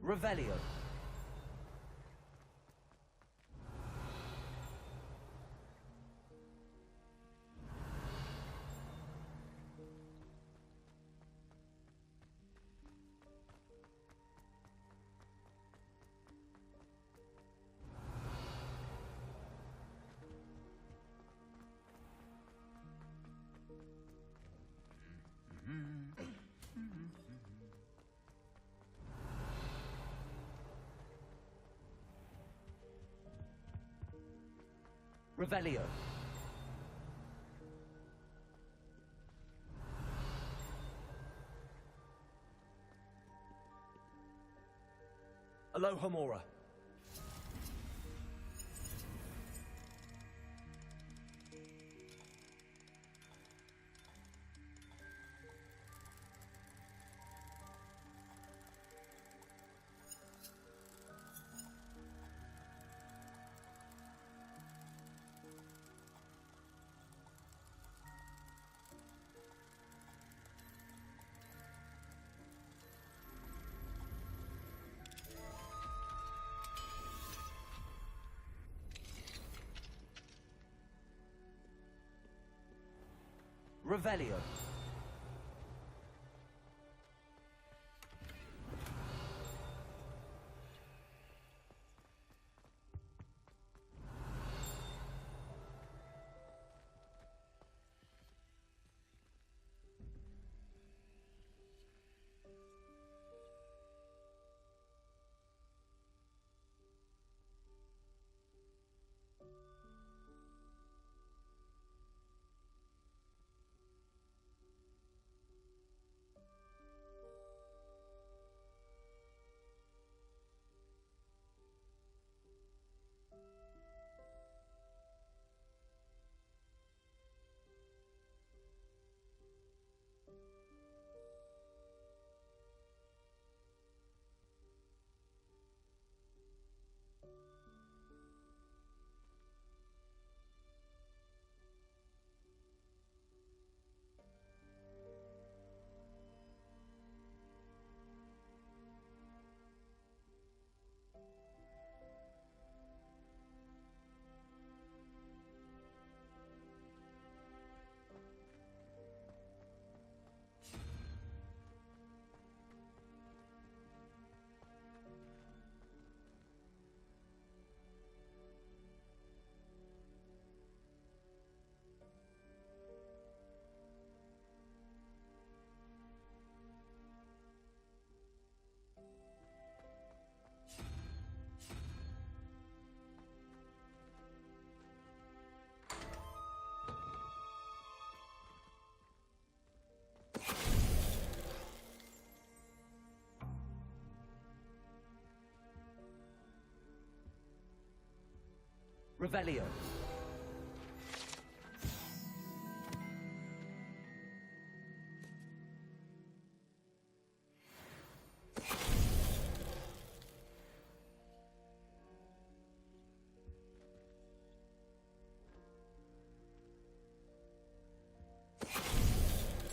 Revelio. Revelio. Alohomora. Revelio. Revelio.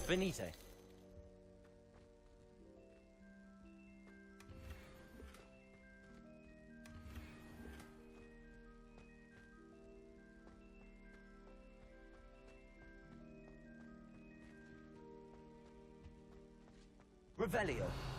Venite. Revelio.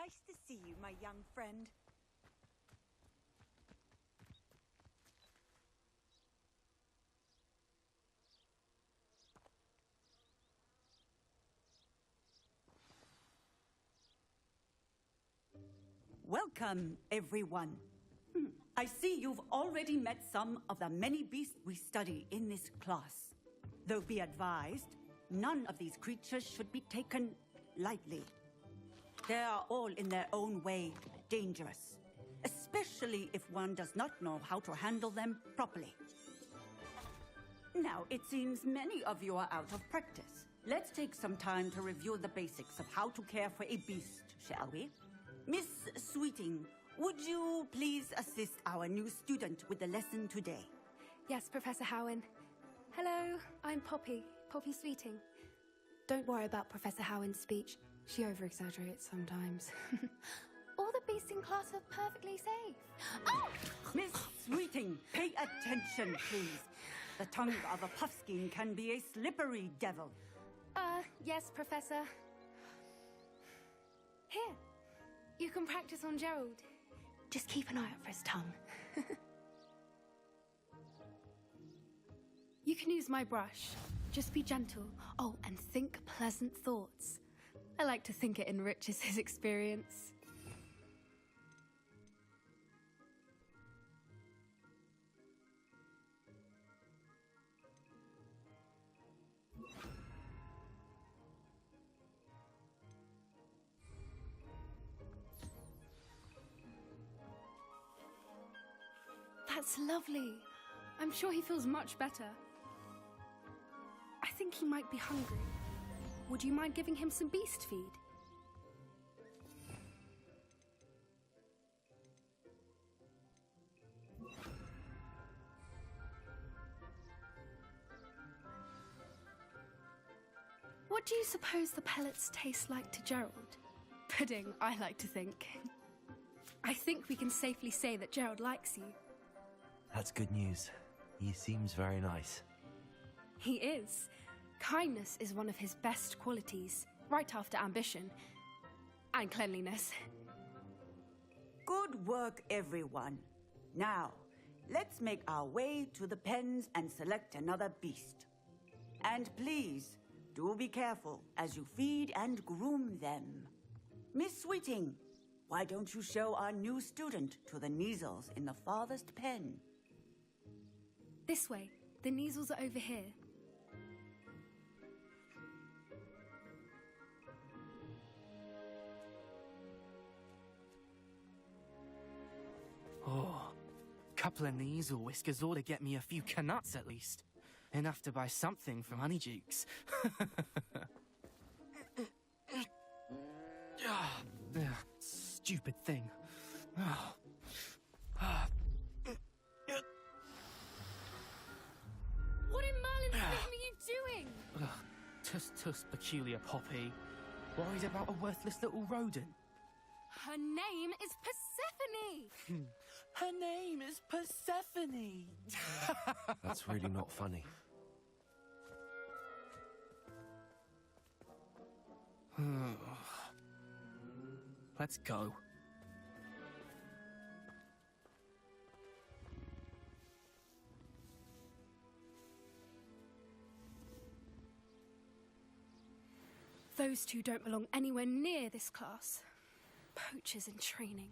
Nice to see you, my young friend. Welcome, everyone. I see you've already met some of the many beasts we study in this class. Though be advised, none of these creatures should be taken lightly. They are all in their own way dangerous, especially if one does not know how to handle them properly. Now, it seems many of you are out of practice. Let's take some time to review the basics of how to care for a beast, shall we? Miss Sweeting, would you please assist our new student with the lesson today? Yes, Professor Howen. Hello, I'm Poppy Sweeting. Don't worry about Professor Howen's speech. She over-exaggerates sometimes. All the beasts in class are perfectly safe. Oh! Miss Sweeting, pay attention, please. The tongue of a puffskein can be a slippery devil. Yes, Professor. Here, you can practice on Gerald. Just keep an eye out for his tongue. You can use my brush. Just be gentle. Oh, and think pleasant thoughts. I like to think it enriches his experience. That's lovely. I'm sure he feels much better. I think he might be hungry. Would you mind giving him some beast feed? What do you suppose the pellets taste like to Gerald? Pudding, I like to think. I think we can safely say that Gerald likes you. That's good news. He seems very nice. He is. Kindness is one of his best qualities, right after ambition and cleanliness. Good work, everyone. Now, let's make our way to the pens and select another beast. And please, do be careful as you feed and groom them. Miss Sweeting, why don't you show our new student to the Kneazles in the farthest pen? This way. The Kneazles are over here. Oh, couple of Kneazle whiskers ought to get me a few canuts at least. Enough to buy something from Honeydukes. Stupid thing. What in Merlin's name are you doing? Tuss, peculiar Poppy. Worried about a worthless little rodent. Her name is Persephone! Her name is Persephone! That's really not funny. Let's go. Those two don't belong anywhere near this class. Poachers in training.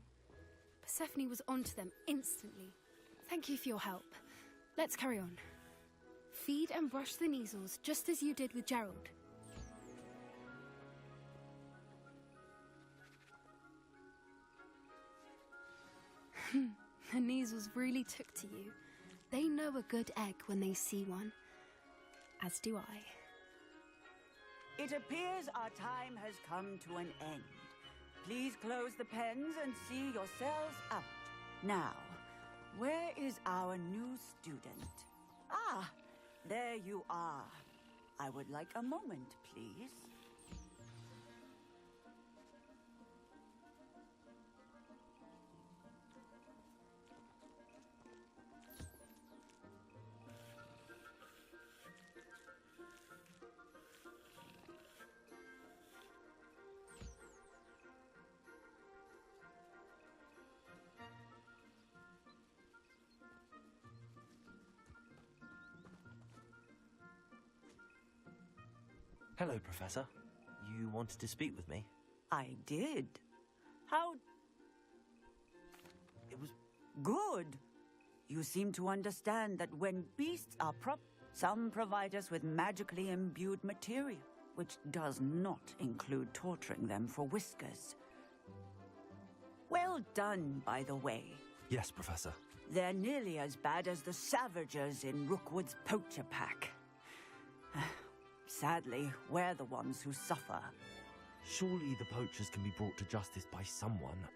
Persephone was onto them instantly. Thank you for your help. Let's carry on. Feed and brush the Kneazles just as you did with Gerald. The Kneazles really took to you. They know a good egg when they see one. As do I. It appears our time has come to an end. Please close the pens and see yourselves out. Now, where is our new student? Ah, there you are. I would like a moment, please. Hello, Professor. You wanted to speak with me? I did. How It was... good. You seem to understand that when beasts are some provide us with magically imbued material, which does not include torturing them for whiskers. Well done, by the way. Yes, Professor. They're nearly as bad as the Savagers in Rookwood's poacher pack. Sadly, we're the ones who suffer. Surely the poachers can be brought to justice by someone.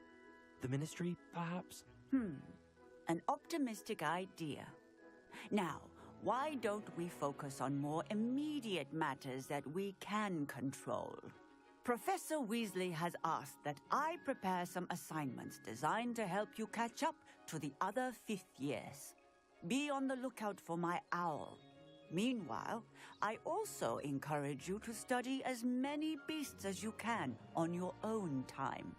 The Ministry, perhaps? An optimistic idea. Now, why don't we focus on more immediate matters that we can control? Professor Weasley has asked that I prepare some assignments designed to help you catch up to the other fifth years. Be on the lookout for my owl. Meanwhile, I also encourage you to study as many beasts as you can on your own time.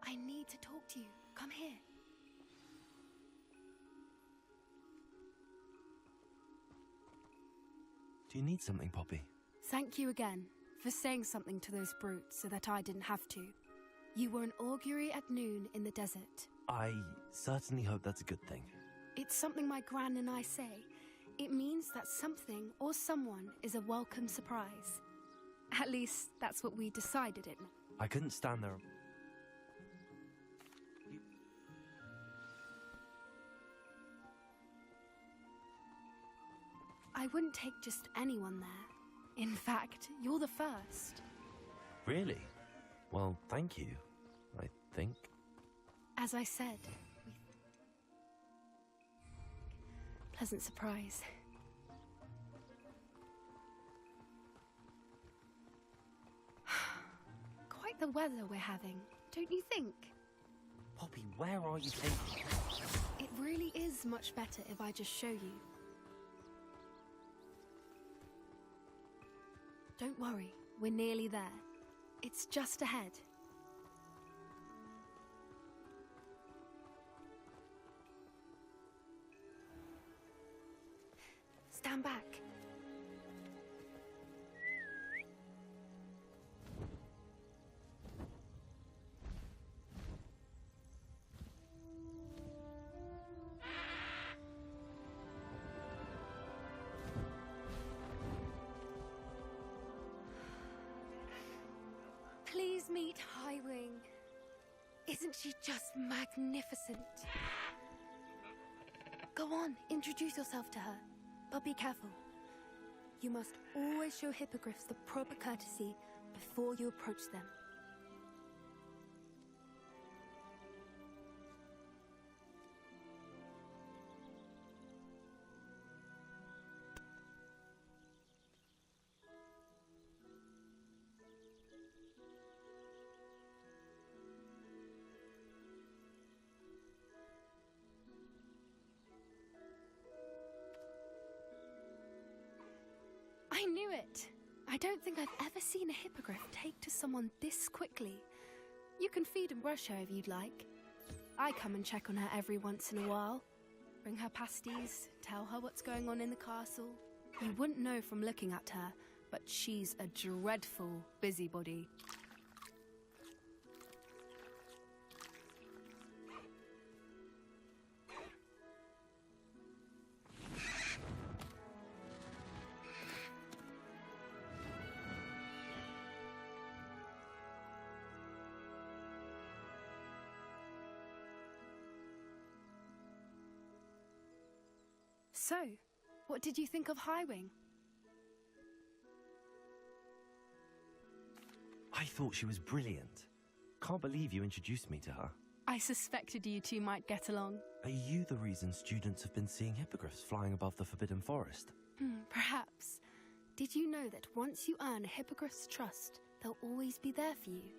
I need to talk to you. Come here. Do you need something, Poppy? Thank you again for saying something to those brutes so that I didn't have to. You were an augury at noon in the desert. I certainly hope that's a good thing. It's something my gran and I say. It means that something or someone is a welcome surprise. At least, that's what we decided it meant. I couldn't stand there... I wouldn't take just anyone there. In fact, you're the first. Really? Well, thank you, I think. As I said, pleasant surprise. Quite the weather we're having, don't you think? Poppy, where are you taking... It really is much better if I just show you. Don't worry, we're nearly there. It's just ahead. Stand back. Please meet Highwing. Isn't she just magnificent? Go on, introduce yourself to her. But be careful. You must always show hippogriffs the proper courtesy before you approach them. I knew it! I don't think I've ever seen a hippogriff take to someone this quickly. You can feed and brush her if you'd like. I come and check on her every once in a while. Bring her pasties, tell her what's going on in the castle. You wouldn't know from looking at her, but she's a dreadful busybody. So, what did you think of Highwing? I thought she was brilliant. Can't believe you introduced me to her. I suspected you two might get along. Are you the reason students have been seeing hippogriffs flying above the Forbidden Forest? Perhaps. Did you know that once you earn a hippogriff's trust, they'll always be there for you?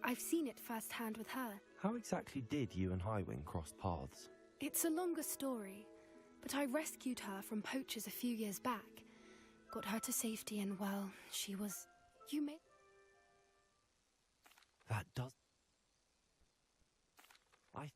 I've seen it firsthand with her. How exactly did you and Highwing cross paths? It's a longer story, but I rescued her from poachers a few years back. Got her to safety and, well, she was... You may... That does... I...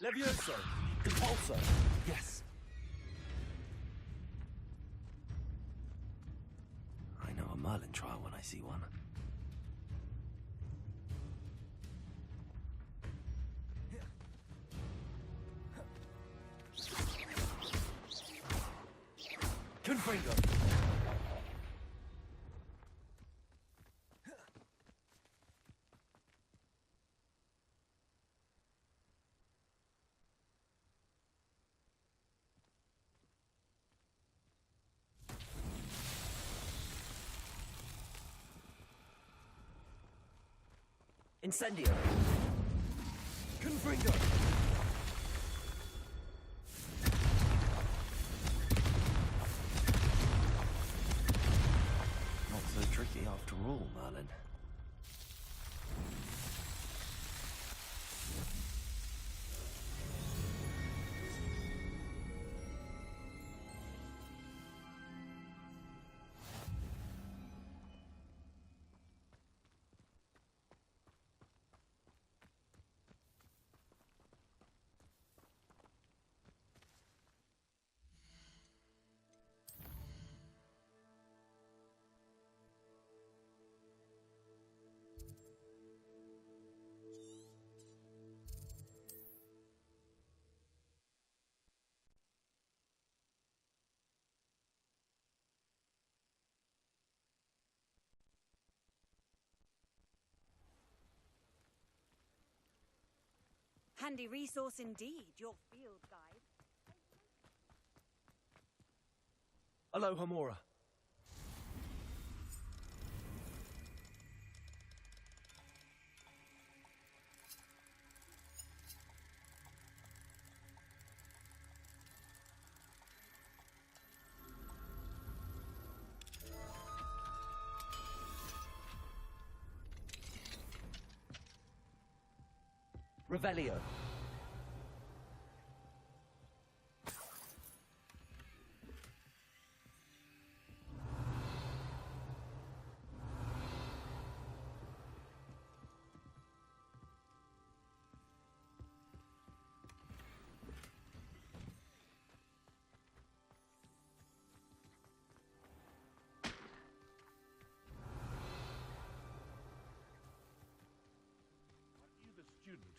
Levioso! Depulso! Yes. I know a Merlin trial when I see one. Confringo! Incendio! Confringo! Not so tricky after all, Merlin. Handy resource indeed, your field guide. Aloha Mora! Revelio.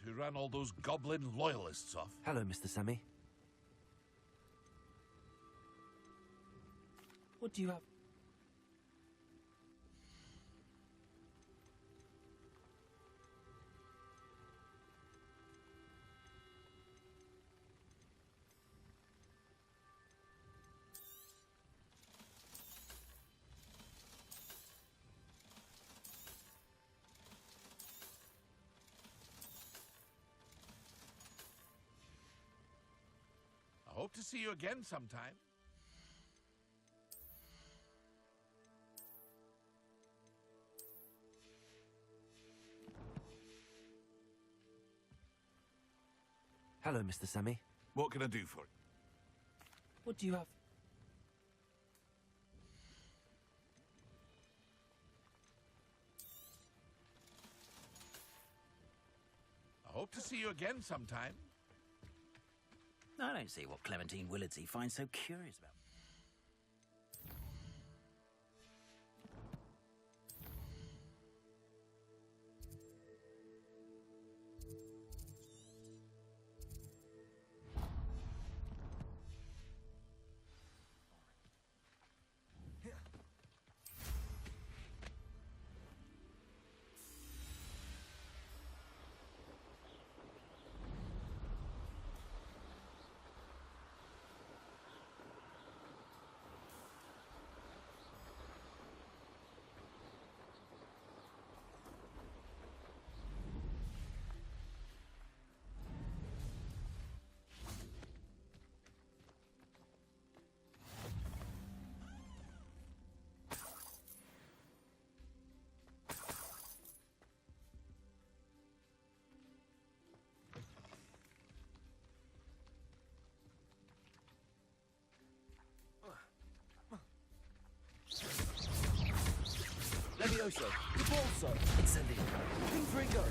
Who ran all those goblin loyalists off? Hello, Mr. Sammy. What do you have? I hope to see you again sometime. Hello, Mr. Sammy. What can I do for you? What do you have? I hope to see you again sometime. I don't see what Clementine Willardsey finds so curious about. Levioso! Depulso! Incendio. Confringo!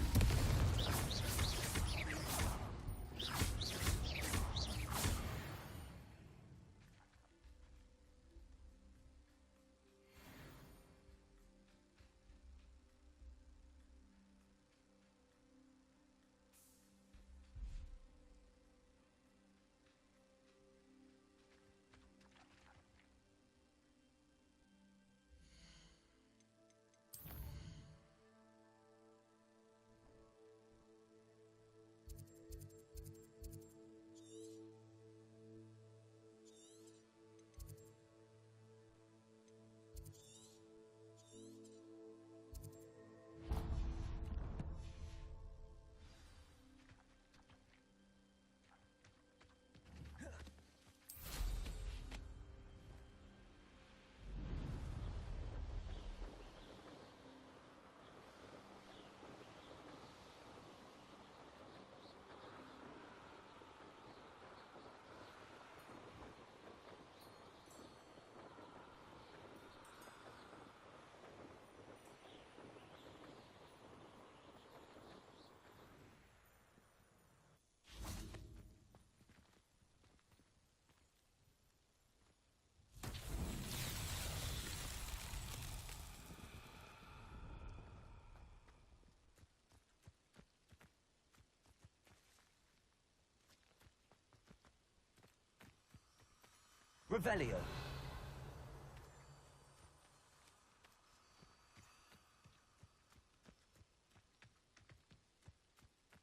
Revelio.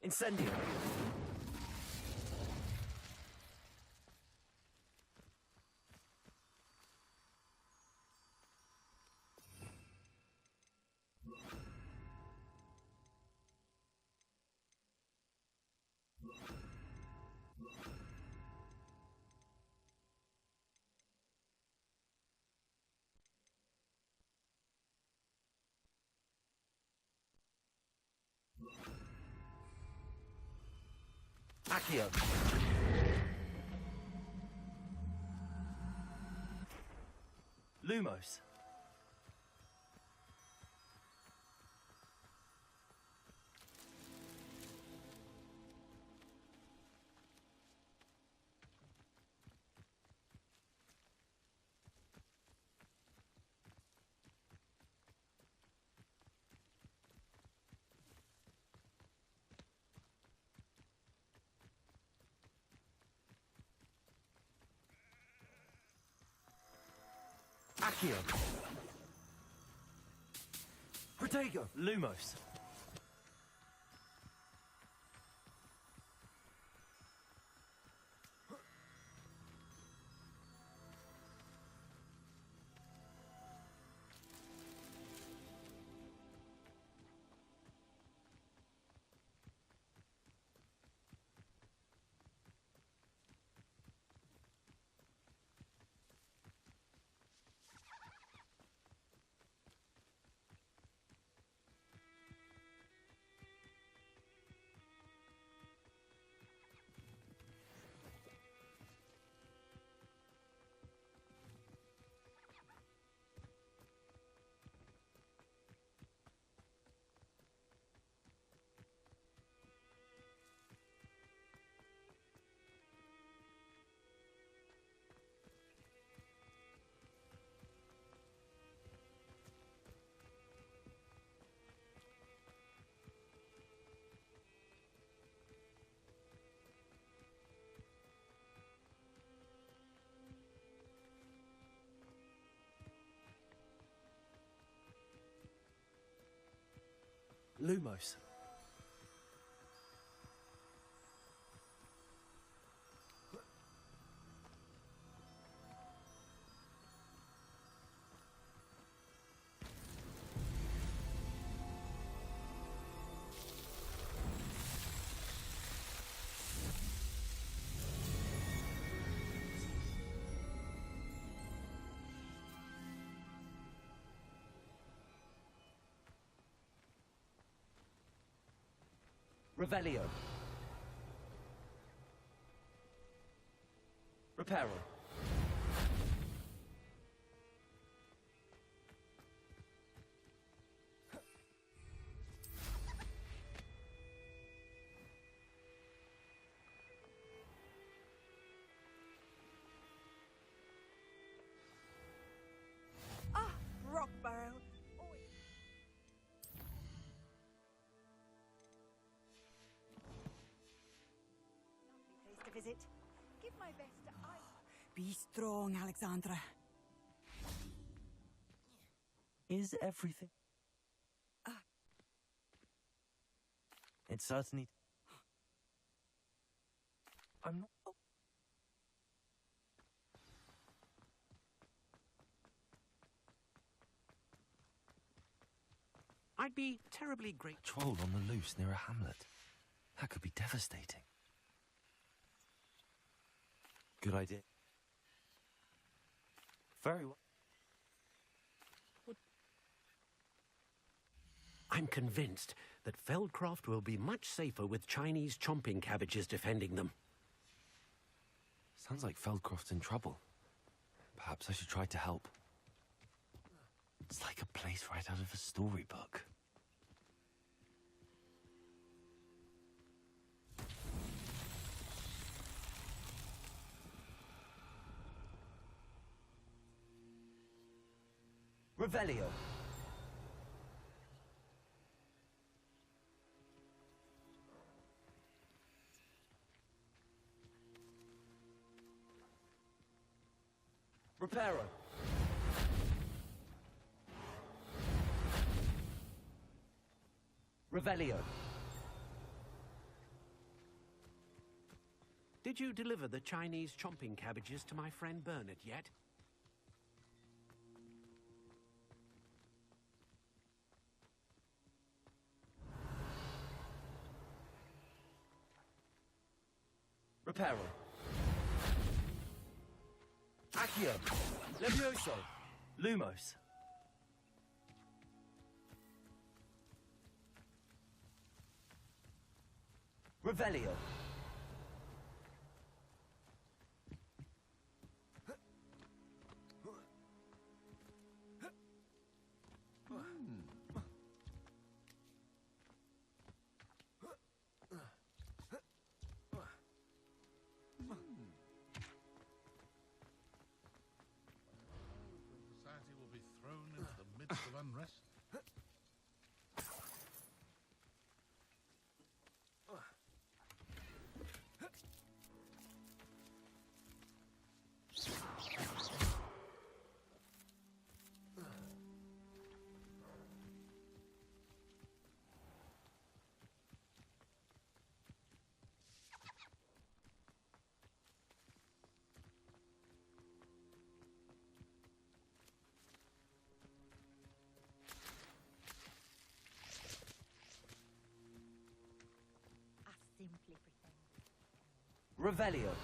Incendio. Accio. Lumos. Accio. Protego. Lumos. Lumos. Revelio. Reparo. Ah, Rockbarrow. Always. Lovely place to visit. Give my best to Be strong, Alexandra. Is everything? It certainly. I'm not. I'd be terribly grateful. Troll on the loose near a hamlet. That could be devastating. Good idea. Very well. I'm convinced that Feldcroft will be much safer with Chinese chomping cabbages defending them. Sounds like Feldcroft's in trouble. Perhaps I should try to help. It's like a place right out of a storybook. Revelio. Reparo. Revelio. Did you deliver the Chinese chomping cabbages to my friend Bernard yet? Reparo. Accio. Levioso. Lumos. Revelio. Society will be thrown into the midst of unrest. I simply pretend. Revelio.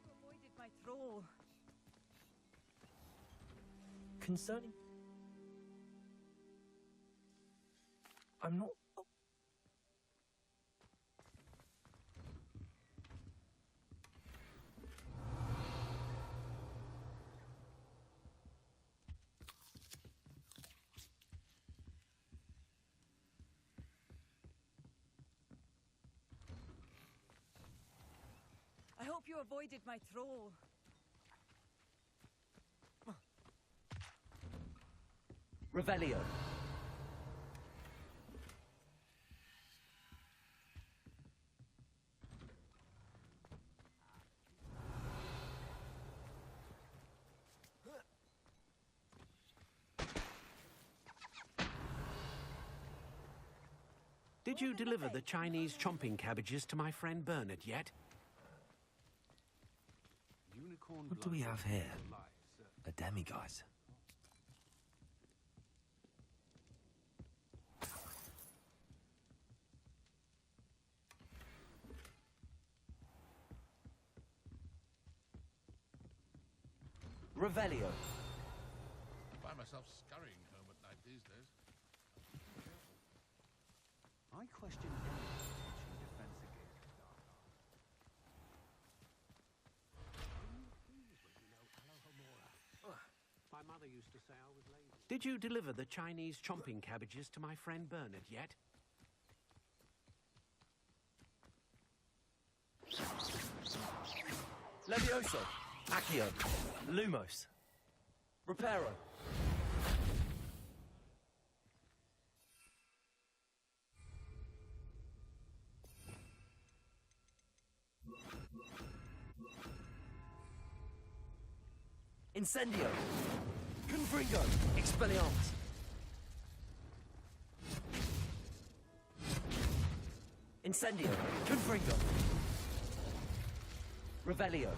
You avoided my thrall. Concerning... I'm not... I hope you avoided my thrall. Revelio. Did you deliver the Chinese chomping cabbages to my friend Bernard yet? What do we have here? A demiguise. Revelio. I find myself scurrying home at night these days. I question any teaching defense against the dark arts. My mother used to say I was lazy. Did you deliver the Chinese chomping cabbages to my friend Bernard yet? Levioso. Accio. Lumos. Reparo. Incendio. Confringo. Expelliarmus. Incendio. Confringo. Revelio.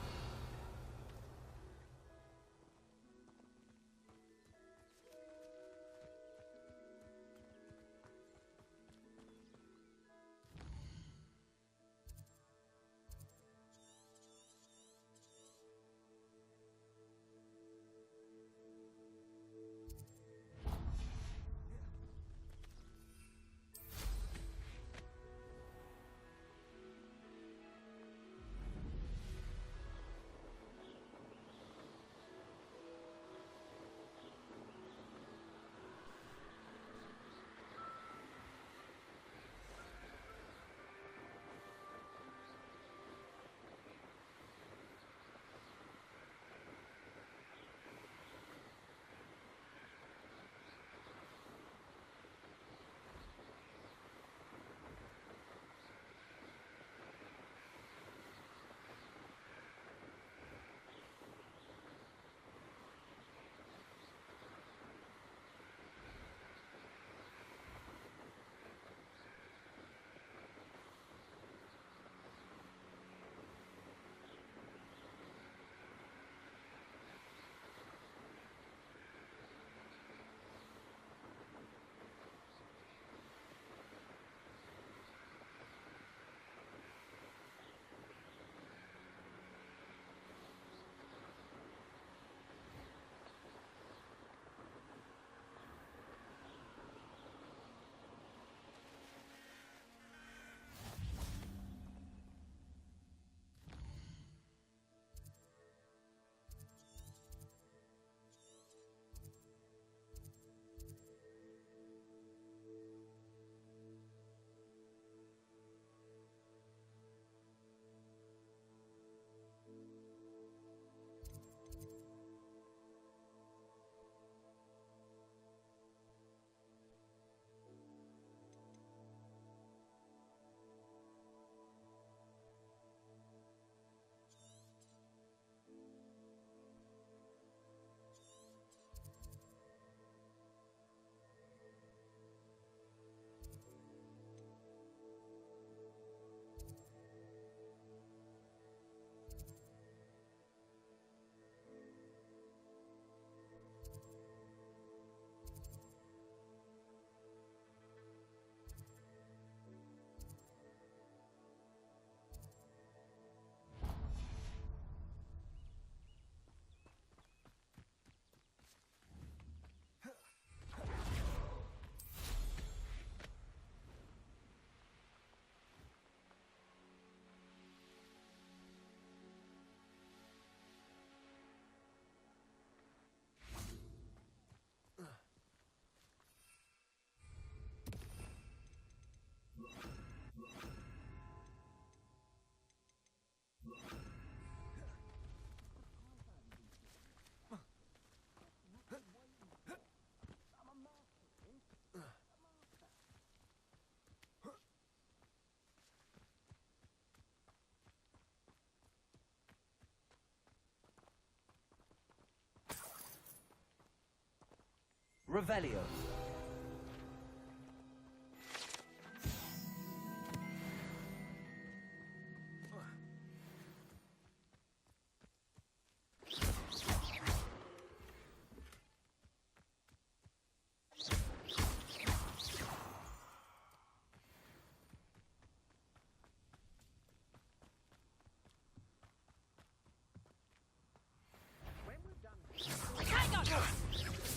Revelio.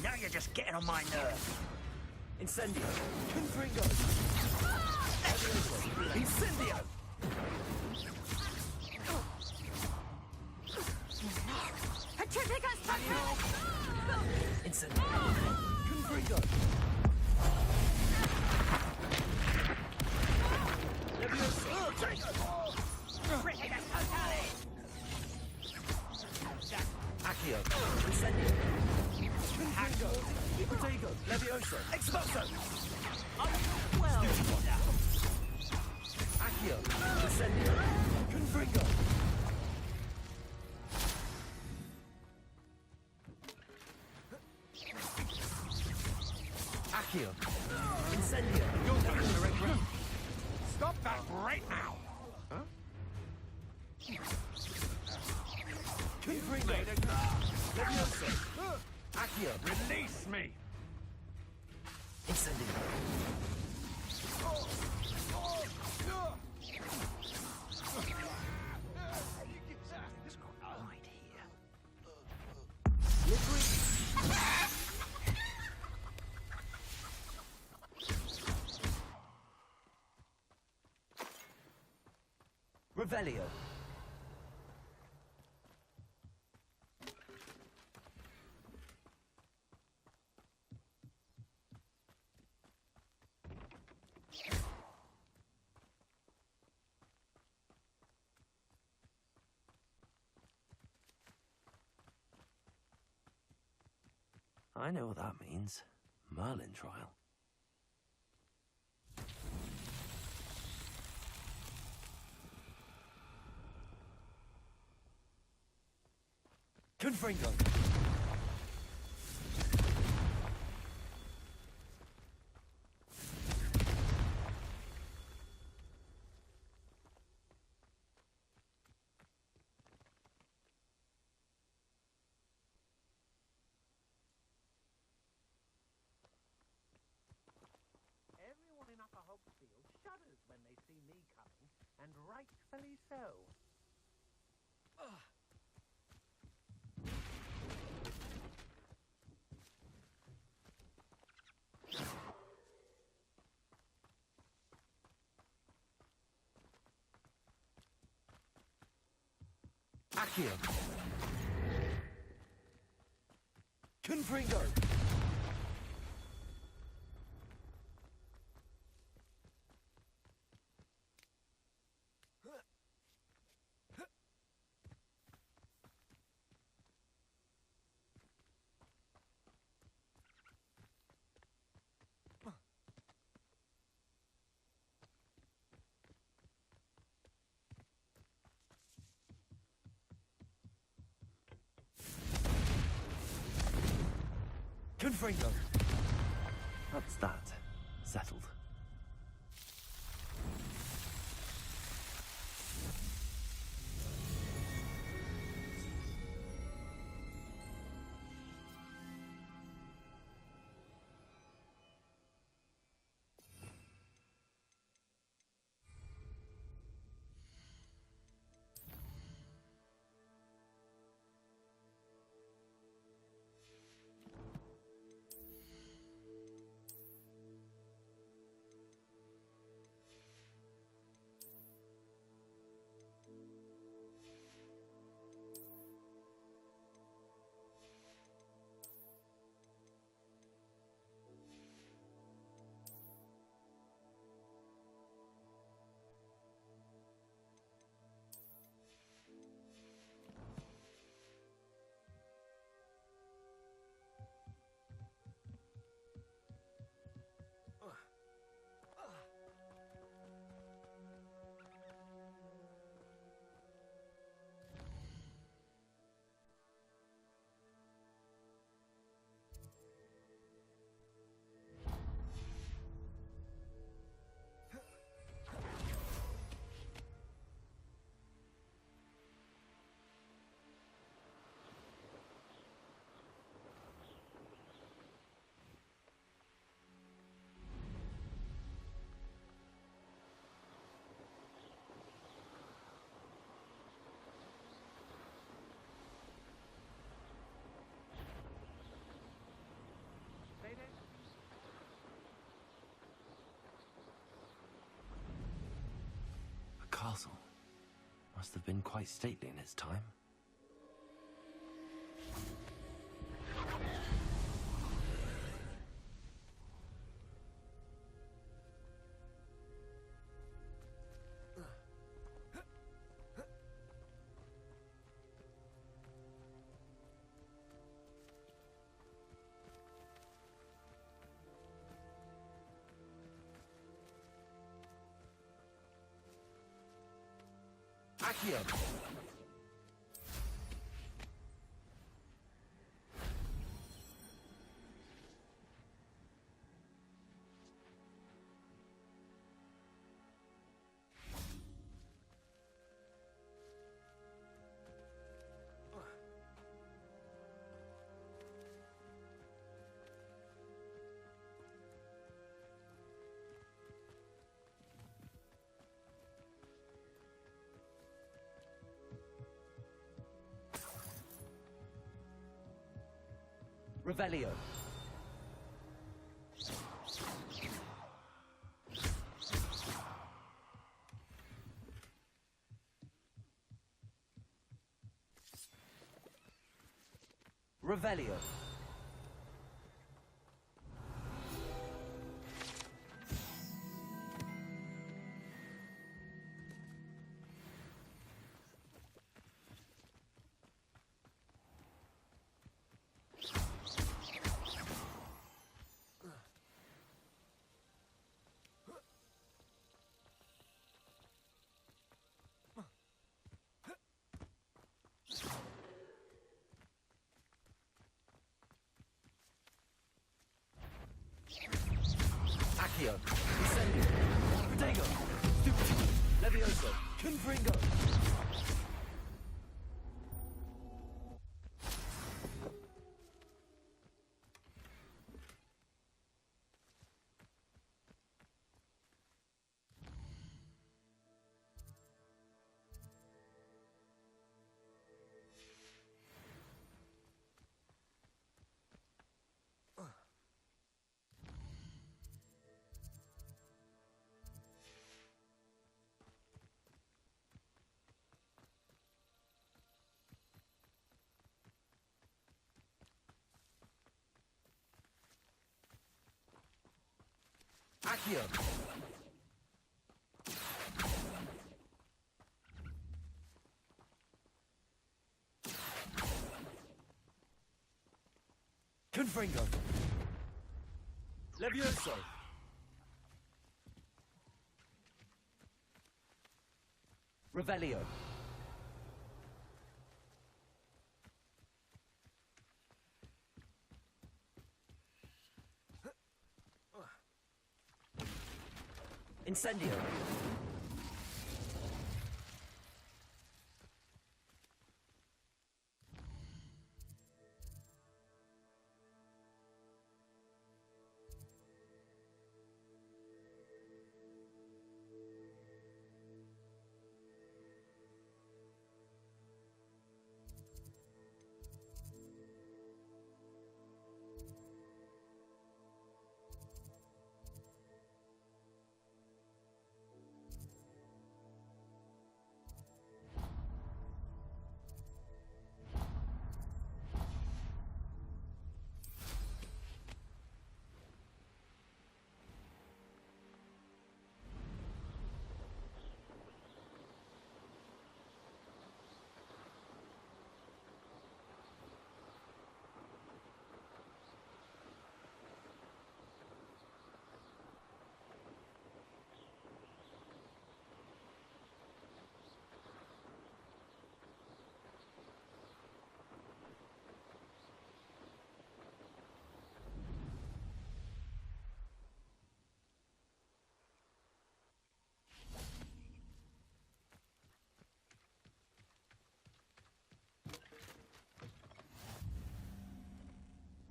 Now you're just getting on my nerves. Incendio. Confringo. Incendio. Incendio. Confringo. Accio. Incendio. Confringo. Protego. Levioso. Expulso. Well, Accio. Incendio. Confringo. Accio. Incendio. You're going the right route. Stop that right now! Confringo. Levioso. Accio. Release me! Incendio. right here. Revelio. I know what that means. Merlin trial. Confringo. Everyone in Upper Hogsfield shudders when they see me coming, and rightfully so. Accio. Confringo. Confringo. That's that. Settled. castle. Must have been quite stately in its time. Accio. Revelio. Revelio. Accio. Incendio. Protego. Stupidi. Levioso. Confringo. Accio. Confringo. Levioso. Revelio. Incendio.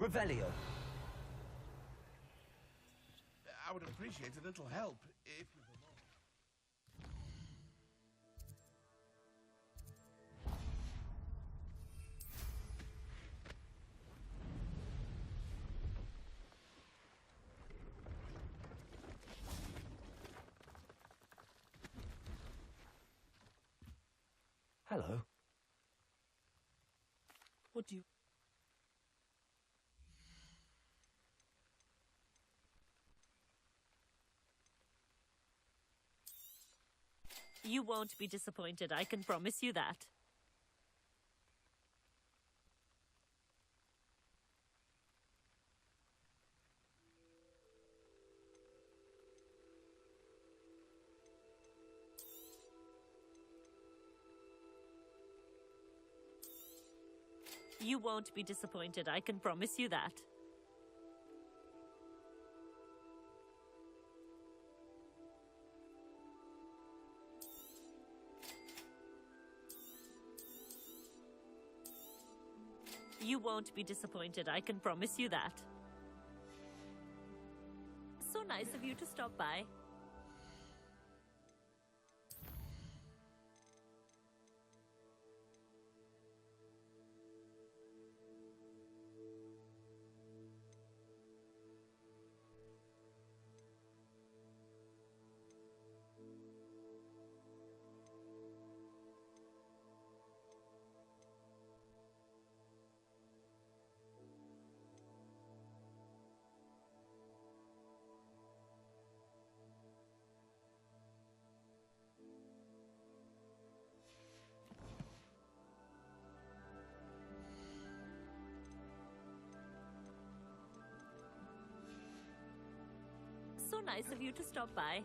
Revelio. I would appreciate a little help if you were not. Hello. What do you... You won't be disappointed, I can promise you that. You won't be disappointed, I can promise you that. You won't be disappointed, I can promise you that. So nice of you to stop by. So nice of you to stop by.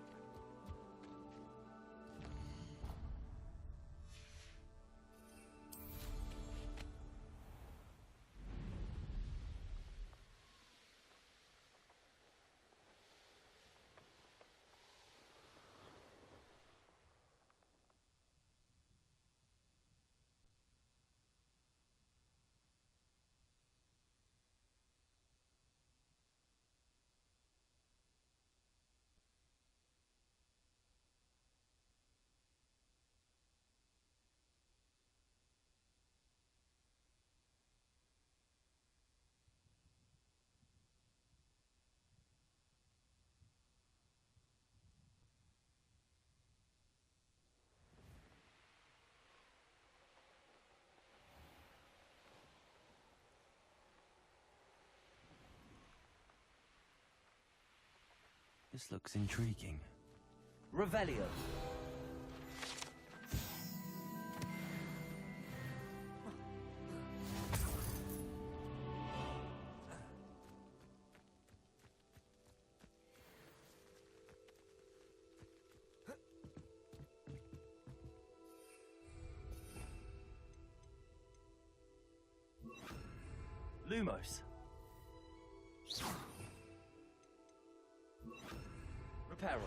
This looks intriguing. Revelio. Lumos. Reparo.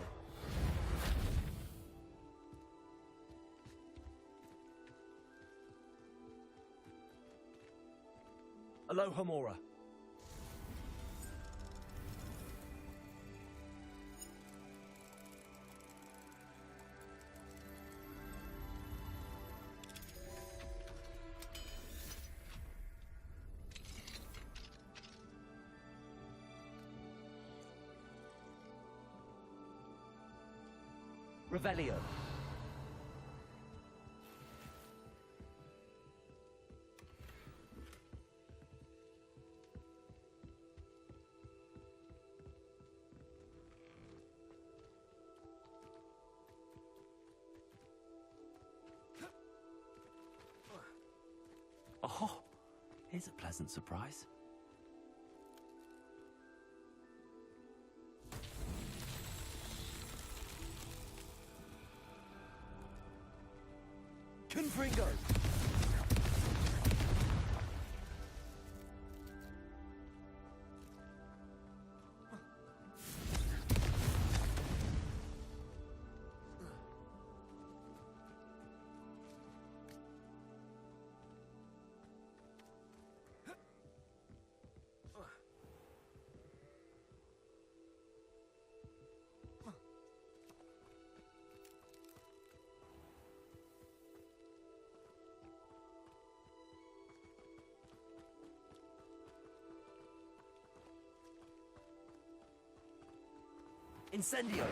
Alohomora. Revelio. Oh, here's a pleasant surprise. Confringo. Incendio.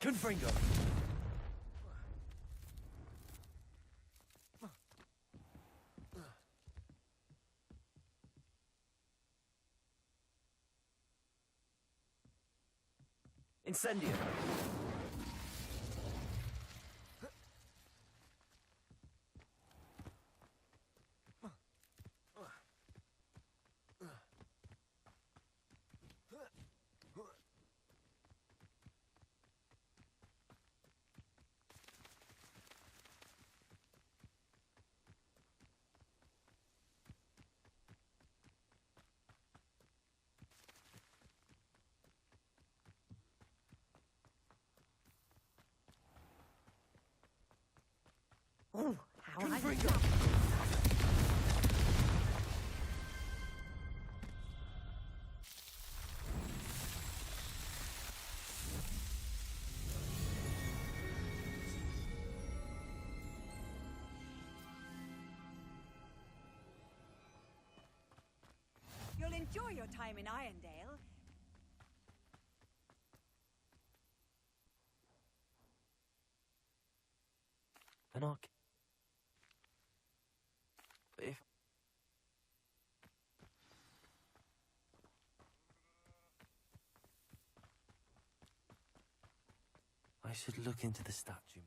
Confringo. Incendio. Oh, how I Confringo. You'll enjoy your time in Irondale. Anarch. If I should look into the statue.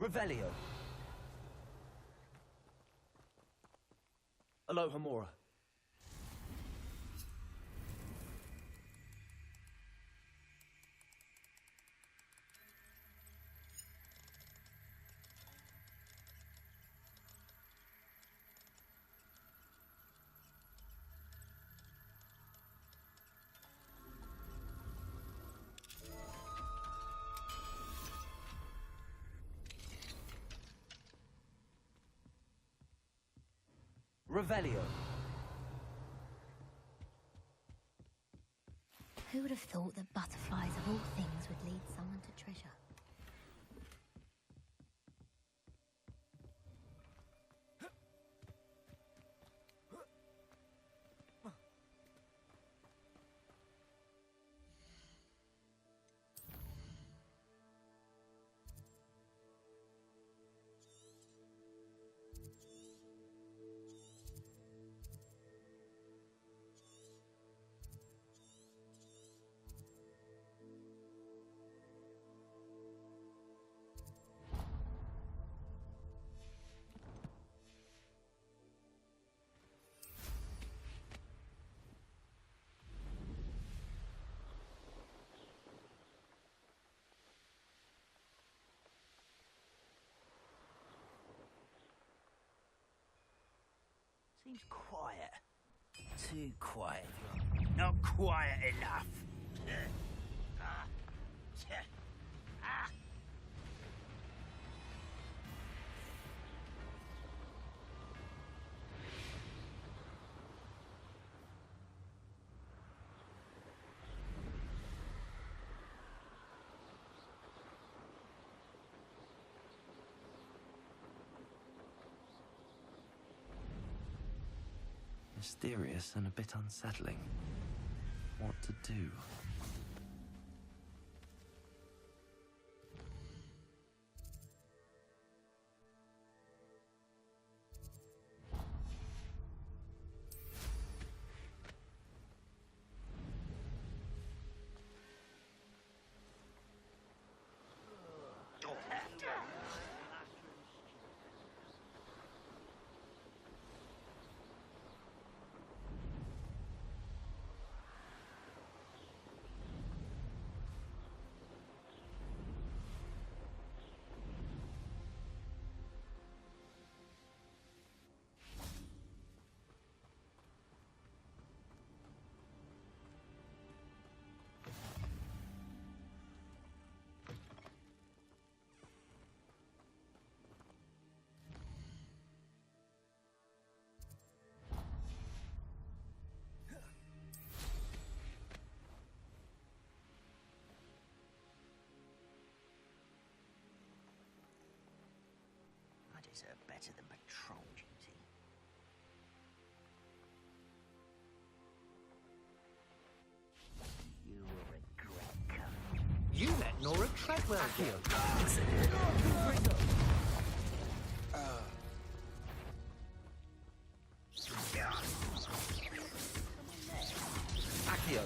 Revelio. Alohomora. Revelio. Who would have thought that butterflies of all things would lead someone to treasure? Seems quiet. Too quiet. Not quiet enough. Mysterious and a bit unsettling. What to do? I deserve better than patrol duty. You will regret coming. You let Nora Treadwell go. Accio.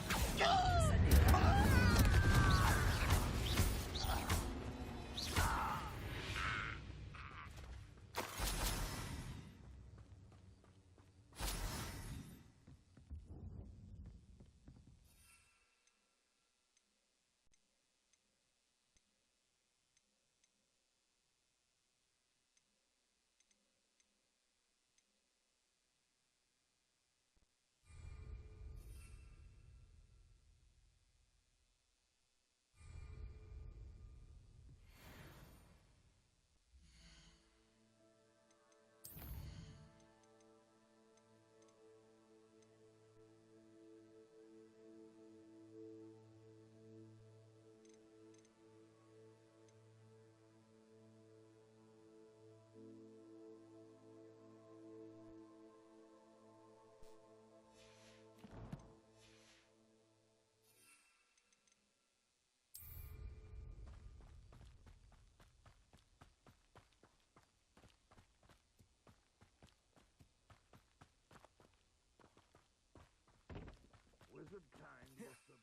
Wizard time must have...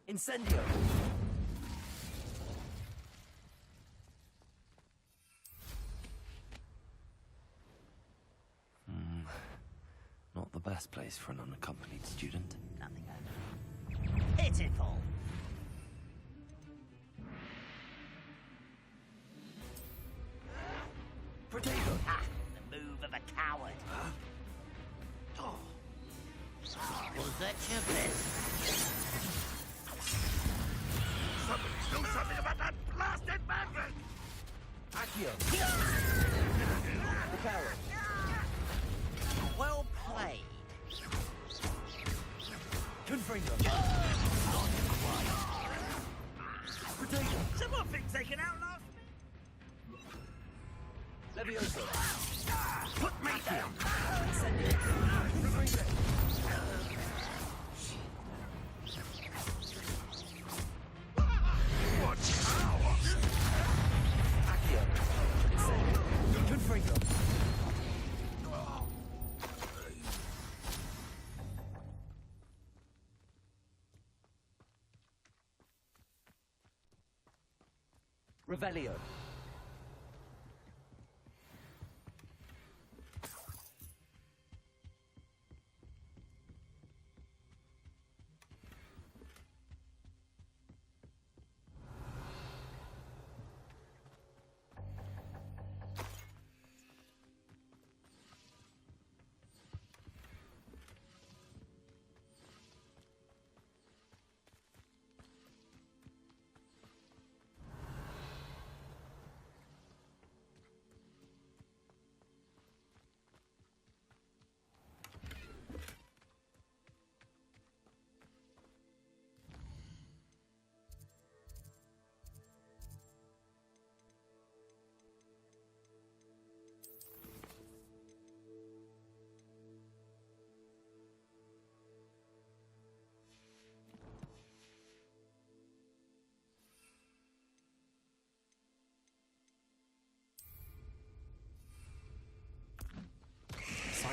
Incendio. Not the best place for an unaccompanied student. Nothing over. Pitiful! Protego. Ha! The move of a coward. Was that your best? Somebody do something about that blasted magic! Accio. The coward. Well played. Confringo. Protego. Someone thinks they can outlast me. Levioso. Put me down. Incendio. Confringo. What power! Accio. Incendio. Confringo. Revelio.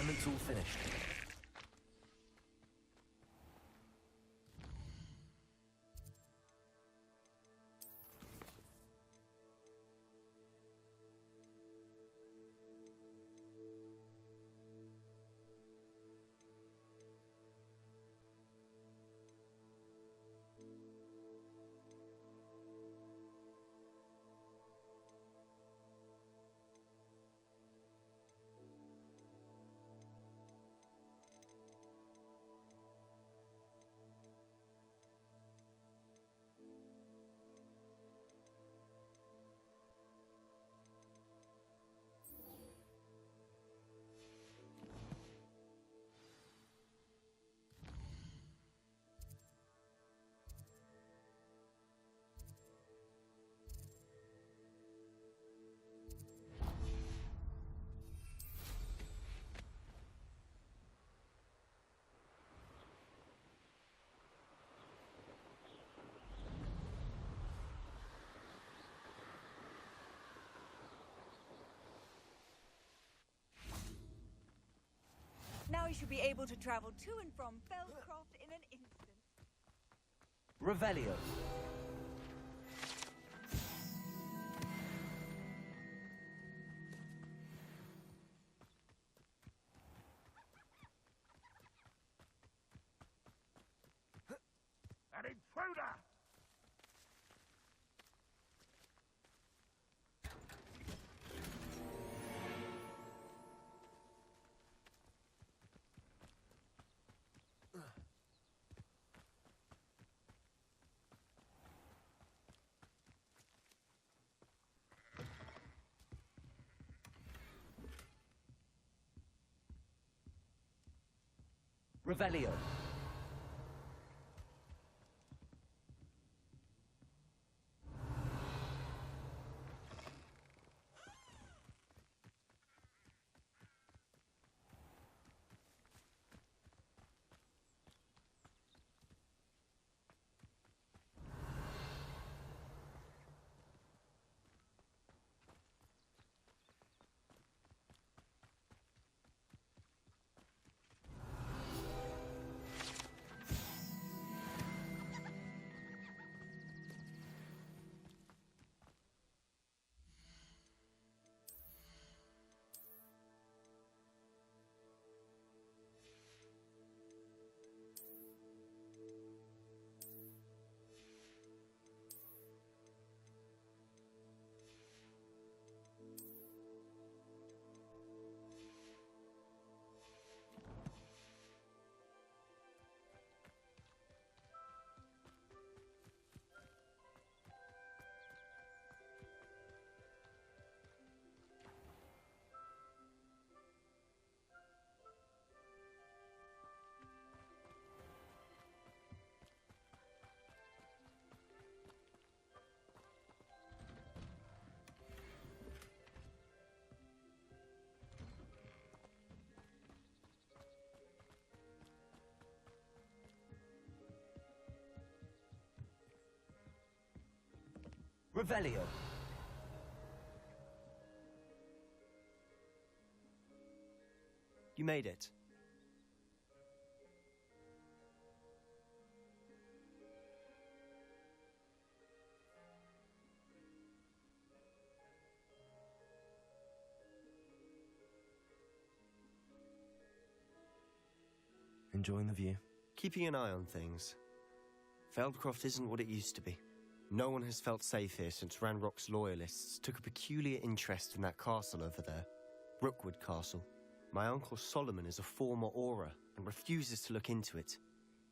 Alignment's all finished. Now you should be able to travel to and from Feldcroft in an instant. Revelio. An intruder! Revelio. Revelio. You made it. Enjoying the view? Keeping an eye on things. Feldcroft isn't what it used to be. No one has felt safe here since Ranrock's loyalists took a peculiar interest in that castle over there. Rookwood Castle. My uncle Solomon is a former Auror and refuses to look into it,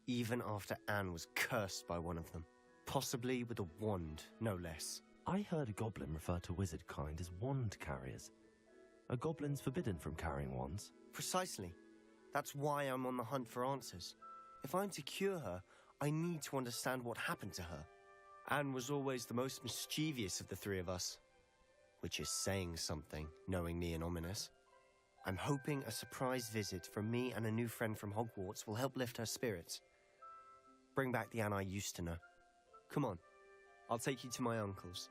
even after Anne was cursed by one of them. Possibly with a wand, no less. I heard a goblin refer to wizard kind as wand carriers. Are goblins forbidden from carrying wands? Precisely. That's why I'm on the hunt for answers. If I'm to cure her, I need to understand what happened to her. Anne was always the most mischievous of the three of us. Which is saying something, knowing me and Ominous. I'm hoping a surprise visit from me and a new friend from Hogwarts will help lift her spirits. Bring back the Anne I used to know. Come on, I'll take you to my uncle's.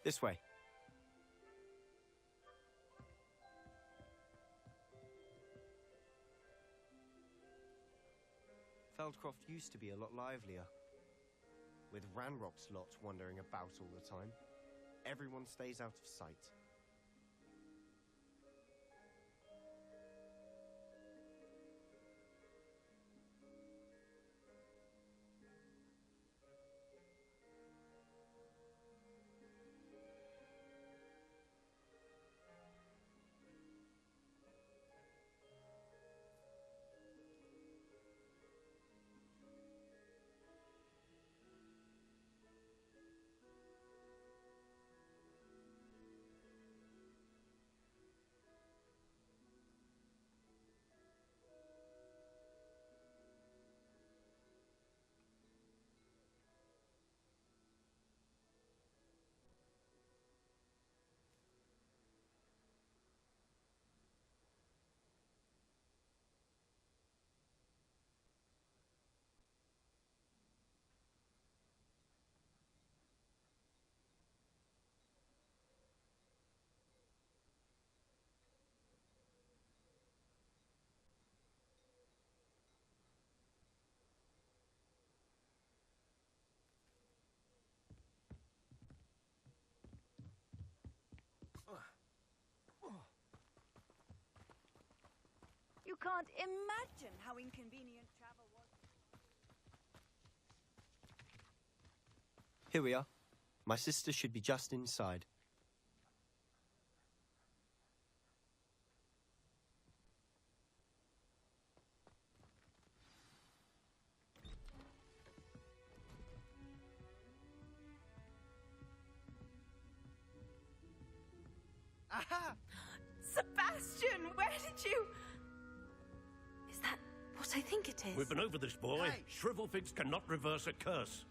This way. Feldcroft used to be a lot livelier. With Ranrock's lot wandering about all the time, everyone stays out of sight. You can't imagine how inconvenient travel was. Here we are. My sister should be just inside. Aha! Sebastian, where did you... Is that what I think it is? We've been over this, boy. Hey. Shrivelfigs cannot reverse a curse.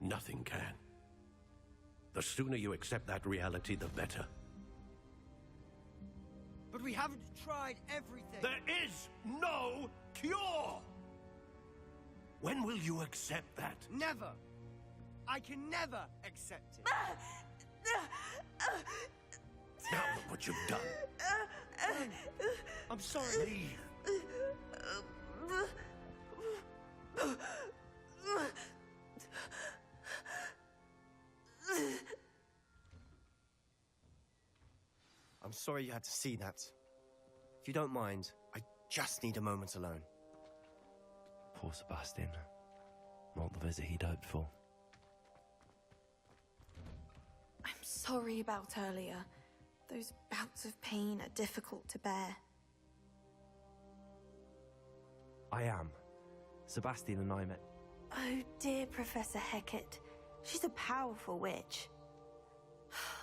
Nothing can. The sooner you accept that reality, the better. But we haven't tried everything. There is no cure! When will you accept that? Never. I can never accept it. Now look what you've done. I'm sorry. Leave. I'm sorry you had to see that. If you don't mind, I just need a moment alone. Poor Sebastian. Not the visit he'd hoped for. I'm sorry about earlier. Those bouts of pain are difficult to bear. I am. Sebastian and I met. Oh dear, Professor Hecat. She's a powerful witch.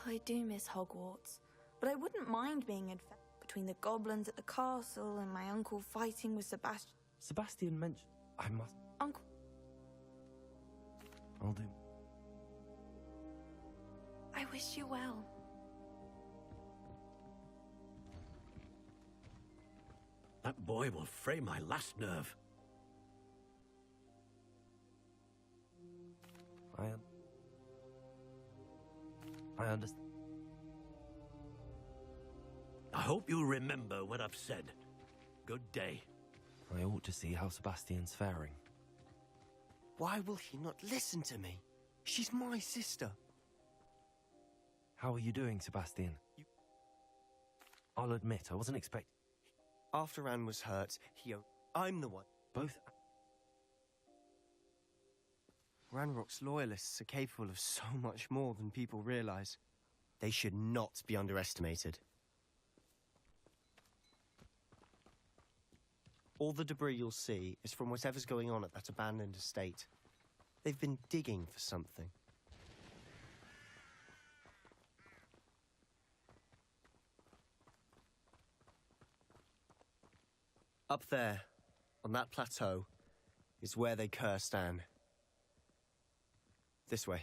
I do miss Hogwarts, but I wouldn't mind being infected between the goblins at the castle and my uncle fighting with Sebastian. Sebastian mentioned. I must. Uncle. I'll do. I wish you well. That boy will fray my last nerve. I understand. I hope you remember what I've said. Good day. I ought to see how Sebastian's faring. Why will he not listen to me? She's my sister. How are you doing, Sebastian? I'll admit, I wasn't expecting. After Anne was hurt, I'm the one. Both. Ranrock's loyalists are capable of so much more than people realize. They should not be underestimated. All the debris you'll see is from whatever's going on at that abandoned estate. They've been digging for something. Up there, on that plateau, is where they cursed Anne. This way.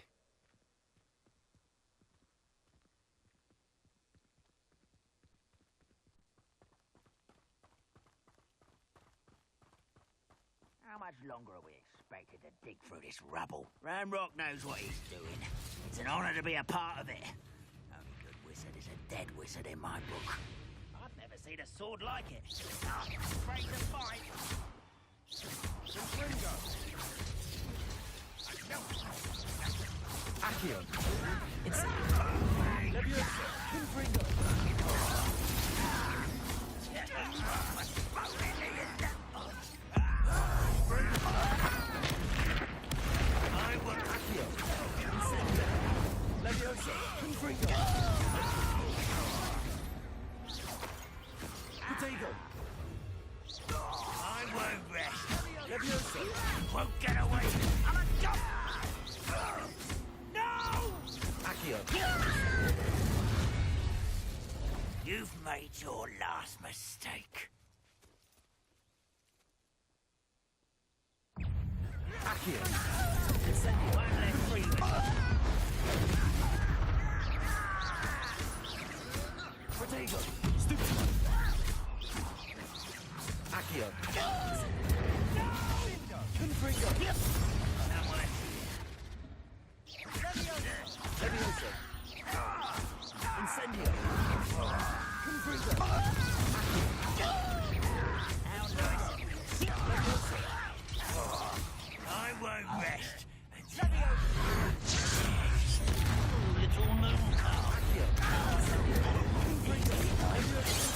How much longer are we expected to dig through this rubble? Ranrock knows what he's doing. It's an honor to be a part of it. Only good wizard is a dead wizard in my book. I've never seen a sword like it. I'm afraid to fight. Accio. It's... Leviosa. Confringo. I want Accio. Incendio. Leviosa. Confringo. Protego. I won't rest. Leviosa. Won't get away. I'm a jump. No! Accio. You've made your last mistake. Accio. One less free. Protego. Stupid. Accio. Confringo. Leviosa. Incendio. Confringo. I won't rest. Little moon cow. Confringo.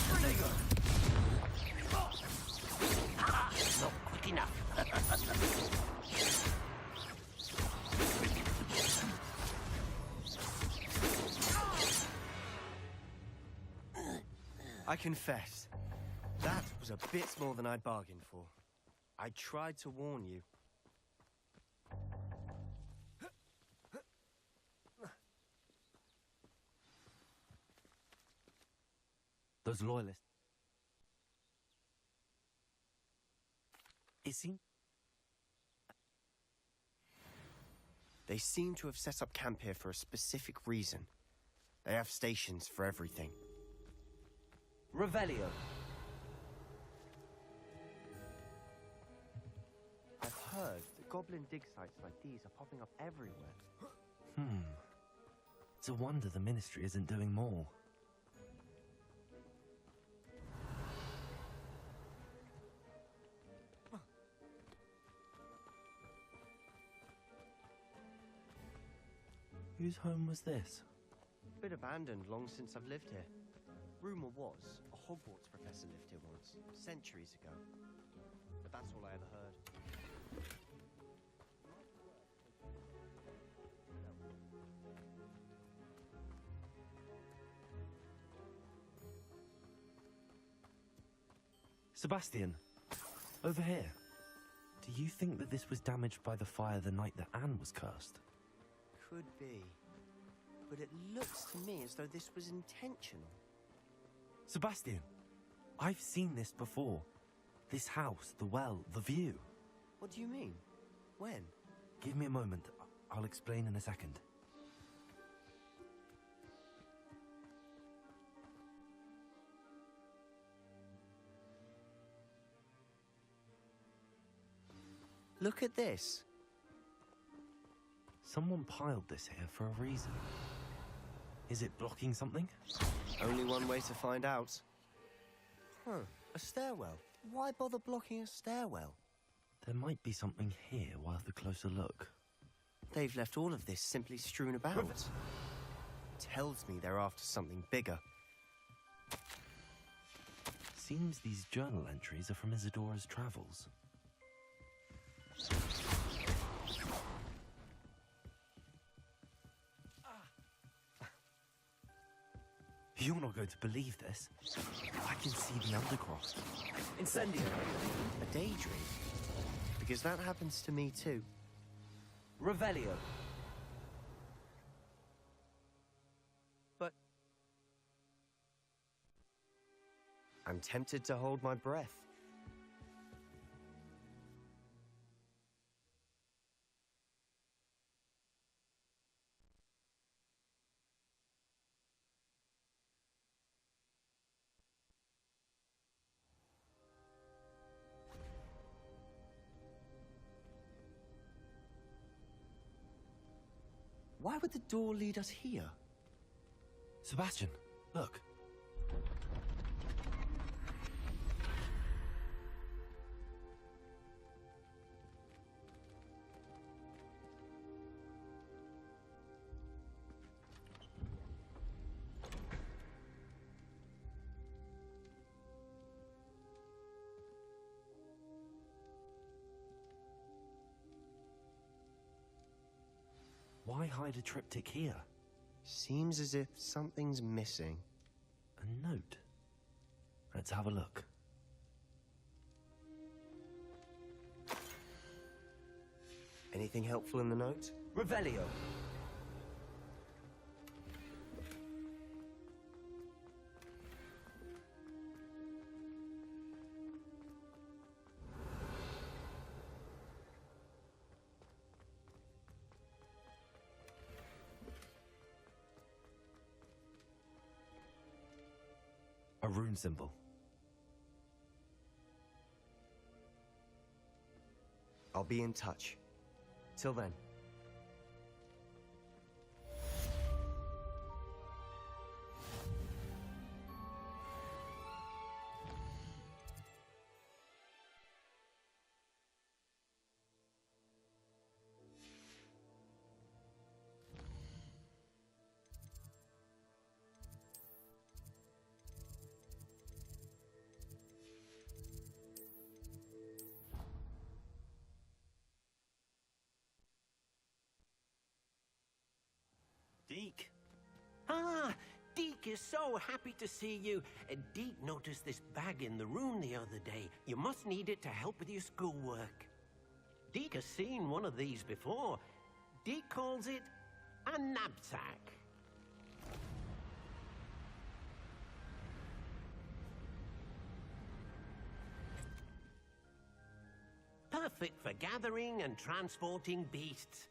Protego. Not quick enough. I confess, that was a bit more than I'd bargained for. I tried to warn you. Those loyalists. It seems... They seem to have set up camp here for a specific reason. They have stations for everything. Revelio. I've heard that goblin dig sites like these are popping up everywhere. It's a wonder the Ministry isn't doing more. Whose home was this? Been abandoned long since I've lived here. Rumour was, a Hogwarts professor lived here once, centuries ago. But that's all I ever heard. Sebastian, over here. Do you think that this was damaged by the fire the night that Anne was cursed? Could be. But it looks to me as though this was intentional. Sebastian, I've seen this before. This house, the well, the view. What do you mean? When? Give me a moment. I'll explain in a second. Look at this. Someone piled this here for a reason. Is it blocking something? Only one way to find out. Huh, a stairwell. Why bother blocking a stairwell? There might be something here worth a closer look. They've left all of this simply strewn about. Tells me they're after something bigger. Seems these journal entries are from Isadora's travels. You're not going to believe this. I can see the Undercroft. Incendio. A daydream? Because that happens to me too. Revelio. But I'm tempted to hold my breath. Why would the door lead us here? Sebastian, look. Why hide a triptych here? Seems as if something's missing. A note. Let's have a look. Anything helpful in the note? Revelio. A rune symbol. I'll be in touch. Till then. Deke. Ah, Deke is so happy to see you. Deke noticed this bag in the room the other day. You must need it to help with your schoolwork. Deke has seen one of these before. Deke calls it a knapsack. Perfect for gathering and transporting beasts.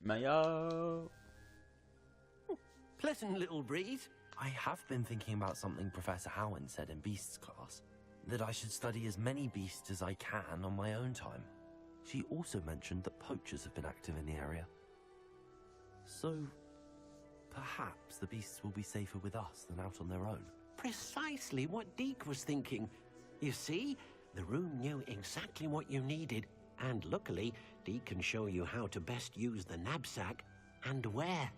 Mayo. Pleasant little breeze. I have been thinking about something Professor Howen said in Beasts class. That I should study as many beasts as I can on my own time. She also mentioned that poachers have been active in the area. So, perhaps the beasts will be safer with us than out on their own. Precisely what Deke was thinking. You see, the room knew exactly what you needed, and luckily, Deke can show you how to best use the knapsack and where.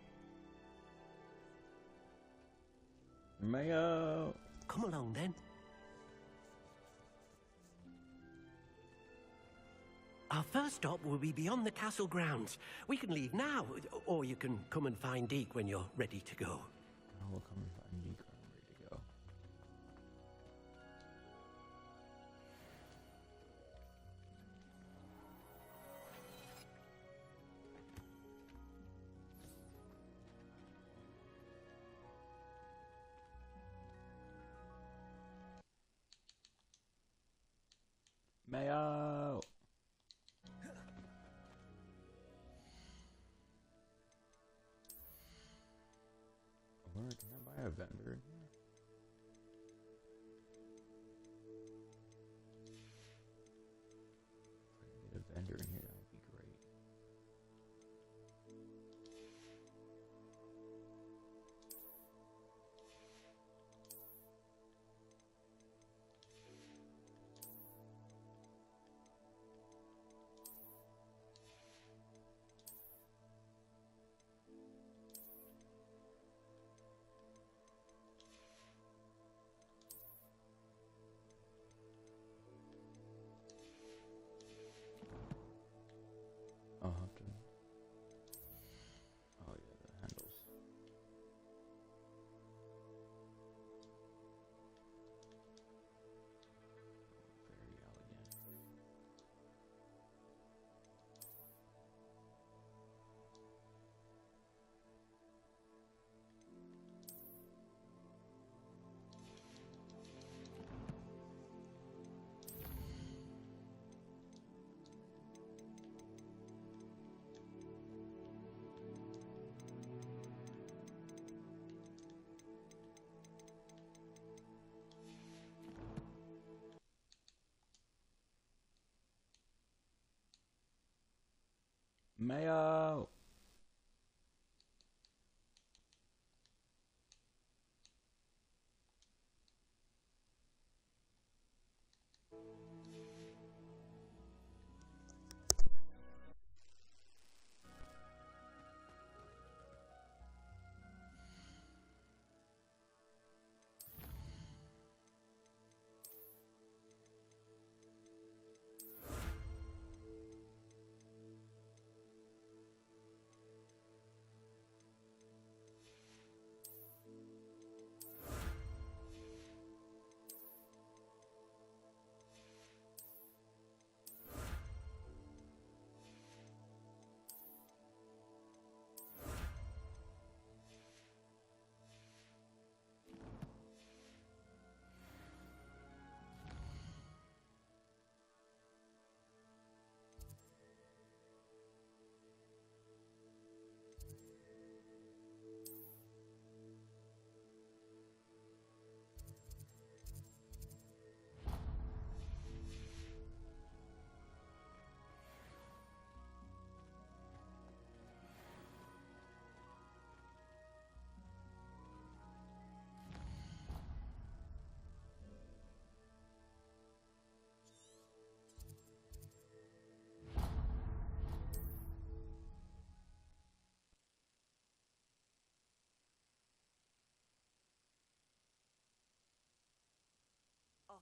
Mayo. Come along then. Our first stop will be beyond the castle grounds. We can leave now, or you can come and find Deke when you're ready to go. I will come and find Deke when I'm ready to go. Mayo. Where can I buy a vendor in here? If I can get a vendor in here, that would be great. I'll have to. Oh yeah, the handles. Very elegant. Mayo.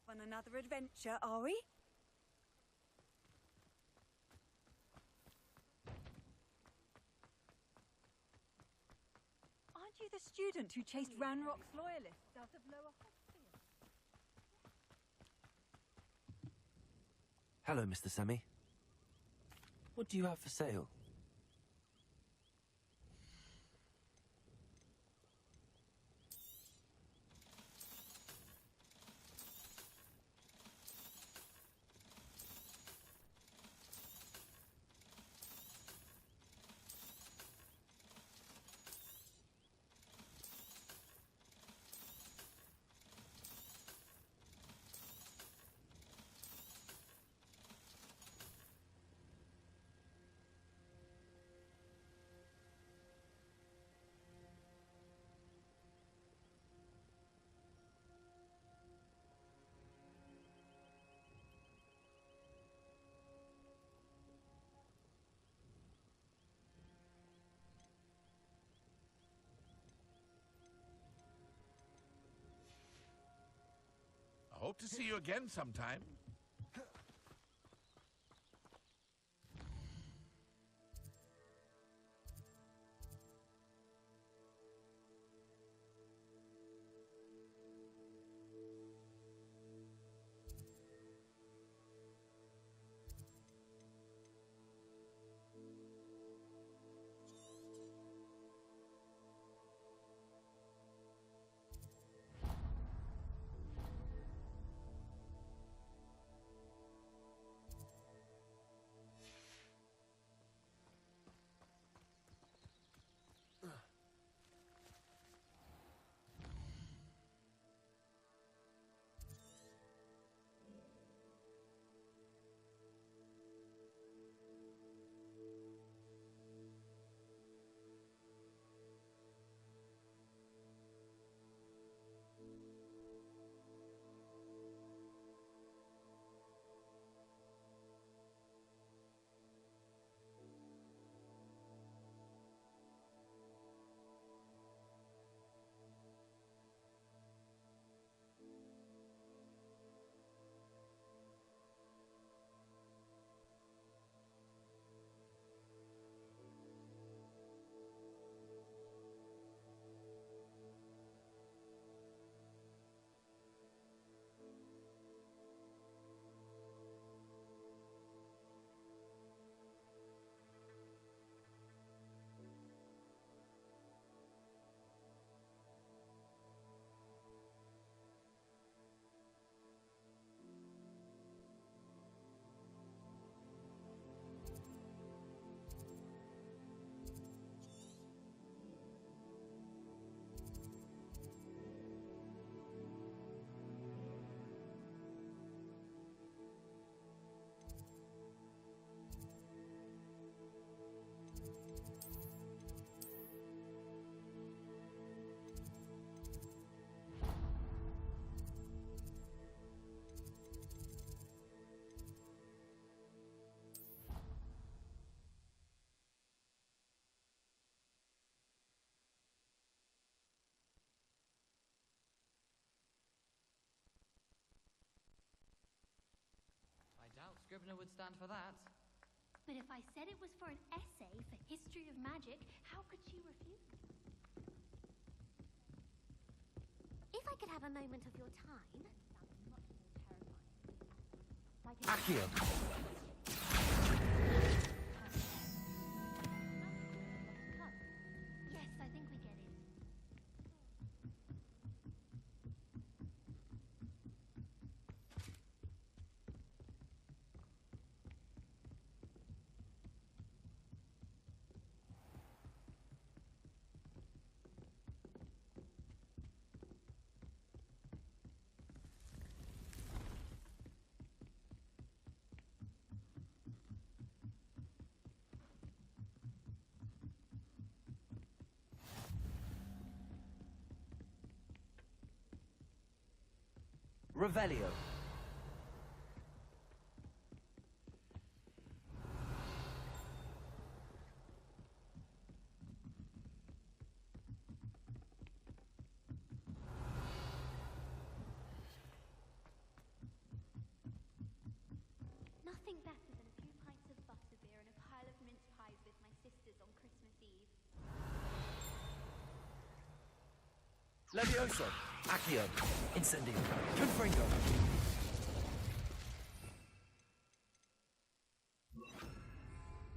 On another adventure, are we? Aren't you the student who chased Ranrock's loyalists out of Lower Hostia? Hello, Mr. Semi. What do you have for sale? I hope to see you again sometime. Scrivener would stand for that. But if I said it was for an essay for history of magic, how could she refuse? If I could have a moment of your time, that would be much more terrifying. Yes, I think we get it. Revelio. Levioso! Accio! Incendio! Confringo!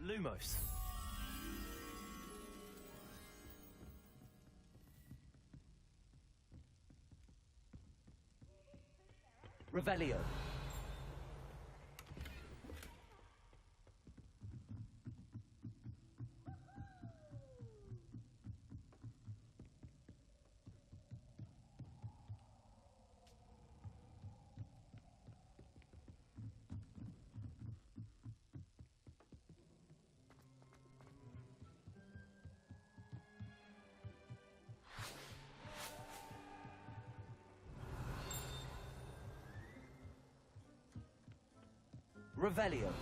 Lumos! Revelio. Revelio.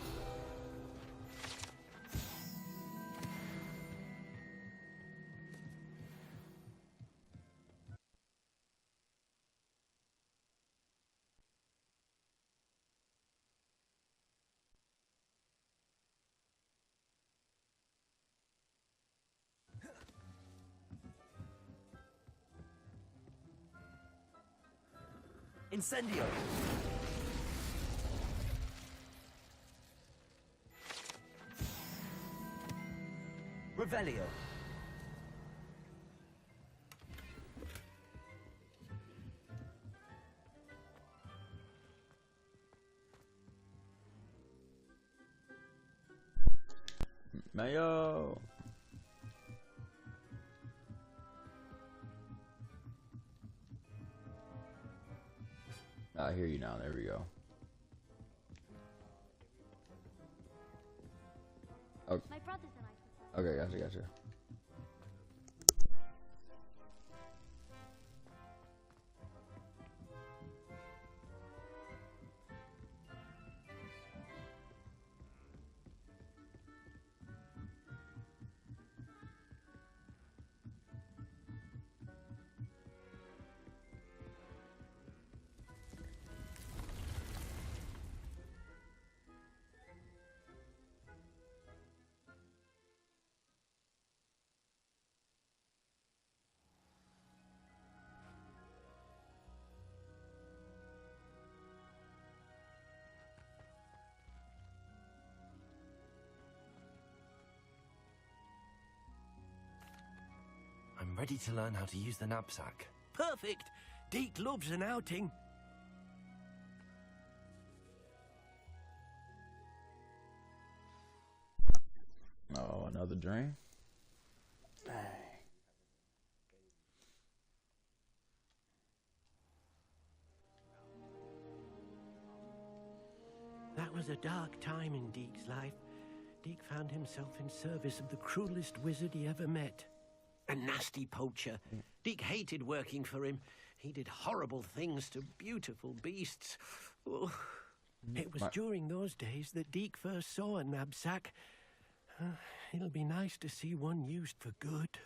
Incendio. Revelio. Mayo. I hear you now. There we go. Okay. My brothers and I. Okay, gotcha. I'm ready to learn how to use the knapsack. Perfect! Deke loves an outing. Oh, another drain? That was a dark time in Deke's life. Deke found himself in service of the cruelest wizard he ever met. A nasty poacher. Deke hated working for him. He did horrible things to beautiful beasts. Oh. It was during those days that Deke first saw a knapsack. It'll be nice to see one used for good.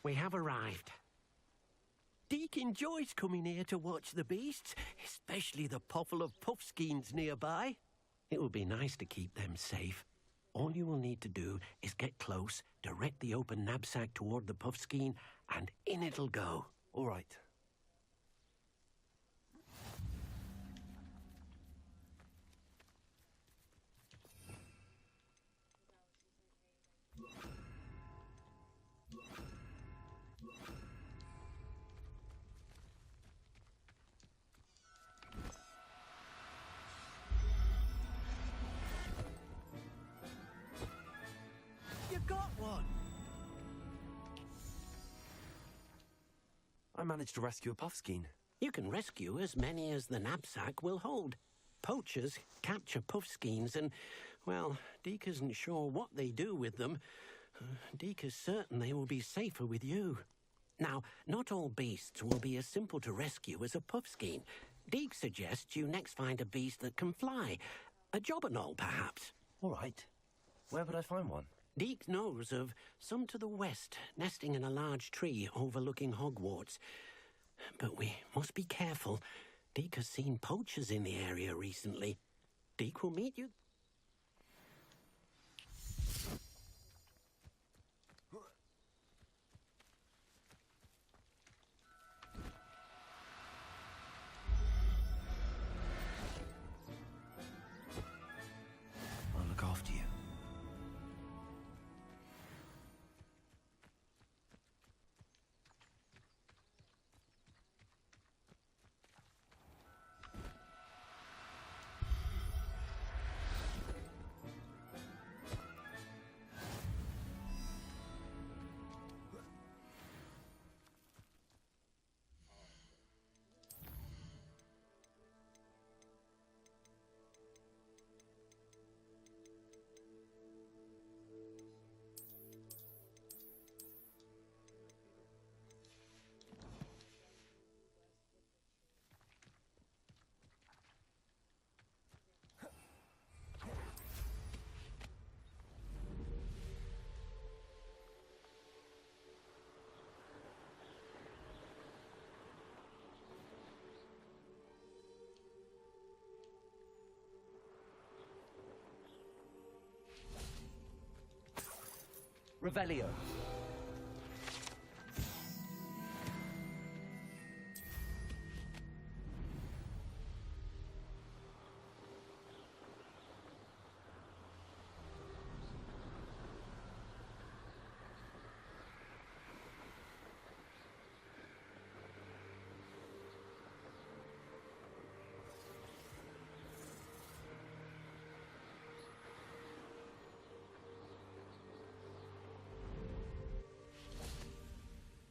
We have arrived. Deke enjoys coming here to watch the beasts, especially the poffle of puffskeins nearby. It will be nice to keep them safe. All you will need to do is get close, direct the open knapsack toward the puffskein, and in it'll go. All right. You got one! I managed to rescue a puffskein. You can rescue as many as the knapsack will hold. Poachers capture puffskeins and, well, Deke isn't sure what they do with them. Deke is certain they will be safer with you. Now, not all beasts will be as simple to rescue as a puffskein. Deke suggests you next find a beast that can fly. A jobberknoll, perhaps. All right. Where would I find one? Deke knows of some to the west, nesting in a large tree overlooking Hogwarts. But we must be careful. Deke has seen poachers in the area recently. Deke will meet you. I'll look after you. Revelio.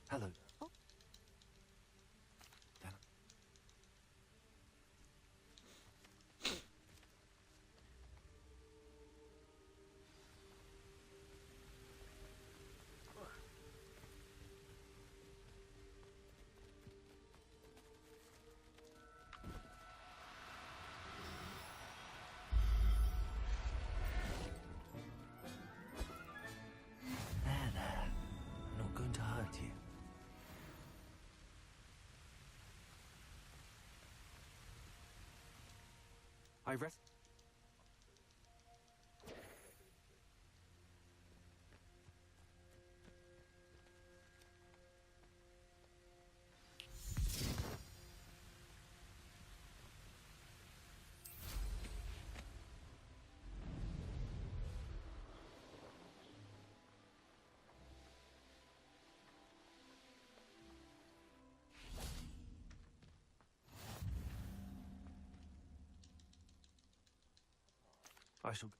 Hello. There. I'm not going to hurt you. I rest. I shall.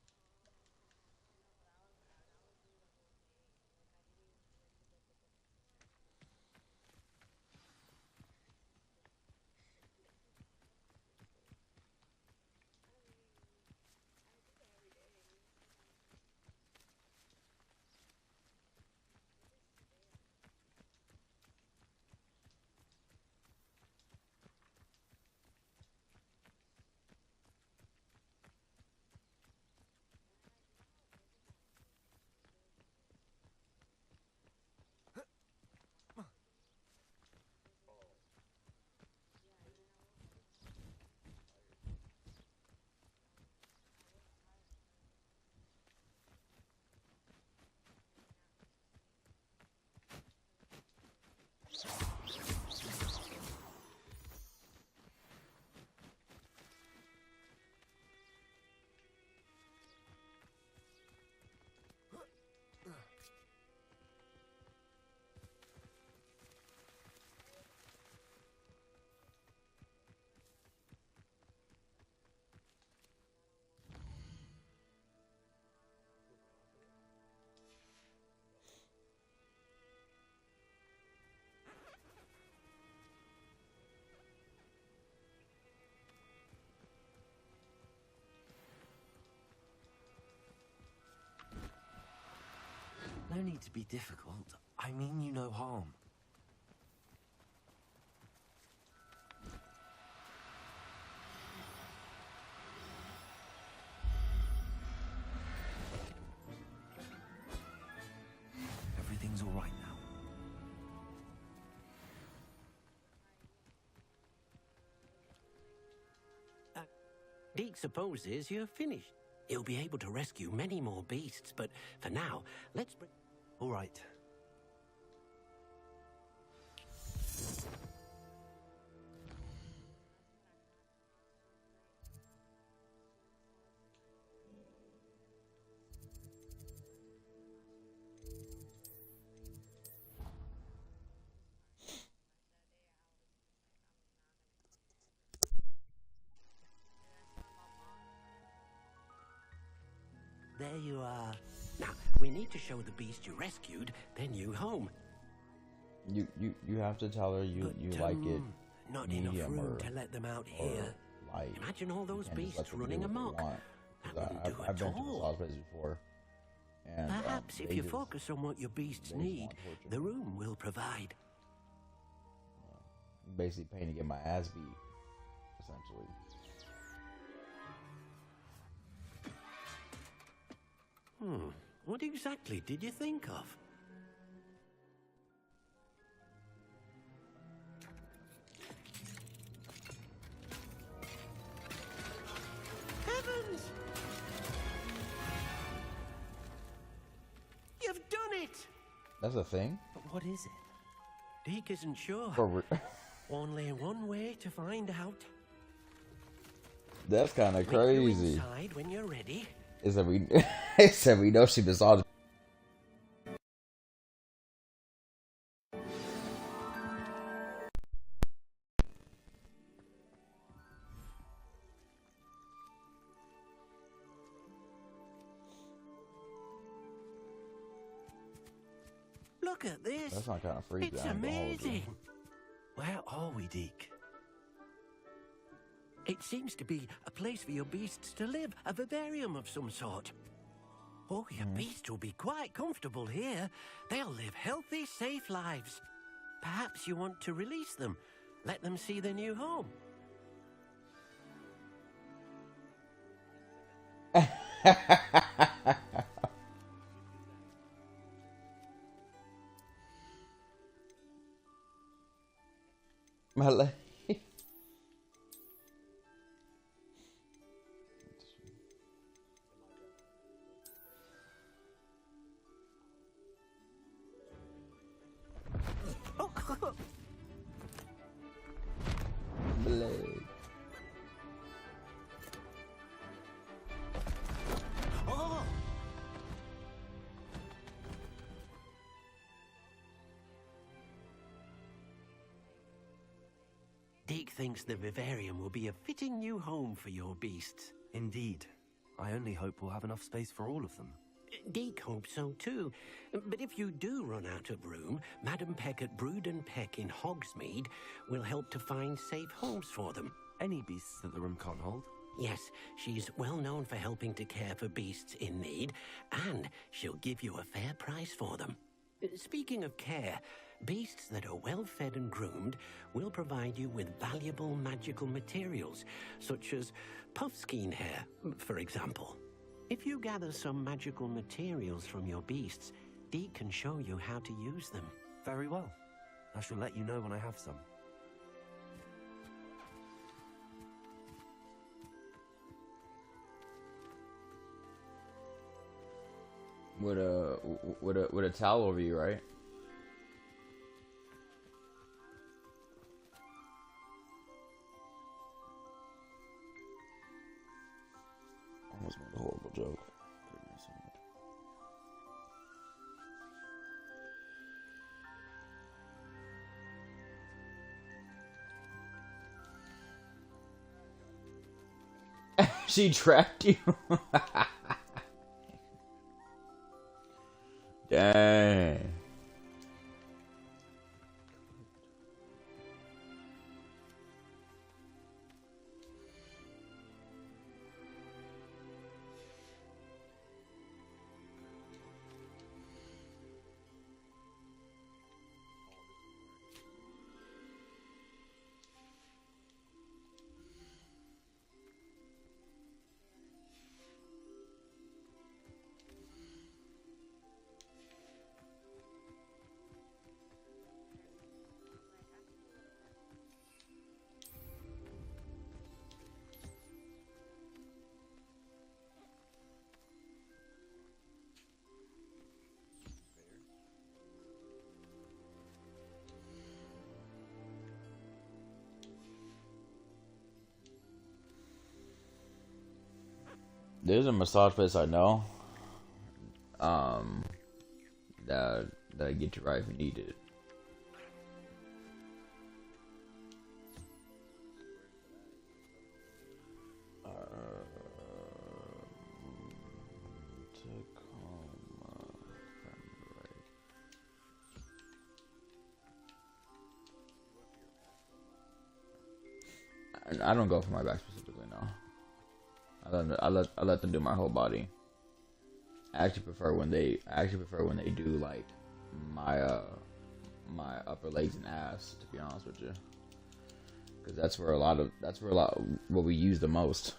No need to be difficult. I mean you no harm. Everything's all right now. Deke supposes you're finished. He'll be able to rescue many more beasts, but for now, let's bring... All right. There you are. Now, we need to show the beast you rescued their new home. You have to tell her you like it Not enough medium room or to let them out or here. light. Imagine all those You can't just let beasts them do running what they amok. want. That 'Cause wouldn't do I've at been to all. massage places before, and Perhaps if they you just- focus on what your beasts they just need, want torture. the room will provide. basically paying to get my ass beat, essentially. What exactly did you think of? Heavens! You've done it! That's a thing? But what is it? Deke isn't sure. Only one way to find out. That's kind of Meet you crazy. inside when you're ready. Is that we? It said we know she massaged. Look at this. That's not kind of freaky. It's I ain't gonna hold you. amazing. Where are we, Deke? It seems to be a place for your beasts to live, a vivarium of some sort. Oh, your beasts will be quite comfortable here. They'll live healthy, safe lives. Perhaps you want to release them, let them see their new home. My leg. Leg. Oh! Deke thinks the vivarium will be a fitting new home for your beasts. Indeed. I only hope we'll have enough space for all of them. Deke hopes so too. But if you do run out of room, Madam Peck at Brood and Peck in Hogsmeade will help to find safe homes for them. Any beasts that the room can't hold? Yes, she's well known for helping to care for beasts in need, and she'll give you a fair price for them. Speaking of care, beasts that are well fed and groomed will provide you with valuable magical materials, such as puffskein hair, for example. If you gather some magical materials from your beasts, Deke can show you how to use them. Very well. I shall let you know when I have some. With a towel over you, right? Almost made a horrible joke. She trapped you. Dang. There's a massage place I know. That get you right if you need it. I don't go for my back specifically, no. I let them do my whole body. I actually prefer when they do like my my upper legs and ass, to be honest with you, because that's where a lot what we use the most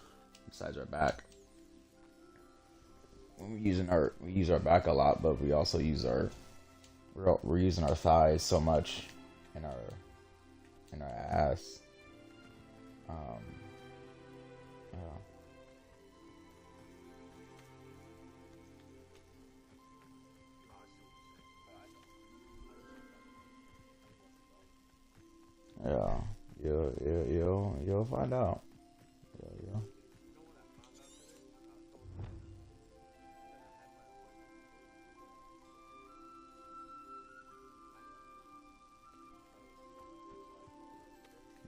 besides our back. When we use our back a lot, but we also use we're using our thighs so much in our ass. Yeah, you'll find out. Yeah.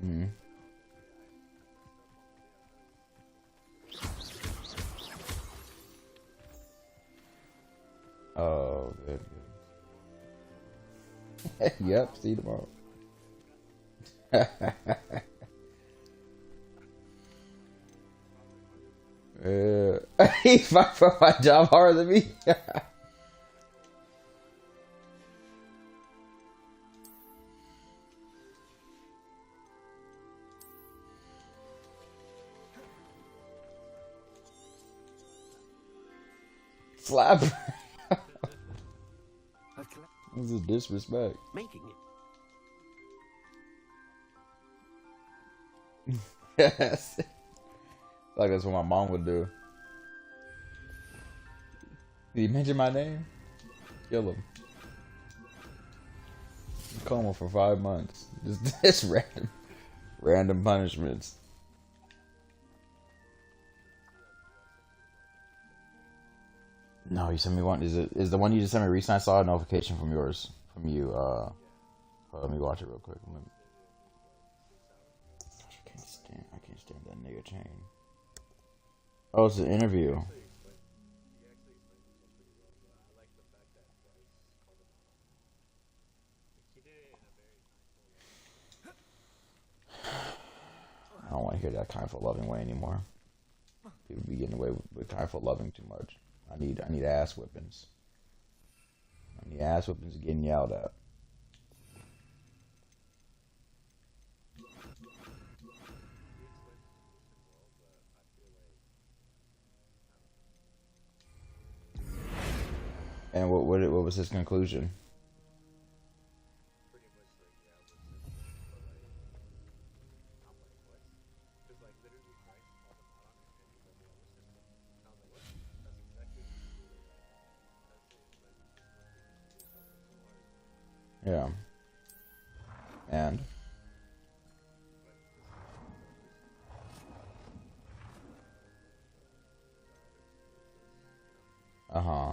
Mm-hmm. Oh, good. Yep, see you tomorrow. He fought for my job harder than me. Slap. This is disrespect. Making it. Yes. Like that's what my mom would do. Did he mention my name? Kill him. Coma for 5 months. Just random punishments. No, you sent me one. Is the one you just sent me recently? I saw a notification from you. Let me watch it real quick. I can't stand that nigga chain. Oh, it's an interview. I don't want to hear that Kindful Loving way anymore. People be getting away with Kindful Loving too much. I need ass whippings. I need ass whippings getting yelled at. And what was his conclusion? Yeah. And uh-huh.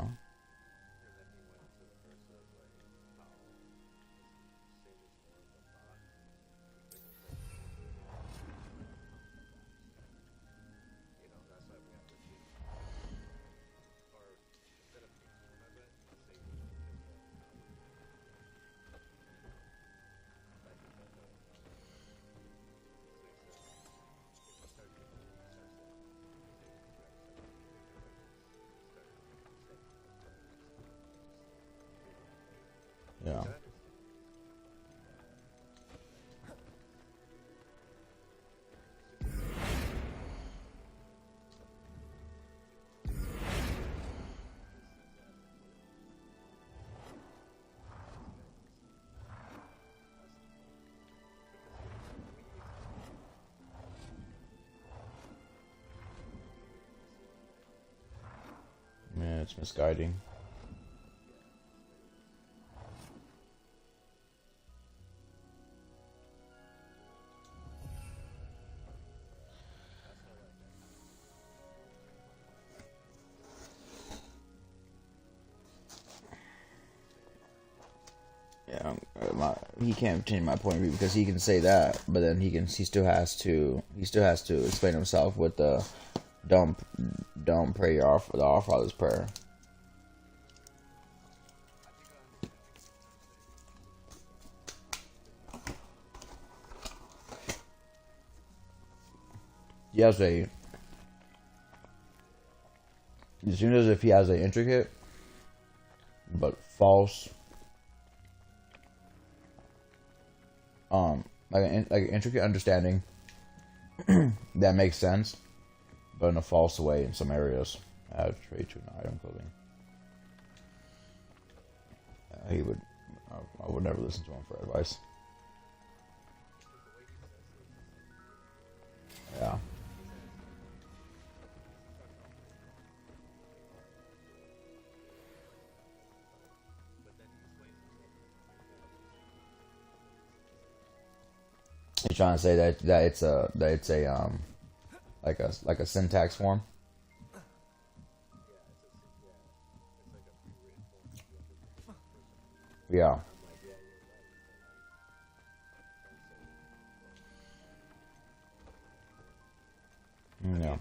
Yeah. Yeah, it's misguiding. he can't change my point of view because he can say that, but then he still has to explain himself with the don't pray the Our Father's prayer. It seems as if he has an intricate but false, like an intricate understanding that makes sense, but in a false way in some areas. Add trade to an item clothing. I would never listen to him for advice. Yeah. He's trying to say that it's a like a syntax form. Yeah. Yeah.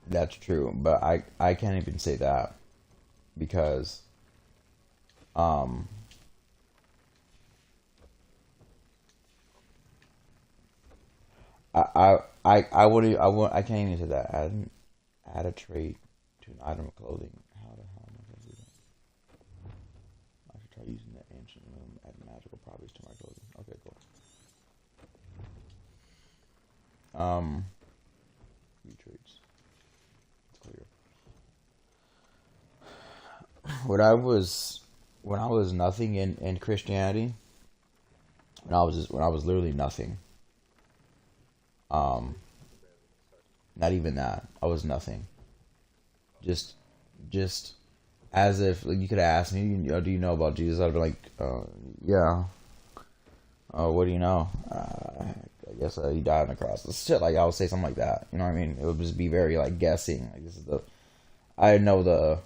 That's true, but I can't even say that because I can't even say that. Add a trait to an item of clothing. How the hell am I gonna do that? I should try using the ancient room, add magical properties to my clothing. Okay, cool. View traits. Clear. When I was nothing in Christianity, when I was literally nothing. Not even that. I was nothing. Just as if like, you could have asked me, do you know about Jesus? I'd be like, yeah. What do you know? I guess he died on the cross. Shit, like I would say something like that. You know what I mean? It would just be very like guessing. Like this is I know the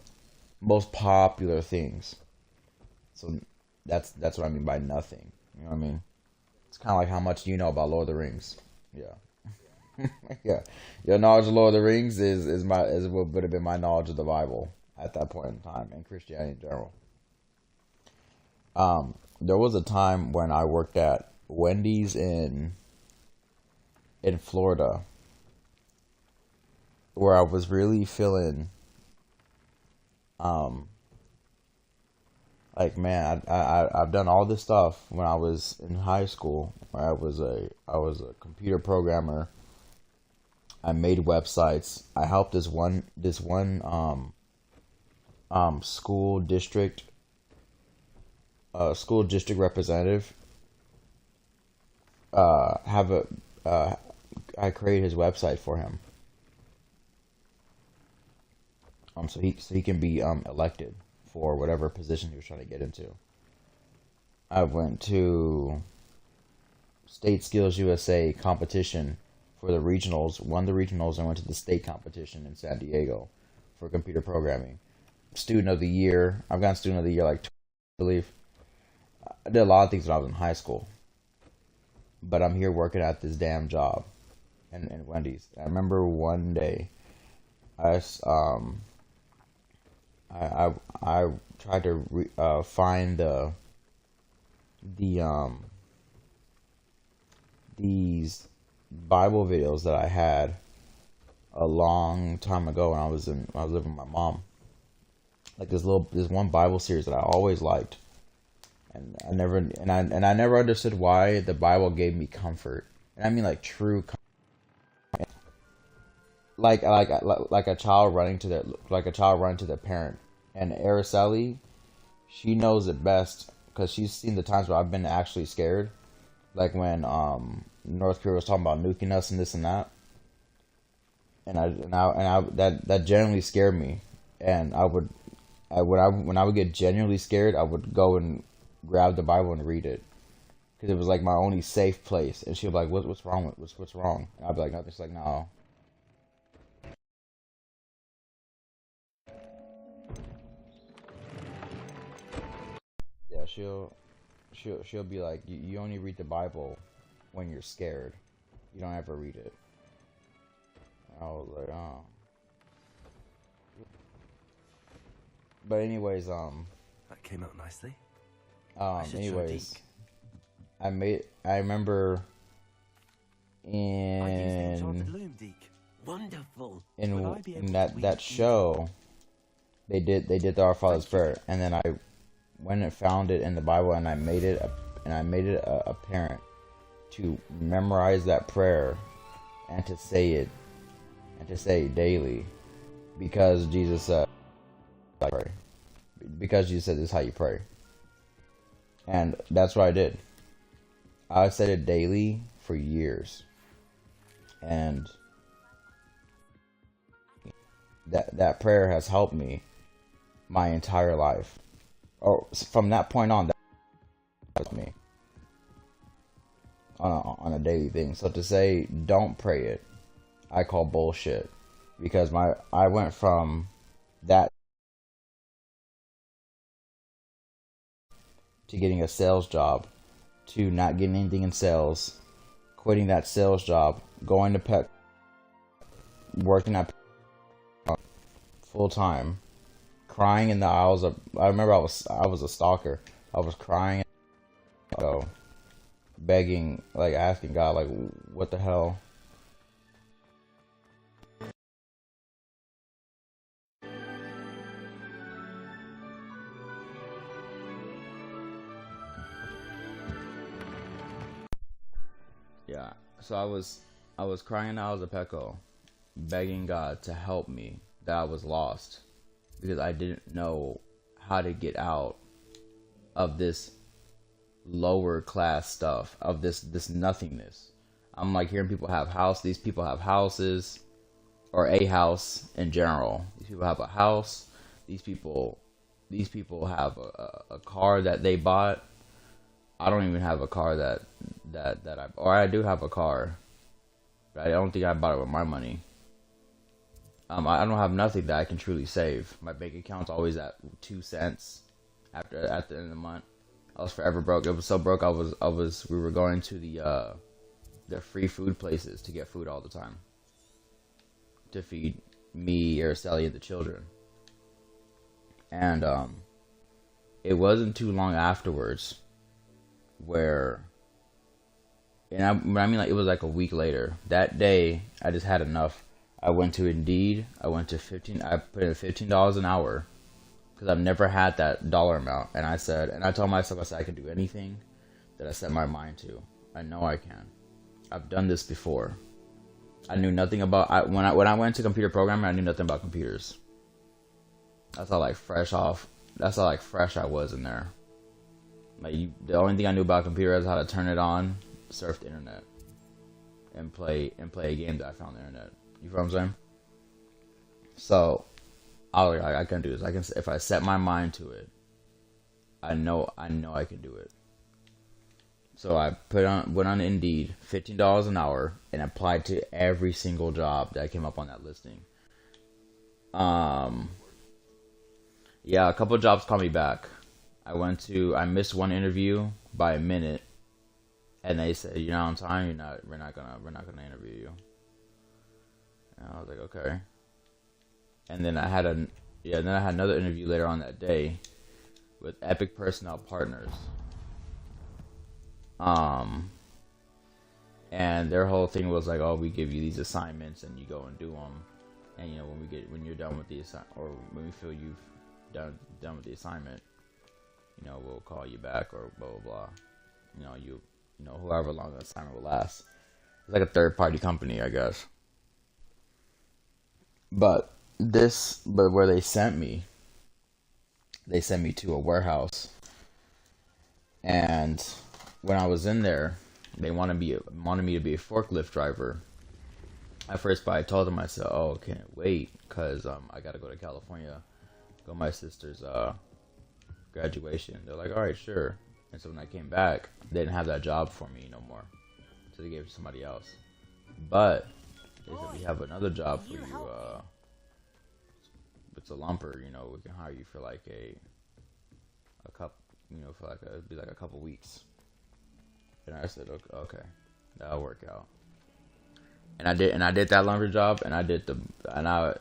most popular things. So that's what I mean by nothing. You know what I mean? It's kind of like how much do you know about Lord of the Rings? Yeah. Yeah, your knowledge of Lord of the Rings is what would have been my knowledge of the Bible at that point in time and Christianity in general. There was a time when I worked at Wendy's in Florida where I was really feeling like man, I've done all this stuff when I was in high school. I was a computer programmer. I made websites. I helped this one school district representative I created his website for him. So he can be elected for whatever position he was trying to get into. I went to State Skills USA competition for the regionals, won the regionals, and went to the state competition in San Diego for computer programming. Student of the year. I've gotten student of the year like twice, I believe. I did a lot of things when I was in high school. But I'm here working at this damn job in Wendy's. I remember one day I tried to find these Bible videos that I had a long time ago when I was living with my mom. Like this one Bible series that I always liked, and I never understood why the Bible gave me comfort, and I mean like true comfort. Like a child running to their parent. And Araceli, she knows it best because she's seen the times where I've been actually scared, like when North Korea was talking about nuking us and this and that, and I that genuinely scared me. And when I would get genuinely scared, I would go and grab the Bible and read it because it was like my only safe place. And she'd be like, "What's wrong? What's wrong?" And I'd be like, "Nothing." She's like, "No." Yeah, she'll be like, you only read the Bible when you're scared. You don't ever read it. I was like, oh. But anyways, that came out nicely. Anyways, I remember in Wonderful. in that show, they did the Our Father's Prayer, and then I went and found it in the Bible, and I made it a parent to memorize that prayer and to say it daily, because Jesus said, pray. Because Jesus said this is how you pray. And that's what I did. I said it daily for years. And that prayer has helped me my entire life. Or from that point on, that helped me on a daily thing. So to say don't pray it, I call bullshit, because I went from that to getting a sales job to not getting anything in sales, quitting that sales job, going to pet, working at full time, crying in the aisles of. I remember I was a stalker. I was crying, begging, like asking God, like, what the hell. Yeah, so I was crying out of Pecco, begging God to help me, that I was lost, because I didn't know how to get out of this lower class stuff, of this nothingness. I'm like hearing people have these people have houses, or a house in general. These people have a house. These people have a car that they bought. I don't even have a car I do have a car, but I don't think I bought it with my money. I don't have nothing that I can truly save. My bank account's always at 2 cents at the end of the month. I was forever broke. It was so broke we were going to the free food places to get food all the time, to feed me, Araceli, and the children. And it wasn't too long afterwards where, and I mean, like, it was like a week later. That day, I just had enough. I went to Indeed. I put in $15 an hour, because I've never had that dollar amount. And I told myself, I can do anything that I set my mind to. I know I can. I've done this before. I knew nothing about, when I went to computer programming, I knew nothing about computers. That's how fresh I was in there. The only thing I knew about computer is how to turn it on, surf the internet, and play a game that I found on the internet. You feel what I'm saying? So I can do this. If I set my mind to it, I know I can do it. So I went on Indeed, $15 an hour, and applied to every single job that came up on that listing. Yeah, a couple of jobs called me back. I missed one interview by a minute, and they said, "You're not on time. We're not gonna interview you." And I was like, okay. And then I had another interview later on that day with Epic Personnel Partners. And their whole thing was like, "Oh, we give you these assignments and you go and do them, and when you're done with the or when we feel you've done with the assignment, we'll call you back," or blah blah blah. However long the assignment will last. It's like a third-party company, I guess. But where they sent me to a warehouse, and when I was in there, they wanted me to be a forklift driver. At first, but I told them, I said, "Oh, can't wait, cause I gotta go to California, go to my sister's graduation." They're like, "All right, sure." And so when I came back, they didn't have that job for me no more, so they gave it to somebody else. But they said, "We have another job for you. It's a lumper. We can hire you for like a you know, for like it'd be like a couple weeks. And I said, okay, that'll work out. And I did that lumber job, and I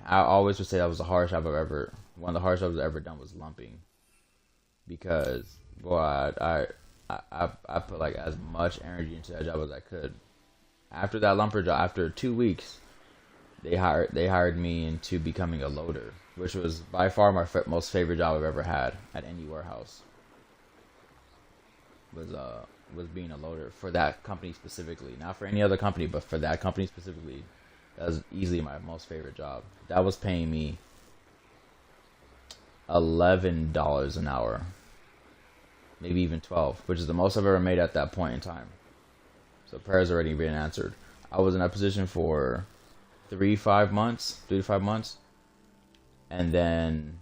always would say that was the hardest job one of the hardest jobs I've ever done was lumping, because boy, I put like as much energy into that job as I could. After that lumber job, after 2 weeks, they hired me into becoming a loader, which was by far my most favorite job I've ever had at any warehouse. Was being a loader for that company specifically, not for any other company, but for that company specifically. That was easily my most favorite job. That was paying me $11 an hour, maybe even $12, which is the most I've ever made at that point in time. So prayer's already been answered. I was in that position for 3 to 5 months, and then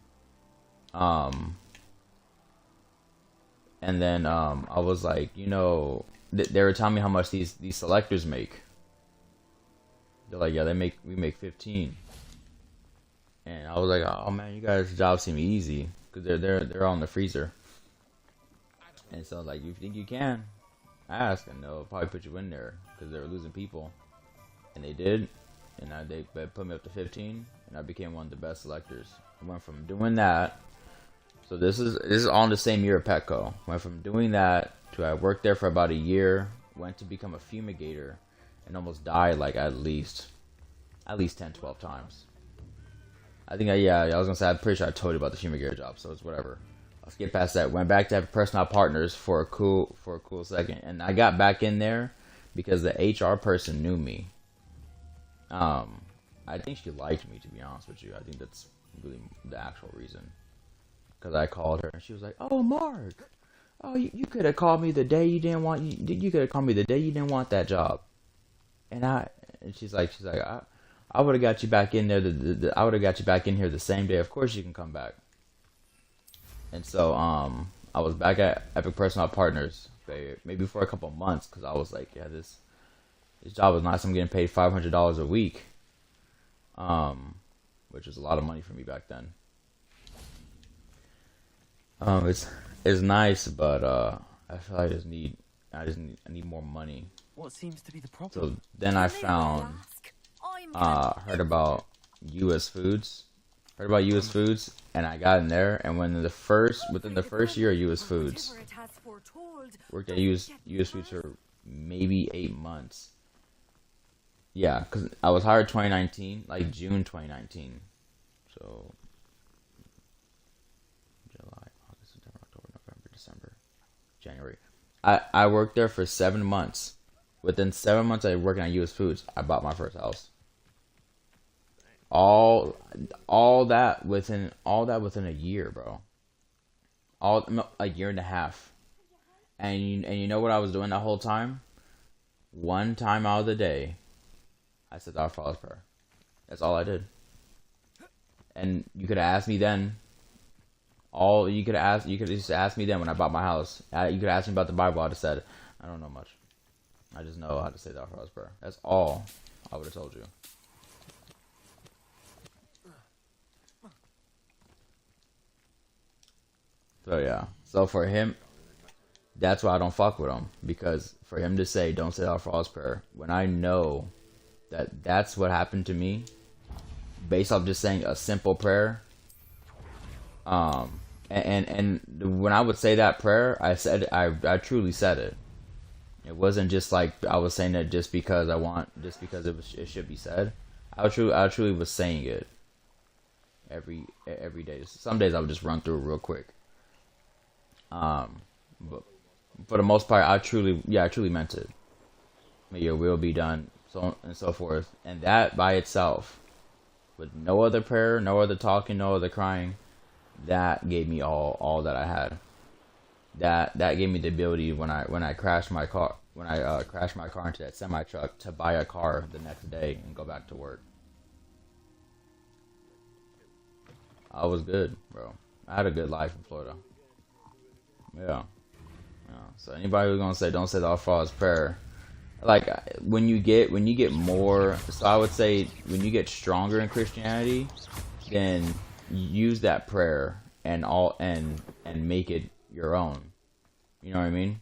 I was like, you know, they were telling me how much these selectors make. They're like, yeah, we make 15. And I was like, oh man, you guys' jobs seem easy because they're all in the freezer. And so like, you think you can? Ask, and they'll probably put you in there because they were losing people, and they did. And they put me up to 15, and I became one of the best selectors. I went from doing that. So this is all in the same year at Petco. Went from doing that to I worked there for about a year. Went to become a fumigator, and almost died like at least 10, 12 times. I think I was gonna say, I'm pretty sure I told you about the fumigator job, so it's whatever. I'll skip past that. Went back to have personnel partners for a cool second, and I got back in there because the HR person knew me. I think she liked me, to be honest with you. I think that's really the actual reason. Because I called her and she was like, "Oh, Mark, oh, you could have called me the day you didn't want you could have called me the day you didn't want that job." And she's like, I would have got you back in there. I would have got you back in here the same day. Of course you can come back. And so I was back at Epic Personnel Partners maybe for a couple months because I was like, yeah, this job was nice. I'm getting paid $500 a week, which was a lot of money for me back then. It's nice, but I feel like I need more money. What seems to be the problem? So then I found heard about US Foods. And I got in there, and within the first year of US Foods, worked at US Foods for maybe 8 months. Yeah, because I was hired 2019, like June 2019. So July, August, September, October, November, December, January. I worked there for 7 months. Within 7 months of working at US Foods, I bought my first house. All that within a year, bro. A year and a half. And you know what I was doing that whole time? One time out of the day, I said Our Father's Prayer. That's all I did. And you could have asked me then. You could just ask me then when I bought my house. You could ask me about the Bible. I'd have said, I don't know much. I just know how to say the Our Father's Prayer. That's all I would have told you. So yeah. So for him, that's why I don't fuck with him. Because for him to say, don't say the Our Father's Prayer, when I know that that's what happened to me, based off just saying a simple prayer. And when I would say that prayer, I truly said it. It wasn't just like I was saying it just because it should be said. I truly was saying it every day. Some days I would just run through it real quick. But for the most part, I truly meant it. May your will be done, so on and so forth. And that by itself, with no other prayer, no other talking, no other crying, that gave me all that I had. That gave me the ability when I crashed my car into that semi truck to buy a car the next day and go back to work. I was good, bro. I had a good life in Florida. Yeah. So anybody who's gonna say don't say the Our Father's Prayer, like when you get more, so I would say when you get stronger in Christianity, then use that prayer and make it your own. You know what I mean?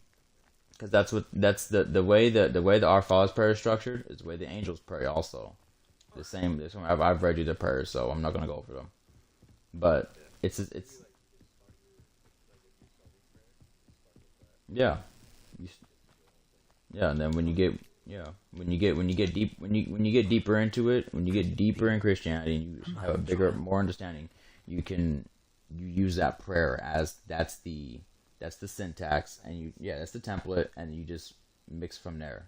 Because that's the way the Our Father's prayer is structured is the way the angels pray also. The same. This one I've read you the prayers, so I'm not gonna go over them. But it's yeah, yeah. And then when you get deeper into it, when you get deeper in Christianity, and you have a bigger, more understanding, you use that prayer as that's the syntax, and that's the template, and you just mix from there.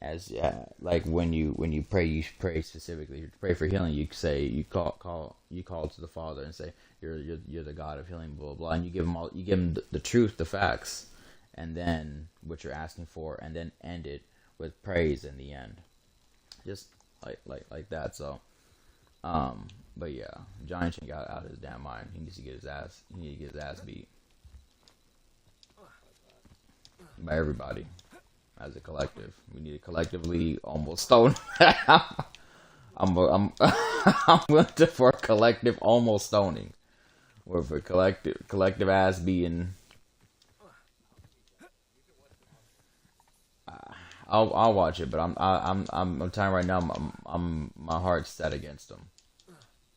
As like when you pray specifically. You pray for healing. You say you call to the Father and say you're the God of healing, blah blah blah, and you give him the truth, the facts, and then what you're asking for, and then end it with praise in the end, just like that. So, but yeah, Johnny Chin got out of his damn mind. He needs to get his ass beat by everybody. As a collective, we need to collectively almost stone. I'm willing for collective almost stoning, or for collective ass being. I'll watch it, but I'm telling you right now, I'm my heart's set against them,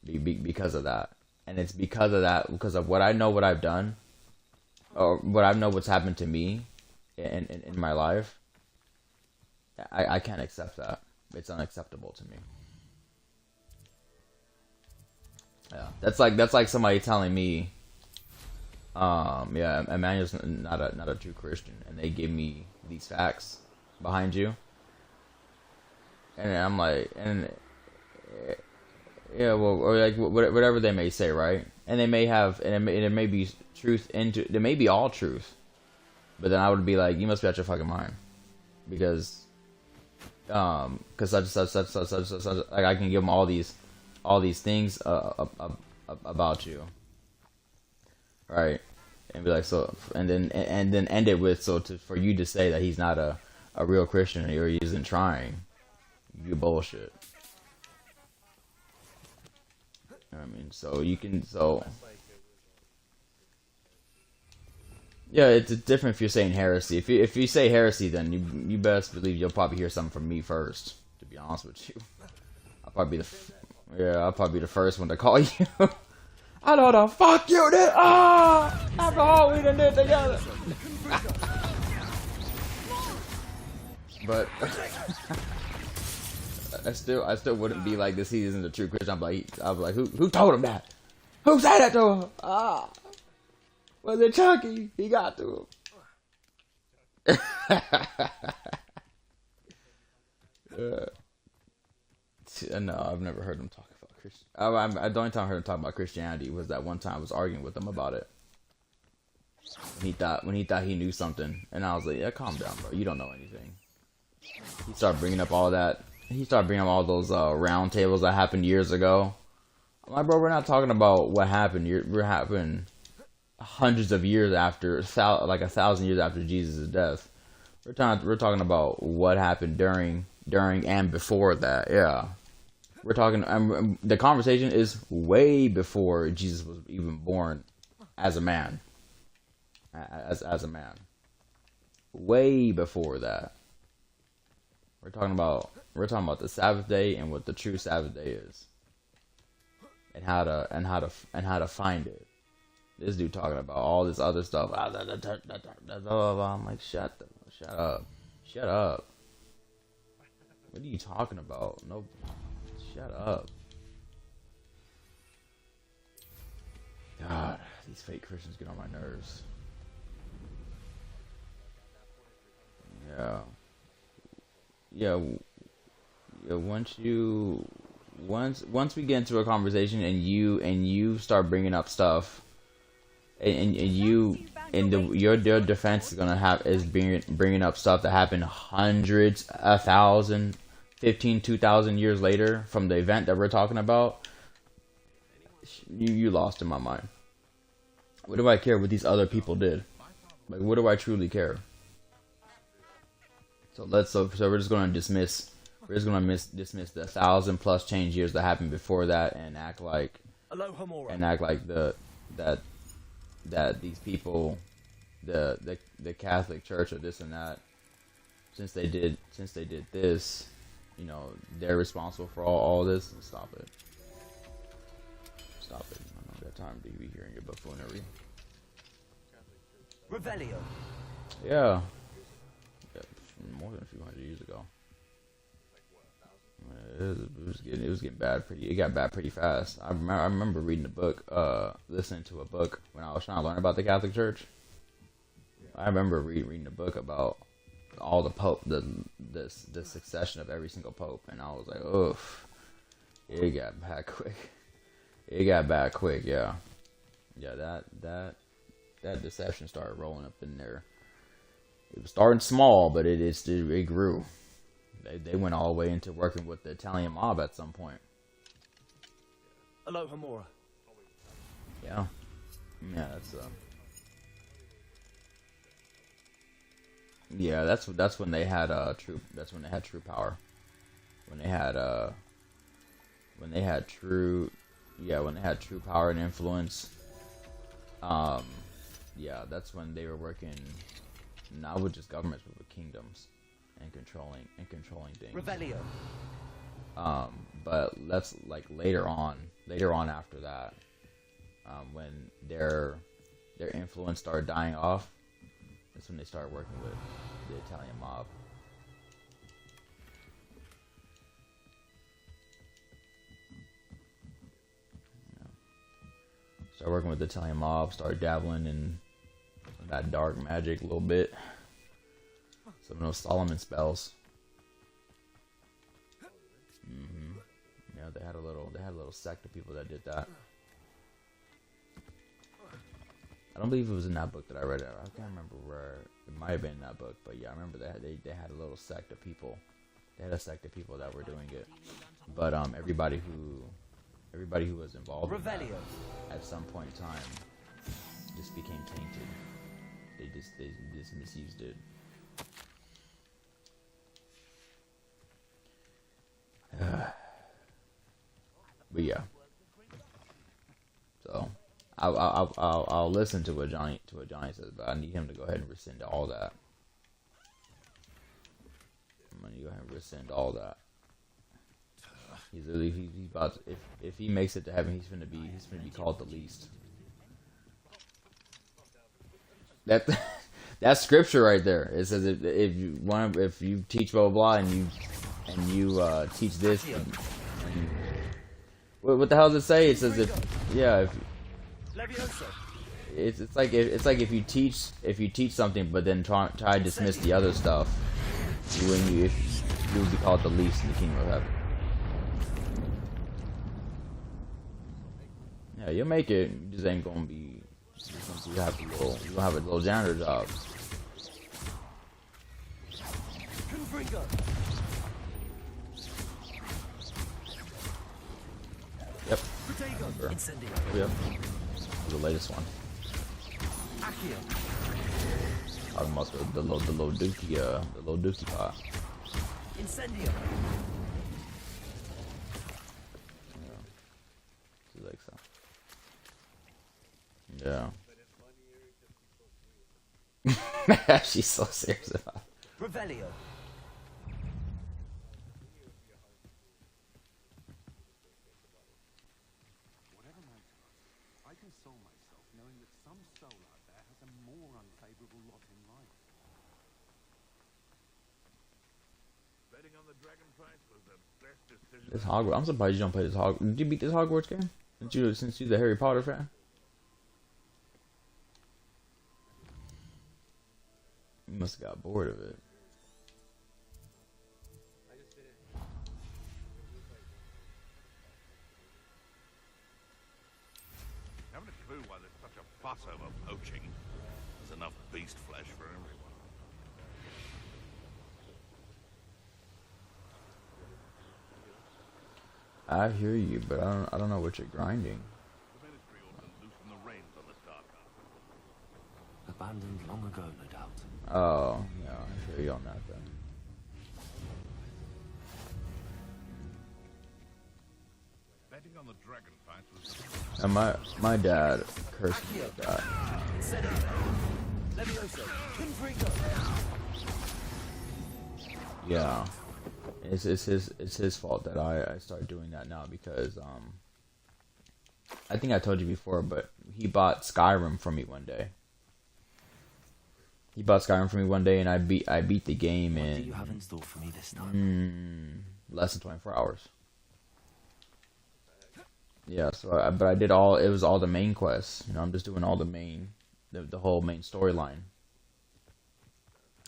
because of that, and it's because of that, because of what I know, what I've done, or what I know, what's happened to me, in my life. I can't accept that. It's unacceptable to me. Yeah, that's like somebody telling me, yeah, Emmanuel's not a true Christian, and they give me these facts behind you, and I'm like, yeah, well, or like whatever they may say, right? And they may have, and it may be truth there may be all truth, but then I would be like, you must be out your fucking mind, because such like I can give them all these things about you, right? And be like, so, and then end it with, for you to say that he's not a real Christian, or he isn't trying, you bullshit. You know what I mean? So you can, yeah, it's different if you're saying heresy. If you say heresy, then you best believe you'll probably hear something from me first. To be honest with you, I'll probably be the first one to call you. I know the fuck you did. After all we done did together. But I still wouldn't be like, this. He isn't a true Christian. I'd be like, who told him that? Who said that to him? Was it Chucky? He got to him. No, I've never heard him talk about Christian. The only time I heard him talk about Christianity was that one time I was arguing with him about it. When he thought he knew something, and I was like, yeah, calm down, bro. You don't know anything. He started bringing up all that. He started bringing up all those round tables that happened years ago. I'm like, bro, we're not talking about what happened. We're happening hundreds of years after, like 1,000 years after Jesus' death. We're talking about what happened during, and before that. Yeah, we're talking. The conversation is way before Jesus was even born as a man. As a man, way before that. We're talking about the Sabbath day and what the true Sabbath day is, and how to find it. This dude talking about all this other stuff. I'm like, shut up. What are you talking about? No, shut up. God, these fake Christians get on my nerves. Yeah. Once we get into a conversation and you start bringing up stuff, and your defense is gonna bringing up stuff that happened hundreds, 1,000, 15, 2,000 years later from the event that we're talking about. You lost in my mind. What do I care what these other people did? Like, what do I truly care? So we're just gonna dismiss the 1,000+ change years that happened before that, and act like that these people, the Catholic Church or this and that, since they did this, you know, they're responsible for all this. Stop it. Stop it. I don't got time to be hearing your buffoonery. Revelio. Yeah. More than a few hundred years ago. It was getting bad it got bad pretty fast. I remember reading a book, listening to a book when I was trying to learn about the Catholic Church. I remember reading a book about all the pope, the succession of every single pope, and I was like, oof, it got bad quick. It got bad quick, yeah. That deception started rolling up in there. It was starting small, but it grew. They went all the way into working with the Italian mob at some point. Aloha Mora. Yeah, that's when they had true. That's when they had true power. When they had true power and influence. That's when they were working not with just governments but with kingdoms and controlling things. Revelio. But that's like later on after that, when their influence started dying off, that's when they started working with the Italian mob. Started working with the Italian mob, started dabbling in that dark magic a little bit. Some of those Solomon spells. Yeah, they had a little sect of people that did that. I don't believe it was in that book that I read it. I can't remember where it might have been in that book, but yeah, I remember that they had a little sect of people. They had a sect of people that were doing it. But everybody who was involved in that, at some point in time, just became tainted. They just misused it. But yeah. So I'll listen to what Johnny says, but I need him to go ahead and rescind all that. I'm gonna go ahead and rescind all that. He's about to, if he makes it to heaven, he's gonna be called the least. That's scripture right there. It says if you teach blah blah blah and you teach this, what the hell does it say? It says it's like if you teach something but then try to dismiss the other stuff, you would be called the least in the kingdom of heaven. Yeah, you'll make it. You just ain't gonna be. You have a little janitor job. Yep. Yep. The latest one. Talking about the low dookie pot. Incendio. Yeah. She's so serious about it. Revelio. Whatever my task, I console myself knowing that some soul out there has a more unfavorable lot in life. Betting on the dragon fight was the best decision. This Hogwarts. I'm surprised you don't play this Hogwarts. Did you beat this Hogwarts game? Since you're the Harry Potter fan? You must have got bored of it. Haven't a clue why there's such a fuss over poaching. There's enough beast flesh for everyone. I hear you, but I don't know what you're grinding. The Ministry ought to loosen the reins on the Star Castle. Abandoned long ago, no doubt. Oh, yeah, I hear you on that then. Betting on the dragon fight was And my dad cursed me with that. Incendio. Levioso. Confringo. Yeah, it's his fault that I start doing that now because I think I told you before, but he bought Skyrim for me one day. He bought Skyrim for me one day, and I beat the game in. What do you have in store for me this time? Less than 24 hours. Yeah, so but I did all. It was all the main quests. You know, I'm just doing all the main, the whole main storyline.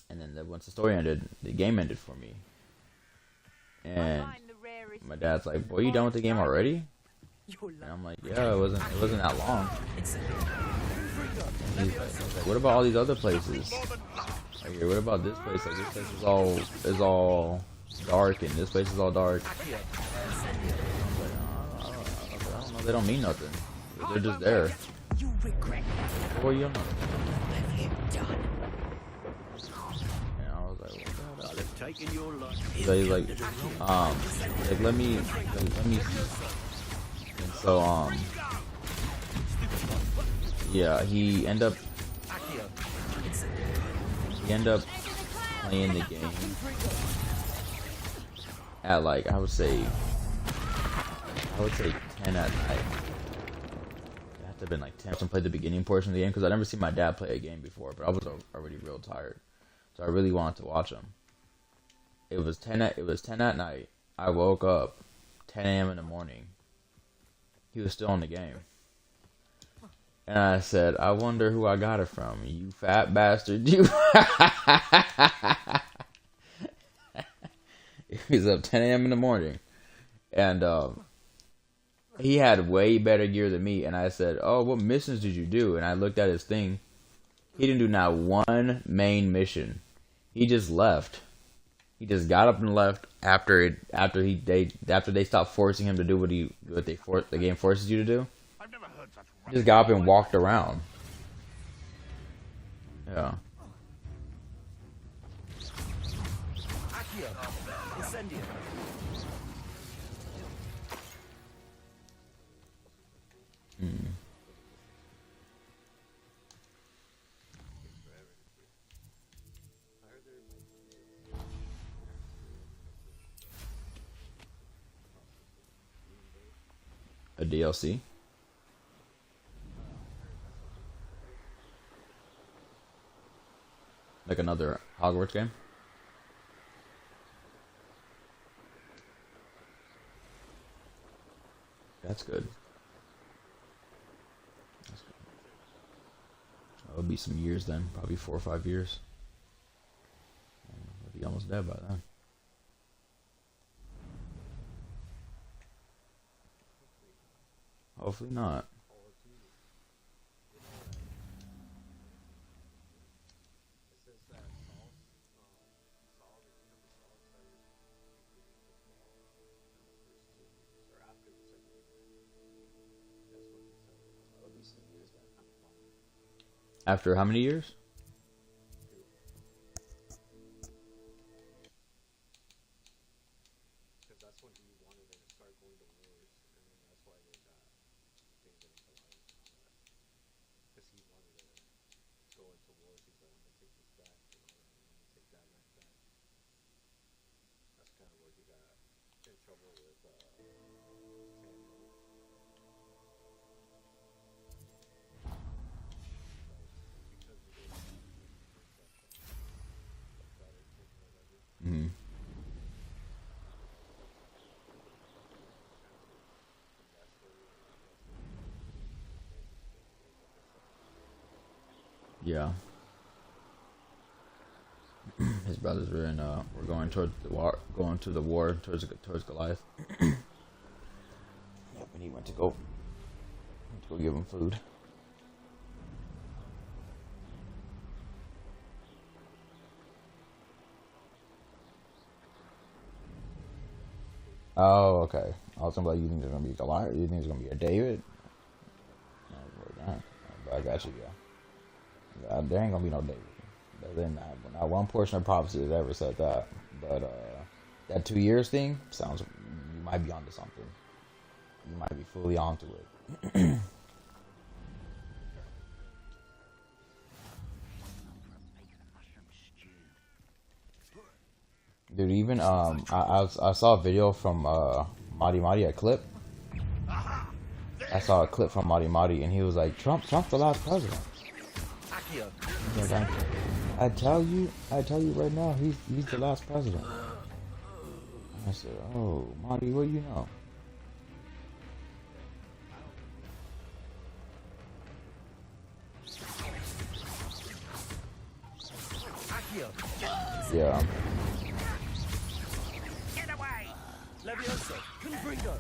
And then once the story ended, the game ended for me. And my dad's like, "Boy, you done with the game already?" And I'm like, "Yeah, it wasn't that long." And he's like, "What about all these other places? Like, what about this place? Like, this place is all dark, and this place is all dark." I don't know. They don't mean nothing. They're just there. Boy, you don't know. So he's like, let me see. And so, yeah, he end up playing the game at like, I would say 10 at night. It had to have been like 10. I played the beginning portion of the game because I never seen my dad play a game before, but I was already real tired, so I really wanted to watch him. It was 10 at night. I woke up 10 a.m. in the morning. He was still in the game. And I said, "I wonder who I got it from. You fat bastard, you." He was up 10 a.m. in the morning. And he had way better gear than me. And I said, "Oh, what missions did you do?" And I looked at his thing. He didn't do not one main mission. He just left. He just got up and left after they stopped forcing him to do what the game forces you to do. He just got up and walked around. Yeah. A DLC? Like another Hogwarts game? That's good. That'll be some years then, probably 4 or 5 years. I'll be almost dead by then. Hopefully not. After how many years? Yeah. His brothers were in. Were going towards the war. Going to the war towards Goliath. Yep, and he went to go give him food. Oh, okay. I was like, you think there's gonna be a Goliath? You think there's gonna be a David? No, but I got you, yeah. There ain't gonna be no David. Then not one portion of prophecy has ever said that. But that 2 years thing sounds. You might be onto something. You might be fully onto it. Dude, even I saw a video from Madi Madi, a clip. I saw a clip from Madi Madi, and he was like, Trump's the last president. Like, I tell you right now, he's the last president. I said, oh, Madi, what do you know? Yeah. Get away! Levioso, Confringo!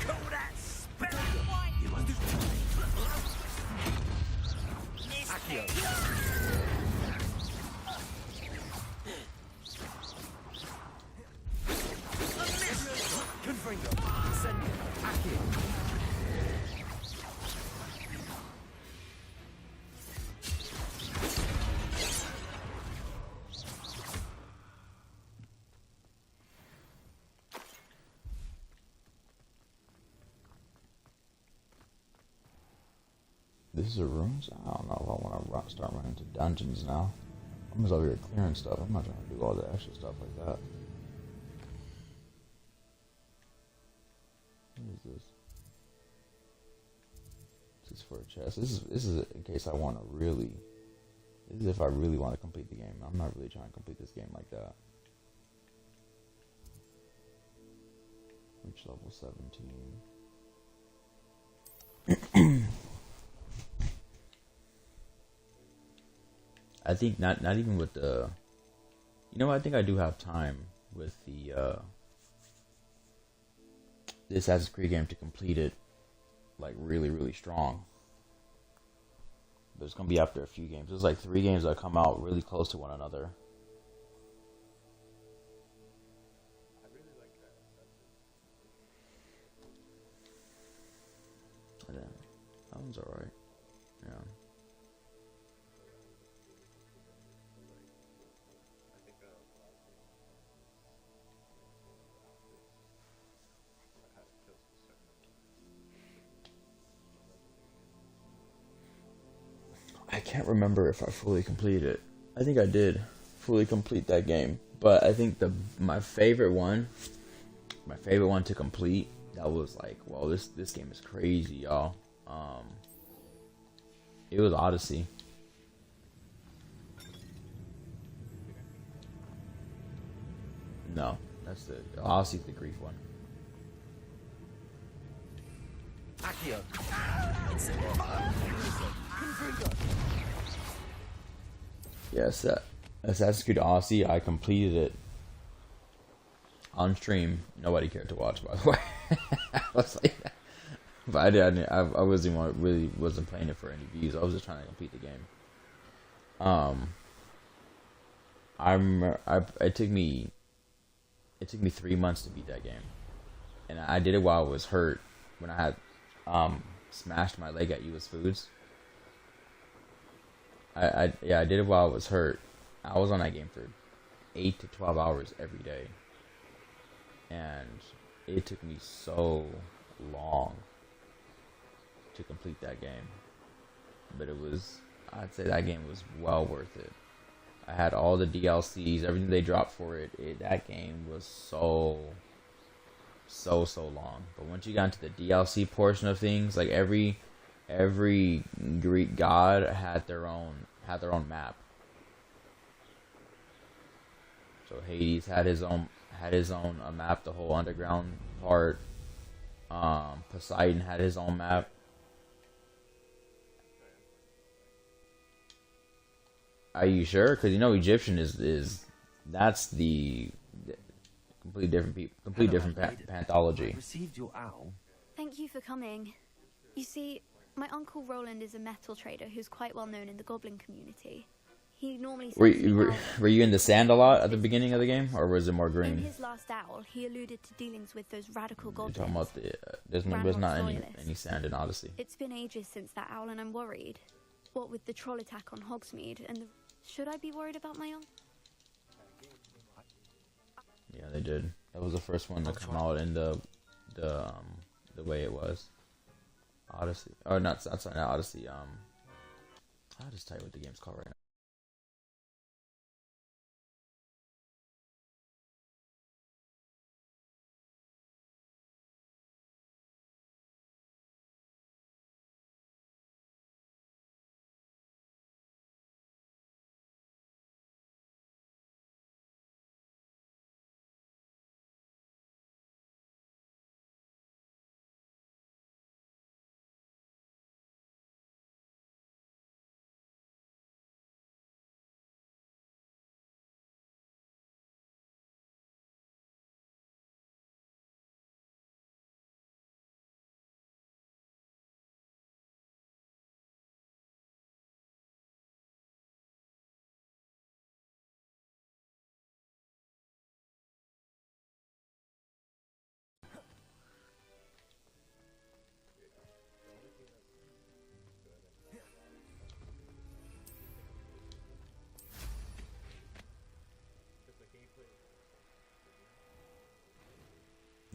Call that spell! You must do Accio! Confringo! Send Accio! This is a rooms? I don't know if I want to start running into dungeons now. I'm just over here clearing stuff. I'm not trying to do all the extra stuff like that. What is this? This is for a chest. This is in case I want to really. This is if I really want to complete the game. I'm not really trying to complete this game like that. Reach level 17. I think not even with the, you know, I think I do have time with the the Assassin's Creed game to complete it like really strong. But it's gonna be after a few games. There's like 3 games that come out really close to one another. That one's alright. Yeah. I can't remember if I fully completed it. I think I did fully complete that game, but I think my favorite one to complete, that was like, well, this game is crazy, y'all. It was Odyssey. No, that's the Odyssey's the Grief one. Accio! Yes, Assassin's Creed Odyssey, I completed it on stream. Nobody cared to watch, by the way. I was like, but I really wasn't playing it for any views. I was just trying to complete the game. It took me 3 months to beat that game, and I did it while I was hurt when I had smashed my leg at US Foods. I did it while I was hurt. I was on that game for 8 to 12 hours every day, and it took me so long to complete that game. But I'd say that game was well worth it. I had all the DLCs, everything they dropped for it. That game was so long. But once you got into the DLC portion of things, like every Greek god had their own map. So Hades had his own map, the whole underground part. Poseidon had his own map. Are you sure? Because Egyptian is that's the completely different people, completely different pathology. Received your owl. Thank you for coming. You see, my uncle Roland is a metal trader who's quite well known in the goblin community. He normally were you in the sand a lot at the beginning of the game, or was it more green? In his last owl, he alluded to dealings with those radical goblins. You're talking about there's not any sand in Odyssey. It's been ages since that owl, and I'm worried. What with the troll attack on Hogsmeade and should I be worried about my uncle? Yeah, they did. That was the first one to come out in the way it was. Odyssey, or not Odyssey. I'll just tell you what the game's called right now.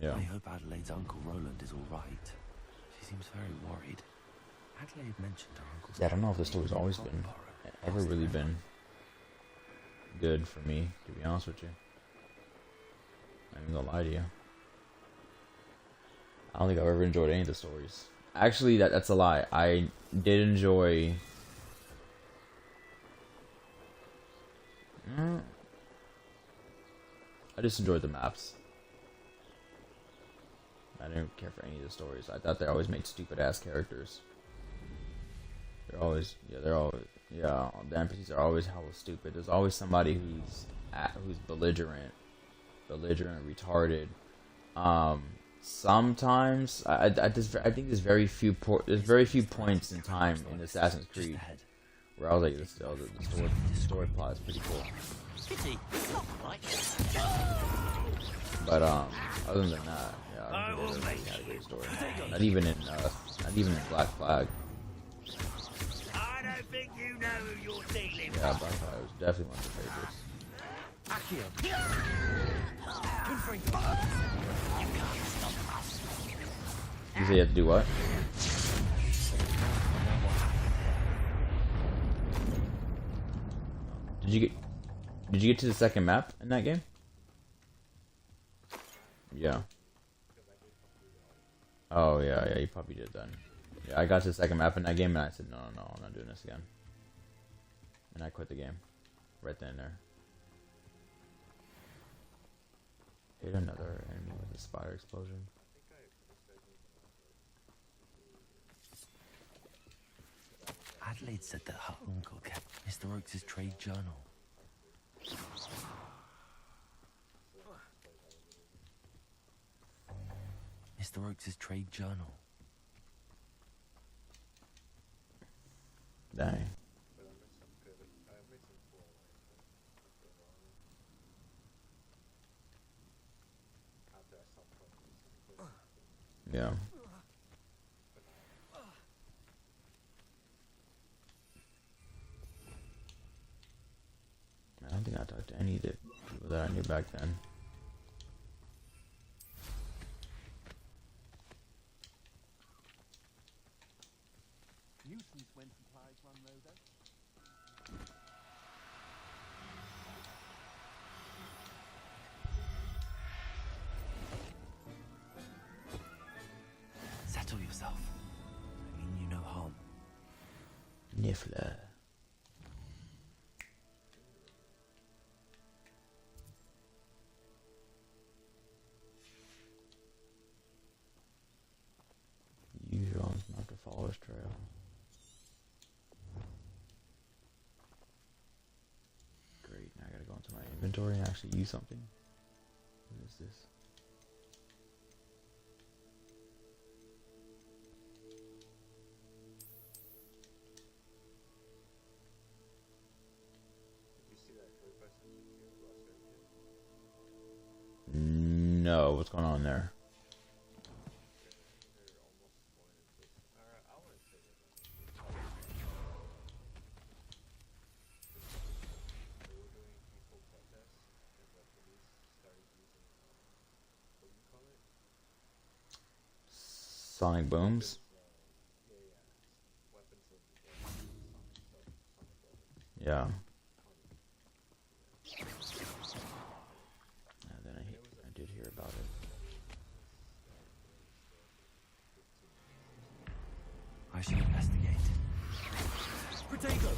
Yeah. I hope Adelaide's Uncle Roland is all right. She seems very worried. Adelaide mentioned her uncle's... Yeah, I don't know if this story's always been, ever really been good for me, to be honest with you. I'm not gonna lie to you. I don't think I've ever enjoyed any of the stories. Actually, that's a lie. I did enjoy... I just enjoyed the maps. I didn't care for any of the stories. I thought they always made stupid ass characters. The NPCs are always hella stupid. There's always somebody who's belligerent, retarded. Sometimes I think there's very few points in time in Assassin's Creed where I was like, the story plot is pretty cool. But other than that, yeah, I don't think they really had a good story. Not even in Black Flag. I don't think you know who you're dealing with. Yeah, Black Flag was definitely one of the favorites. You say you have to do what? Did you get to the second map in that game? Yeah. Oh yeah, you probably did then. Yeah, I got to the second map in that game and I said no, I'm not doing this again. And I quit the game. Right then and there. Hit another enemy with a spider explosion. Adelaide said that her uncle kept Mr. Oakes' trade journal. Mr. Oakes' trade journal. Dang. Yeah. I don't think I talked to any of the people that I knew back then. Nuisance when supplies run low, though. Settle yourself. I mean you no harm. Niffler. Use your arms not to follow his trail. Great, now I gotta go into my inventory and actually use something. What is this? No, what's going on there? Sonic booms? Yeah. And then I did hear about it. I should investigate. Potato!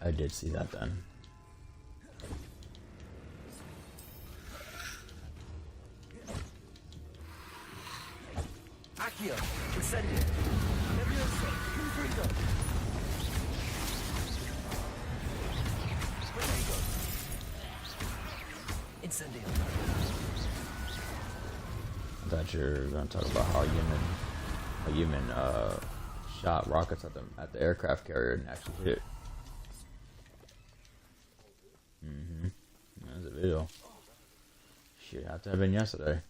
I did see that then. Accio! Incendio! Leviosa! Confringo! Potato! Incendio! I thought you were gonna talk about how Yemen shot rockets at the aircraft carrier and actually hit it. There's a video. Shit, had to have been yesterday.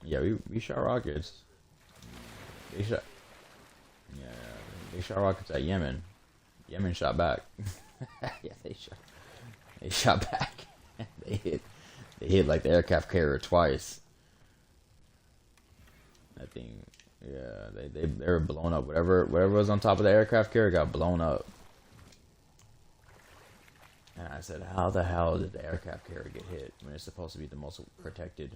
Yeah, we shot rockets. They shot. Yeah, they shot rockets at Yemen. Yemen shot back. Yeah, they shot back. They hit like the aircraft carrier twice. I think, yeah, they were blown up. Whatever was on top of the aircraft carrier got blown up. And I said, how the hell did the aircraft carrier get hit when it's supposed to be the most protected?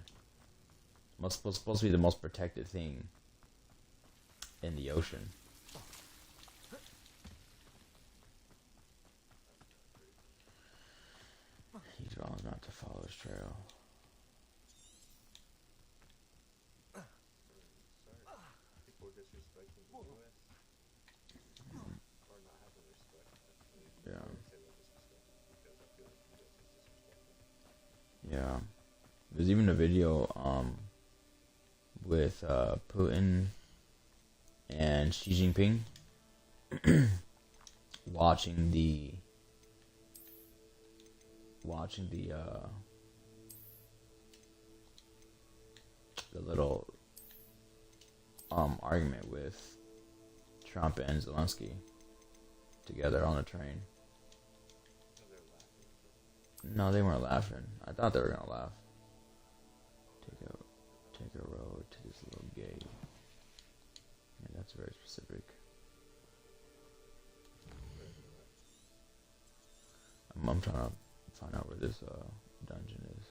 Supposed to be the most protected thing in the ocean. He draws not to follow his trail. Yeah. There's even a video with Putin and Xi Jinping watching the little argument with Trump and Zelensky together on a train. No, they weren't laughing. I thought they were gonna laugh. Take a road to this little gate. Yeah, that's very specific. I'm trying to find out where this dungeon is.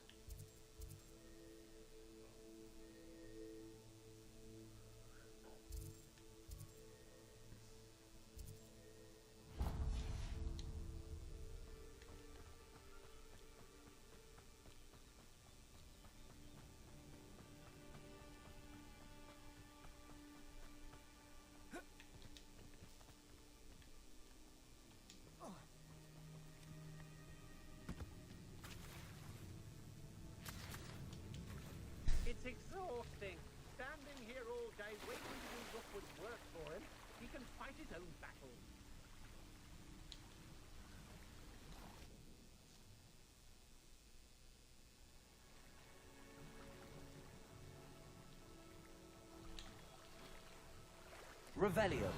It's exhausting. Standing here all day waiting to do Rookwood's work for him. He can fight his own battles. Revelio.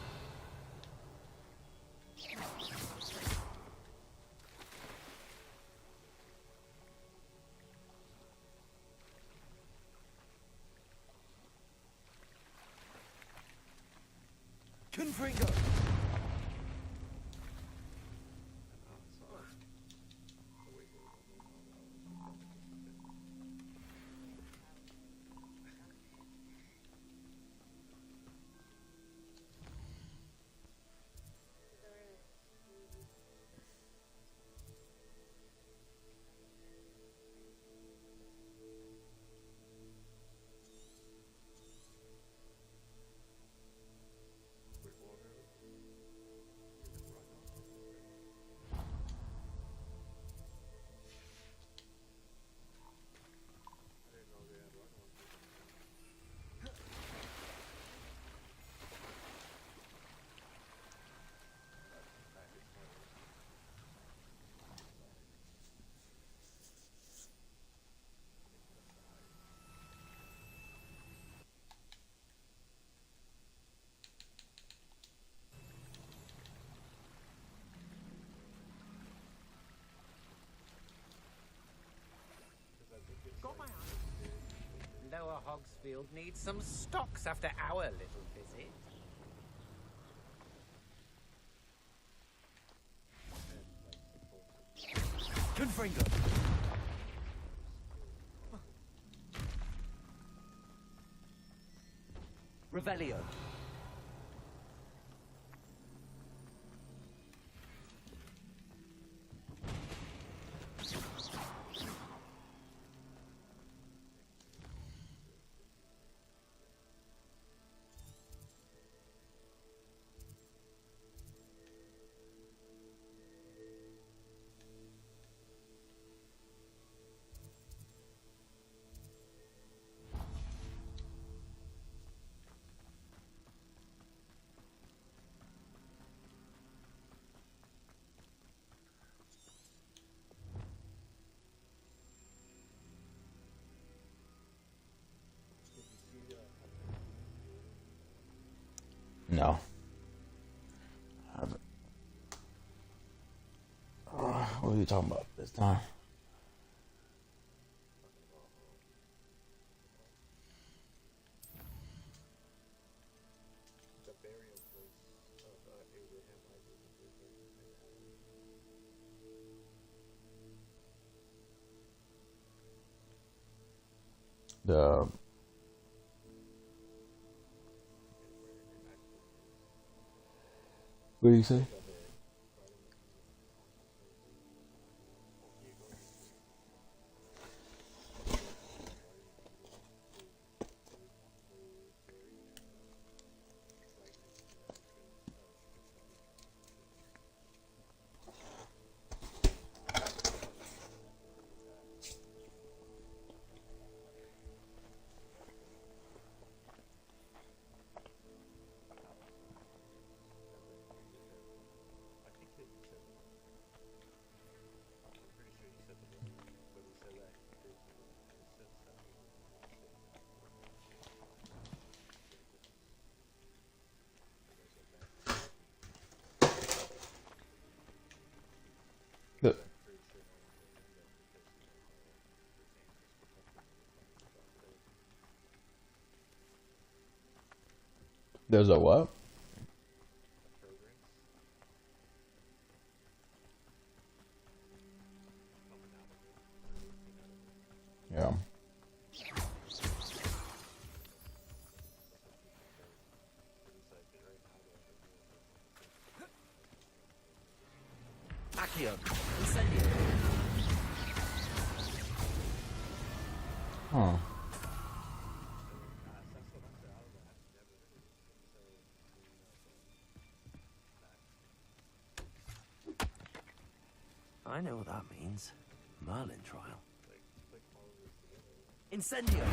Confringo. Lower Hogsfield needs some stocks after our little visit. Confringo. Revelio. No. I haven't. What are you talking about this time? The what do you say? There's a what? Yeah. Accio, incendio. Huh. I know what that means. Merlin trial. Incendio.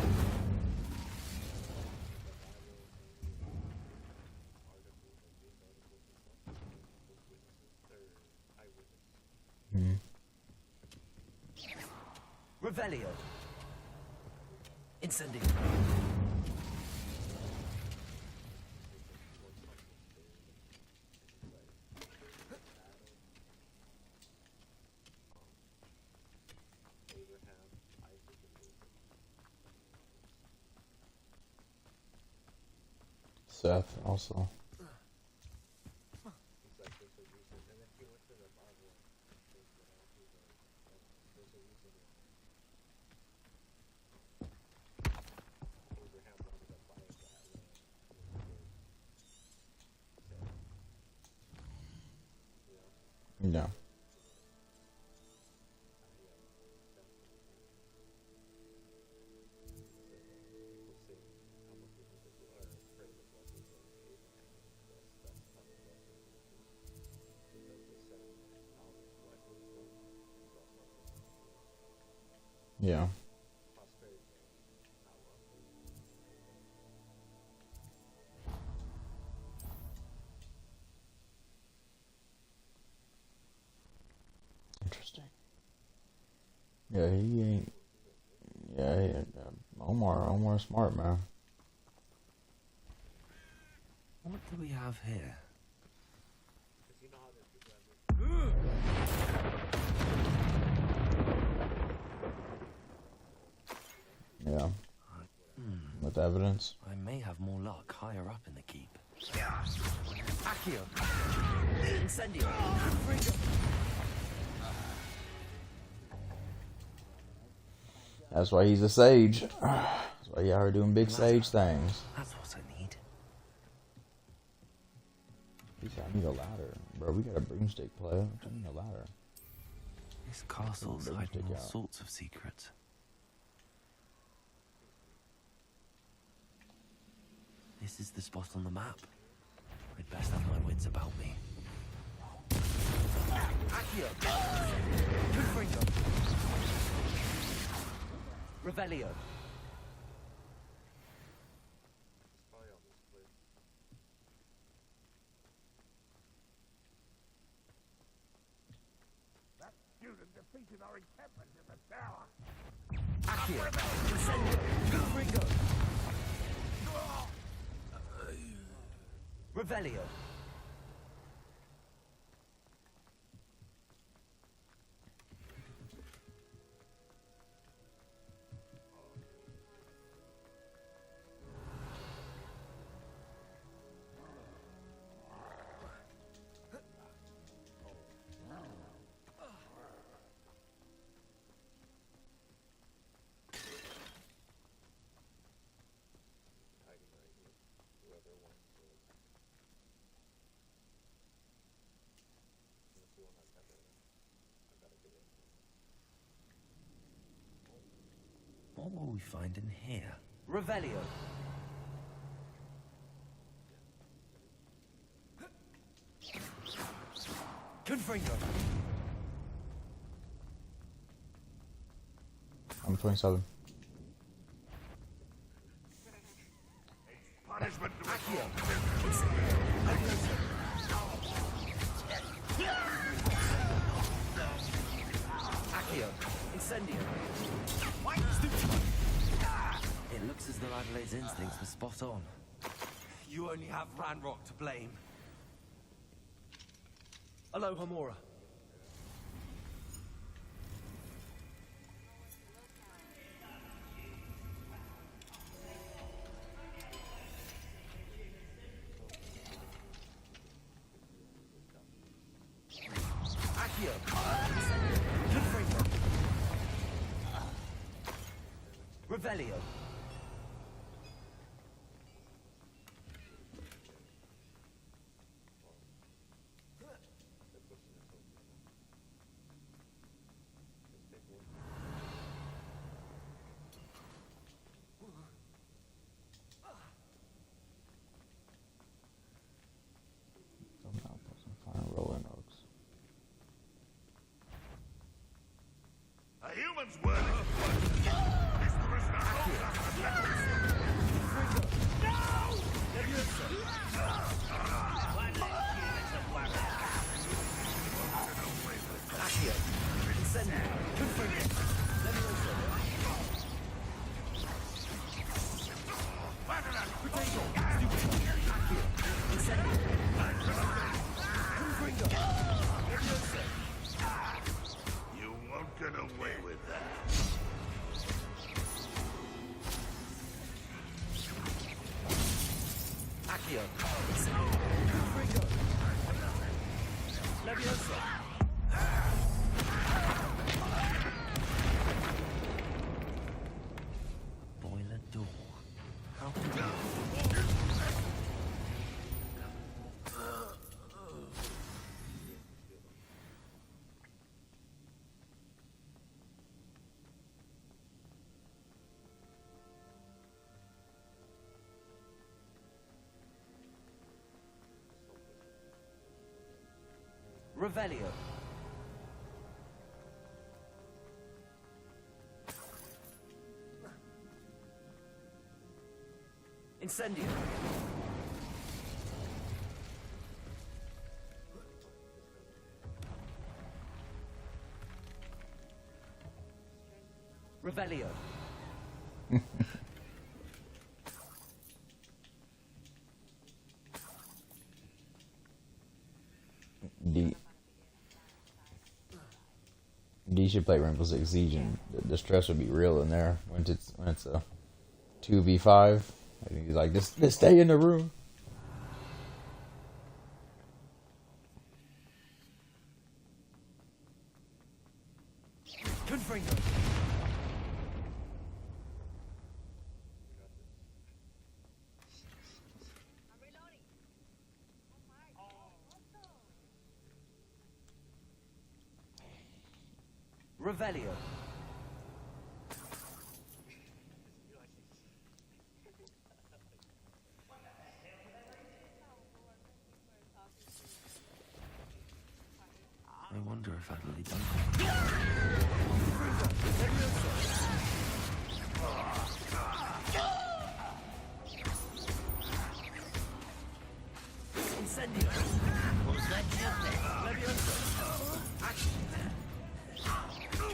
Revelio. Incendio. Seth also. Yeah. Yeah. Interesting. Yeah, he ain't. Yeah, he ain't. Omar's smart, man. What do we have here? Yeah. With evidence. I may have more luck higher up in the keep. Accio. Incendio. Freedom. That's why he's a sage. That's why y'all are doing big sage things. That's what I need. He said, I need a ladder. Bro, we got a broomstick player. I need a ladder. This castle's hiding all sorts of secrets. This is the spot on the map. I'd best have my wits about me. Accio. Confringo. Revelio. That student defeated our encampment in the tower. Accio. Incendio. Confringo. Revelio. What will we find in here? Revelio. Confringo. I'm 27. Punishment to Accio. Accio. Incendio. It looks as though Adelaide's instincts were spot on. You only have Ranrock to blame. Aloha Mora. Accio. Confringo. Revelio. Rolling Oaks. a human's word is a You won't get away with that. Accio. Leviosa. Boiler door. How Revelio. Incendio. Revelio. D should play Rainbow Six Siege, and the stress would be real in there when it's a 2v5. And he's like, just stay in the room. Confringo. Revelio. I wonder if Adelaide done Incendio. Leviosa.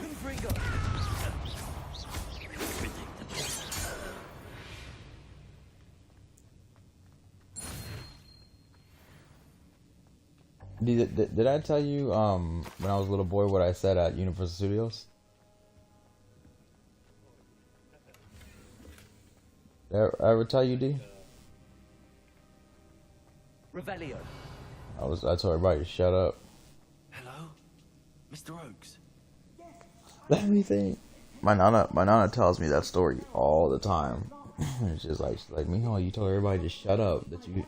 Confringo. Did I tell you when I was a little boy what I said at Universal Studios? Did I ever tell you, D? Revelio. I told everybody to shut up. Hello? Mr. Oaks? Let me think. My nana tells me that story all the time. It's just like, she's like, Mijo, you told everybody to shut up. That you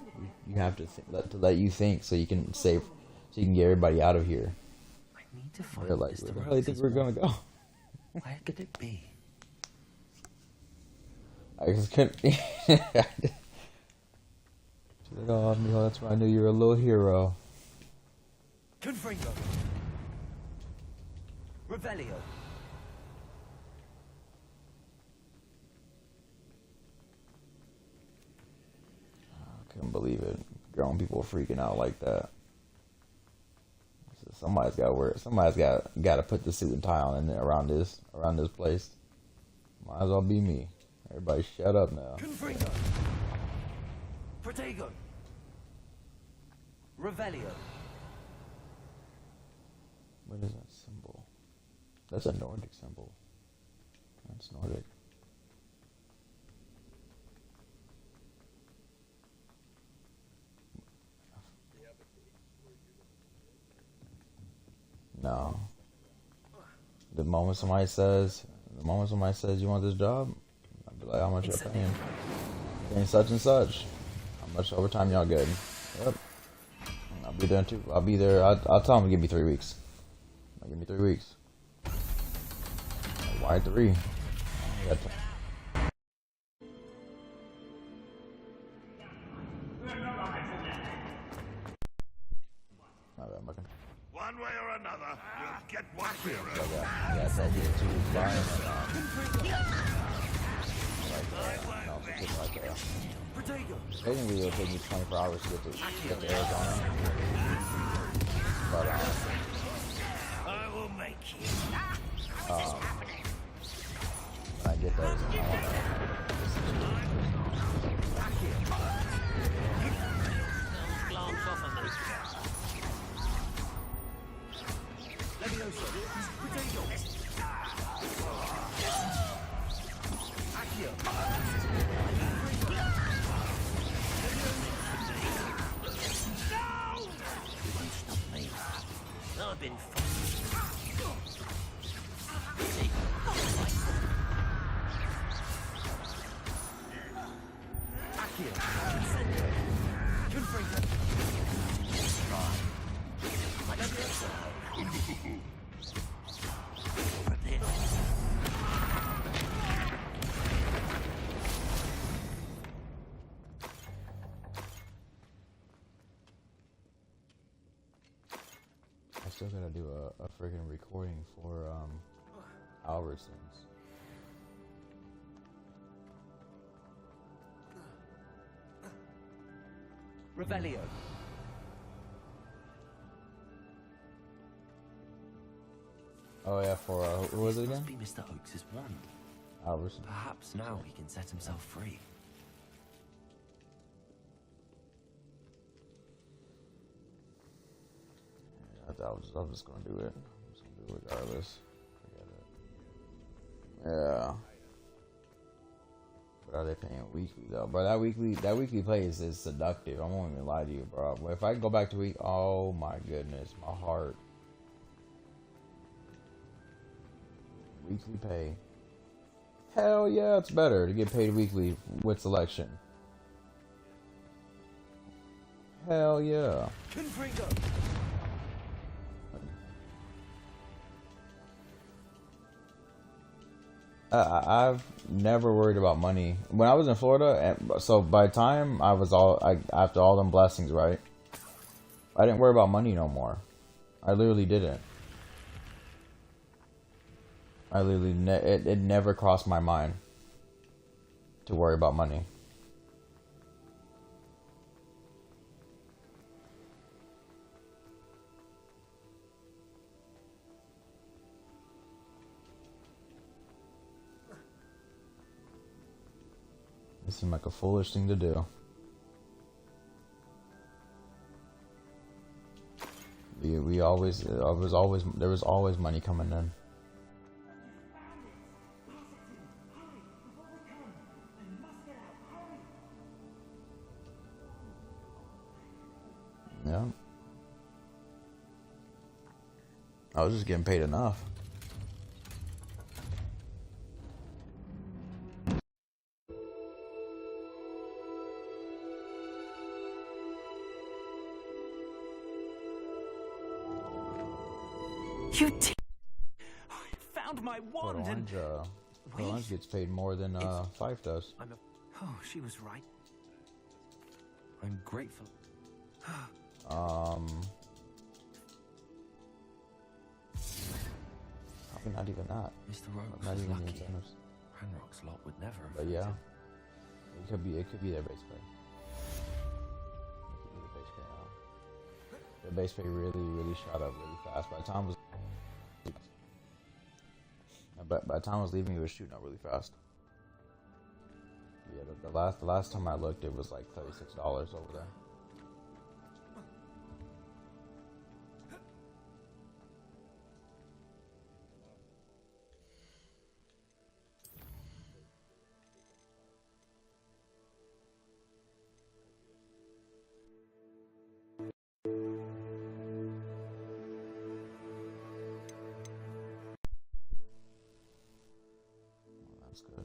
have to let you think so you can save, so you can get everybody out of here. I need to find They're like, Mr. where the hell do you think we're gonna go? Where could it be? I just couldn't. She's like, oh, Mijo, that's when I knew you were a little hero. Confringo. Revelio. I couldn't believe it. Grown people freaking out like that. Somebody's got to wear. Somebody's got to put the suit and tie on in there around this place. Might as well be me. Everybody, shut up now. Confringo. Protego. Revelio. What is that symbol? That's a Nordic symbol. That's Nordic. No. The moment somebody says you want this job, I'll be like, how much you're paying? Paying such and such. How much overtime y'all getting? Yep. I'll be there too. I'll be there. I'll tell them to give me 3 weeks. Give me 3 weeks. Why 3? I got time. One way or another, you'll get one hero. Yeah, so I'll get 2 weeks by and like that. Technically, it'll take me 24 hours to get to Arizona. But I will make you. when I get there, I want I've been I still gotta do a freaking recording for Albertsons. Revelio. Oh yeah, for who was it again? Must be Mr. Oaks' wand. Albertson. Perhaps now he can set himself free. I'm just gonna do it. I'm just gonna do it regardless. Forget it. Yeah. But are they paying weekly though? Bro, that weekly pay is seductive. I won't even lie to you, bro. But if I go back to week, oh my goodness, my heart. Weekly pay. Hell yeah, it's better to get paid weekly with selection. Hell yeah. Confringo. I've never worried about money. When I was in Florida, and so by the time after all them blessings, right? I didn't worry about money no more. I literally didn't. It never crossed my mind to worry about money. It seemed like a foolish thing to do. there was always money coming in. Yeah. I was just getting paid enough. You I found my wand and... Orange gets paid more than Fife does. Oh, she was right. I'm grateful. Probably not even that. Mr. Rogues Not was even the lucky. incentives. Ranrock's lot would never have. But yeah, it could be their base pay. It could be the base pay now. Their base pay really shot up really fast. By the time I was leaving, it was shooting up really fast. Yeah, the last time I looked, it was like $36 over there. That's good.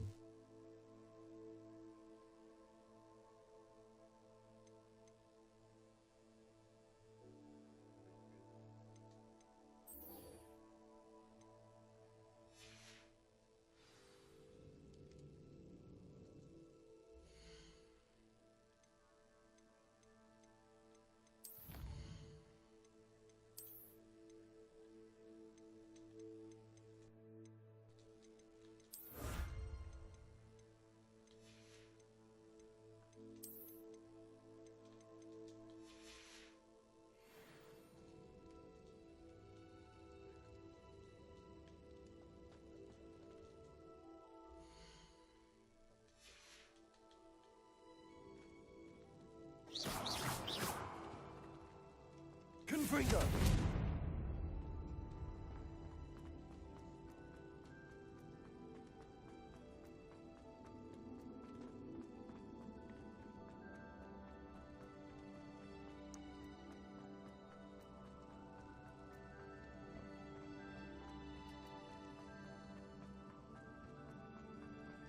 Confringo!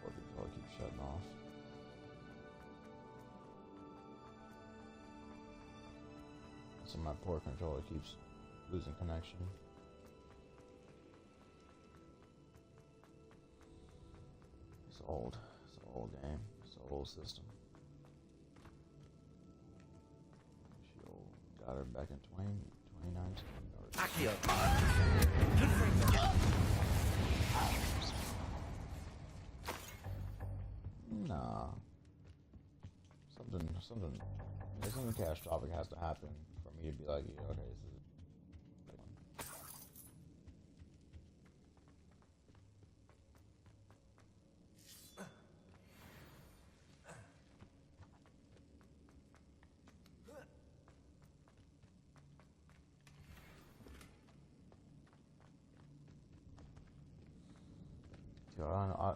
Or the controller keeps shutting off. So my poor controller keeps losing connection. It's old. It's an old game. It's an old system. She got her back in 2019. Accio! Nah. Something catastrophic has to happen for me to be like, yeah, okay, this is.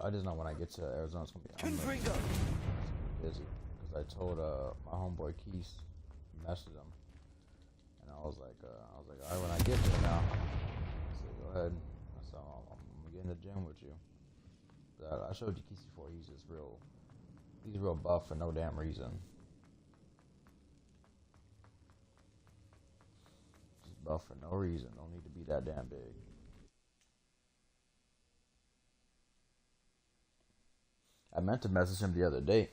I just know when I get to Arizona, it's gonna be busy because I told my homeboy Keith, messaged him, and I was like, all right, when I get there now, I said, go ahead. I said, I'm gonna get in the gym with you. But I showed you Keith before. He's real buff for no damn reason. Just buff for no reason. Don't need to be that damn big. I meant to message him the other day.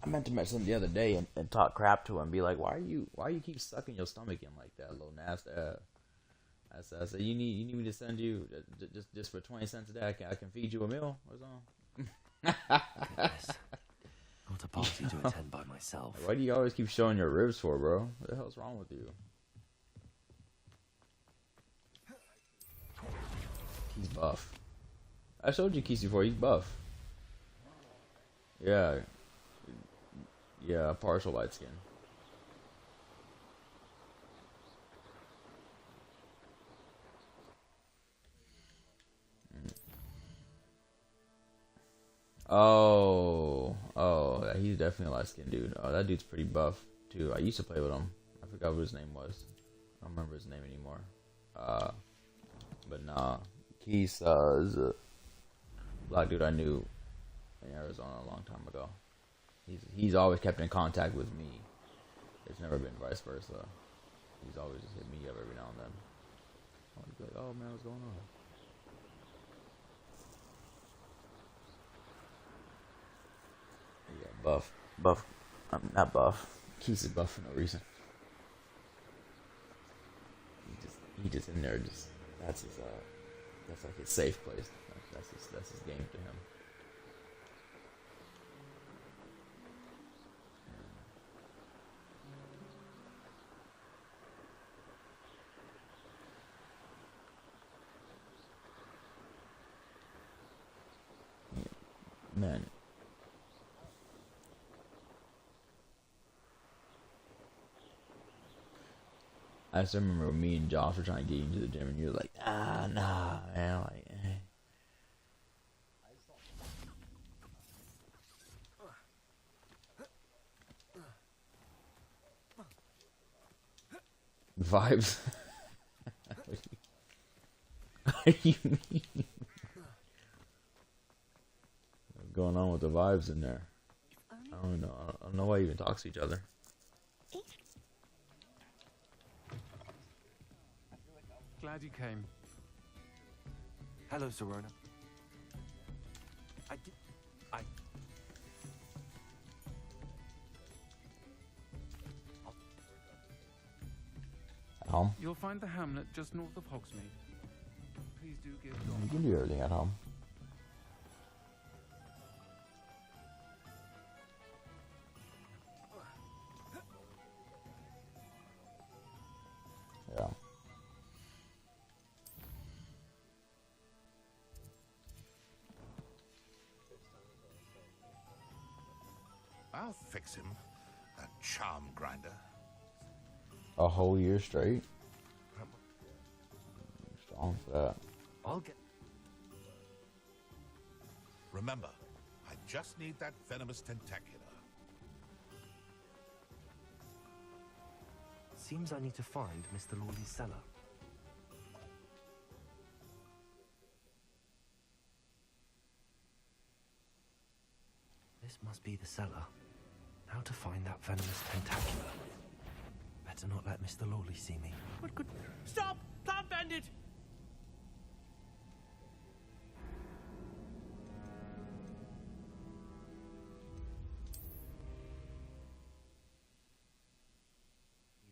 And talk crap to him. Be like, why you keep sucking your stomach in like that, little nasty ass. I said, you need me to send you just for 20 cents a day. I can feed you a meal or something. Goodness. Not a party to attend by myself. Why do you always keep showing your ribs for, bro? What the hell's wrong with you? He's buff. I showed you Keith before. He's buff. Yeah, partial light skin. Oh, he's definitely a light-skinned dude. Oh, that dude's pretty buff too. I used to play with him. I forgot what his name was. I don't remember his name anymore. But nah, Keith is a black dude I knew in Arizona a long time ago. He's always kept in contact with me. It's never been vice versa. He's always just hit me up every now and then. I was like, oh man, what's going on? Yeah, buff. I'm not buff. Keith's a buff for no reason. He just in there. That's like his safe place. That's his game to him. Man. I just remember when me and Josh were trying to get into the gym, and you were like, nah, man. Like, Vibes. What do you mean? What's going on with the vibes in there? I don't know. I don't know why you even talk to each other. Glad you came. Hello, Serona. At home? You'll find the hamlet just north of Hogsmeade. Please do give You can do everything at home. Yeah. I'll fix him, that charm grinder. A whole year straight? Strong for that. I'll get. Remember, I just need that venomous tentacular. Seems I need to find Mr. Lawley's cellar. This must be the cellar. How to find that venomous tentacular? Better not let Mr. Lawley see me. What could. Stop! Plant bandit!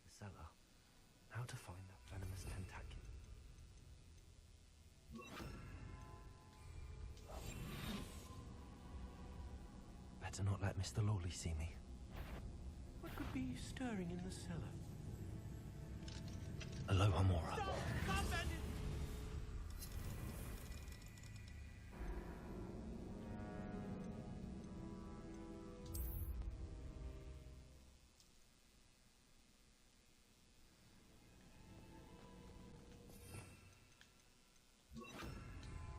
The cellar. How to find that venomous tentacular? Better not let Mr. Lawley see me. What could be stirring in the cellar? Aloha Mora. Stop! Plant bandit!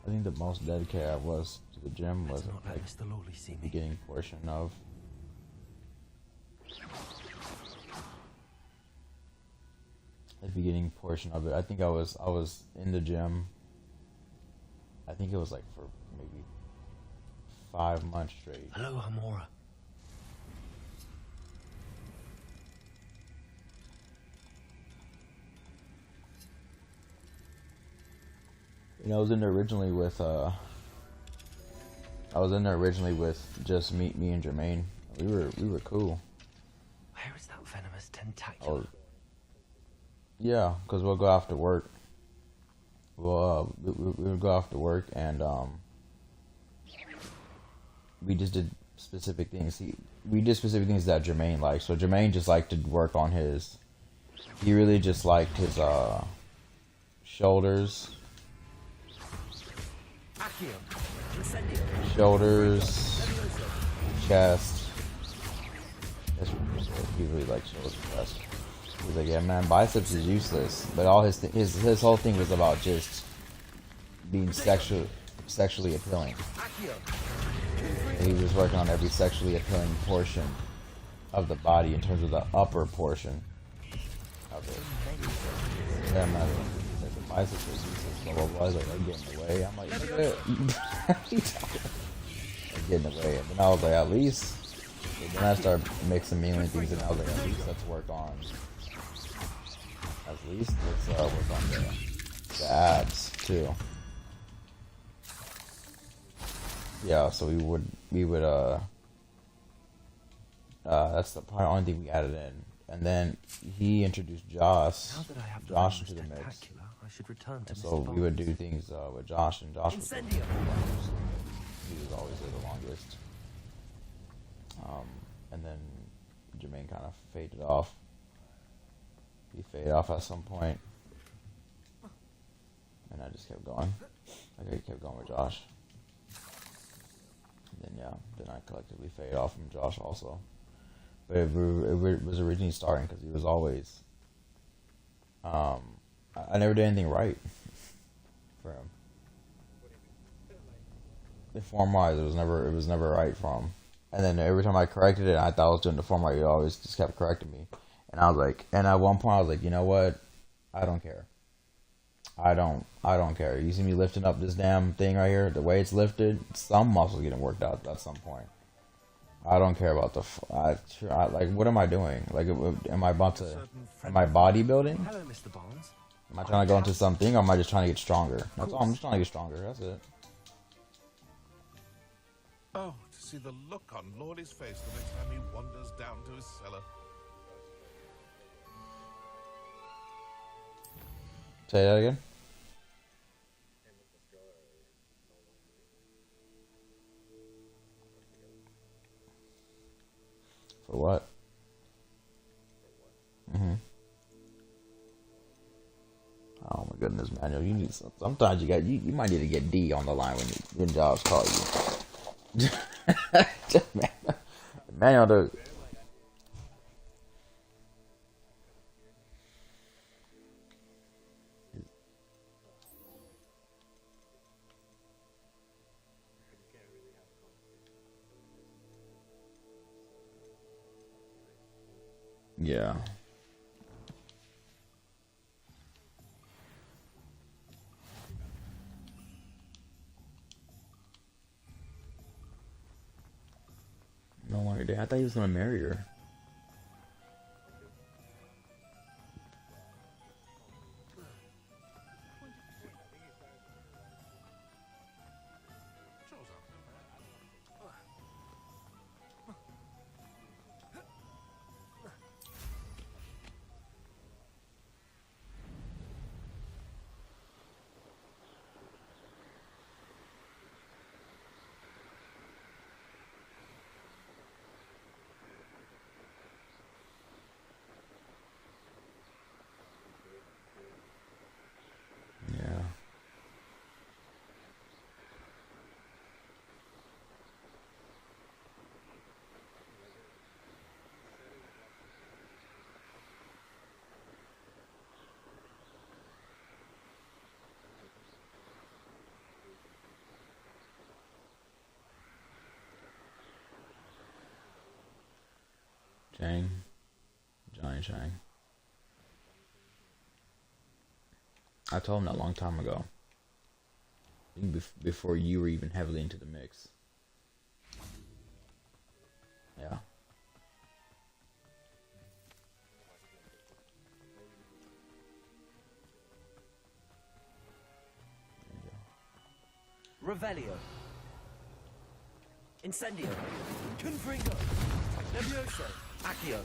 I think the most dedicated I was to the gym was like Mr. Lawley see the beginning portion of it. I think I was in the gym. I think it was like for maybe 5 months straight. Aloha Mora. You know, I was in there originally with just me and Jermaine. We were cool. Where is that venomous tentacular? Yeah, because we'll go after work. We would go after work, and we just did specific things. We did specific things that Jermaine liked. So Jermaine just liked to work on his. He really just liked his shoulders. Shoulders, chest. He really likes shoulders and chest. He's like, yeah, man, biceps is useless. But all his whole thing was about just being sexually appealing. He was working on every sexually appealing portion of the body in terms of the upper portion of it. Yeah, man. Like the bicycle pieces, blah, blah, blah. Like, I'm getting away. I'm like, nigga. I'm getting away. And then I was like, at least. And then I started mixing me and things, and I was like, at least let's work on. At least let's work on the abs too. Yeah, so we would that's the probably only thing we added in. And then he introduced Josh into the mix. I should return to So we would do things with Josh, and Josh was he was always there the longest. And then Jermaine kind of faded off. He faded off at some point, and I just kept going. Like I kept going with Josh. And then yeah, then I collectively faded off from Josh also. But it was originally starting because he was always. I never did anything right for him. Form wise, it was never right for him. And then every time I corrected it, I thought I was doing the form right. He always just kept correcting me, and I was like, and at one point I was like, you know what? I don't care. I don't care. You see me lifting up this damn thing right here, the way it's lifted, some muscles getting worked out at some point. I don't care about like, what am I doing? Like, am I bodybuilding? Hello, Mr. Barnes. Am I trying to go into something, or am I just trying to get stronger? That's all. I'm just trying to get stronger. That's it. Oh, to see the look on Lordy's face the next time he wanders down to his cellar. Say that again. For what? Oh my goodness, Manuel, you need some. Sometimes you might need to get D on the line when jobs call you. Manuel, dude. Yeah. No idea. I thought he was gonna marry her. Yeah. Johnny Chang. I told him that a long time ago. Before you were even heavily into the mix. Yeah. Revelio. Incendio. Confringo. Levioso. Accio.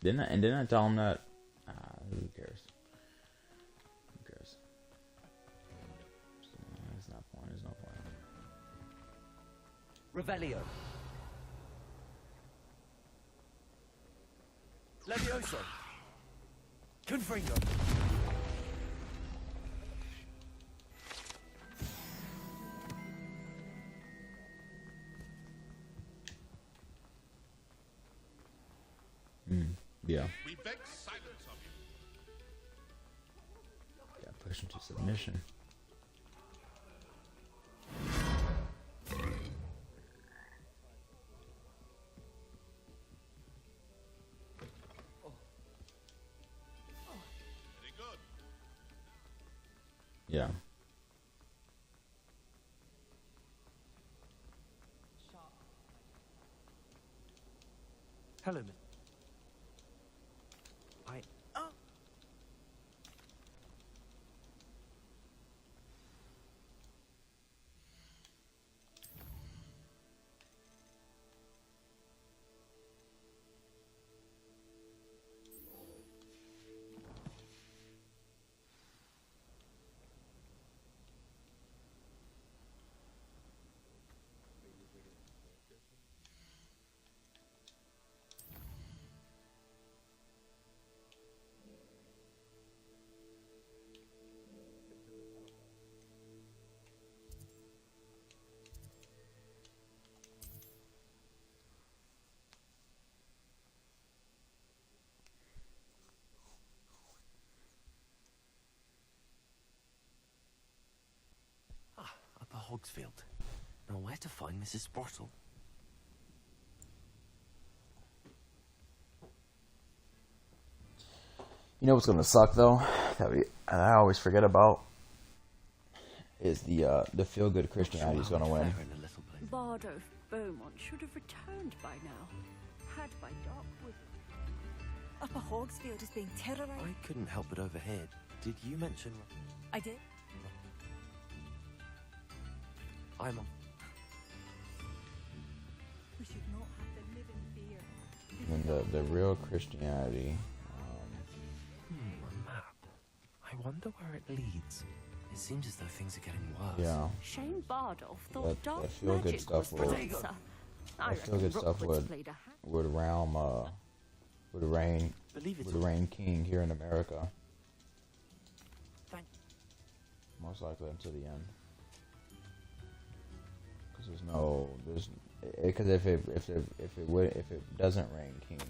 Didn't I tell him that? Who cares? Who cares? There's no point. There's no point. Revelio. Levioso. Confringo. Yeah. We beg silence of you. Christian to submission. Yeah. Hello, Miss. Upper Hogsfield. Now where to find Mrs. Sprottle? You know what's gonna suck though? I always forget about is the feel good Christianity is gonna win. Bardolph Beaumont should have returned by now. Had by dark wizard. Upper Hogsfield is being terrorized. I couldn't help but overhear. Did you mention? I did. I'm on. We should not have to live in fear. And the real Christianity. A map. I wonder where it leads. It seems as though things are getting worse. Yeah. Shane Bardolph thought dark that feel good magic stuff was the would. answer. That feel good stuff would reign king here in America. Most likely until the end. Because if it doesn't reign king,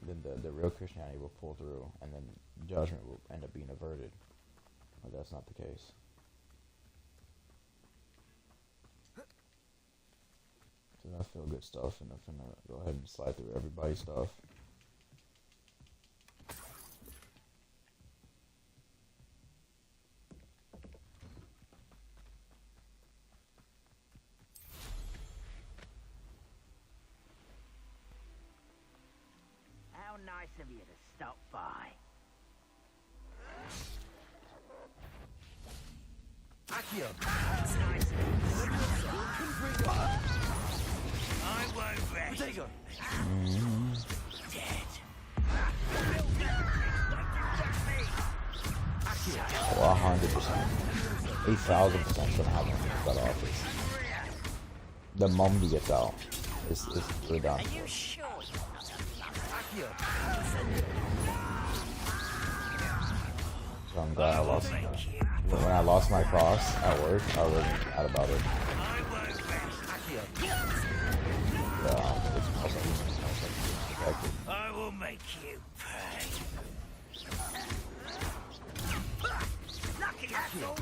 then the real Christianity will pull through, and then judgment will end up being averted. But that's not the case. So I feel good stuff, and I'm gonna go ahead and slide through everybody's stuff. How nice of you to stop by. Accio. That's nice of you. I won't rest. Potato. Dead. Oh, 100%. 8,000% gonna happen when that office. The moment he gets out, it's really done. Are you sure? So I'm glad I lost when I lost my cross at work, I was mad about it. Yeah, it smells like it's protected. I will make you pay. Lucky asshole.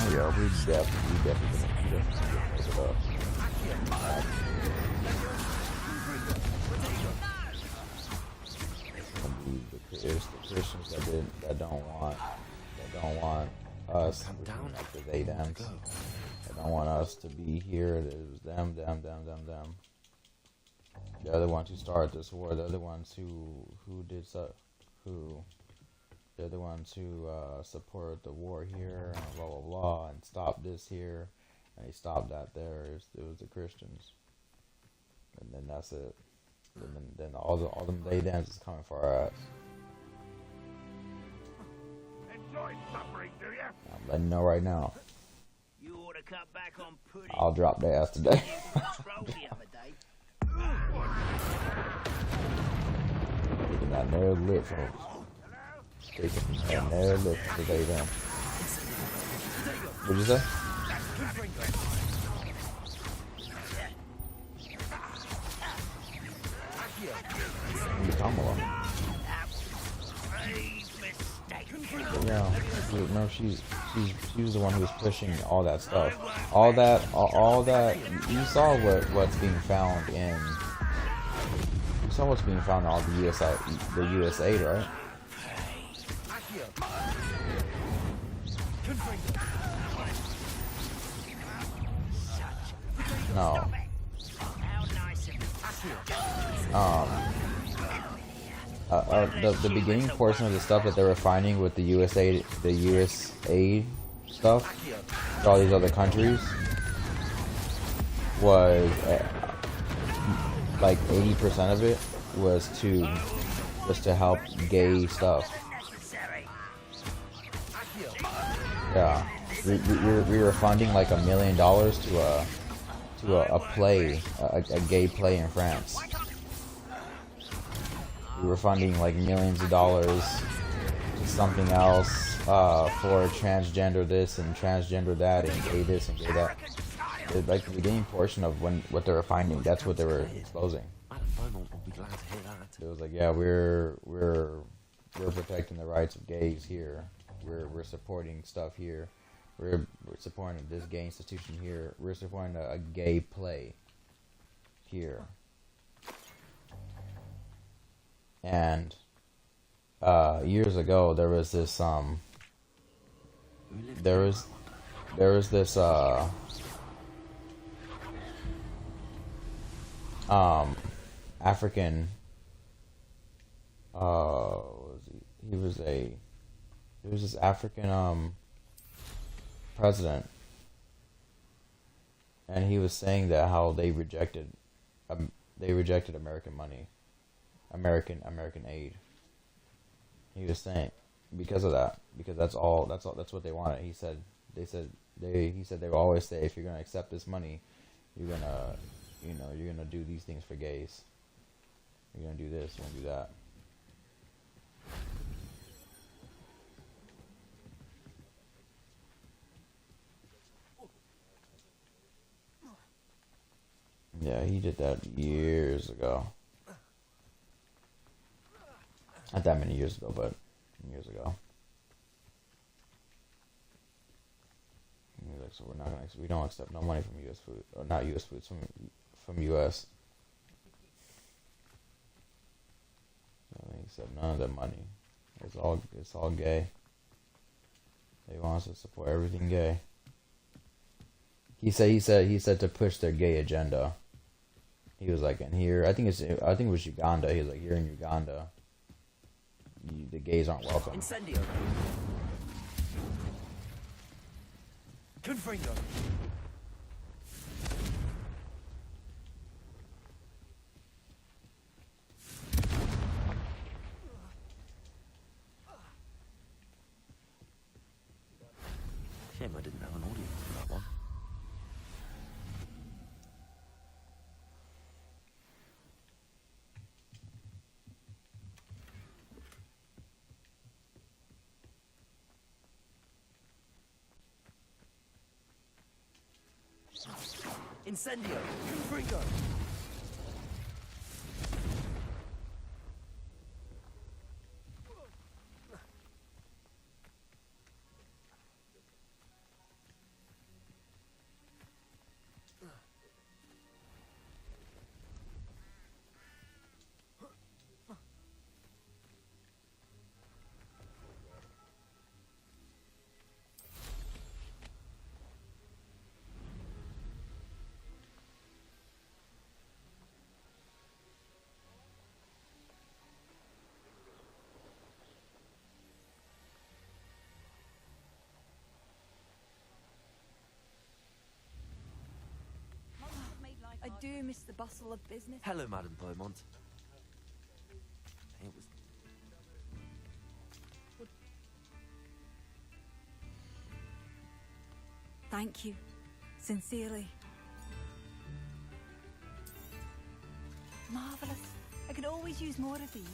Oh yeah, we definitely gonna pick it up. It's the Christians that don't want us, like the they them, that don't want us to be here. There's them. The other ones who started this war, the other ones they're the ones who support the war here, and blah blah blah, and stop this here, and they stopped that there. It was the Christians, and then that's it. And then all them they thems is coming for our ass. Enjoy suffering, do you? I'm letting you know right now. You ought to cut back on pudding. I'll drop their ass today. the other day. Taking that narrow lip, folks. Taking that narrow lip for the day them. What'd you say? Kamala. Yeah, no, she's the one who was pushing all that stuff. All that. You saw what's being found in. You saw what's being found in all the US aid, right? No. The beginning portion of the stuff that they were finding with the USAID stuff to all these other countries was like 80% of it was to help gay stuff. Yeah, we were funding like $1 million to a play, a gay play in France. We were funding like millions of dollars to something else for transgender this and transgender that and gay this and gay that. Like the beginning portion of what they were finding, that's what they were exposing. It was like, yeah, we're protecting the rights of gays here. We're supporting stuff here. We're supporting this gay institution here. We're supporting a gay play here. And years ago, there was this African there was this African president, and he was saying that how they rejected American money, American aid. He was saying because of that, because that's what they wanted. He said they will always say, if you're gonna accept this money, you're gonna do these things for gays. You're gonna do this, you're gonna do that. Yeah, he did that years ago. Not that many years ago, but years ago. He's like, so we don't accept no money from U.S. food, or not U.S. foods, from U.S. So he said none of the money. It's all gay. They want us to support everything gay. He said to push their gay agenda. He was like, and here, I think it was Uganda. He was like, here in Uganda, the gays aren't welcome. Incendio. Confringo. Shame I didn't have an audience for that one. Incendio. Confringo. I do miss the bustle of business. Hello, Madame Beaumont. It was... Thank you. Sincerely. Marvelous. I could always use more of these.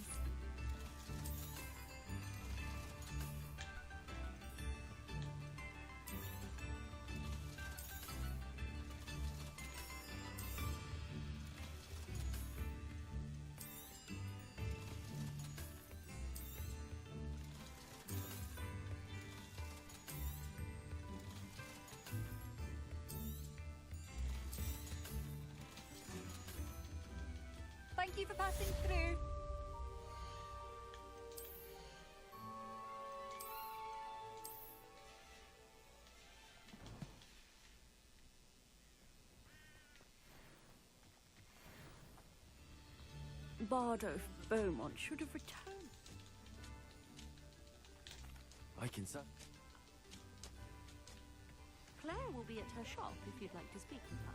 you for passing through. Bardo Beaumont should have returned. I can say. Claire will be at her shop if you'd like to speak with her.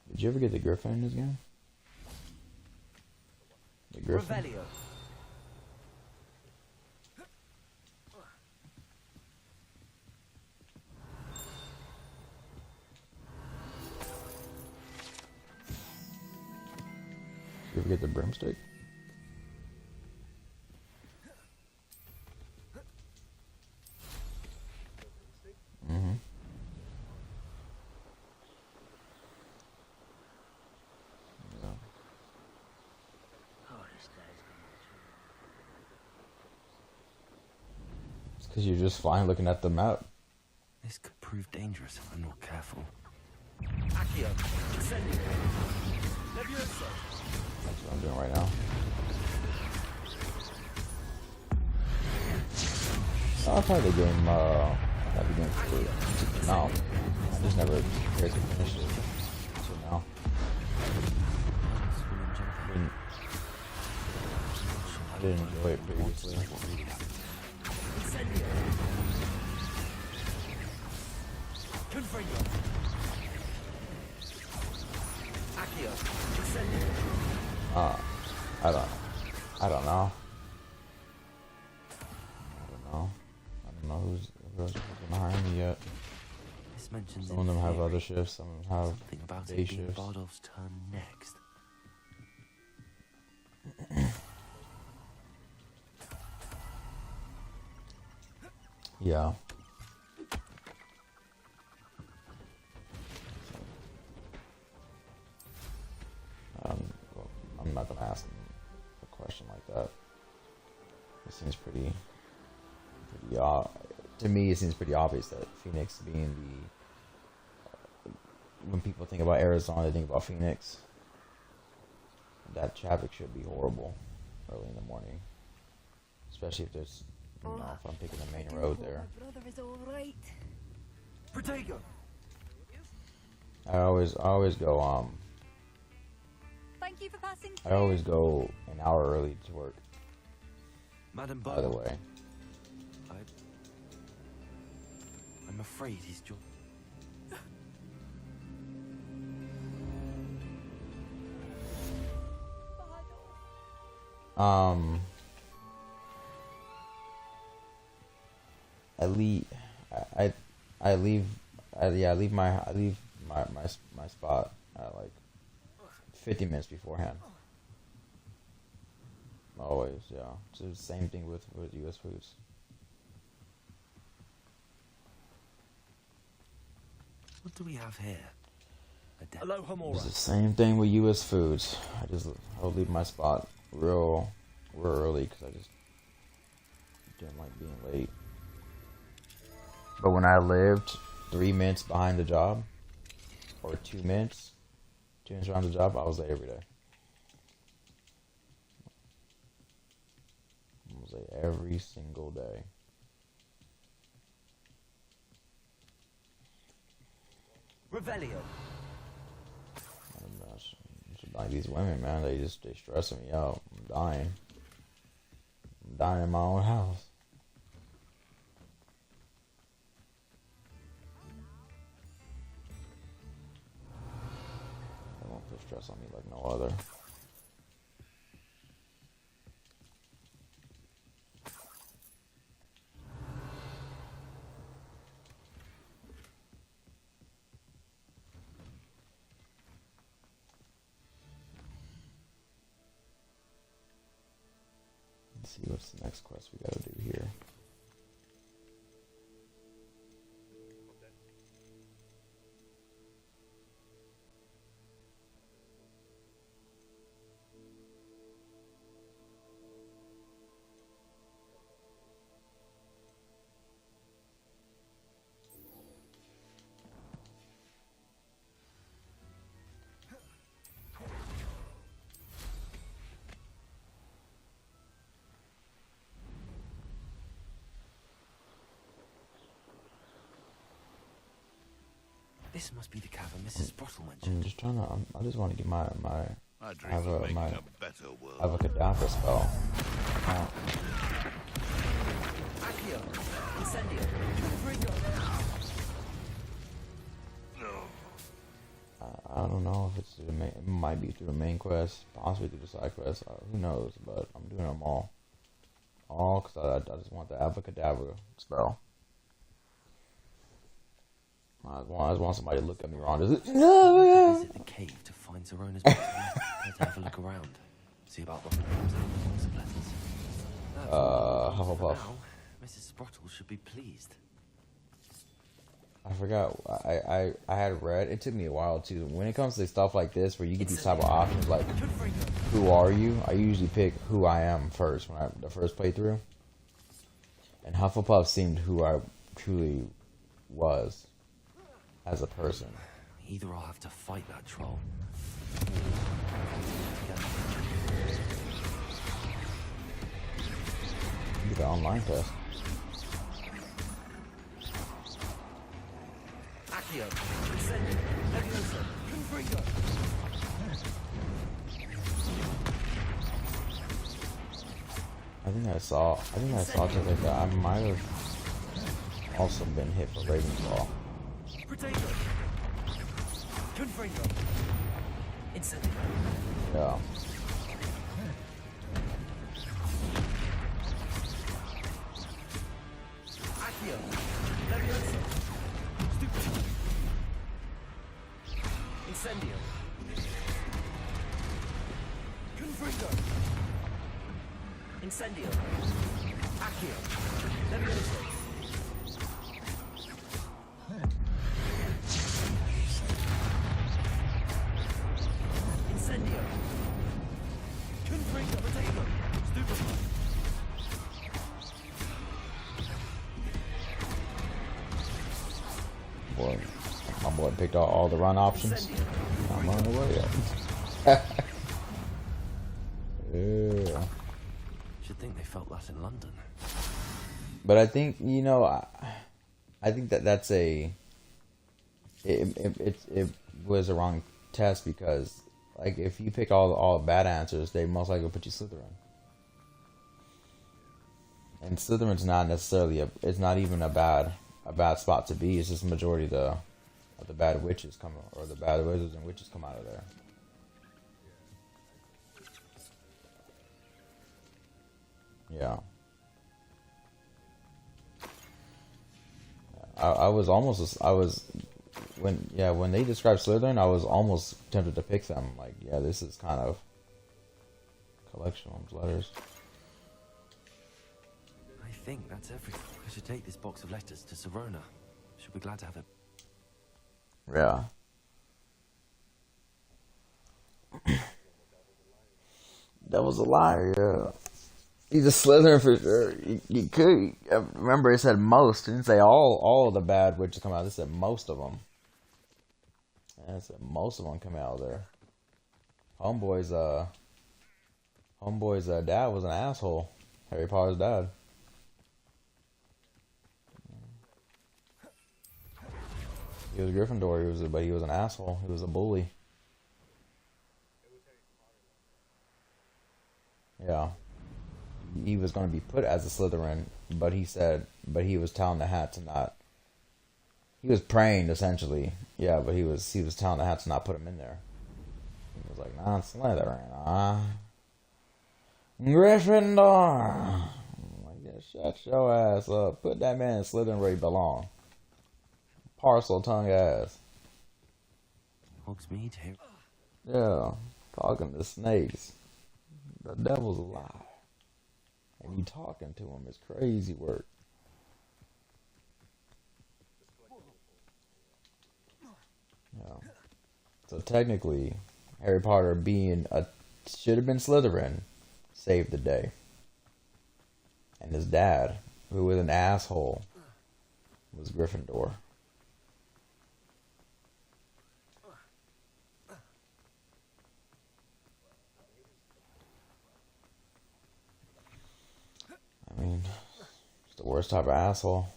Did you ever get the Griffin in this game? The Griffin? Revelio. Did you ever get the Brimstick? Mm-hmm. It's because you're just flying looking at the map. This could prove dangerous if I'm not careful. Accio. Incendio. Levioso. That's what I'm doing right now. I'll try the game, for now. I just never cared to finish it. So now. I didn't enjoy it previously. Incendio. Confringo. Accio. Incendio. I don't know. I don't know who else is gonna hire me yet. This mentions Some of them have other shifts, some of them have something about day it being shifts. Bardolph's turn next. Yeah. Well, I'm not gonna ask him a question like that. It seems pretty to me. It seems pretty obvious that Phoenix being when people think about Arizona, they think about Phoenix. That traffic should be horrible early in the morning, especially if there's, if I'm picking the main road there. My brother is all right. Protego. I always go Thank you for passing I through. always go an hour early to work. Madam By the way. I'm afraid he's joined. I leave my spot at like 50 minutes beforehand. Always, yeah. It's the same thing with US Foods. What do we have here? Aloha Mora. It's the same thing with US Foods. I'll leave my spot real early because I just didn't like being late. But when I lived 3 minutes behind the job, or 2 minutes behind the job, I was late every day. I was late every single day. Revelio. Like these women, man, they stressing me out. I'm dying in my own house. They won't put stress on me like no other. Let's see what's the next quest we gotta do here. This must be the cavern Mrs. Sprottle mentioned. I'm just trying to. I just want to get my I dream of making a better world. Avocadabra spell. Accio, Incendio, Confringo. I don't know if it's through the main, it might be through the main quest, possibly through the side quest. Who knows? But I'm doing them all because I just want the Avocadabra spell. I just want somebody to look at me wrong. Visit the cave to find Zerona's body. Let's have a look around. See about the box of letters. Hufflepuff. Now, Mrs. Sprottle should be pleased. I forgot. I had read. It took me a while too. When it comes to stuff like this, where you get these type of options, like who are you? I usually pick who I am first when the first playthrough. And Hufflepuff seemed who I truly was as a person. Either I'll have to fight that troll. Do the online test. Accio, Incendio, Leviosa, Confringo. I think I saw something like that. I might have also been hit for Ravenclaw. Potato. Confringo. Incendio. Yeah. Accio, Leviosa. Stupid. Incendio. Confringo. Incendio. Accio. Leviosa. Incendio. Confringo. Potato. Stupefy. Boy, my boy picked all the run options. I'm running away yet. Yeah. Should think they felt that in London. But I think, you know, I think that's a it was a wrong test because like if you pick all bad answers, they most likely put you Slytherin. And Slytherin's not necessarily it's not even a bad spot to be. It's just the majority of the bad witches come, or the bad wizards and witches come out of there. Yeah. When they described Slytherin, I was almost tempted to pick them. Like, yeah, this is kind of collection of letters. I think that's everything. I should take this box of letters to Sirona. She'll be glad to have it. Yeah. That was a liar, yeah. He's a Slytherin for sure. You could. Remember, it said most. It didn't say all of the bad witches come out. It said most of them. And it said most of them come out of there. Homeboy's dad was an asshole. Harry Potter's dad. He was Gryffindor, but he was an asshole. He was a bully. Yeah. He was going to be put as a Slytherin, but he was telling the hat to not. He was praying essentially, yeah, but he was telling the hat to not put him in there. He was like, "Nah, Slytherin, Gryffindor." I'm like, yeah, shut your ass up. Put that man in Slytherin where he belong. Parcel tongue ass. Hogsmeade here. Yeah, talking to snakes. The devil's alive. And you talking to him is crazy work. Yeah. So technically, Harry Potter should have been Slytherin, saved the day. And his dad, who was an asshole, was Gryffindor. I mean, it's the worst type of asshole.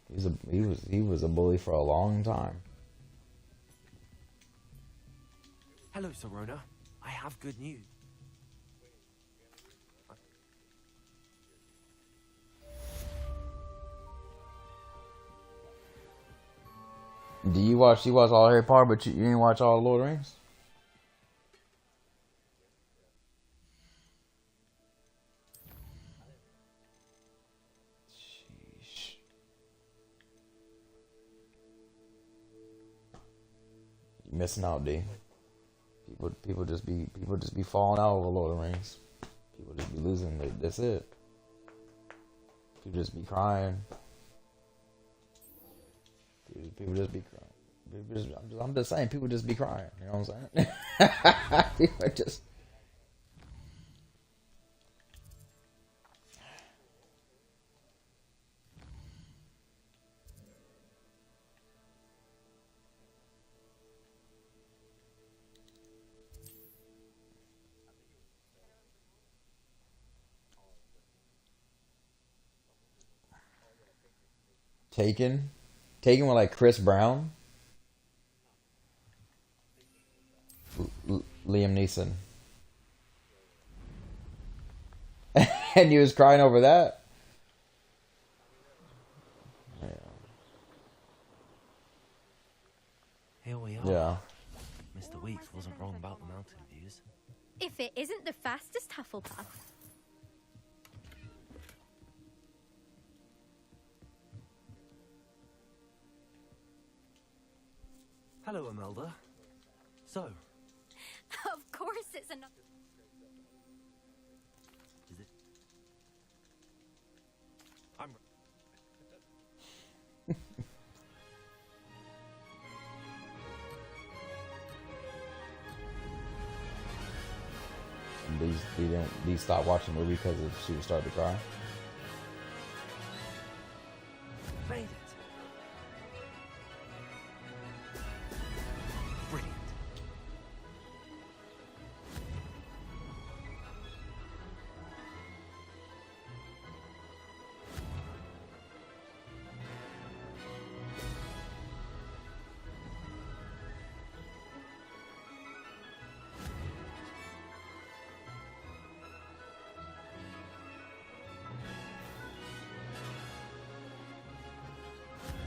He was a bully for a long time. Hello, Sorona. I have good news. Do you watch all Harry Potter, but you didn't watch all Lord of the Rings? Sheesh. You missing out, D. People just be falling out over Lord of the Rings. People just be losing. That's it. People just be crying. People just be crying. I'm just saying, people just be crying. You know what I'm saying? People just. Taken with like Chris Brown, Liam Neeson, and he was crying over that. Here we are. Yeah. Mr. Weeks wasn't wrong about the mountain views. If it isn't the fastest Hufflepuff. Hello, Imelda. So, Of course it's another. is it? I'm. And these stopped watching the movie because she was starting to cry. Made it. Brilliant.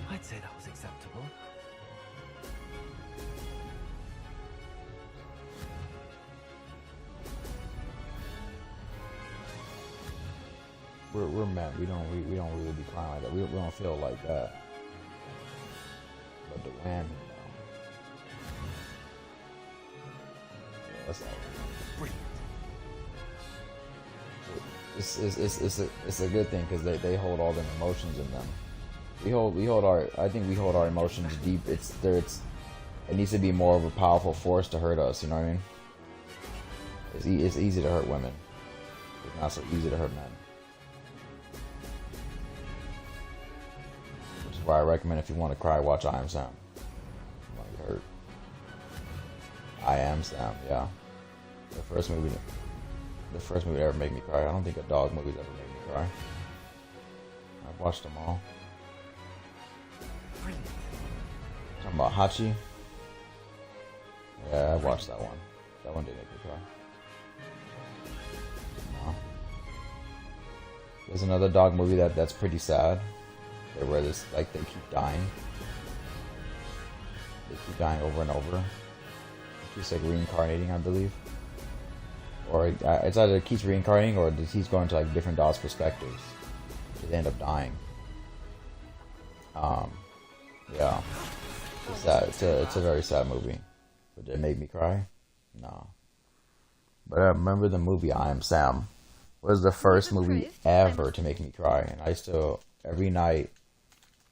I'd say that was acceptable. We're men. We don't really be crying like that. We don't feel like that. But the women, that's all. Brilliant. It's a good thing because they hold all them emotions in them. I think we hold our emotions deep. It needs to be more of a powerful force to hurt us. You know what I mean? It's easy to hurt women. It's not so easy to hurt men. Which is why I recommend, if you want to cry, watch I Am Sam. You might get hurt. I Am Sam, yeah. The first movie that ever made me cry. I don't think a dog movie's ever made me cry. I've watched them all. Talking about Hachi. Yeah, I watched that one. That one didn't make me cry. No. There's another dog movie that's pretty sad. Where they keep dying. They keep dying over and over. It keeps like reincarnating, I believe. Or it's either it keeps reincarnating or it keeps going to like different dogs' perspectives. So they end up dying. Yeah. It's sad. It's a very sad movie. But did it make me cry? No. But I remember the movie I Am Sam. It was the first movie ever to make me cry. And I still, every night,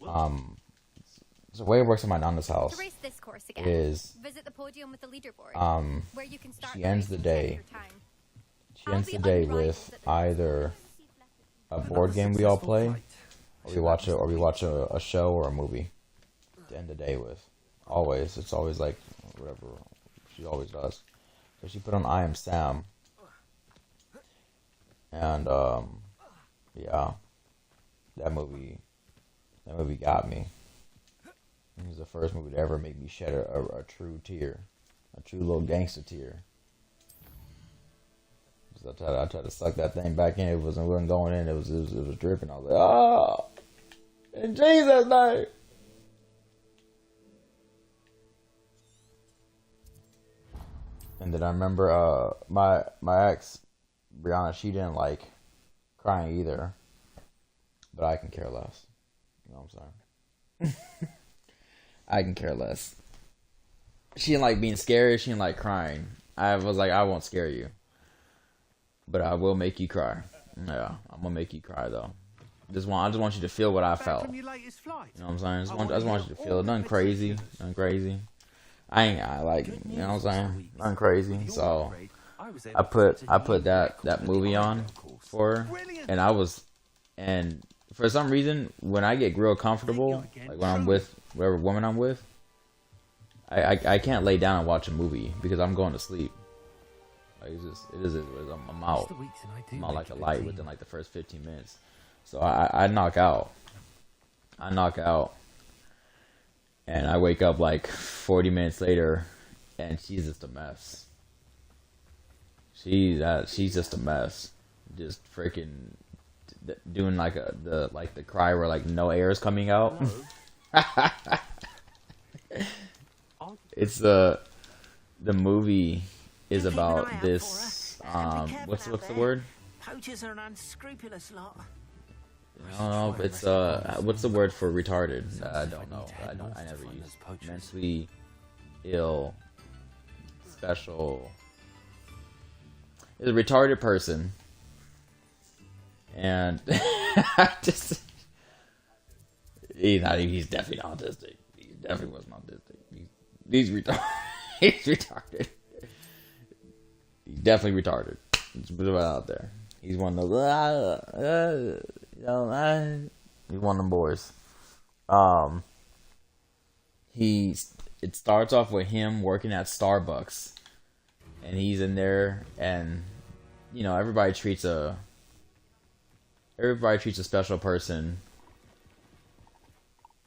the way it works in my Nana's house is, Visit the podium with the leaderboard, where you can start she ends the day with either a board game we all play, or we watch a show or a movie to end the day with. Always. It's always like whatever she always does. So she put on I Am Sam. And yeah. That movie got me. It was the first movie to ever make me shed a true tear. A true little gangster tear. I tried to suck that thing back in. It wasn't going in. It was dripping. I was like, oh, in Jesus' name. And then I remember my ex, Brianna, she didn't like crying either. But I can care less. You know what I'm saying? I can care less. She didn't like being scary. She didn't like crying. I was like, I won't scare you. But I will make you cry. Yeah, I'm gonna make you cry though. I just want you to feel what I felt. You know what I'm saying? I just want you to feel it. Nothing crazy. I like, you know what I'm saying? Nothing crazy. So I put that movie on for her, and for some reason when I get real comfortable, like when I'm with whatever woman I'm with, I can't lay down and watch a movie because I'm going to sleep. Like it is I'm out. I'm out like a light within like the first 15 minutes. So I knock out. And I wake up like 40 minutes later, and she's just a mess. She's just a mess. Just freaking doing like the cry where like no air is coming out. It's the movie is about this what's the word? Poachers are an unscrupulous lot. I don't know. It's what's the word for retarded? I don't know. I never use mentally ill, special. It's a retarded person, and just he's definitely not autistic. He definitely wasn't autistic. He's retarded. He's retarded. He's definitely retarded. Let's put it out there. He's one of those. He's one of them boys. It starts off with him working at Starbucks, and he's in there, and you know everybody treats a special person.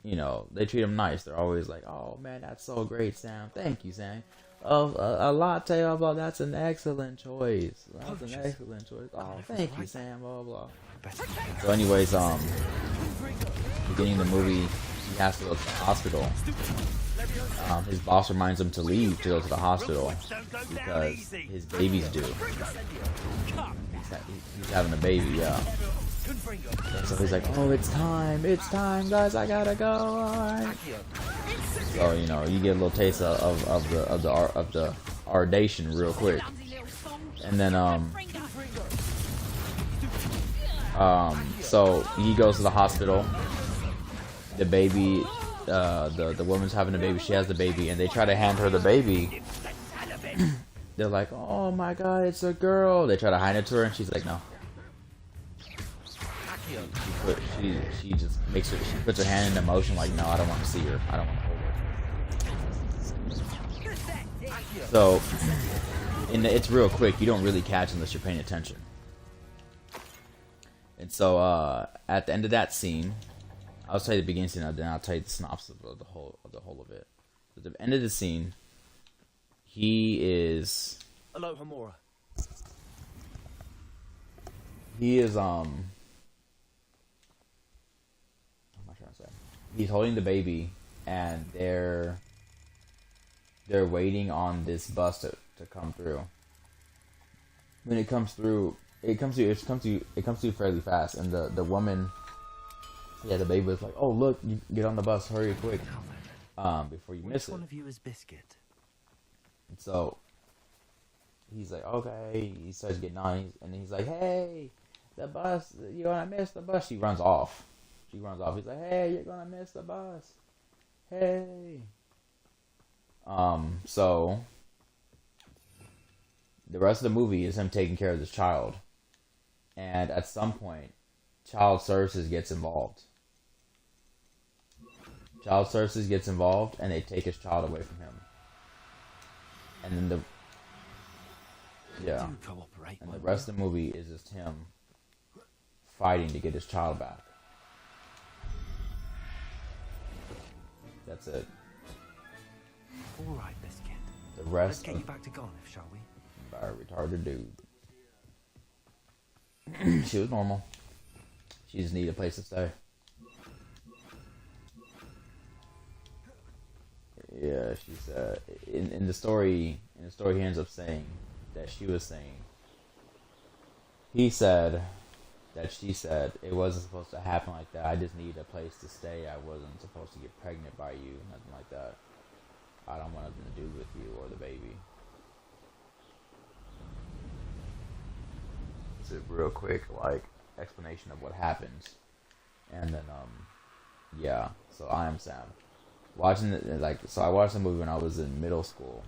You know, they treat him nice. They're always like, "Oh man, that's so great, Sam. Thank you, Sam. Oh, a latte, blah blah. That's an excellent choice. That's an excellent choice. Oh, thank you, Sam. Blah blah." So, anyways, beginning of the movie, he has to go to the hospital. His boss reminds him to leave to go to the hospital because his baby's due. He's having a baby, yeah. So he's like, "Oh, it's time, guys, I gotta go." Alright. So you know, you get a little taste of the ardation real quick, and then so he goes to the hospital. The baby, the woman's having a baby. She has the baby, and they try to hand her the baby. They're like, "Oh my God, it's a girl." They try to hand it to her, and she's like, "No." She just makes her. She puts her hand in motion, like, "No, I don't want to see her. I don't want to hold her." So, it's real quick. You don't really catch unless you're paying attention. And so, at the end of that scene, I'll tell you the beginning scene, and then I'll tell you the synopsis of the whole of it. At the end of the scene, he is. Hello, Hamura. He is What am I trying to say? He's holding the baby, and they're waiting on this bus to come through. When it comes through, it comes through fairly fast, and the woman, the baby was like, "Oh look, you get on the bus, hurry quick, before you miss it." Which one of you is Biscuit? And so he's like, "Okay." He starts getting on, and he's like, "Hey, the bus, you're gonna miss the bus." She runs off. He's like, "Hey, you're gonna miss the bus. Hey." So the rest of the movie is him taking care of this child. And at some point, Child Services gets involved. And they take his child away from him. And then and the rest of the movie is just him fighting to get his child back. That's it. All right, Biscuit. the Let's rest get of you back to Garniff, shall we? by a retarded dude. She was normal. She just needed a place to stay. Yeah, she said in the story. In the story, he ends up saying that she was saying. He said that she said it wasn't supposed to happen like that. I just needed a place to stay. I wasn't supposed to get pregnant by you, nothing like that. I don't want nothing to do with you or the baby. It's a real quick like explanation of what happens, and then yeah. So I am Sam. Watching it so I watched the movie when I was in middle school,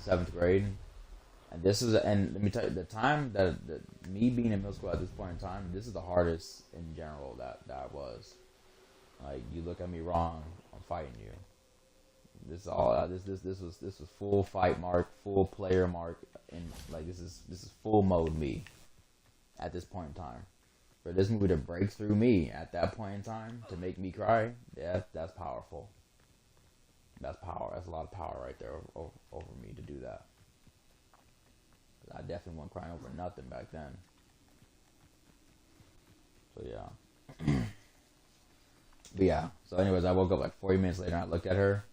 7th grade, and this is let me tell you the time that me being in middle school at this point in time, this is the hardest in general that I was. Like, you look at me wrong, I'm fighting you. This is all this was full fight mark, full player mark, and like this is full mode me at this point in time. For this movie to break through me at that point in time to make me cry, yeah, that's powerful. That's power. That's a lot of power right there over me to do that. I definitely wasn't crying over nothing back then. So yeah. But yeah. So anyways, I woke up like 40 minutes later and I looked at her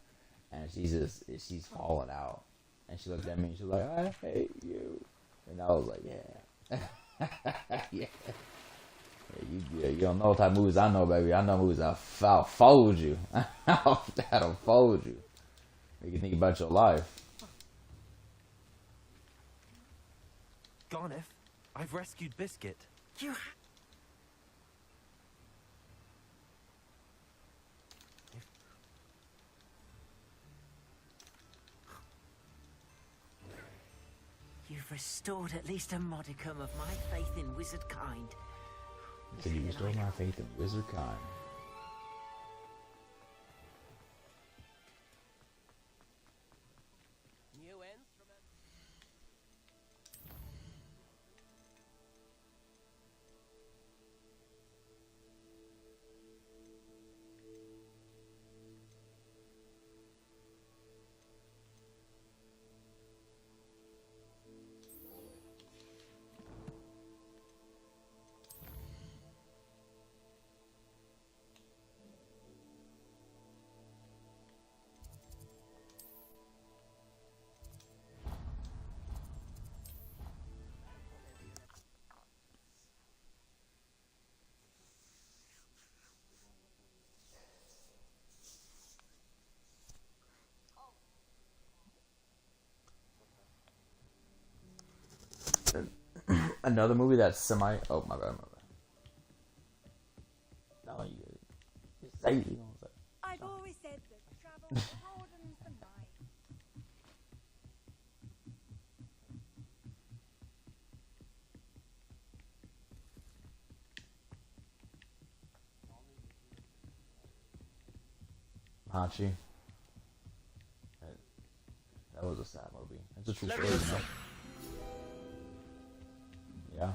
and she's falling out. And she looked at me and she was like, I hate you. And I was like, yeah. Yeah. You don't know what type of movies I know, baby. I know movies that'll fold you. That'll fold you. Make you think about your life. Garniff, I've rescued Biscuit. You've restored at least a modicum of my faith in wizard kind. So you restore my faith in wizard kind. Another movie that's semi. Oh my bad. No, you say it. You know what I've always said that travel hardens the mind. Hachi. That was a sad movie. It's a true story, you know? Yeah.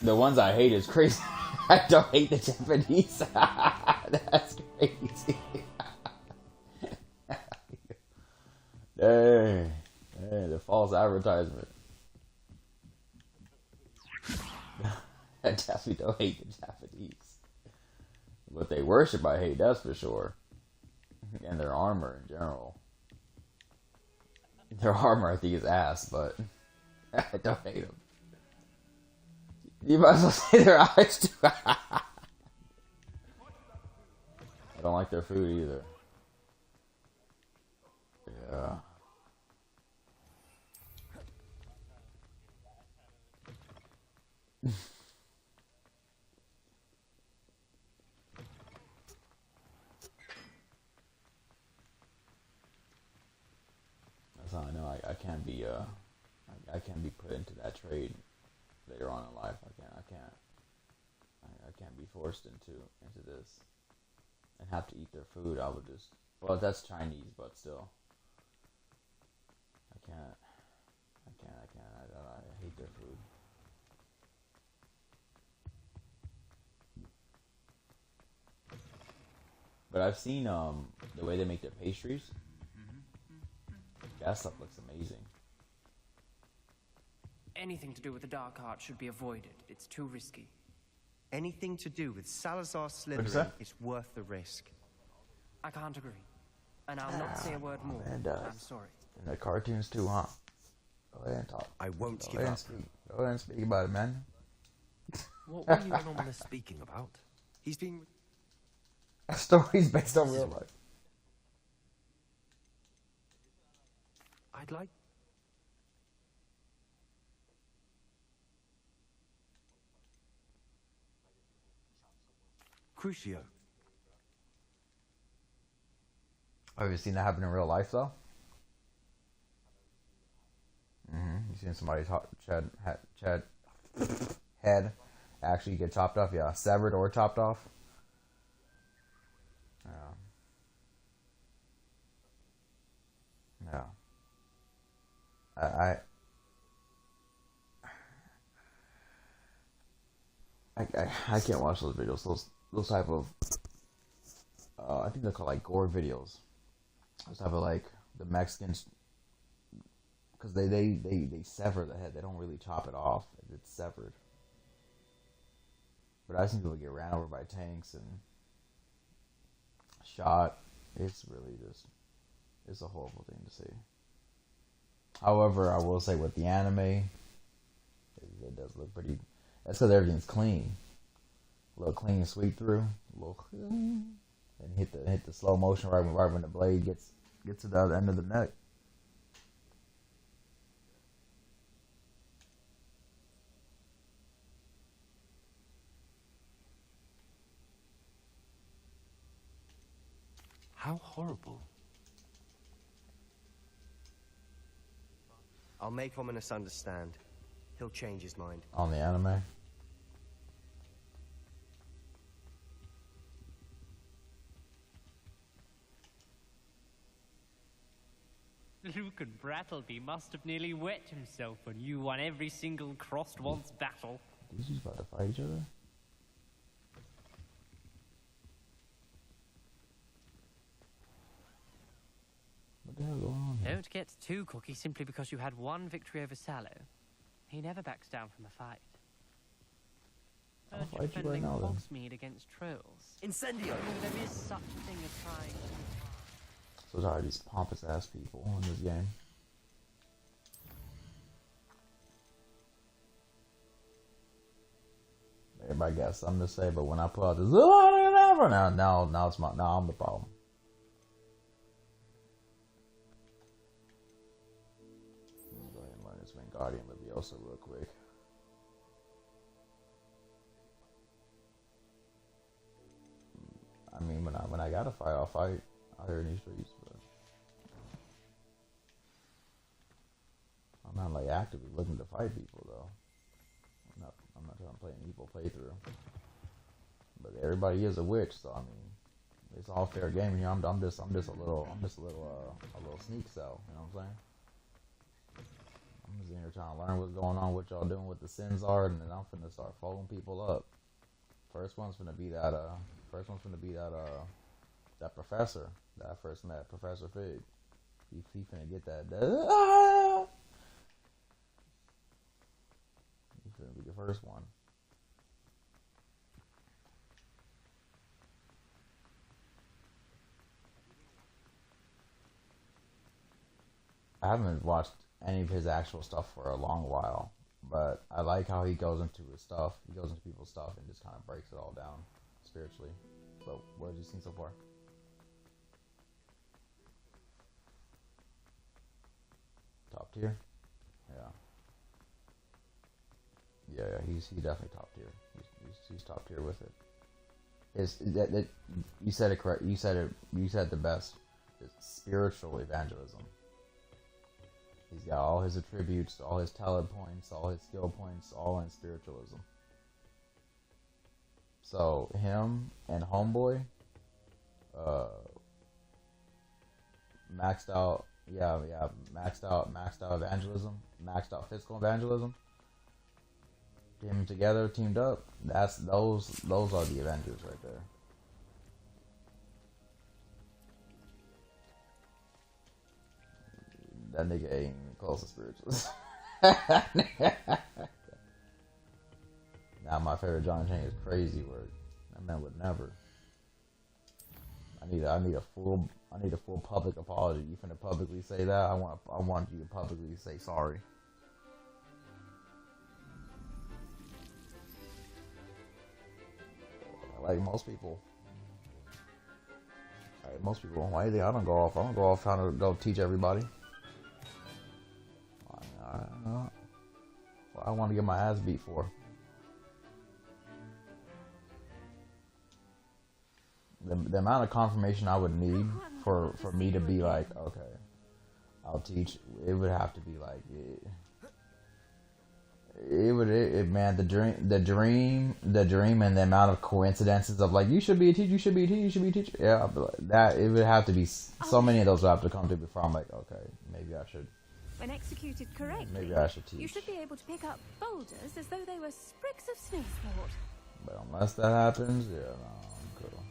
The ones I hate is crazy. I don't hate the Japanese. That's crazy. Dang. The false advertisement. I definitely don't hate the Japanese. But they worship I hate, that's for sure. And their armor in general. Their armor I think is ass, but I don't hate them. You might as well say their eyes too. I don't like their food either. Yeah. That's how I know I can't be I can't be put into that trade later on in life. I can't be forced into this and have to eat their food. I would just, well, that's Chinese, but still, I can't. I hate their food. But I've seen the way they make their pastries. That stuff looks amazing. Anything to do with the dark art should be avoided. It's too risky. Anything to do with Salazar What'd you Slytherin say? is worth the risk. I can't agree. And I'll not say a word more. Man, I'm sorry. And the cartoons too, huh? Go ahead and talk. I won't Go give ahead up. and speak. Go ahead and speak about it, man. What were you and Ominous speaking about? He's been... Stories based on real life. I'd like... Crucio. Have you seen that happen in real life, though? You seen somebody's Chad head actually get chopped off? Yeah, severed or chopped off. Yeah. I can't watch those videos. Those type of I think they're called like gore videos. Those type of like the Mexicans, because they sever the head. They don't really chop it off. It's severed. But I've seen people get ran over by tanks and shot. It's really just, it's a horrible thing to see. However, I will say with the anime, it does look pretty. That's because everything's clean. A little clean sweep through. A little, and hit the slow motion right when the blade gets to the other end of the neck. How horrible. I'll make Ominous understand. He'll change his mind. On the anime. Luke and Brattleby must have nearly wet himself when you won every single crossed once battle. These dudes about to fight each other? What the hell going on here? Don't get too cocky simply because you had one victory over Sallow. He never backs down from a fight. I'll Heard you're fight you right defending now, then. Hogsmeade against trolls. Incendio! There is such a thing as trying to... So there are these pompous ass people in this game. Everybody got something to say, but when I pull out this, now it's my, now I'm the problem. Let me go ahead and learn this Wingardium Leviosa real quick. I mean, when I gotta fight, I'll fight out here in these streets, but I'm not like actively looking to fight people though. I'm not trying to play an evil playthrough. But everybody is a witch, so I mean, it's all fair game here. I'm just a little sneak cell. You know what I'm saying? I'm just in here trying to learn what's going on, what y'all doing, what the sins are, and then I'm finna start following people up. First one's finna be that that professor that I first met, Professor Fig. He finna get that. He's finna be the first one. I haven't watched any of his actual stuff for a long while, but I like how he goes into his stuff. He goes into people's stuff and just kind of breaks it all down spiritually. So, what have you seen so far? Top tier? Yeah, he's definitely top tier. He's top tier with it. That you said it correct. You said the best. It's spiritual evangelism. He's got all his attributes, all his talent points, all his skill points, all in spiritualism. So him and Homeboy, maxed out evangelism, maxed out physical evangelism. Him together, teamed up. Those are the Avengers right there. That nigga ain't even close to spirituals. Now my favorite John Chain is crazy work. That man would never. I need a full public apology. You finna publicly say that? I want you to publicly say sorry. Like most people. Like most people. Why do you think I don't go off? I don't go off trying to go teach everybody. I want to get my ass beat for. The amount of confirmation I would need for me to be like, okay, I'll teach. It would have to be like man, the dream, and the amount of coincidences of like, you should be a teacher, you should be a teacher, you should be a teacher. Yeah, but that it would have to be so many of those would have to come to before I'm like, okay, maybe I should. When executed correctly, maybe I should teach. You should be able to pick up boulders as though they were sprigs of snowsport. But unless that happens, yeah, no, I'm cool.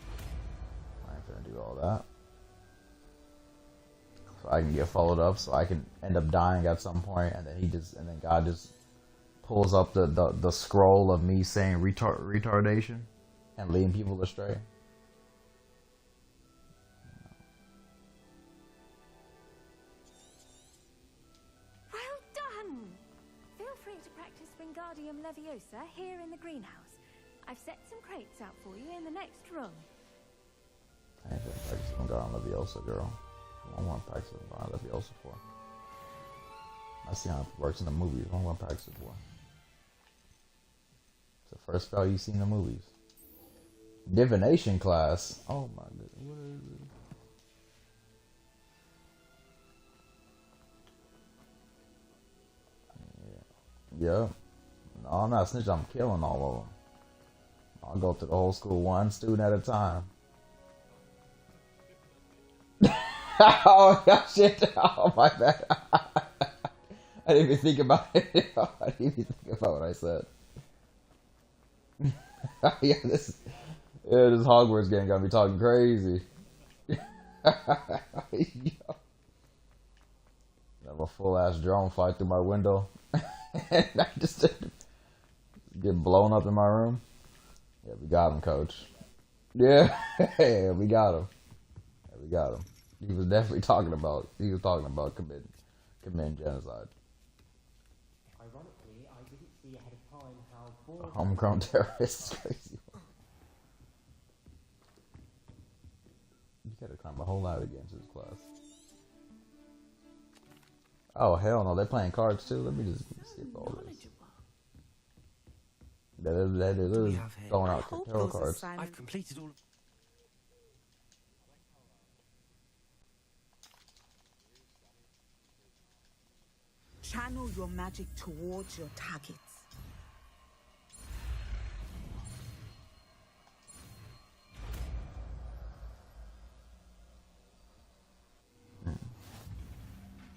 I ain't finna do all that. So I can get followed up, so I can end up dying at some point, and then God just pulls up the scroll of me saying retardation and leading people astray. Well done! Feel free to practice Wingardium Leviosa here in the greenhouse. I've set some crates out for you in the next room. I ain't gonna practice Wingardium Leviosa, girl. I want to practice Wingardium Leviosa for. I see how it works in the movies. I want to practice it for. It's the first spell you see in the movies. Divination class. Oh my god. What is it? Yeah. No, I'm not snitching. I'm killing all of them. I'll go through the whole school one student at a time. Oh shit! Oh my bad. I didn't even think about it. I didn't even think about what I said. Yeah, this Hogwarts game got me talking crazy. Have a full ass drone fly through my window, and I just get blown up in my room. Yeah, we got him, coach. Yeah, yeah, we got him. Yeah, we got him. He was definitely talking about. He was talking about committing genocide. Ironically, I didn't see ahead of time how A homegrown terrorist is crazy. You gotta climb a whole lot against this class. Oh hell no! They're playing cards too. Let me just skip all this. They're throwing out tarot cards. I've completed all. Channel your magic towards your targets.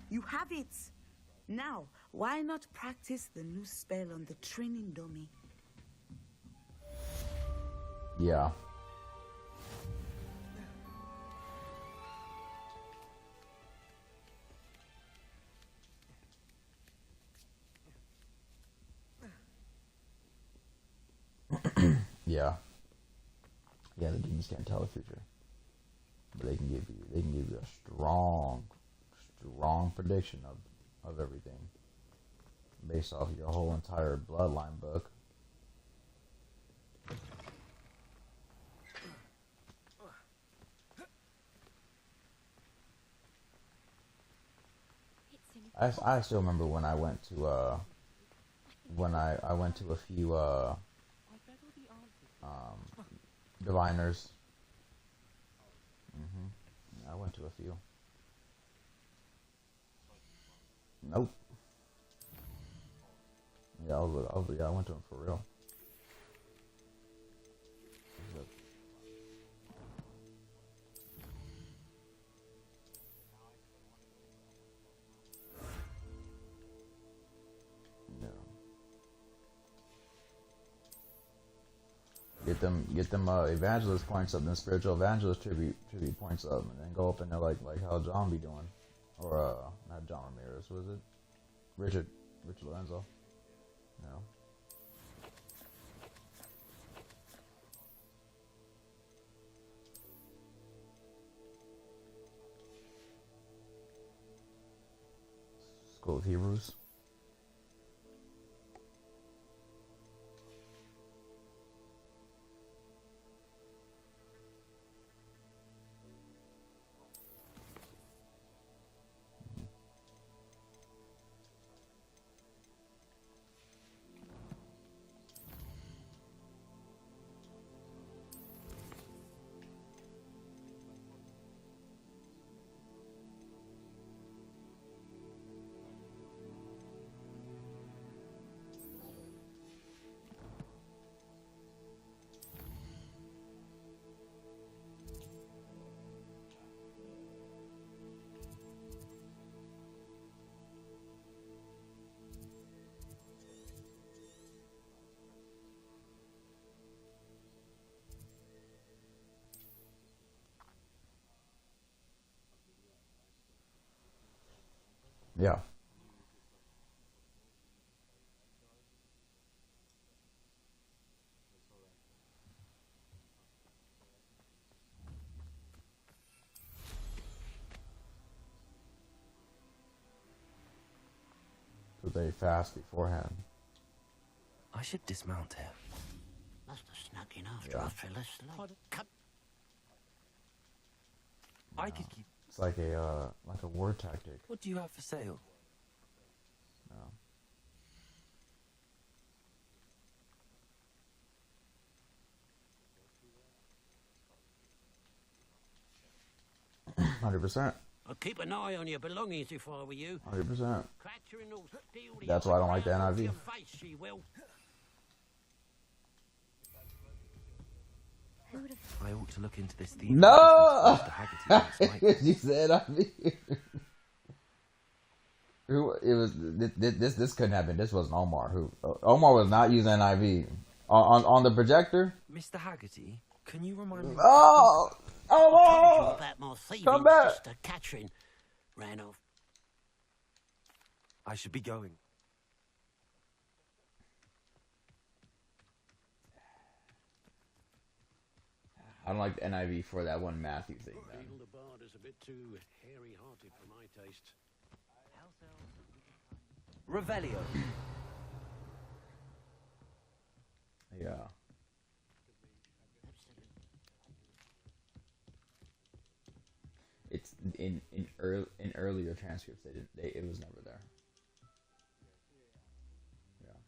You have it. Now, why not practice the new spell on the training dummy? Yeah. Yeah. Yeah, the demons can't tell the future. But they can give you a strong prediction of everything. Based off your whole entire bloodline book. I still remember when I went to I went to a few diviners. I went to a few. Nope. Yeah, I went to them for real. Get them evangelist points up, then spiritual evangelist tribute points up, and then go up in there like how John be doing. Or not John Ramirez, was it? Richard Lorenzo. No. School of Hebrews. Yeah. So they fast beforehand. I should dismount here. Must have snuck in after I fell asleep. I could keep. It's like a war tactic. What do you have for sale? No. 100%. I'd keep an eye on your belongings if I were you. 100%. Catch her and all steal the That's why I don't like the eyebrows off NIV. your face, she will. I ought to look into this thief. No! Mr. Haggerty. You said NIV. Who it was? This couldn't have been. This wasn't Omar. Who? Omar was not using NIV on the projector. Mr. Haggerty, can you remind me? Oh, Omar! About my thieving Come back. sister Catherine ran off. I should be going. I don't like the NIV for that one Matthew thing, man. Beetle the Bard is a bit too hairy-hearted for my taste. Revelio. Yeah. It's in earlier transcripts. It was never there. Yeah.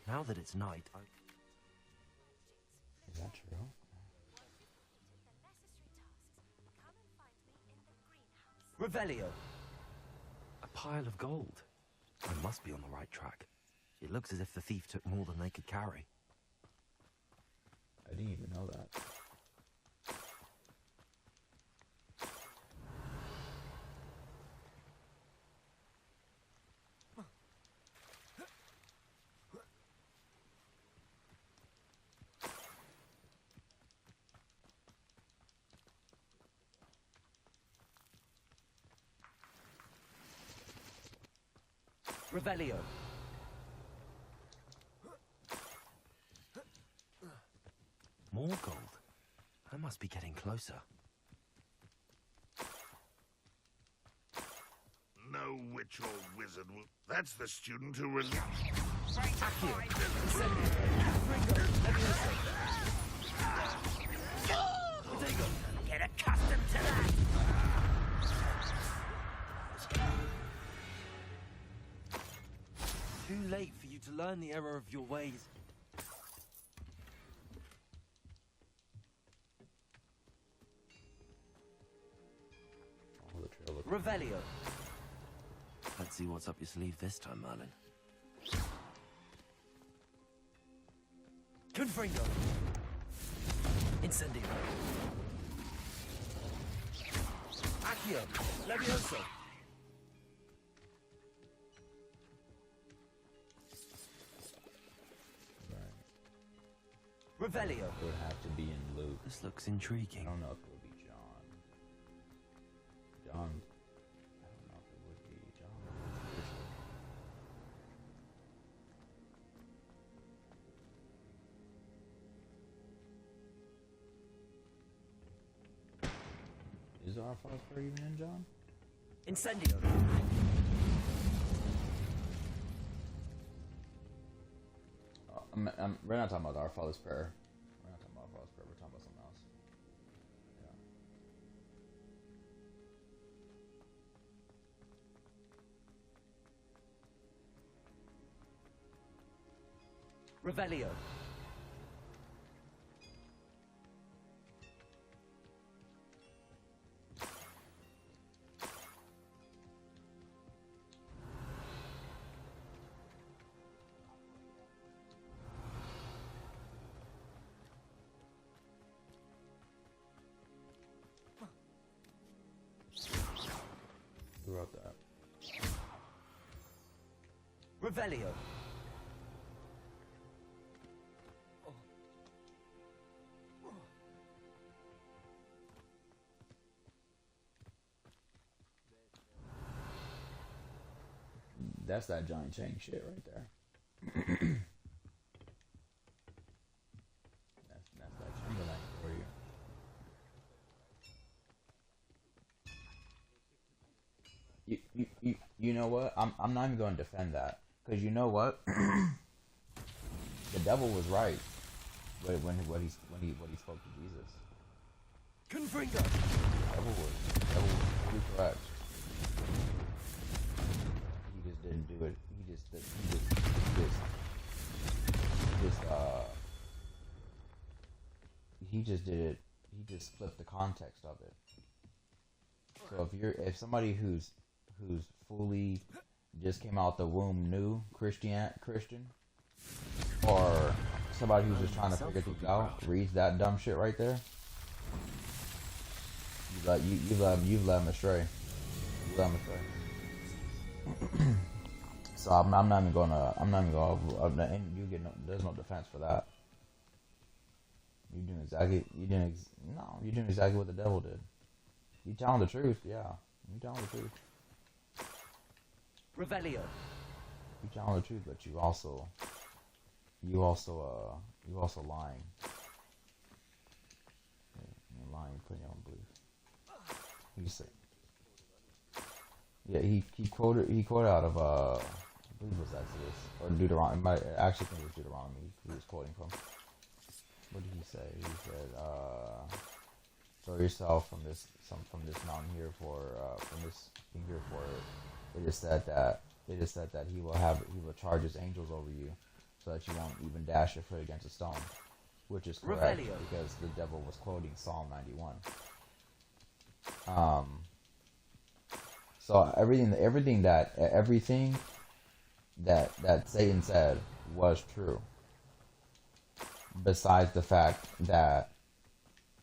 Now that it's night, Is that true? Revelio. A pile of gold. I must be on the right track. It looks as if the thief took more than they could carry. I didn't even know that. Revelio. More gold. I must be getting closer. No witch or wizard will... That's the student who will... Get accustomed to that. Too late for you to learn the error of your ways. Oh, the trail looks Revelio. Let's see what's up your sleeve this time, Merlin. Confringo. Incendio. Accio. Levioso. Revelio. It would have to be in Luke. This looks intriguing. I don't know if it would be John. John. I don't know if it would be John. Is our phosphor even in John? Incendio. We're not talking about Our Father's Prayer. We're not talking about Our Father's Prayer. We're talking about something else. Revelio. Who wrote that? Revelio. That's that Johnny Chang shit right there. that's that Chamberlain for you. You know what? I'm not even going to defend that, because you know what? The devil was right when he spoke to Jesus. Confringo. The devil was pretty correct. He just didn't do it. He just did it. He just flipped the context of it. So if somebody who's fully just came out the womb new Christian, or somebody who's just trying to figure things out reads that dumb shit right there, you've let him astray. You let him astray. So I'm not even gonna. And there's no defense for that. You're doing exactly what the devil did. You telling the truth, yeah. You telling the truth. Revelio. You telling the truth, but you also lying. You're lying, putting your own belief. He said. Yeah, he quoted out of I believe it was Exodus or Deuteronomy. I actually think it was Deuteronomy he was quoting from. What did he say? He said, "Throw yourself from this mountain here from this thing here for it." It is said that he will charge his angels over you, so that you won't even dash your foot against a stone, which is correct because the devil was quoting Psalm 91. So everything that Satan said was true. Besides the fact that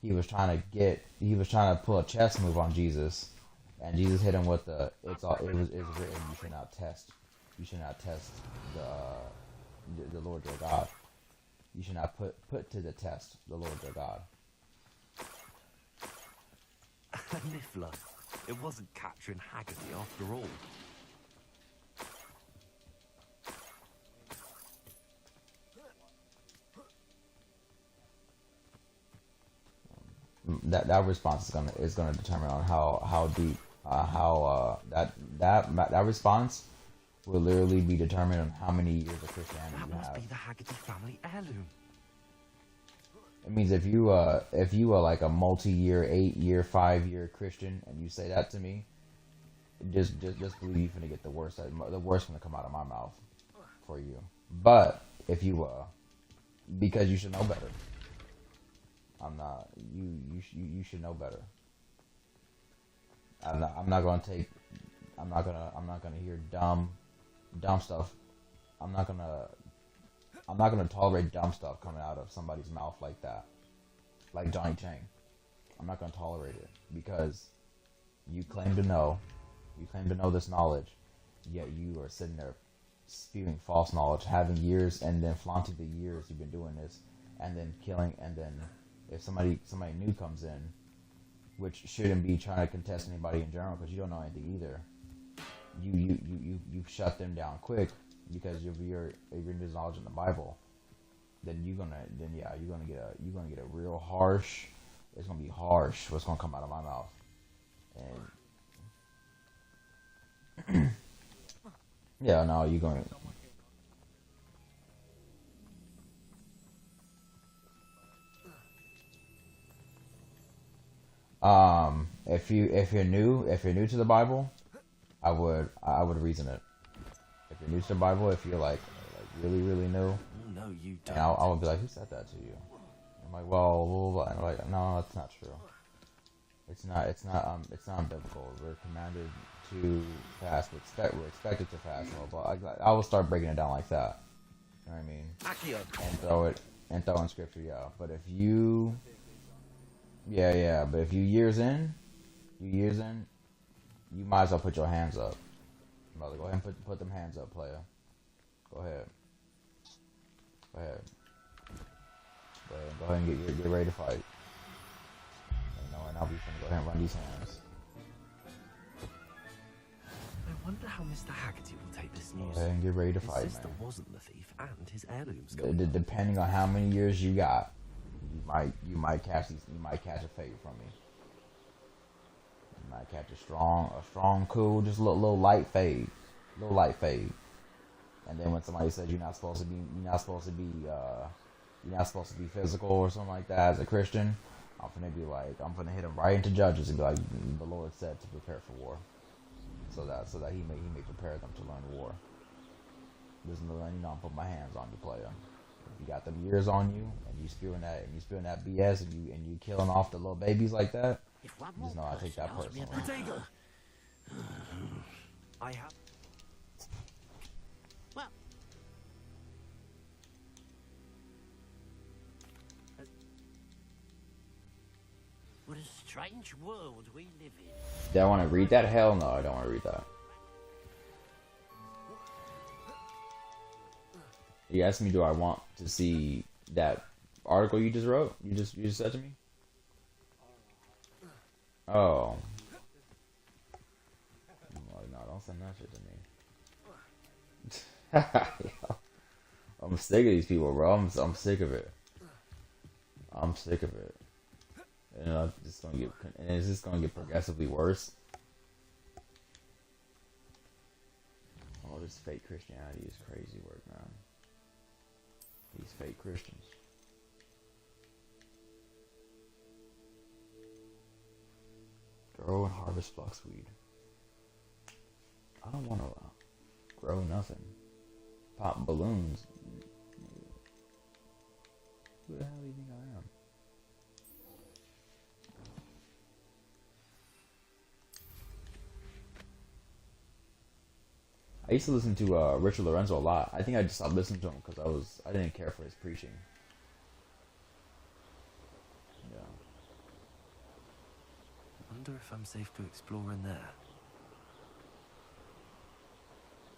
he was trying to pull a chess move on Jesus, and Jesus hit him with it was written, you should not test the Lord your God. You should not put to the test the Lord your God. Niffler. It wasn't capturing Haggerty after all. That response is gonna determine on how deep that response will literally be determined on how many years of Christianity you have. That must be the Haggerty family heirloom. It means if you are like a multi-year, 8-year, 5-year Christian, and you say that to me, just believe you're gonna get the worst gonna come out of my mouth for you. But if you because you should know better. I'm not. You should know better. I'm not gonna hear dumb stuff. I'm not gonna tolerate dumb stuff coming out of somebody's mouth like that, like Johnny Chang. I'm not gonna tolerate it because You claim to know. You claim to know this knowledge, yet you are sitting there spewing false knowledge, having years and then flaunting the years you've been doing this, and then killing. And then if somebody new comes in, which shouldn't be trying to contest anybody in general because you don't know anything either, you shut them down quick because of your knowledge in the Bible. Then you're gonna get a real harsh. It's gonna be harsh. What's gonna come out of my mouth, and yeah, no, you're gonna. If you're new to the Bible, I would reason it. If you're new to the Bible, if you're like really new, no, you don't. And I would be like, who said that to you? I'm like, well, blah, blah, blah. And I'm like, no, that's not true. It's not unbiblical. We're commanded to fast. We're expected to fast. Blah, blah. I will start breaking it down like that. You know what I mean? And throw in scripture, yeah. But if you, but if you years in, you might as well put your hands up. Mother, go ahead and put them hands up, player. Go ahead. Go ahead and get ready to fight. And I'll be finna go ahead and run these hands. I wonder how Mr. Haggerty will take this news. Go ahead and get ready to fight, his sister man. wasn't the thief, and his heirlooms. Depending on how many years you got, you might catch a fade from me. You might catch a strong, cool, just a little light fade, And then when somebody says you're not supposed to be physical or something like that as a Christian, I'm gonna hit him right into Judges and be like, the Lord said to prepare for war, so that he may prepare them to learn war. Listen to I'm putting my hands on you, player. If you got them years on you and you spewing that BS and you killing off the little babies like that, just know I take that personally. I have. Well, what a strange world we live in. Do I want to read that? Hell no, I don't want to read that. You asked me, do I want to see that article you just wrote? You just said to me? Oh. No, don't send that shit to me. I'm sick of these people, bro. I'm sick of it. I'm sick of it. And it's just gonna get progressively worse. Oh, this fake Christianity is crazy work, man. These fake Christians. Grow and harvest fluxweed. I don't want to grow nothing. Pop balloons. Who the hell do you think I am? I used to listen to Richard Lorenzo a lot. I think I just stopped listening to him because I didn't care for his preaching. Yeah. I wonder if I'm safe to explore in there.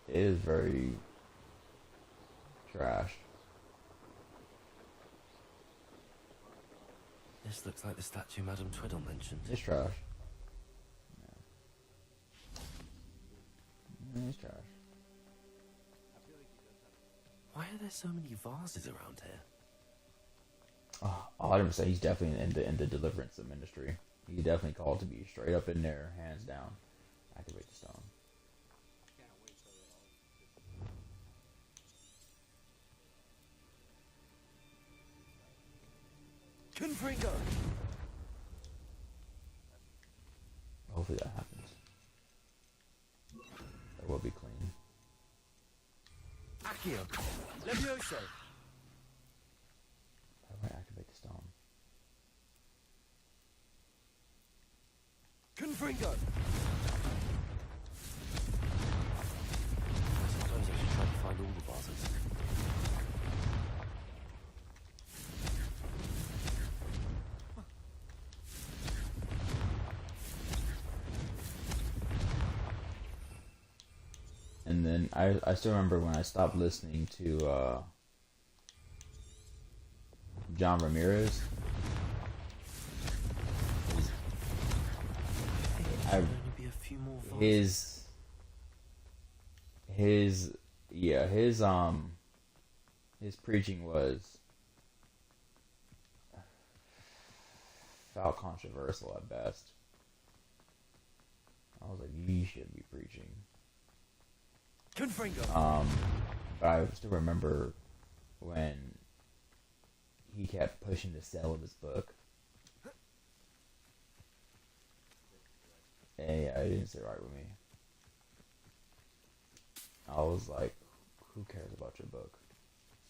It is very trash. This looks like the statue Madame Twiddle mentioned. It's trash. Yeah. It's trash. Why are there so many vases around here? Oh, 100%. He's definitely in the deliverance ministry. He's definitely called to be straight up in there, hands down. Activate the stone. Confringo. Hopefully that happens. That will be clean. Accio. Levioso. How do I activate the stone? Confringo. I suppose I should try to find all the vases. then I still remember when I stopped listening to John Ramirez. His preaching was felt controversial at best. I was like, you should be preaching. But I still remember when he kept pushing the sale of his book. Hey, I didn't sit right with me. I was like, who cares about your book?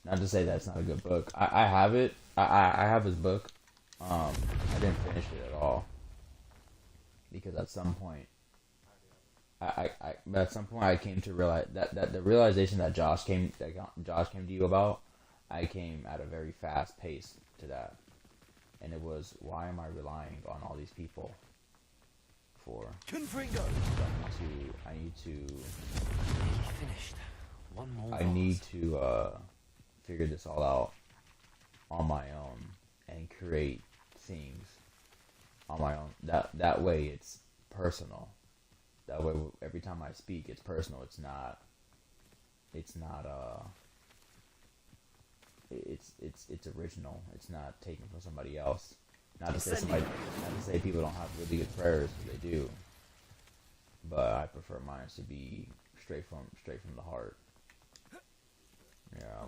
Not to say that's not a good book. I have it. I have his book. I didn't finish it at all. Because at some point, I came to realize that the realization that Josh came to you about, I came at a very fast pace to that. And it was, why am I relying on all these people for? I need to figure this all out on my own and create things on my own. That way it's personal. That way every time I speak it's personal. It's not it's original. It's not taken from somebody else. Not to say people don't have really good prayers, because they do. But I prefer mine to be straight from the heart. Yeah,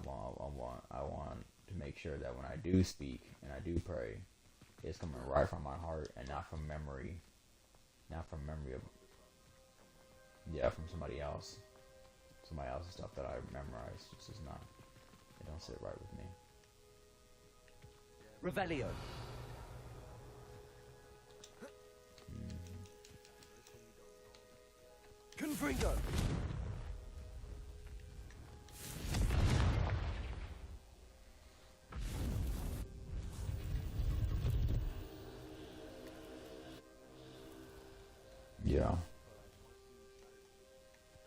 I want to make sure that when I do speak and I do pray, it's coming right from my heart and not from memory. Not from memory of from somebody else. Somebody else's stuff that I memorized. It's just not. It don't sit right with me. Revelio. Confringo. Yeah.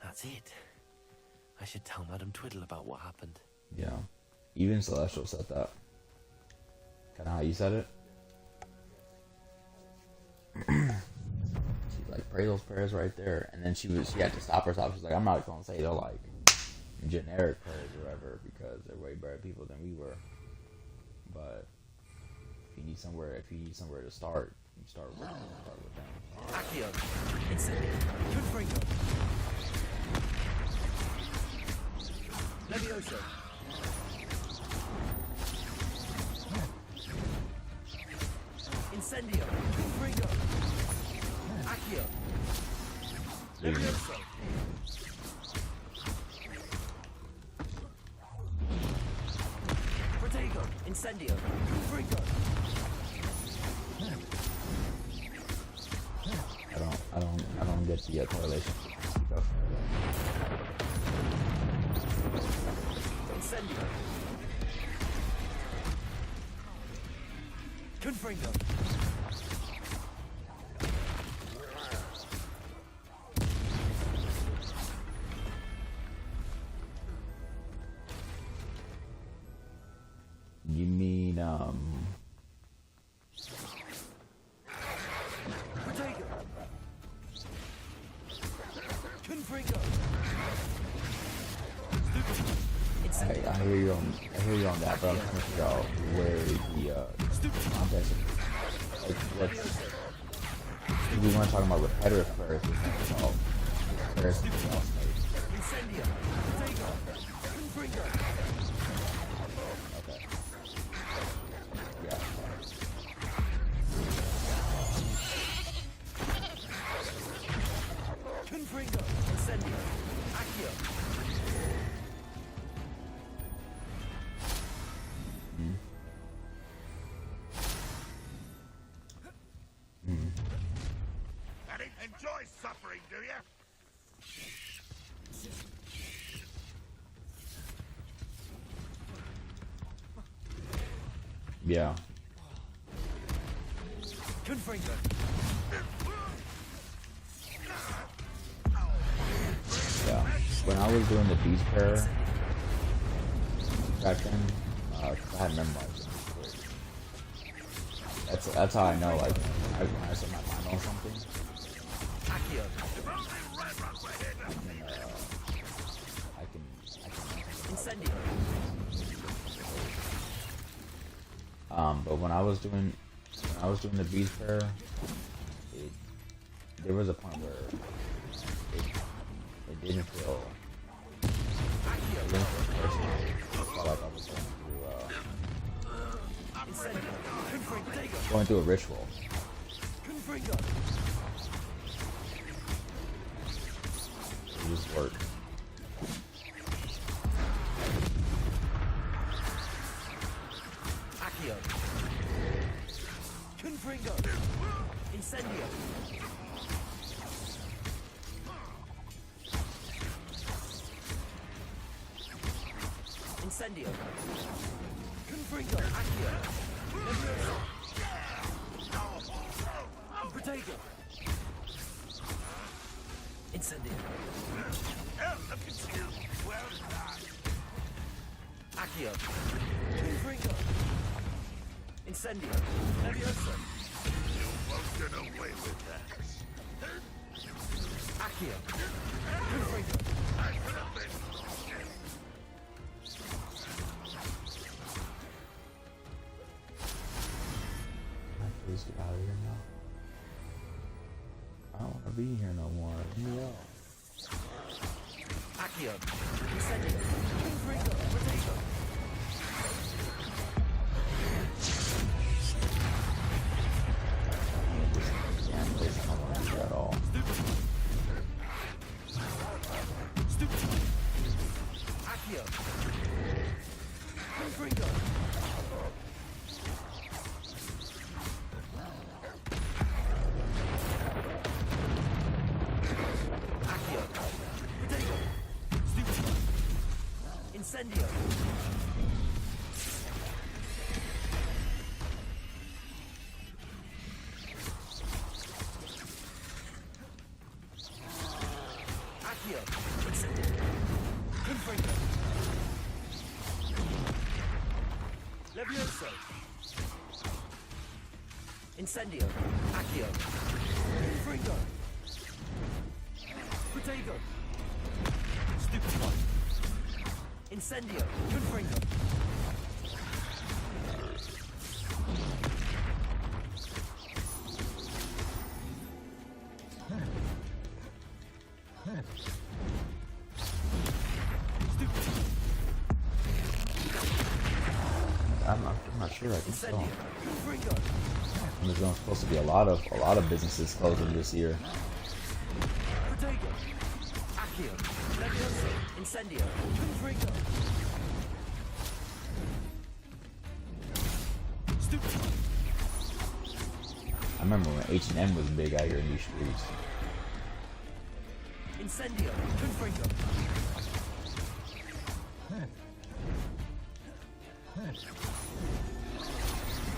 That's it. I should tell Madam Twiddle about what happened. Yeah. Even Celestial said that. Kind of how you said it. She's like, pray those prayers right there. And then she had to stop herself. She's like, I'm not going to say they're like generic prayers or whatever, because they're way better people than we were. But if you need somewhere to start, you start with them. Accio. Incendio. Confringo. Levioso. Incendio. Confringo. Accio. Levioso. Protego. Incendio. Confringo. I don't get the correlation. Incendio. Confringo. You mean Protego. Confringo. I hear you on that, but I'm trying to figure out where the context is. Like, we weren't talking about repetitive prayers, we were talking about prayers that someone else made. Incendio. Protego. Confringo. Okay. Yeah. Confringo. Incendio. Accio. Enjoy suffering, do you? Yeah. Confringo. Yeah. When I was doing the beast prayer back then, I had memorized it quick. That's how I know, like, when I set my mind on something, but when I was doing the beast prayer, there was a point where it didn't feel personal. It felt like I was going through a ritual. It just worked. Accio. Confringo. Incendio. Incendio. Confringo. Accio. Protego. Incendio. Well done. Accio. Confringo. Incendio. Levioso. You won't get away with that. Accio. Confringo. I could have been. Please get out of here now. I don't want to be here no more. Leave me out. Accio. Incendio. Confringo. Protego. Damn place, I don't want to do that at all. Accio. Confringo. Accio. Protego. Incendio. Accio. Incendio. Confringo. Levioso. Incendio. Accio. Confringo. Protego. Stupid one. Incendio. Confringo. I'm not sure. I think so. Confringo. There's supposed to be a lot of businesses closing this year. Protego. Accio. Levioso. Incendio. Confringo. Stupid. I remember when H&M was big out here in these streets. Incendio. Confringo.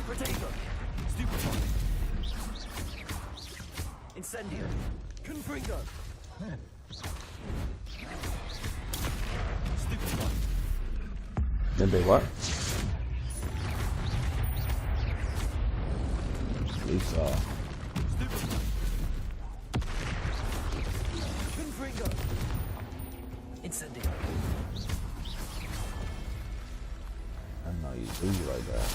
Protego. Stupid one. Incendio. Confringo. Stupid one. Then they what? Lisa. Stupid one. Confringo. Incendio. I don't know you do you like that.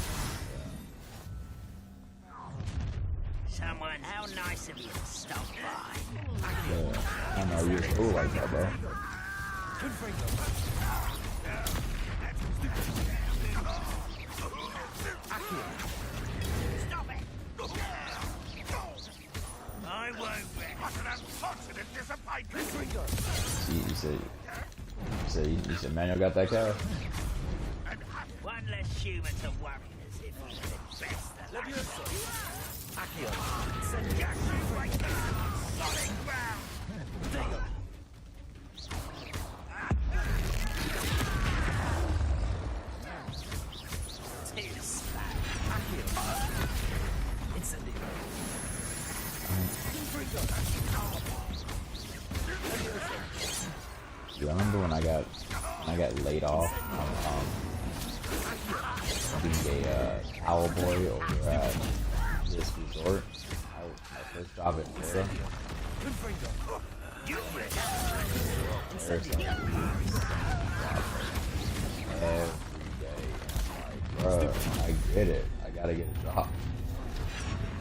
Someone, how nice of you to stop by. Yeah. I don't know you cool like that, bro. Confringo. Accio. Stop it! I won't win. What an unfortunate disappointment! Confringo. You said Manuel got that car? One less human to worry as if he's the best that Levioso. Accio. Solid ground! Protego. too slow. Accio. Incendio. Confringo. Levioso. Yeah, I remember when I got laid off from being a cowboy over at this resort. My first job in Florida. Every day. Bruh, I get it. I gotta get a job.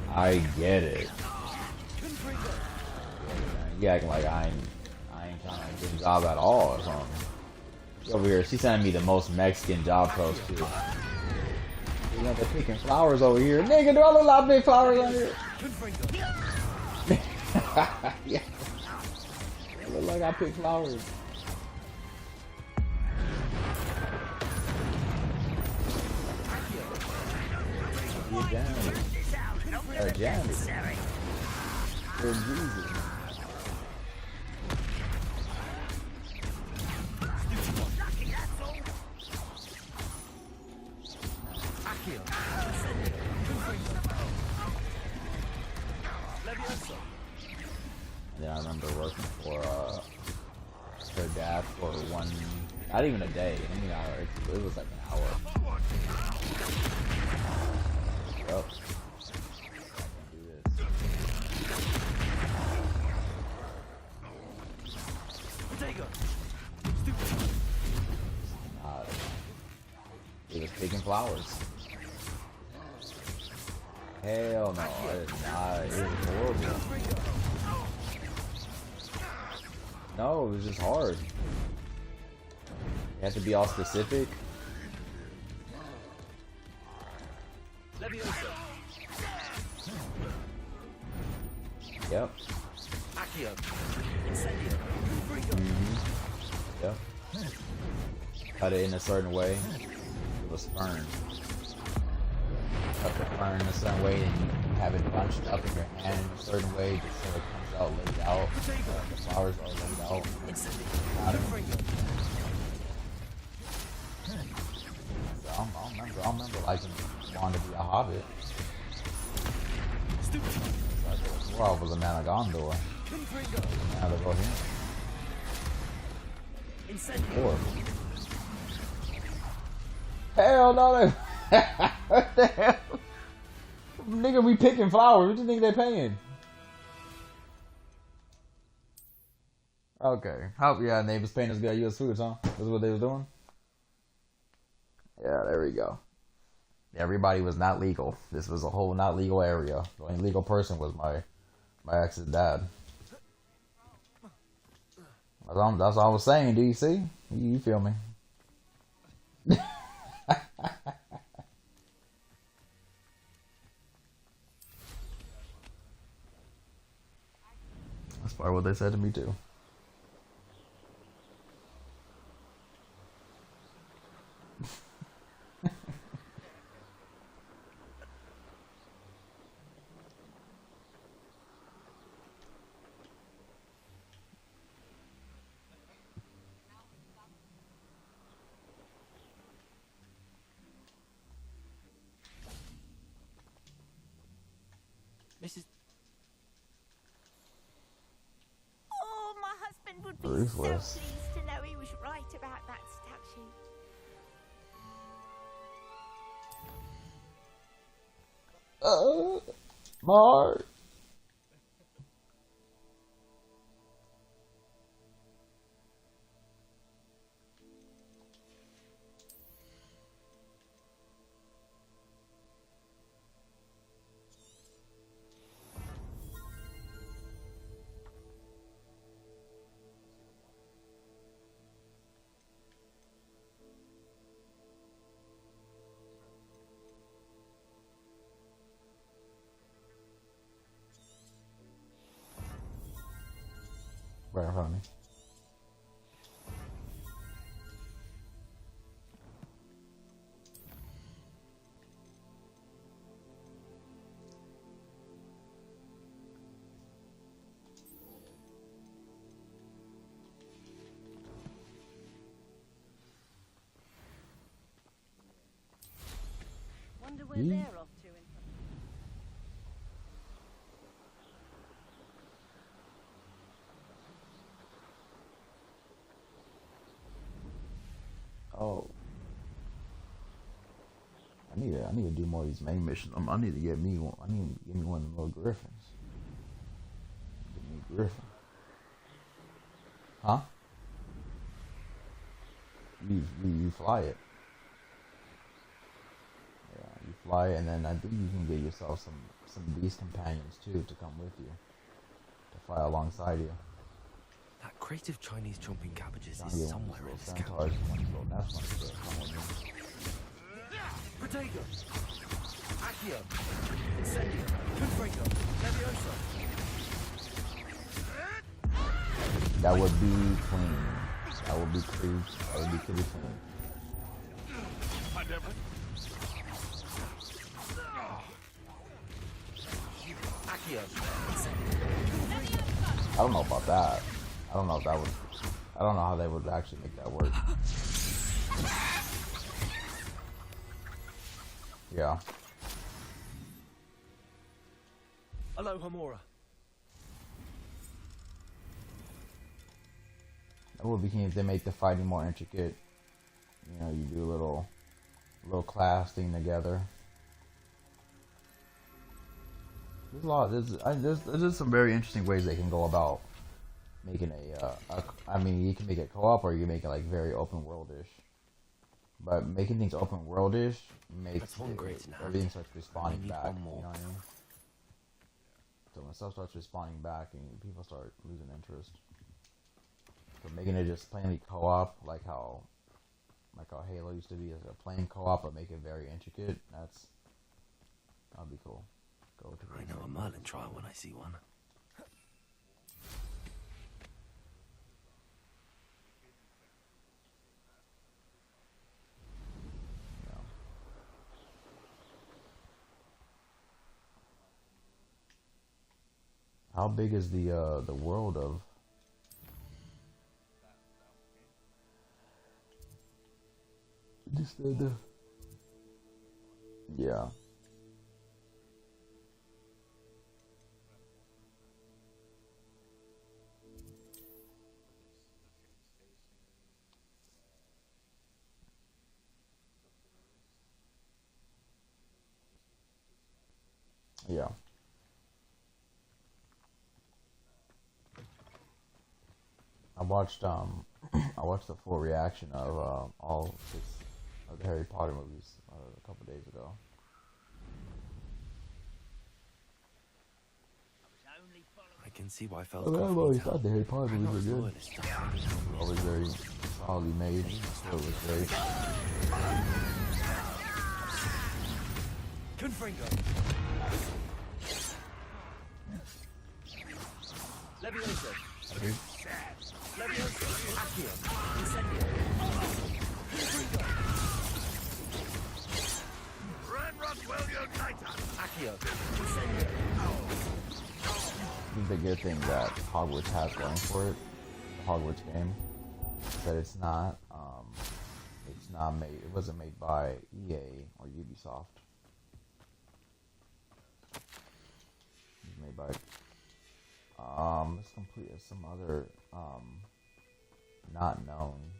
I get it. You acting like I ain't trying to get a job at all or something. She over here, she's sending me the most Mexican job post too. You know, they're picking flowers over here. Nigga, do I look like big flowers on here? Yeah. I look like I pick flowers. You're down. Or Johnny. Or Jesus. Yeah, I remember working for her dad for one, not even a day, I mean, it was like an hour. Yep. He was picking flowers. Hell no, it's not. It was horrible. No, it was just hard. You have to be all specific. Yep. Yep. Cut it in a certain way. It was fern. Cut the fern in a certain way, and you have it bunched up in your hand in a certain way, just so it comes out laid out. The flowers are laid out. I remember liking wanting to be a hobbit. Before I was a man of Gondor. Now to go here. Hell no, what the hell? Nigga, we picking flowers. What do you think they're paying? Okay. How, yeah, and they was paying us to get US foods, huh? That's what they was doing? Yeah, there we go. Everybody was not legal. This was a whole not legal area. The only legal person was my ex's dad. That's what I was saying. Do you see? You feel me? That's probably what they said to me too. Mrs. Oh, my husband would be Ruthless. so pleased to know he was right about that statue. Mark. Right in front of me. Wonder where they're off to in Oh. I need to do more of these main missions. I need to get me one. I need to get me one of the little griffins. Get me a griffin. Huh? You fly it. Yeah, you fly it, and then I think you can get yourself some beast companions too to come with you to fly alongside you. That crate of Chinese chomping cabbages Yeah, is somewhere in this camp. Protego! Accio! Incendio! Confringo! Levioso! That would be clean. That would be clean. That would be pretty clean. I don't know about that. I don't know if that would. I don't know how they would actually make that work. Yeah. Hello, Hamura. That would be key if they make the fighting more intricate. You know, you do a little class thing together. There's a lot. There's some very interesting ways they can go about making I mean, you can make it co-op or you can make it like very open world-ish. But making things open world-ish makes everything starts respawning back. You know what I mean? So when stuff starts respawning back, and people start losing interest. So making it just plainly co-op, like how Halo used to be, as a plain co-op, but make it very intricate. That'd be cool. Go to. I know a Merlin trial when I see one. How big is the world of? Just the. Yeah. Yeah. I watched the full reaction of all 6 of the Harry Potter movies a couple days ago. I can see why I Feldcroft mean, I've needs always help. thought the Harry Potter I'm movies not were sure good. this stuff. Always very solidly made. It was great. Confringo! Levioso! Levioso! Accio! Incendio! Confringo! Accio! Incendio! I think the good thing that Hogwarts has going for it, the Hogwarts game, is that it's not made. It wasn't made by EA or Ubisoft. It was made by some other not known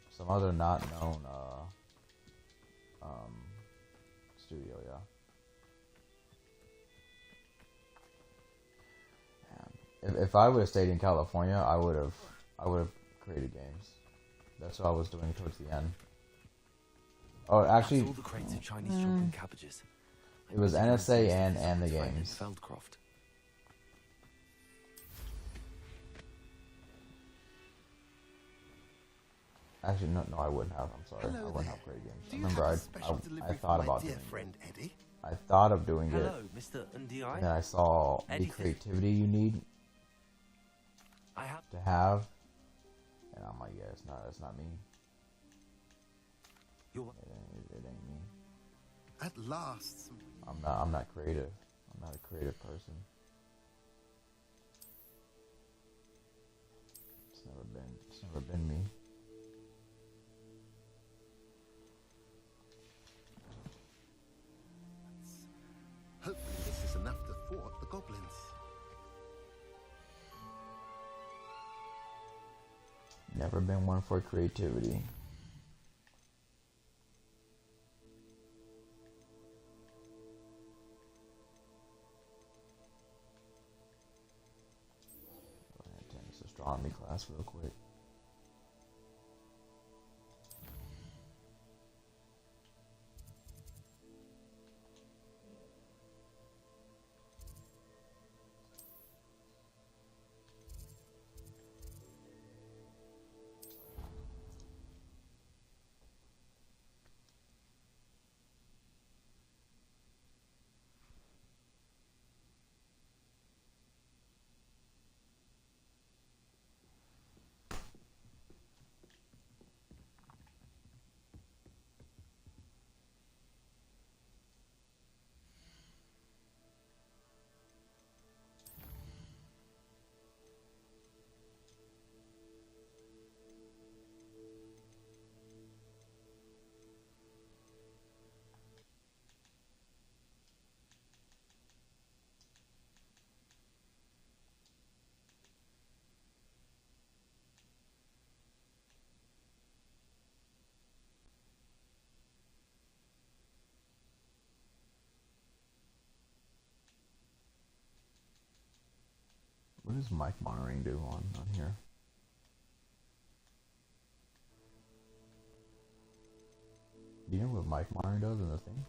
studio, yeah. If I would have stayed in California, I would have created games. That's what I was doing towards the end. Oh, actually, All the crates of Chinese chomping cabbages. it was NSA and the games. Feldcroft. Actually, no, I wouldn't have. I'm sorry, Hello I wouldn't there. have created games. Do you Remember, have a special delivery I for thought my about dear doing friend it. Eddie? I thought of doing it. Hello, Mr. Ndi. And then I saw the Eddie creativity you need I have to have, and I'm like, yeah, it's not me. You're It ain't me. At last. I'm not creative. I'm not a creative person. It's never been me. Hopefully this is enough to thwart the goblins. Never been one for creativity. botany class real quick. What does mic monitoring do on here? Do you know what mic monitoring does in the thing?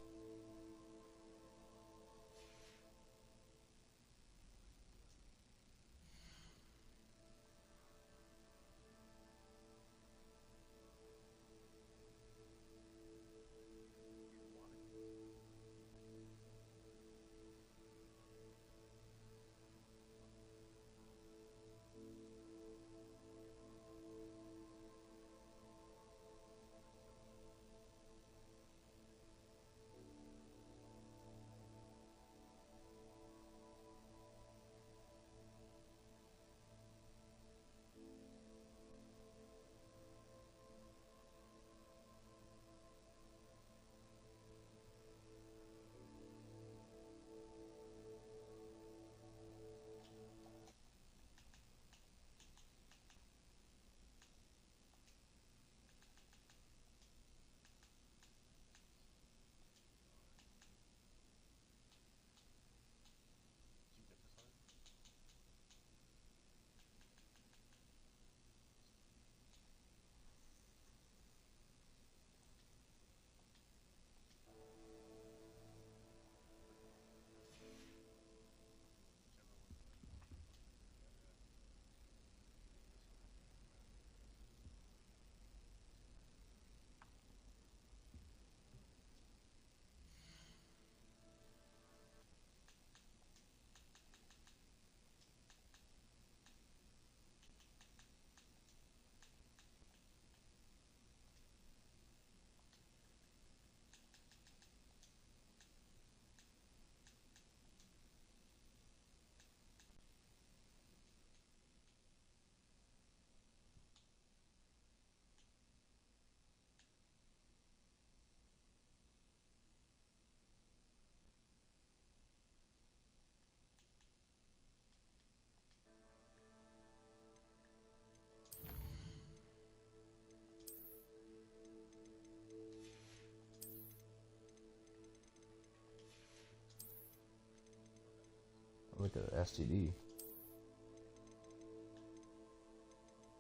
Look at STD.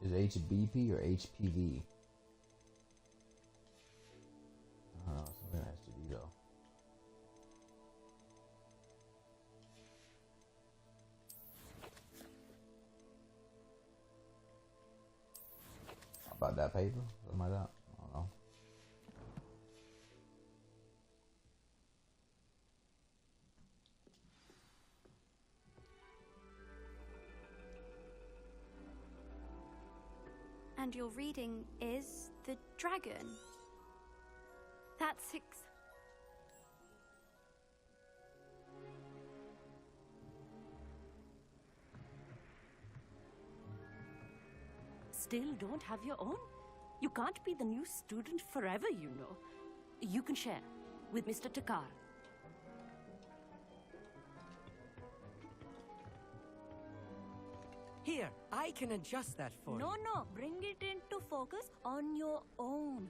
Is HBP or HPV? I don't know, something STD though. How about that paper? Something like that? I don't know. And your reading is the dragon. That's Still don't have your own? You can't be the new student forever, you know. You can share with Mr. Takar. Here, I can adjust that for you. No, bring it into focus on your own.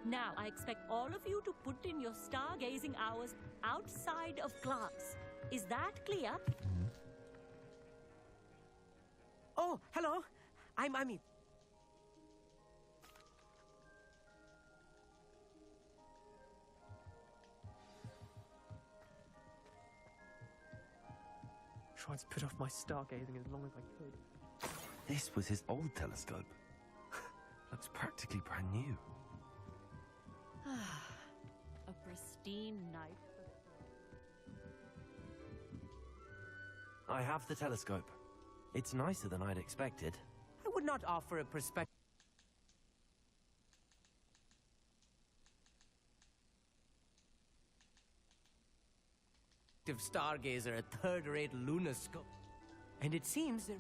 Now, I expect all of you to put in your stargazing hours outside of class. Is that clear? Oh, hello. I'm Amit. Tried to put off my stargazing as long as I could. This was his old telescope. Looks practically brand new. A pristine night. I have the telescope. It's nicer than I'd expected. I would not offer a perspective stargazer, a third-rate lunoscope. And it seems they're...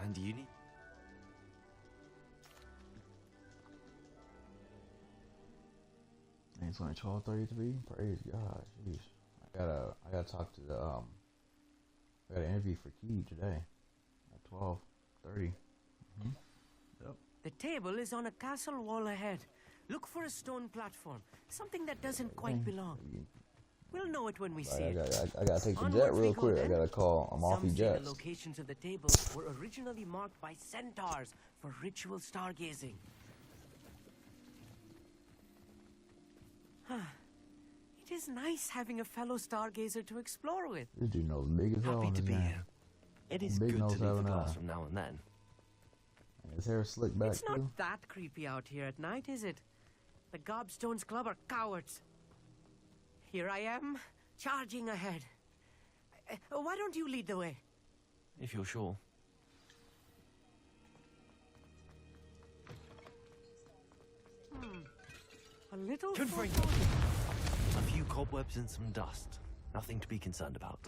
And you need... It's only 12:33. Praise God. Jeez. I gotta talk to the I got an interview for Key today at 12:30. Yep. The table is on a castle wall ahead. Look for a stone platform, something that doesn't quite belong. We'll know it when we see it. I gotta take the Onwards jet we real go quick. I then. gotta call Some Amalfi say Jets. the locations of the table were originally marked by centaurs for ritual stargazing. It is nice having a fellow stargazer to explore with. This dude knows big as hell. Happy on to his be name. here. It is Big good to nose leave the having class eye. from now and then. And his hair slicked back It's not too. that creepy out here at night, is it? The Gobstones Club are cowards. Here I am, charging ahead. Why don't you lead the way? If you're sure. A little Confirm. foreboding. A few cobwebs and some dust. Nothing to be concerned about.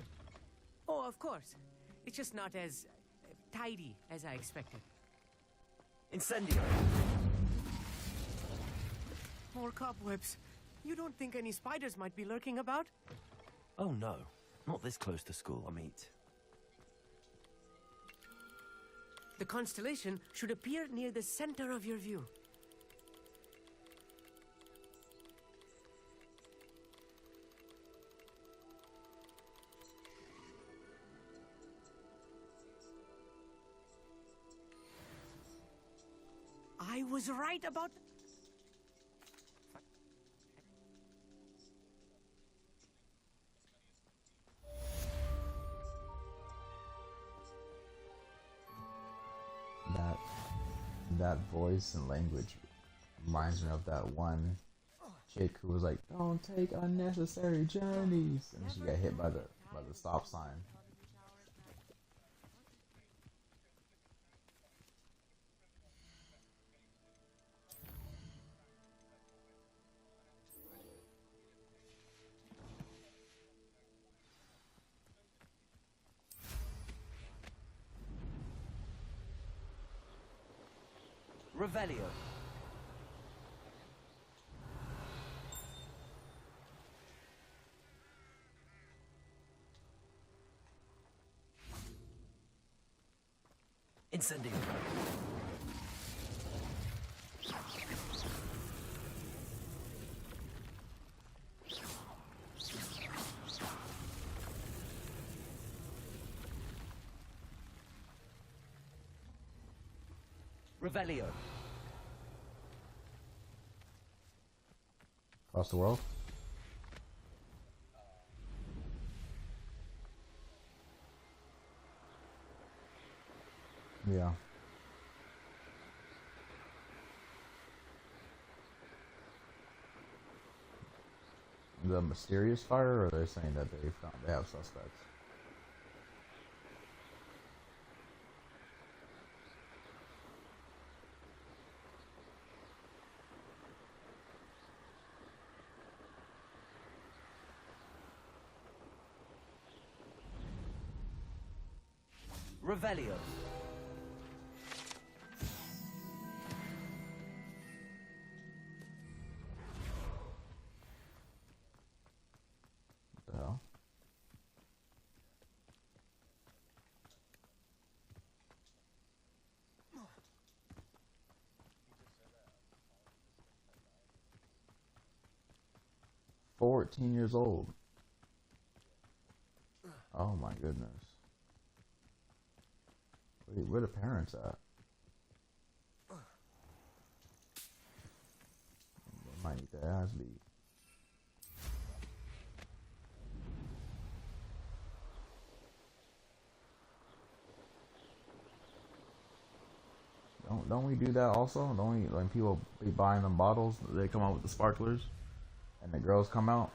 Oh, of course. It's just not as tidy as I expected. Incendio! More cobwebs. You don't think any spiders might be lurking about? Oh no. Not this close to school, Amit. The constellation should appear near the center of your view. I was right about... That voice and language reminds me of that one chick who was like, "Don't take unnecessary journeys," and she got hit by the stop sign. Revelio. Incendio. Revelio. Across the world. Yeah. The mysterious fire, or are they saying that they have suspects? Revelio. What the hell? 14 years old. Oh my goodness. Where the parents at? They might need their ass beat. Don't we do that also? Don't we, when people be buying them bottles, they come out with the sparklers, and the girls come out?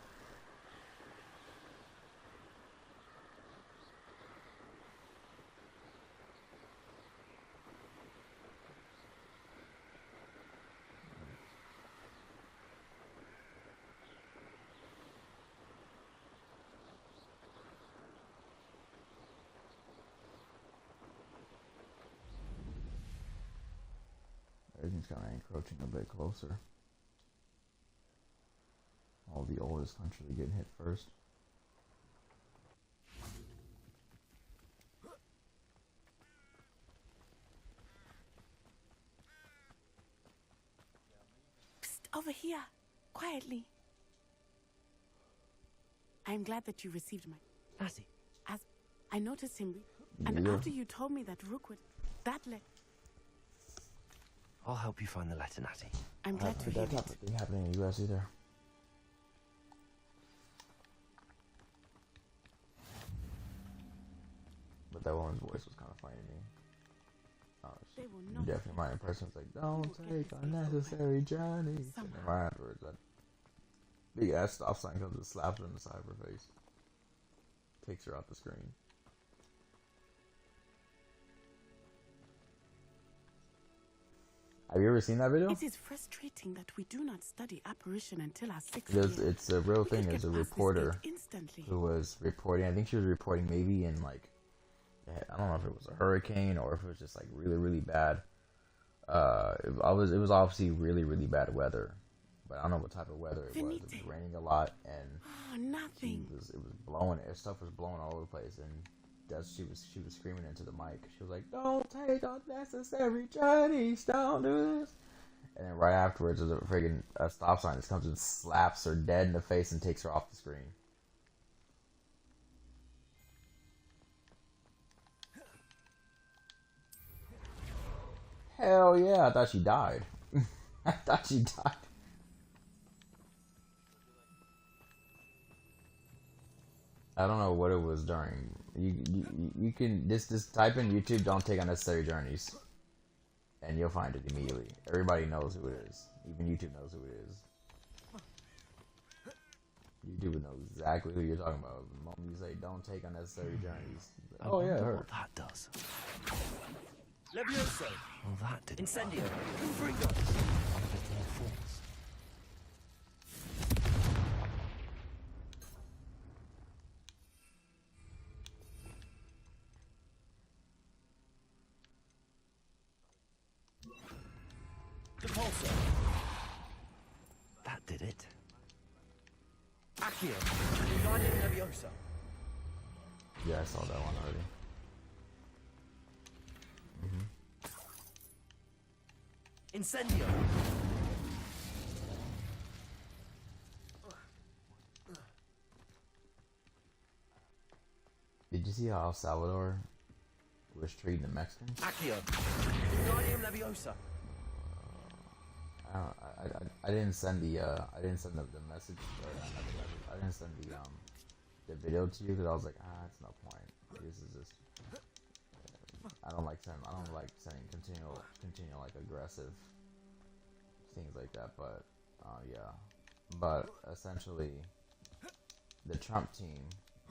Everything's kind of encroaching a bit closer. All the oldest country getting hit first. Psst, over here, quietly. I'm glad that you received my... Natty. As I noticed him, and after you told me that Rookwood, that I'll help you find the letter, Natty. I'm glad to hear it. That didn't happen in the US either. But that woman's voice was kind of funny to me. Definitely my impression was like, don't take unnecessary journeys. And then right afterwards, that big ass stop sign comes and slaps her in the side of her face. Takes her off the screen. Have you ever seen that video? It is frustrating that we do not study apparition until our 6th year. It's a real thing. There's a reporter who was reporting. I think she was reporting maybe in like, I don't know if it was a hurricane or if it was just like really, really bad. It was obviously really, really bad weather, but I don't know what type of weather it was. It was raining a lot, and nothing. It was blowing. Stuff was blowing all over the place, and she was screaming into the mic. She was like, "Don't take unnecessary journeys. Don't do this." And then right afterwards, there's a friggin' stop sign that comes and slaps her dead in the face and takes her off the screen. Hell yeah! I thought she died. I thought she died. I don't know what it was during. You can just type in YouTube "don't take unnecessary journeys," and you'll find it immediately. Everybody knows who it is. Even YouTube knows who it is. YouTube would know exactly who you're talking about. The moment you say "don't take unnecessary journeys," oh yeah, her. What that does. Levioso. Well, that didn't. Incendio. Confringo. Depulso. That did it. Accio. Guardian Leviosa. Yeah, I saw that one already. Incendio. Did you see how El Salvador was treating the Mexicans? Accio. Guardian Leviosa. I didn't send the message. Or I didn't send the video to you because I was like, it's no point. This is just. I don't like sending continual like aggressive things like that. But yeah. But essentially, the Trump team,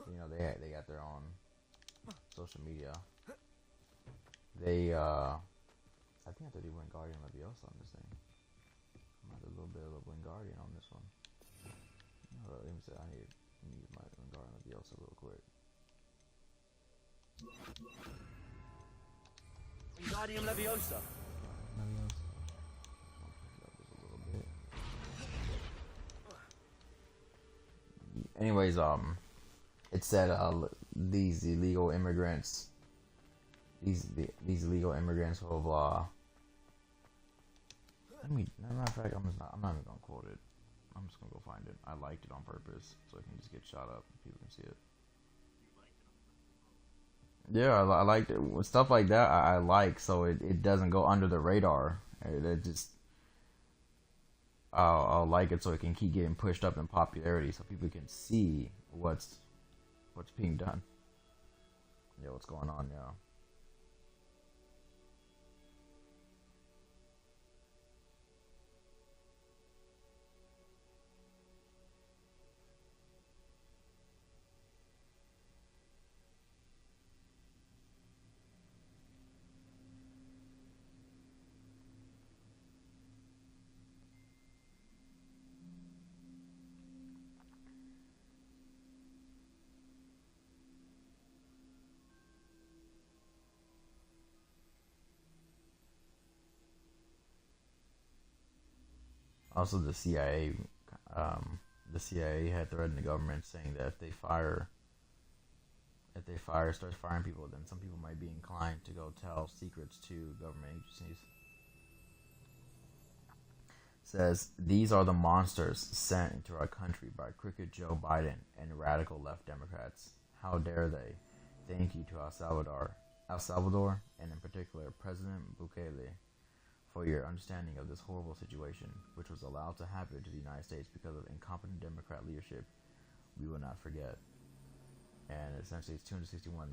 they got their own social media. They I think I have to do Wingardium Leviosa on this thing. I'm gonna do a little bit of Wingardium on this one. Let me see. I need to use my Wingardium Leviosa real quick. Wingardium Leviosa. Anyways, it said these illegal immigrants, these illegal immigrants will matter of fact, I'm not even gonna quote it. I'm just gonna go find it. I liked it on purpose so I can just get shot up. People can see it. Yeah, I liked it. Stuff like that I like, so it doesn't go under the radar. It just I'll like it so it can keep getting pushed up in popularity, so people can see what's being done. Yeah, what's going on? Yeah. Also, the CIA had threatened the government, saying that if they start firing people, then some people might be inclined to go tell secrets to government agencies. Says these are the monsters sent into our country by crooked Joe Biden and radical left Democrats. How dare they? Thank you to El Salvador, and in particular President Bukele, for your understanding of this horrible situation, which was allowed to happen to the United States because of incompetent Democrat leadership. We will not forget. And essentially, it's 261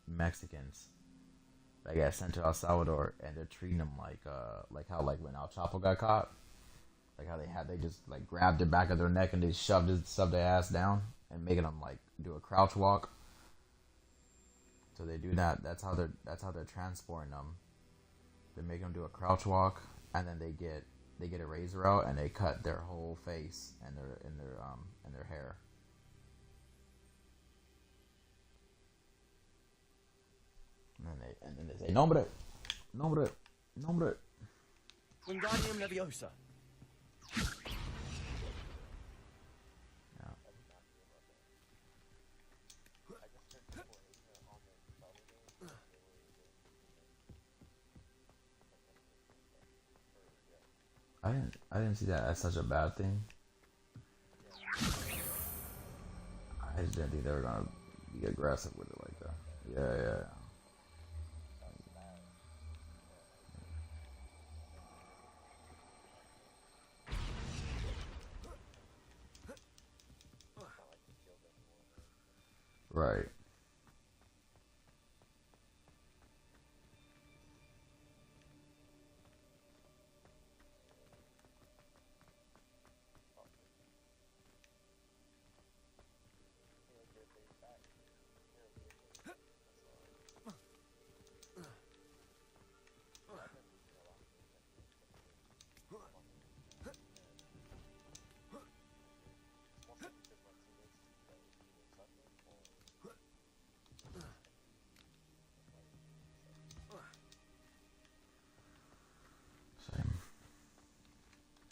Mexicans that got sent to El Salvador, and they're treating them like how when El Chapo got caught, like how they just like grabbed the back of their neck and they shoved their ass down and making them like do a crouch walk. So they do that. That's how they're transporting them. They make them do a crouch walk, and then they get a razor out and they cut their whole face and their hair. And then they say nombre. Wingardium Leviosa. I didn't see that as such a bad thing. I just didn't think they were gonna be aggressive with it like that. Yeah. Right.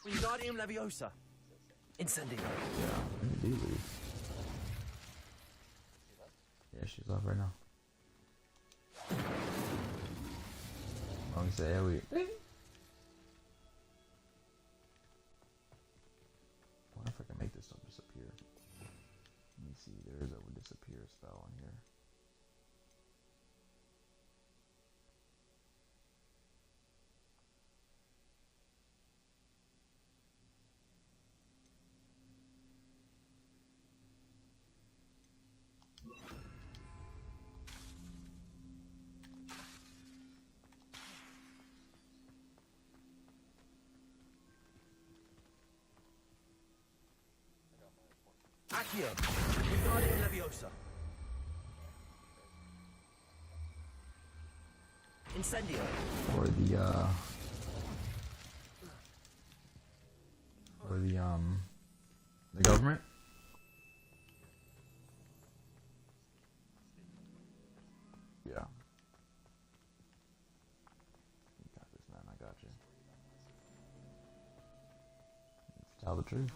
Wingardium Leviosa. Incendio. Yeah, yeah, she's off right now. Long say, yeah, we. I wonder if I can make this stuff disappear. Let me see. There is a disappear spell in here. Accio. Wingardium Leviosa. Incendio. Or the government. Yeah. You got this, man. I got you. Tell the truth.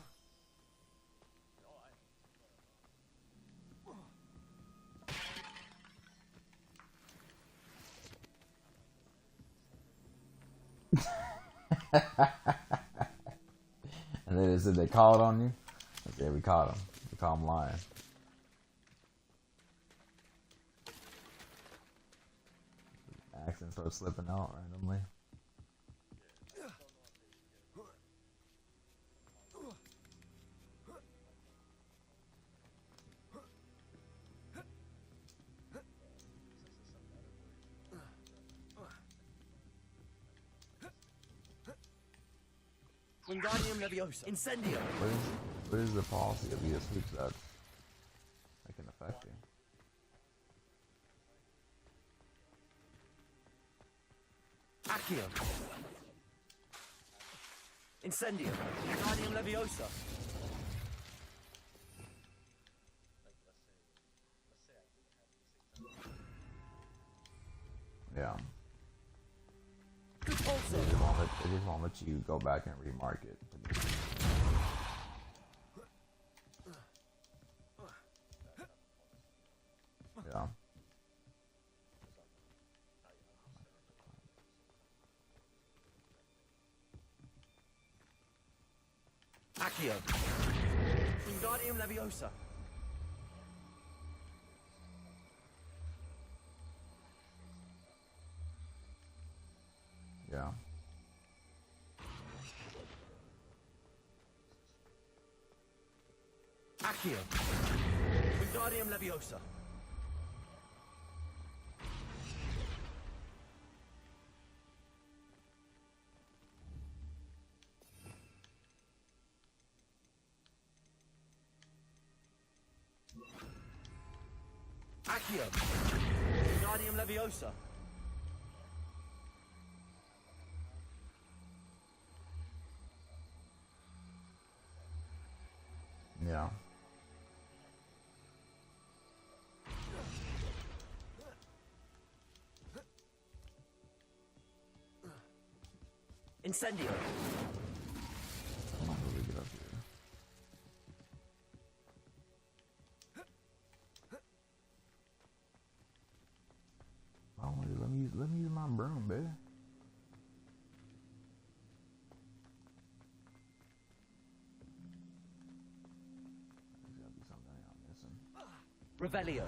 they said they called on you. I said we caught him. We caught him lying. Accent starts slipping out randomly. Wingardium Leviosa. Incendio. What is the policy of these sweeps that can affect you? Accio. Incendio. Wingardium Leviosa. Yeah. They just won't let you go back and remark it. Yeah. Accio. Wingardium Leviosa. Yeah. Accio. Wingardium Leviosa. Accio. Wingardium Leviosa. Yeah. Incendio. Come on, let me get up here. Oh, let me use my broom, baby. There's gotta be something I'm missing. Revelio.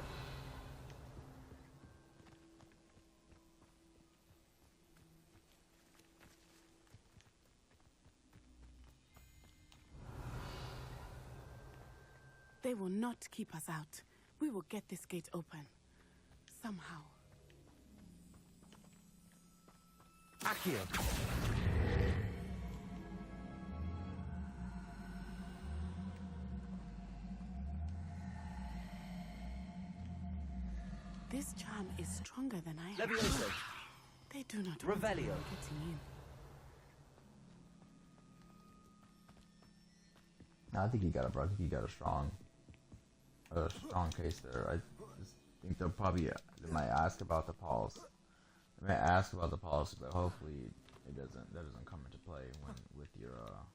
They will not keep us out. We will get this gate open. Somehow. Accio. This charm is stronger than I have. Leviosa. They do not want Revelio. anyone getting in. No, I think you got it, bro. I think you got a strong case there. I just think they'll probably they might ask about the pulse. They might ask about the policy, but hopefully that doesn't come into play when with your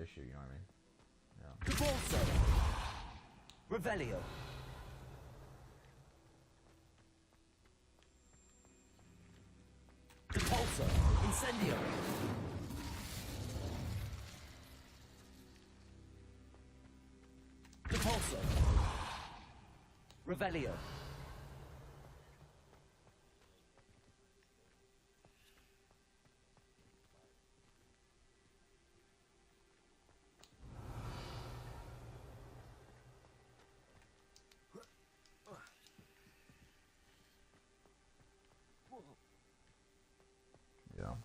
issue. You know what I mean? Yeah. Revelio. Repulsor. Incendio. Repulsor. Revelio. Yeah.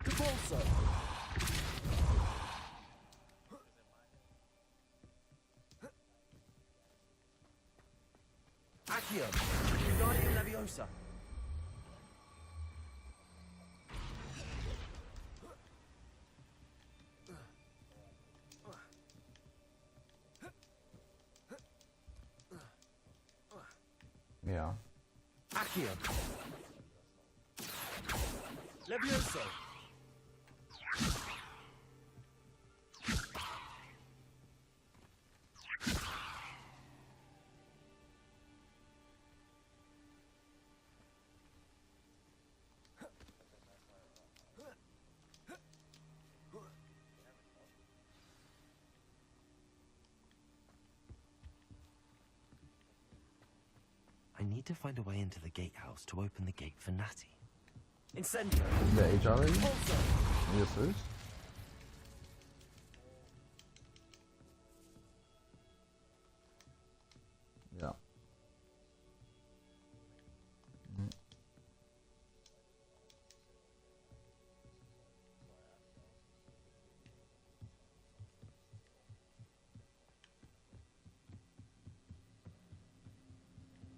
Repulsor. Accio. Wingardium Leviosa. Yeah. Accio. Levioso. need to find a way into the gatehouse to open the gate for Natty. Incendio. The HR lady? Also. Yes, first? Yeah.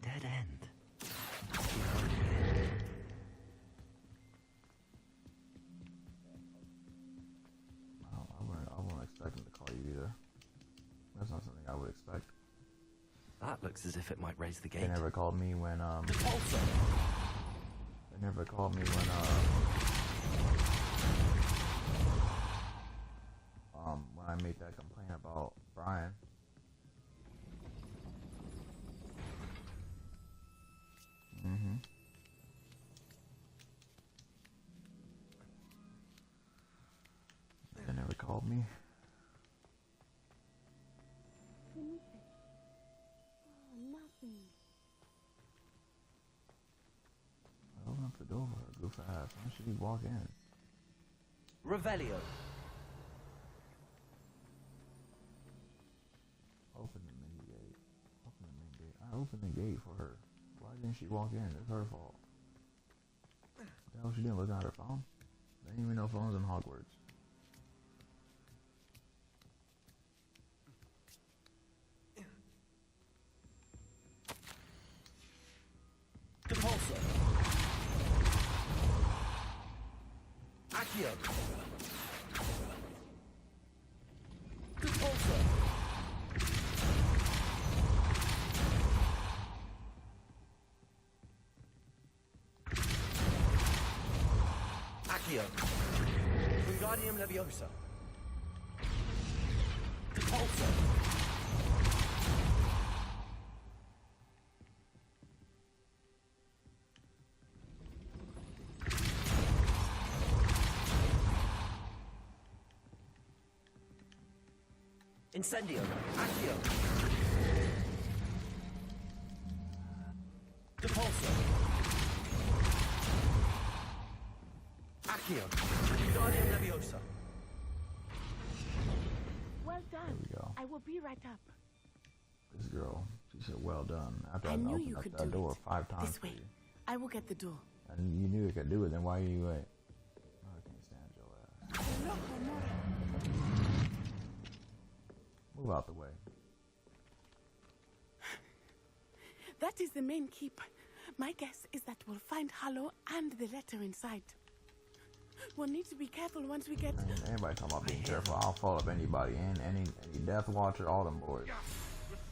Dead end. I wasn't expecting to call you either. That's not something I would expect. That looks as if it might raise the gate. They never called me when They never called me when I made that complaint about Brian. They never called me. Nothing. Open up the door for her, goof ass. Why should he walk in? Revelio. Open the main gate. Open the main gate. I opened the gate for her. Why didn't she walk in? It's her fault. The hell, she didn't look at her phone? They didn't even know phones in Hogwarts. Depulso. Accio. Depulso. Accio. Wingardium Leviosa. Depulso. Incendio. Accio. Depulso. Accio. Wingardium Leviosa. Well done. There we go. I will be right up. This girl, she said, well done. After I I knew opened you up could that do door it. 5 times This for way. you. I will get the door. And you knew you could do it, then why are you wait? Oh, I can't stand your ass. Move out the way. That is the main keep. My guess is that we'll find Hollow and the letter inside. We'll need to be careful once we get... Man, everybody talking about being careful. I'll follow up anybody. And any Death Watcher, all them boys.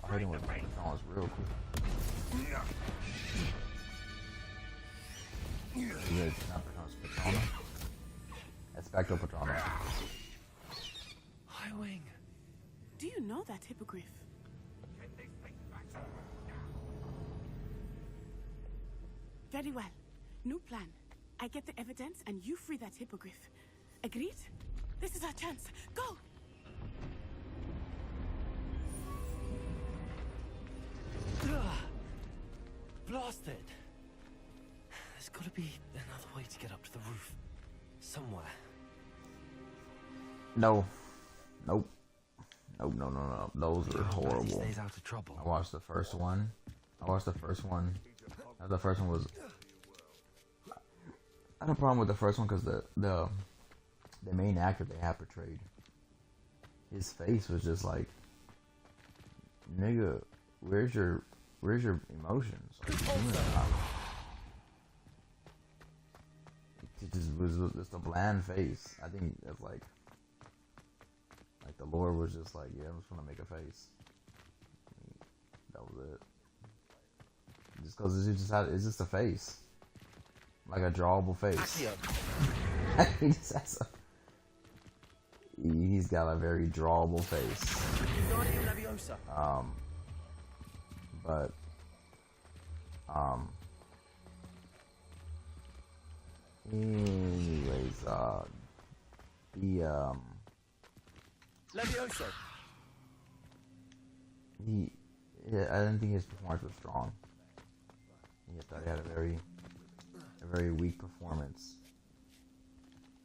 I'll hit him with Patronus real quick. You guys not Patronus, Patronus. Expecto Patronus. Highwing. Do you know that hippogriff? Very well. New plan. I get the evidence and you free that hippogriff. Agreed? This is our chance. Go! Blasted. There's got to be another way to get up to the roof. Somewhere. No. Nope. Nope, no. Those are horrible. He stays out of trouble. I watched the first one. The first one was... I had a problem with the first one because the main actor they had portrayed, his face was just like, nigga, where's your emotions? Like, it just was just a bland face. I think that's like the Lord was just like, yeah, I'm just gonna make a face. That was it. Just because it's just a face. Like a drawable face. He just has he's got a very drawable face. But anyways, Levioso. I didn't think his performance was strong. He thought he had a very weak performance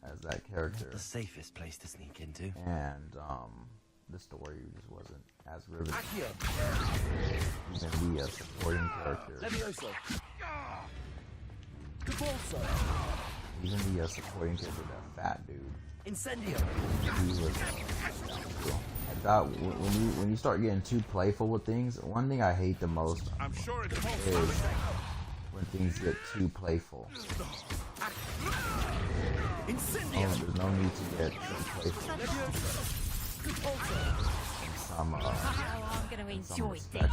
as that character. Not the safest place to sneak into. And the story just wasn't as riveting. Even the supporting character. Levioso. Capulso. Even the supporting character, that fat dude. Incendio. He was. I thought when you start getting too playful with things, one thing I hate the most is when things get too playful. There's no need to get too playful. I'm gonna enjoy this.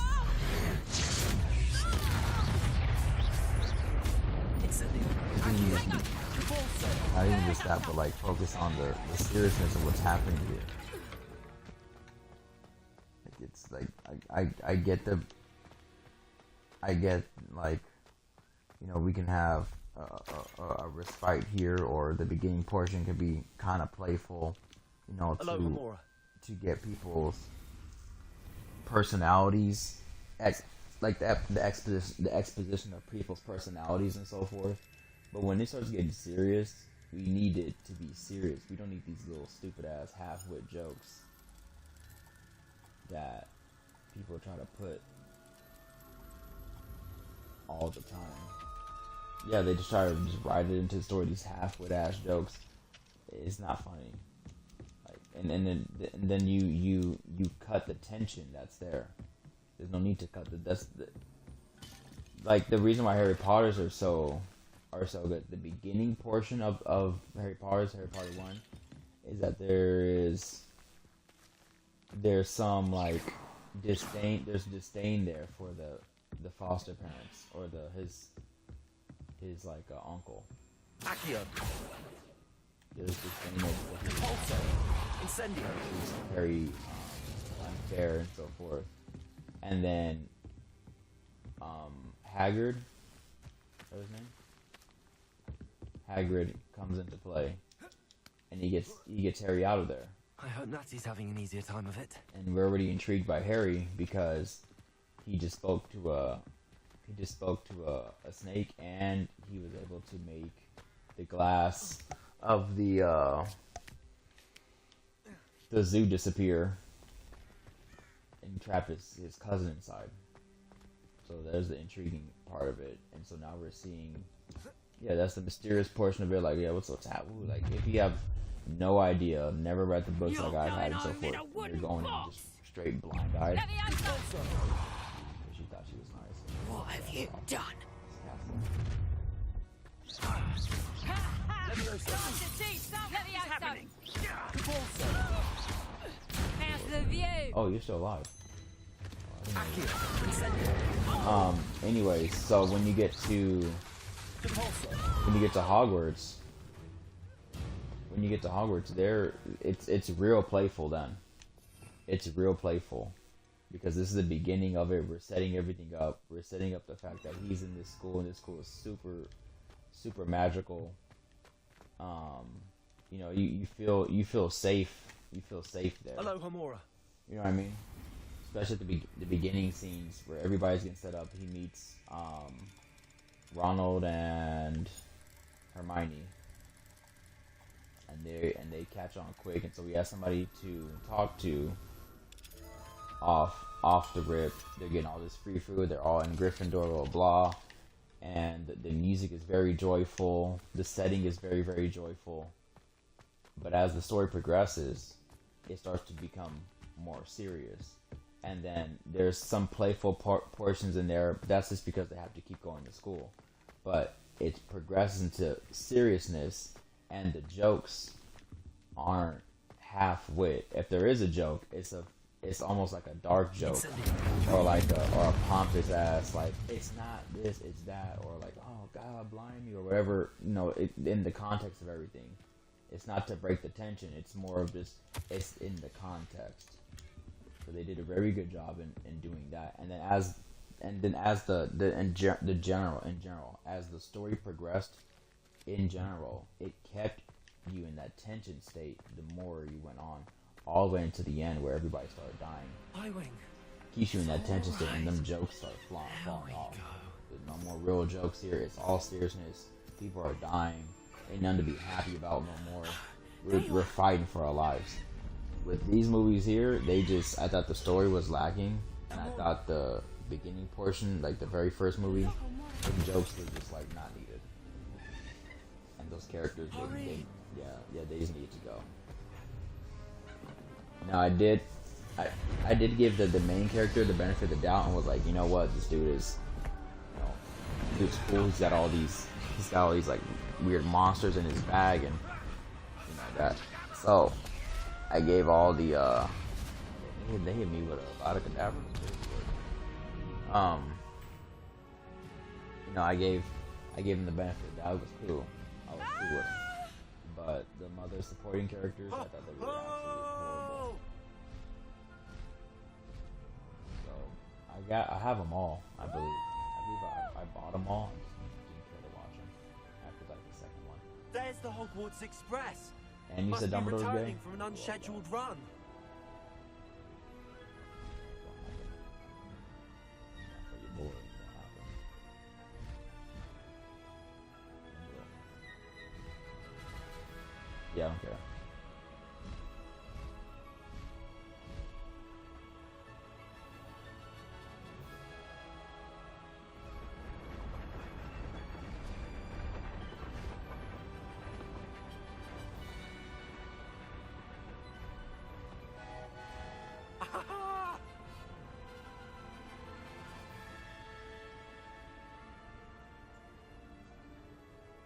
Not even just that, but like focus on the seriousness of what's happening here. Like it's like I get like, you know, we can have a respite here, or the beginning portion could be kind of playful, you know, to get people's personalities, like the exposition of people's personalities and so forth. But when it starts getting serious, we need it to be serious. We don't need these little stupid ass half-wit jokes that people try to put all the time. Yeah, they just try to just write it into the story, these half-wit ass jokes. It's not funny. Like, and then you cut the tension that's there. There's no need to cut like the reason why Harry Potters are so good. The beginning portion of Harry Potter 1, is that there's some like disdain. There's disdain there for the foster parents, or his like uncle. Accio. There's disdain for Incendio. He's very unfair and so forth. And then Hagrid, is that his name? Hagrid comes into play, and he gets Harry out of there. I hope Natty's having an easier time of it. And we're already intrigued by Harry because he just spoke to a snake, and he was able to make the glass of the zoo disappear and trap his cousin inside. So there's the intriguing part of it, and so now we're seeing, yeah, that's the mysterious portion of it. Like, yeah, what's taboo? Like, if you have no idea, never read the books like I had and so forth, you're going in just straight blind-eyed. She thought she was nice. What have you done? How's the view? Oh, you're still alive. Anyways, so when you get to Hogwarts, there it's real playful then. It's real playful because this is the beginning of it. We're setting everything up. We're setting up the fact that he's in this school, and this school is super magical. You know, you feel safe. You feel safe there. Hello, Homura. You know what I mean? Especially at the beginning scenes where everybody's getting set up. He meets Ronald and Hermione, and they catch on quick, and so we have somebody to talk to off the rip. They're getting all this free food. They're all in Gryffindor, blah blah, and the music is very joyful. The setting is very, very joyful. But as the story progresses, it starts to become more serious. And then there's some playful portions in there. But that's just because they have to keep going to school. But it progresses into seriousness, and the jokes aren't half-wit. If there is a joke, it's almost like a dark joke, or like a pompous ass, like it's not this, it's that, or like, oh God, blimey, or whatever. You know, in the context of everything. It's not to break the tension. It's more of just, it's in the context. So they did a very good job in doing that. And then as as the story progressed, in general, it kept you in that tension state the more you went on, all the way into the end where everybody started dying. Highwing. Keeps you in that tension state, and them jokes start falling off. There's no more real jokes here. It's all seriousness. People are dying. Ain't nothing to be happy about no more. We're fighting for our lives. With these movies here, I thought the story was lacking, and I thought the beginning portion, like the very first movie, the jokes were just like not needed. And those characters, they just needed to go. Now I did give the main character the benefit of the doubt and was like, you know what, this dude is, dude's cool. He's got all these like weird monsters in his bag and that. So I gave all the they hit me with a lot of cadavers. I gave him the benefit of the doubt. It was cool. I was cool with him. But the mother supporting characters, I thought they were absolutely horrible. So I have them all. I believe I bought them all. I just didn't care to watch them after like the second one. There's the Hogwarts Express. And you said Dumbledore's gay? Returning from an unscheduled run. Yeah, I don't care.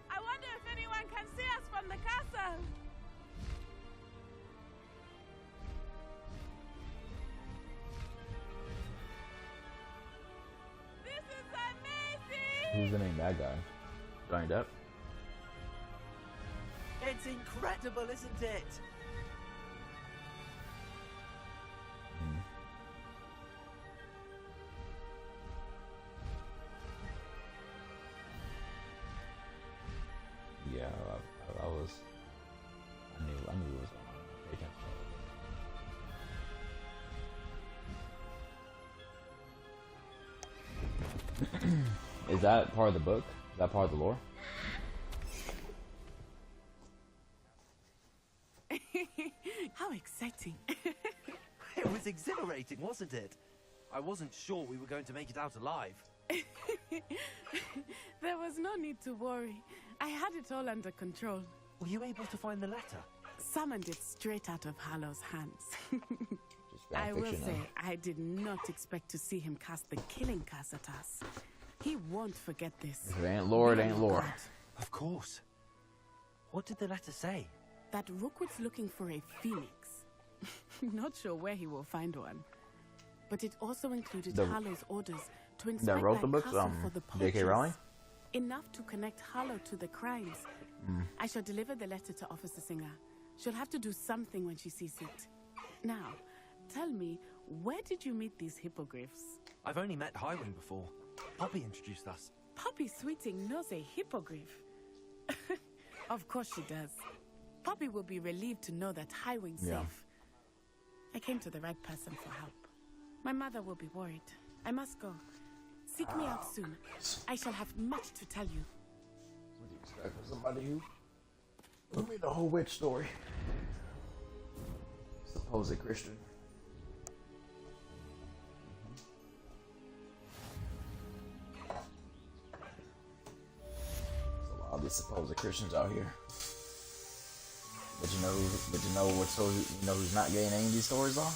I wonder if anyone can see us from the castle. This is amazing! Who's the main bad guy? Johnny Depp? It's incredible, isn't it? Yeah, I knew what was going on. Pay attention. Is that part of the book? Is that part of the lore? How exciting. It was exhilarating, wasn't it? I wasn't sure we were going to make it out alive. There was no need to worry. I had it all under control. Were you able to find the letter? Summoned it straight out of Hallow's hands. I will say, I did not expect to see him cast the killing curse at us. He won't forget this. If it ain't lore, it ain't lore. Of course. What did the letter say? That Rookwood's looking for a phoenix. Not sure where he will find one. But it also included Hallow's orders to inspect that wrote the books, castle for the J.K. Rowling? Enough to connect Hallow to the crimes. I shall deliver the letter to Officer Singer. She'll have to do something when she sees it. Now, tell me, where did you meet these hippogriffs? I've only met Highwing before. Poppy introduced us. Poppy Sweeting knows a hippogriff. Of course she does. Poppy will be relieved to know that Highwing's safe. I came to the right person for help. My mother will be worried. I must go. Seek me out soon. I shall have much to tell you. What do you expect from somebody who told me the whole witch story? Supposed Christian. There's a lot of these supposed Christians out here. But you know who's not gay in any of these stories are?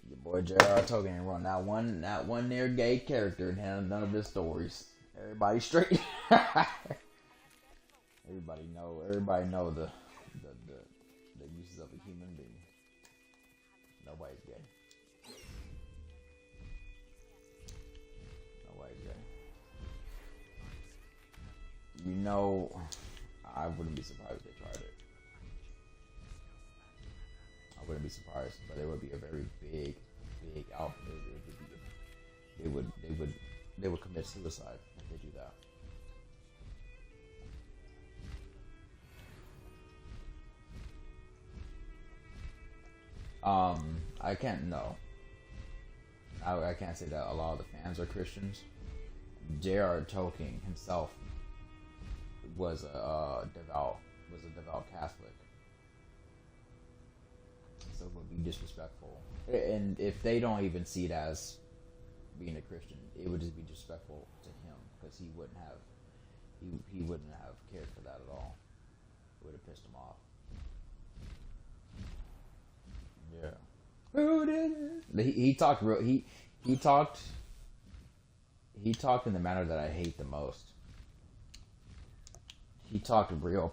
Your boy J.R.R. Tolkien ain't run not one near gay character in none of his stories. Everybody straight. Everybody know the uses of a human being. Nobody's gay. Nobody's gay. You know, I wouldn't be surprised if they tried it. I wouldn't be surprised, but it would be a very big outfit. They would commit suicide if they do that. I can't know. I can't say that a lot of the fans are Christians. J.R. Tolkien himself was a devout Catholic, so it would be disrespectful. And if they don't even see it as being a Christian, it would just be disrespectful to him because he wouldn't have cared for that at all. It would have pissed him off. Yeah. Who did it? He talked real. He talked in the manner that I hate the most. He talked real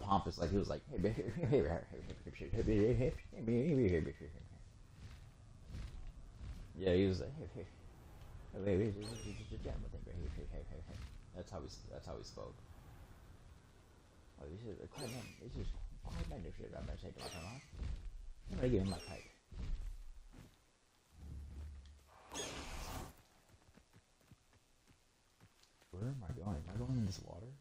pompous, like he was like, yeah, he was like, that's how he spoke. Oh, this is quite shit. I'm gonna take my time off. I'm gonna give him my pipe. Where am I going? Am I going in this water?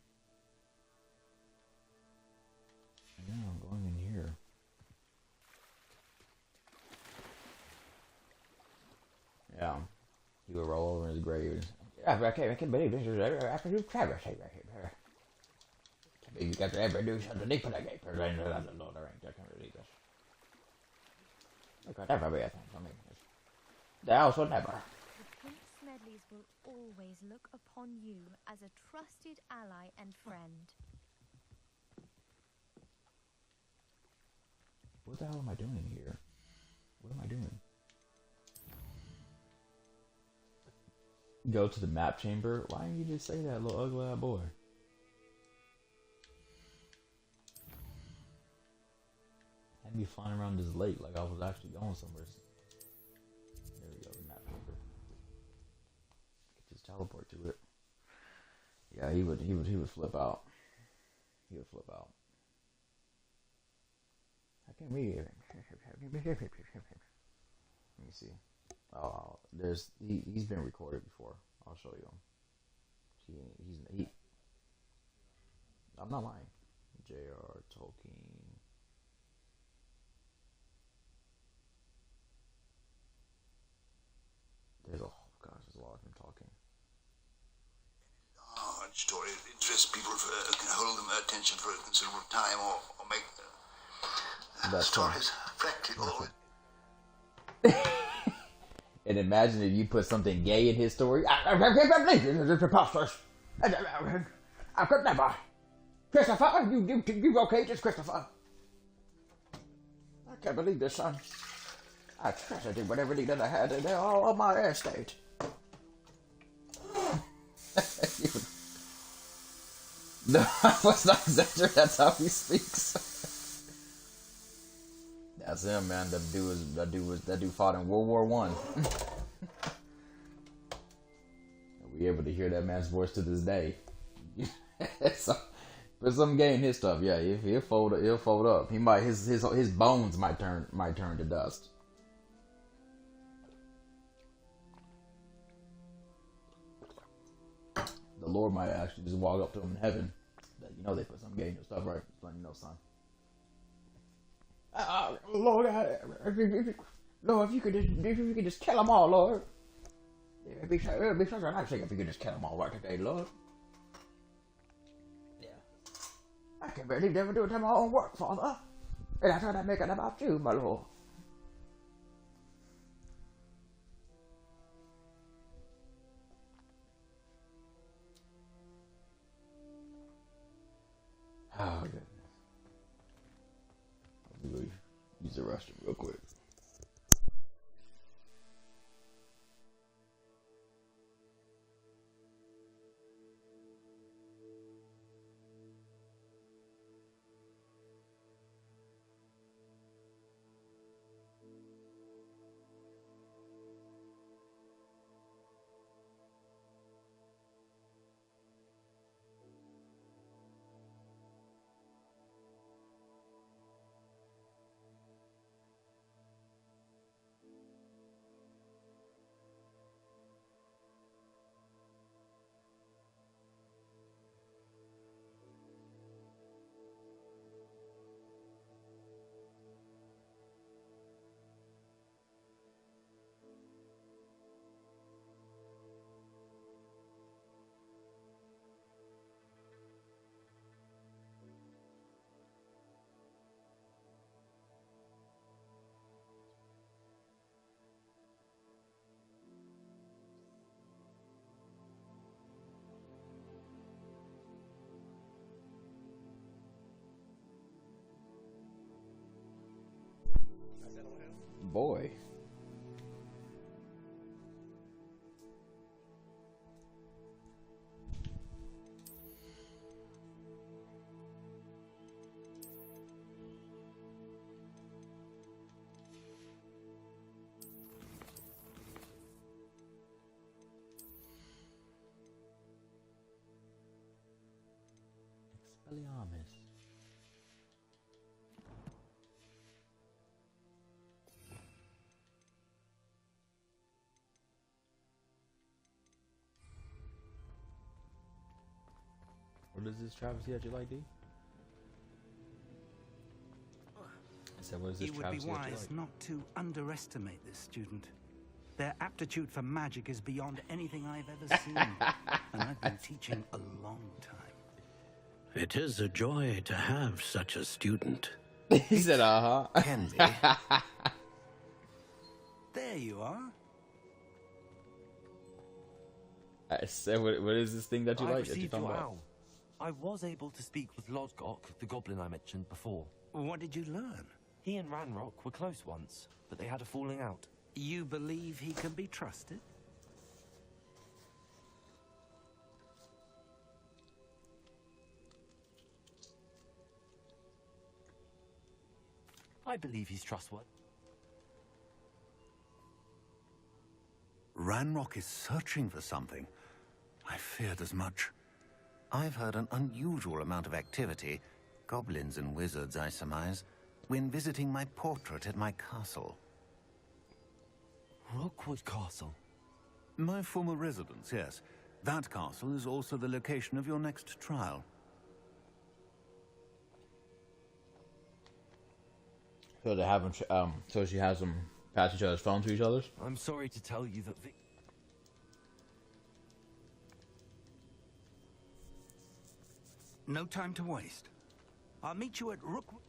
Yeah, I'm going in here. Yeah. He would roll over in his grave. I can't believe this is absolute travesty right here. Can't believe you got to ever do something deep in the gate. Lord, I can't believe this. It could never be a thing for me. The house would never. The Prince Smedleys will always look upon you as a trusted ally and friend. What the hell am I doing here? What am I doing? Go to the map chamber? Why didn't you just say that, little ugly boy? Had me flying around this lake like I was actually going somewhere. There we go, the map chamber. Just teleport to it. Yeah, he would flip out. He would flip out. I can't read it. Let me see. Oh, he's been recorded before. I'll show you him. I'm not lying. J.R. Tolkien. There's a lot of him talking. Story interests people can hold them attention for a considerable time or make stories practical. And imagine if you put something gay in his story. This is preposterous. I could never. Christopher, you okay, just Christopher? I can't believe this, son. I tried to do whatever he did I had, and they're all on my estate. No, I was not exaggerating. That's how he speaks. That's him, man. That dude fought in World War I. We able to hear that man's voice to this day. So, for some gay in his stuff, yeah, he'll fold up. He might his bones might turn to dust. The Lord might actually just walk up to him in heaven. They put some gay in your stuff, right? Just letting you know, son. Lord, if you could just kill them all, Lord. It'd be such a nice thing if you could just kill them all right today, Lord. Yeah. I can't believe they ever do it to my own work, Father. And I thought I'd make it about you, my Lord. Oh, goodness. I'll use the restroom real quick. boy. Expelliarmus. What is this travesty that you like, D? I said, what is this It would be travesty that you wise like? not to underestimate this student. Their aptitude for magic is beyond anything I've ever seen, and I've been teaching a long time. It is a joy to have such a student. He said, Can be. There you are. I said, what is this thing that you I like that you received talking your about? owl. I was able to speak with Lodgok, the goblin I mentioned before. What did you learn? He and Ranrock were close once, but they had a falling out. You believe he can be trusted? I believe he's trustworthy. Ranrock is searching for something. I feared as much. I've heard an unusual amount of activity, goblins and wizards, I surmise, when visiting my portrait at my castle. Rookwood Castle? My former residence, yes. That castle is also the location of your next trial. So they haven't. So she has them pass each other's phones to each other. I'm sorry to tell you that No time to waste. I'll meet you at Rookwood.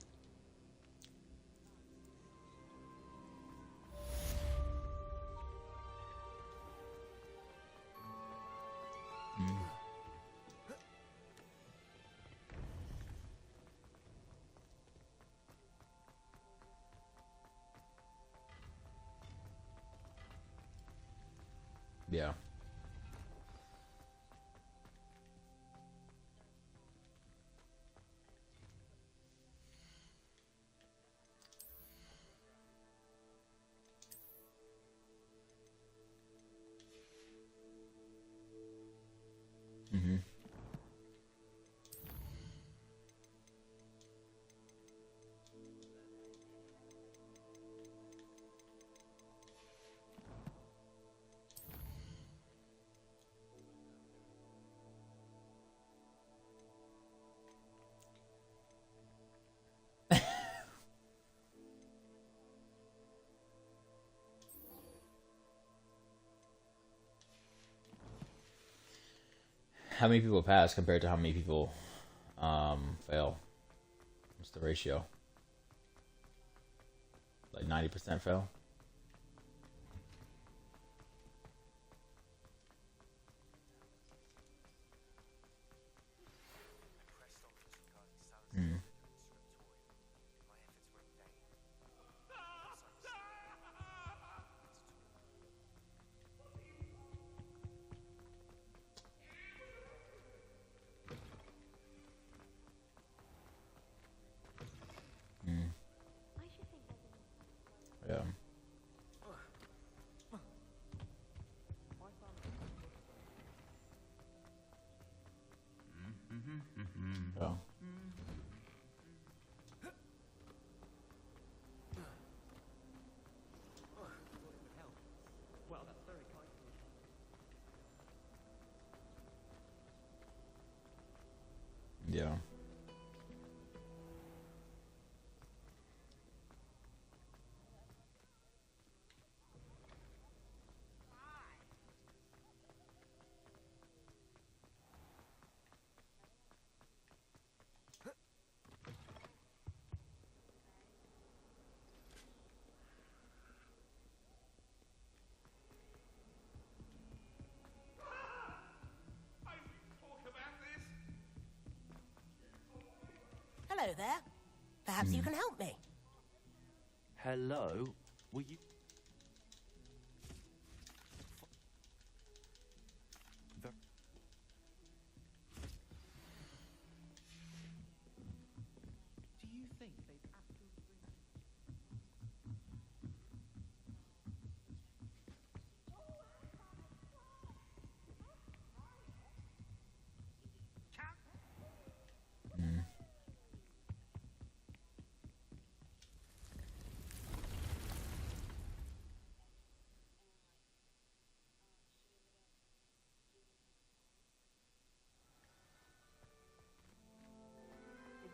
Yeah. Mm-hmm. How many people pass compared to how many people fail? What's the ratio? Like 90% fail? Hmm. Yeah. Oh. Well, that's very kind. Yeah. Hello there. Perhaps you can help me. Hello? Will you... Do you think they'd absolutely...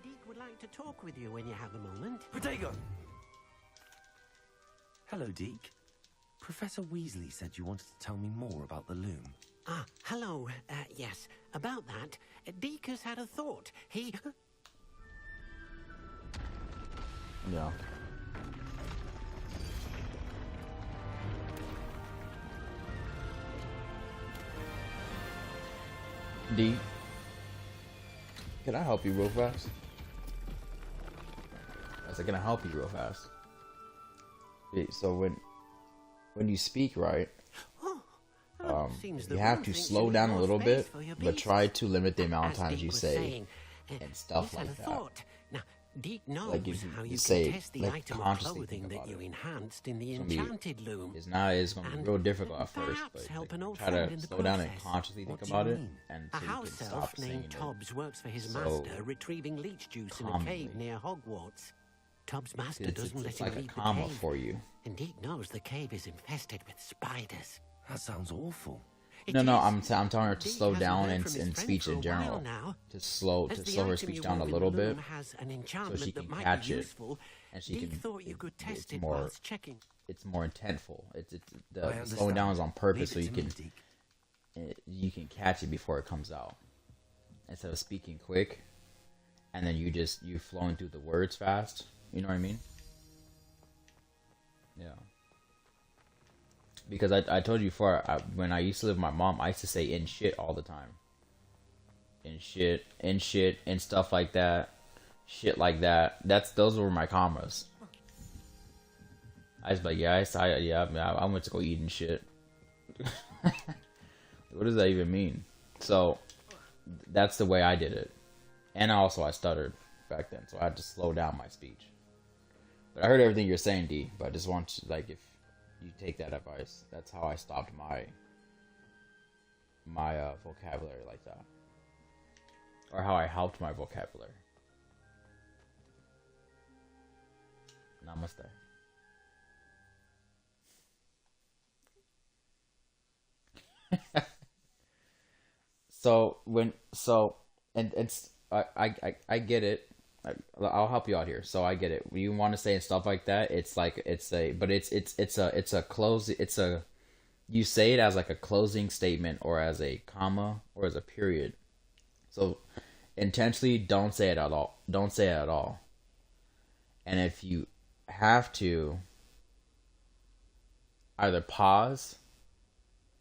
Deek would like to talk with you when you have a moment. Protego! Hello, Deke. Professor Weasley said you wanted to tell me more about the loom. Ah, hello. Yes, about that. Deek has had a thought. He... Yeah. D, can I help you real fast? I said, can I help you real fast? So when you speak, right, you have to slow down a little bit, but try to limit the amount of times you say and stuff like that. Now, Deek knows Like if how you you say, can test the like, item of consciously clothing think that about you it. enhanced in the It's gonna be- enchanted loom. It's gonna be real difficult at first, perhaps but help an old try friend to in the slow down and process. consciously think What do you about it, mean? and A so you house can elf stop saying named it. Tobbs works for his so master, retrieving leech juice in a calmly. cave near Hogwarts. Tobbs' master It's doesn't let it's him like a leave the comma cave. for you. And Deek knows the cave is infested with spiders. That sounds awful. No, I'm telling her to Deek slow hasn't down heard in from his friend speech for a in general. while now. To slow As the her item speech you down a wove in little the bit, loom has an so enchantment she that can might catch be it, useful. and she Deek can. thought you could test It's it more. whilst checking. It's more intentful. It's I the slowing down is on purpose, so Leave you it to can me, you can catch it before it comes out, instead of speaking quick, and then you flowing through the words fast. You know what I mean? Yeah. Because I told you before, when I used to live with my mom, I used to say "in shit" all the time. In shit, and stuff like that, shit like that. Those were my commas. I was like, I went to go eat and shit. What does that even mean? So that's the way I did it, and I stuttered back then, so I had to slow down my speech. But I heard everything you're saying, D. But I just want to, like, if you take that advice, that's how I stopped my vocabulary like that, or how I helped my vocabulary. Namaste. And it's I get it. I'll help you out here. So I get it. When you want to say and stuff like that, it's like you say it as like a closing statement, or as a comma, or as a period. So intentionally don't say it at all. Don't say it at all. And if you have to, either pause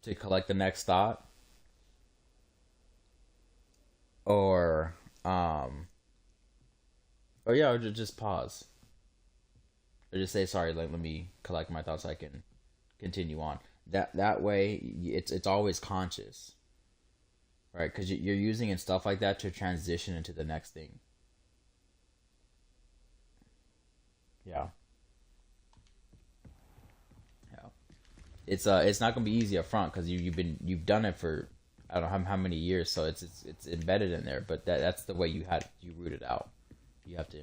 to collect the next thought, or just pause, or just say sorry. Let me collect my thoughts so I can continue on. That way, it's always conscious, right? Because you're using and stuff like that to transition into the next thing. Yeah. It's not gonna be easy up front, because you've done it for I don't know how many years, so it's embedded in there. But that's the way you root it out. You have to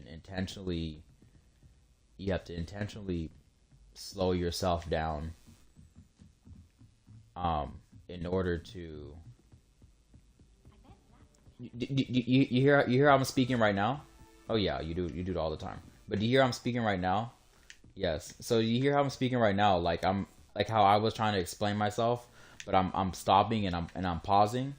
intentionally slow yourself down in order to you hear how I'm speaking right now? Oh yeah, you do it all the time. But do you hear how I'm speaking right now? Yes. So you hear how I'm speaking right now, like how I was trying to explain myself, but I'm stopping and I'm pausing.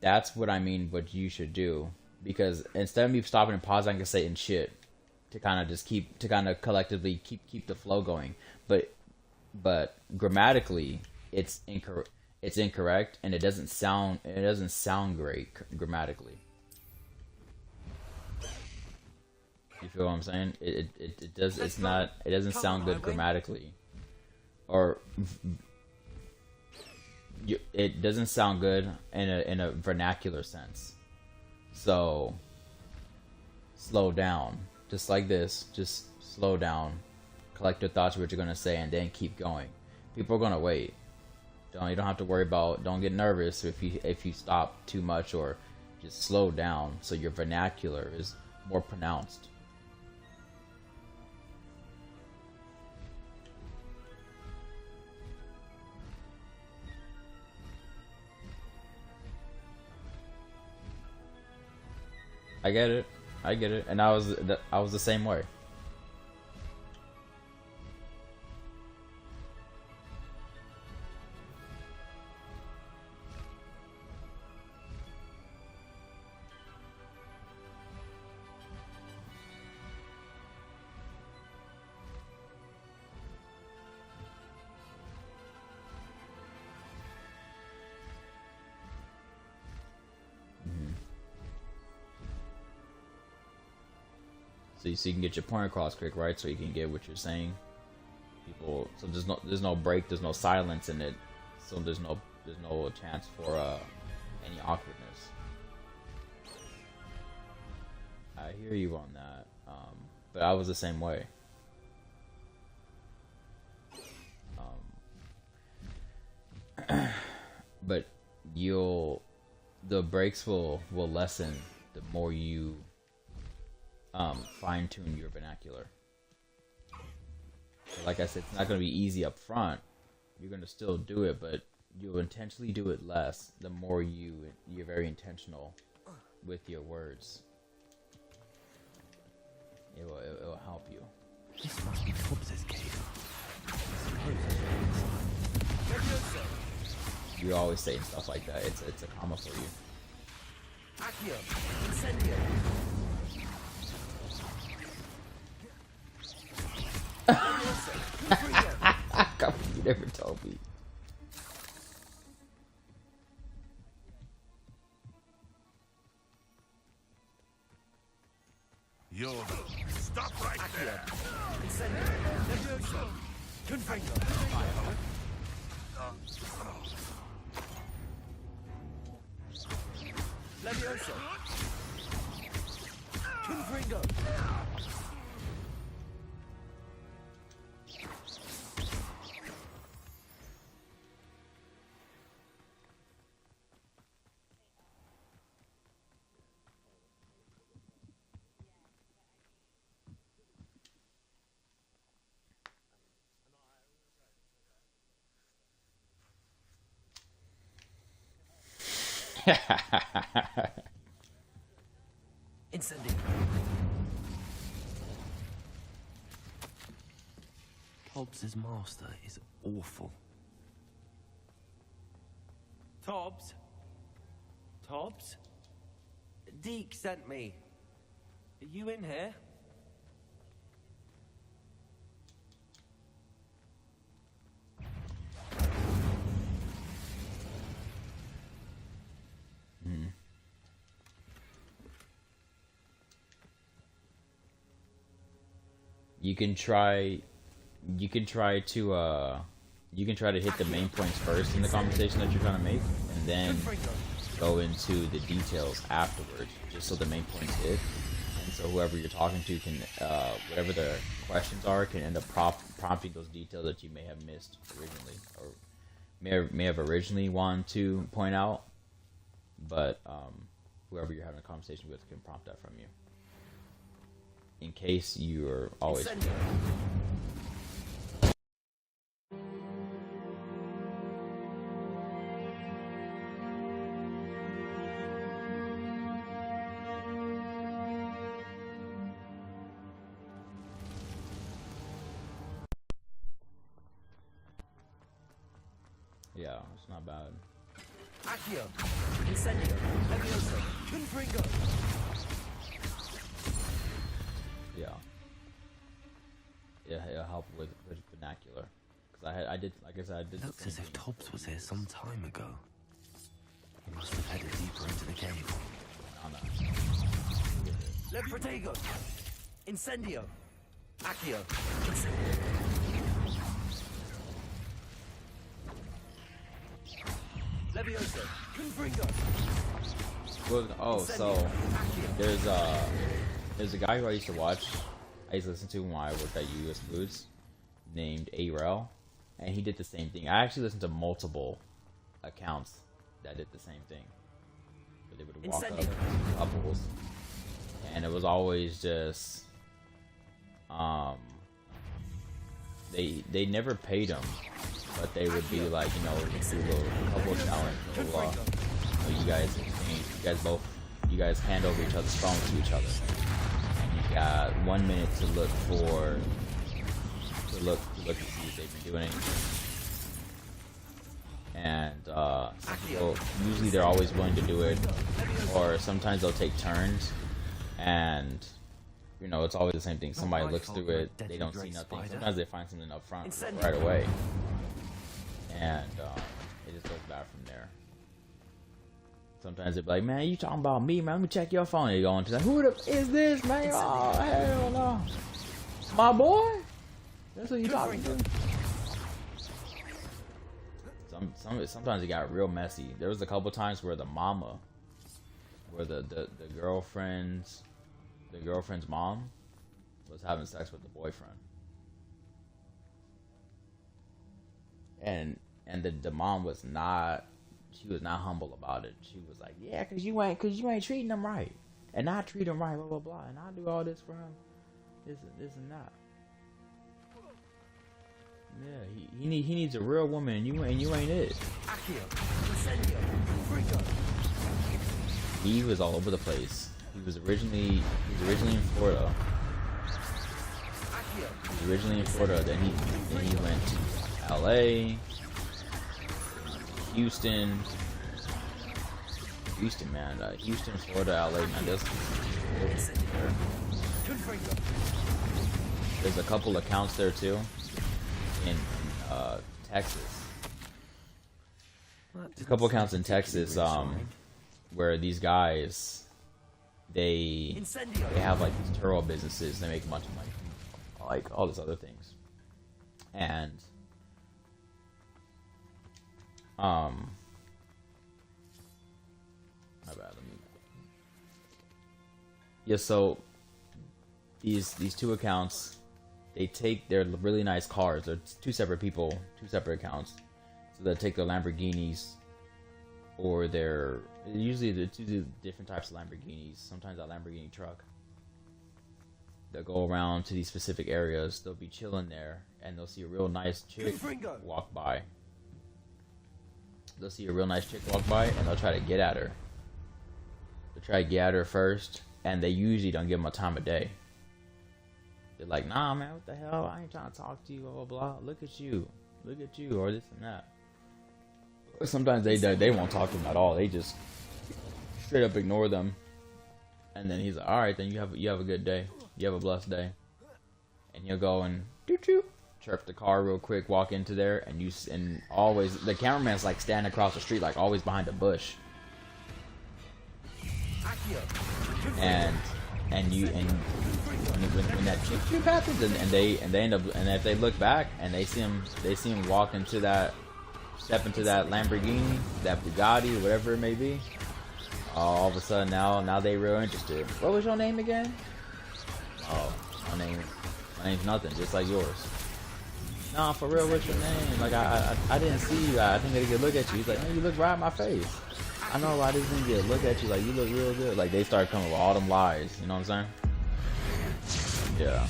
That's what I mean. What you should do, because instead of me stopping and pausing, I can say "in shit" to kind of collectively keep the flow going. But grammatically, it's incorrect. It's incorrect, and it doesn't sound great grammatically. You feel what I'm saying? It does. It's not. It doesn't sound good grammatically, or it doesn't sound good in a vernacular sense. So slow down, just like this. Just slow down, collect your thoughts, what you're gonna say, and then keep going. People are gonna wait. You don't have to worry about. Don't get nervous if you stop too much, or just slow down so your vernacular is more pronounced. I get it, and I was the same way. So you can get your point across quick, right? So you can get what you're saying. People, so there's no break, there's no silence in it, so there's no chance for any awkwardness. I hear you on that, but I was the same way. But the breaks will lessen the more you fine-tune your vernacular. So like I said, it's not going to be easy up front. You're going to still do it, but you'll intentionally do it less the more you're very intentional with your words. It will help you. This must be Hobbs's cave. You always say stuff like that. It's a comma for you. Accio, incendio. You never told me. You're stop right there. Incendio. Levioso. Confringo. Levioso. Confringo. Incendio. Hobbs's master is awful. Tobbs? Tobbs? Deke sent me. Are you in here? You can try to hit the main points first in the conversation that you're trying to make, and then go into the details afterwards, just so the main points hit. And so whoever you're talking to can, whatever the questions are, can end up prompting those details that you may have missed originally, or may have originally wanted to point out, but whoever you're having a conversation with can prompt that from you. In case you are always... Yeah, it's not bad. Accio, Incendio, Levioso, Confringo. Yeah, it'll help with vernacular. Because I did, like I said, I did. Looks as if Tobbs was here some time ago. He must have headed deeper into the cave. Le Protego. Incendio. Accio. Levioso. Confringo. Well, oh, so there's a guy who I used to watch. I used to listen to when I worked at US Foods, named Arel, and he did the same thing. I actually listened to multiple accounts that did the same thing. Where they would walk up to couples, and it was always just they never paid them, but they would be like, you know, do a little couple challenge, blah, blah, blah. You guys hand over each other's phones to each other, and you got 1 minute to look to see if they've been doing anything. And some people, usually they're always willing to do it, or sometimes they'll take turns, and you know, it's always the same thing. Somebody looks through it, they don't see nothing. Sometimes they find something up front right away, and it just goes back from there. Sometimes they'll be like, man, you talking about me, man? Let me check your phone. And you go into like, who the is this, man? Oh, hell no. My boy? That's what you talking to? Sometimes it got real messy. There was a couple times where the mama, where the girlfriend's mom was having sex with the boyfriend. And the mom was not, she was not humble about it. She was like, yeah, cause you ain't treating him right, and I treat him right, blah blah blah, and I do all this for him, this and that. Yeah, he needs a real woman, and you ain't it. He was all over the place. He was originally in Florida. Then he went to LA, Houston, man. Houston, Florida, LA, man. There's a couple accounts there too in Texas. A couple accounts in Texas where these guys they have like these Turo businesses. They make a bunch of money from like all these other things, and my bad. Yeah, so these two accounts, they're really nice cars. They're two separate people, two separate accounts. So they'll take their Lamborghinis, or they're usually the two different types of Lamborghinis. Sometimes a Lamborghini truck. They'll go around to these specific areas. They'll be chilling there, and they'll see a real nice chick walk by. And they'll try to get at her. They'll try to get at her first, and they usually don't give them a time of day. They're like, nah, man, what the hell? I ain't trying to talk to you, blah, blah, blah. Look at you, or this and that. Or sometimes they won't talk to them at all. They just straight up ignore them. And then he's like, all right, then you have a good day. You have a blessed day. And he'll go and chirp the car real quick, walk into there, and always the cameraman's like standing across the street, like always behind a bush. And when that chip happens, and they end up, and if they look back and they see him walk into that, step into that Lamborghini, that Bugatti, whatever it may be, all of a sudden now they real interested. What was your name again? Oh, my name's nothing, just like yours. Nah, for real, what's your name? Like I didn't see you. I didn't get a good look at you. He's like, man, you look right in my face. I know, I just didn't get a look at you. Like, you look real good. Like, they start coming with all them lies. You know what I'm saying? Yeah.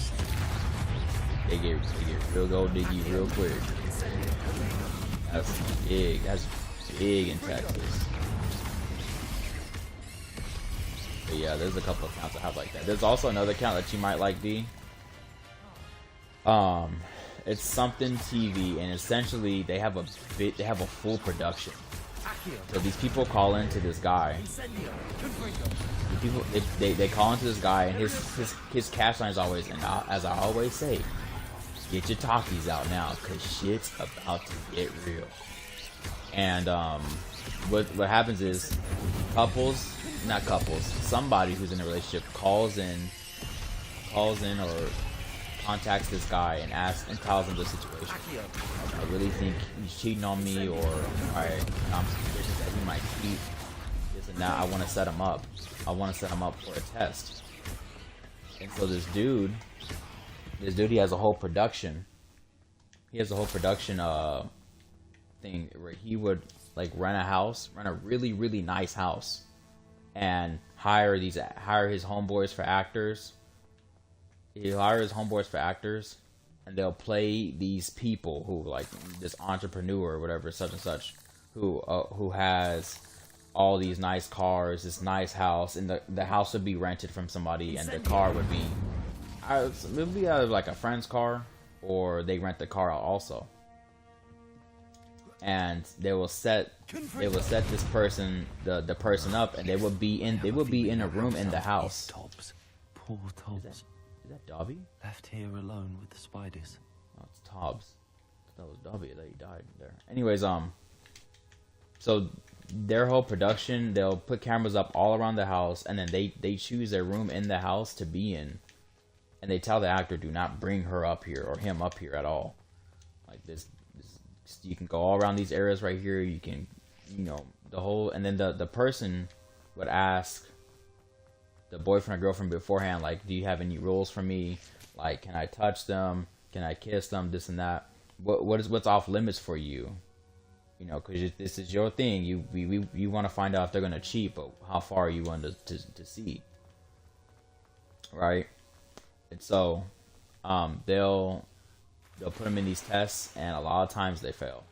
They get real gold diggy real quick. That's big. That's big in Texas. But yeah, there's a couple of accounts I have like that. There's also another account that you might like, D. It's something TV, and essentially they have a full production. So these people call into this guy. They call into this guy, and his cash line is always, and as I always say, get your talkies out now, cause shit's about to get real. And what happens is somebody who's in a relationship calls in calls in or contacts this guy and asks and tells him the situation. I really think he's cheating on me, or I'm suspicious that he might cheat. This and that. I want to set him up. I want to set him up for a test. And so this dude, he has a whole production. He has a whole production thing where he would like rent a really, really nice house, and hire his homeboys for actors. He'll hire his homeboys for actors, and they'll play these people who, like, this entrepreneur or whatever, such and such, who has all these nice cars, this nice house, and the house would be rented from somebody, and the car would be either like a friend's car, or they rent the car out also. And they will set this person, the person up, and they would be in a room in the house. Poor Tobbs. Is that Dobby? Left here alone with the spiders. Oh, it's Tobbs. That was Dobby that he died there. Anyways, so their whole production, they'll put cameras up all around the house, and then they choose their room in the house to be in, and they tell the actor, do not bring her up here or him up here at all. Like this you can go all around these areas right here. You can, the whole, and then the person would ask the boyfriend or girlfriend beforehand, like, do you have any rules for me? Like, can I touch them? Can I kiss them? This and that. What's off limits for you? Because this is your thing. You want to find out if they're gonna cheat, but how far are you willing to see? Right? And so, they'll put them in these tests, and a lot of times they fail.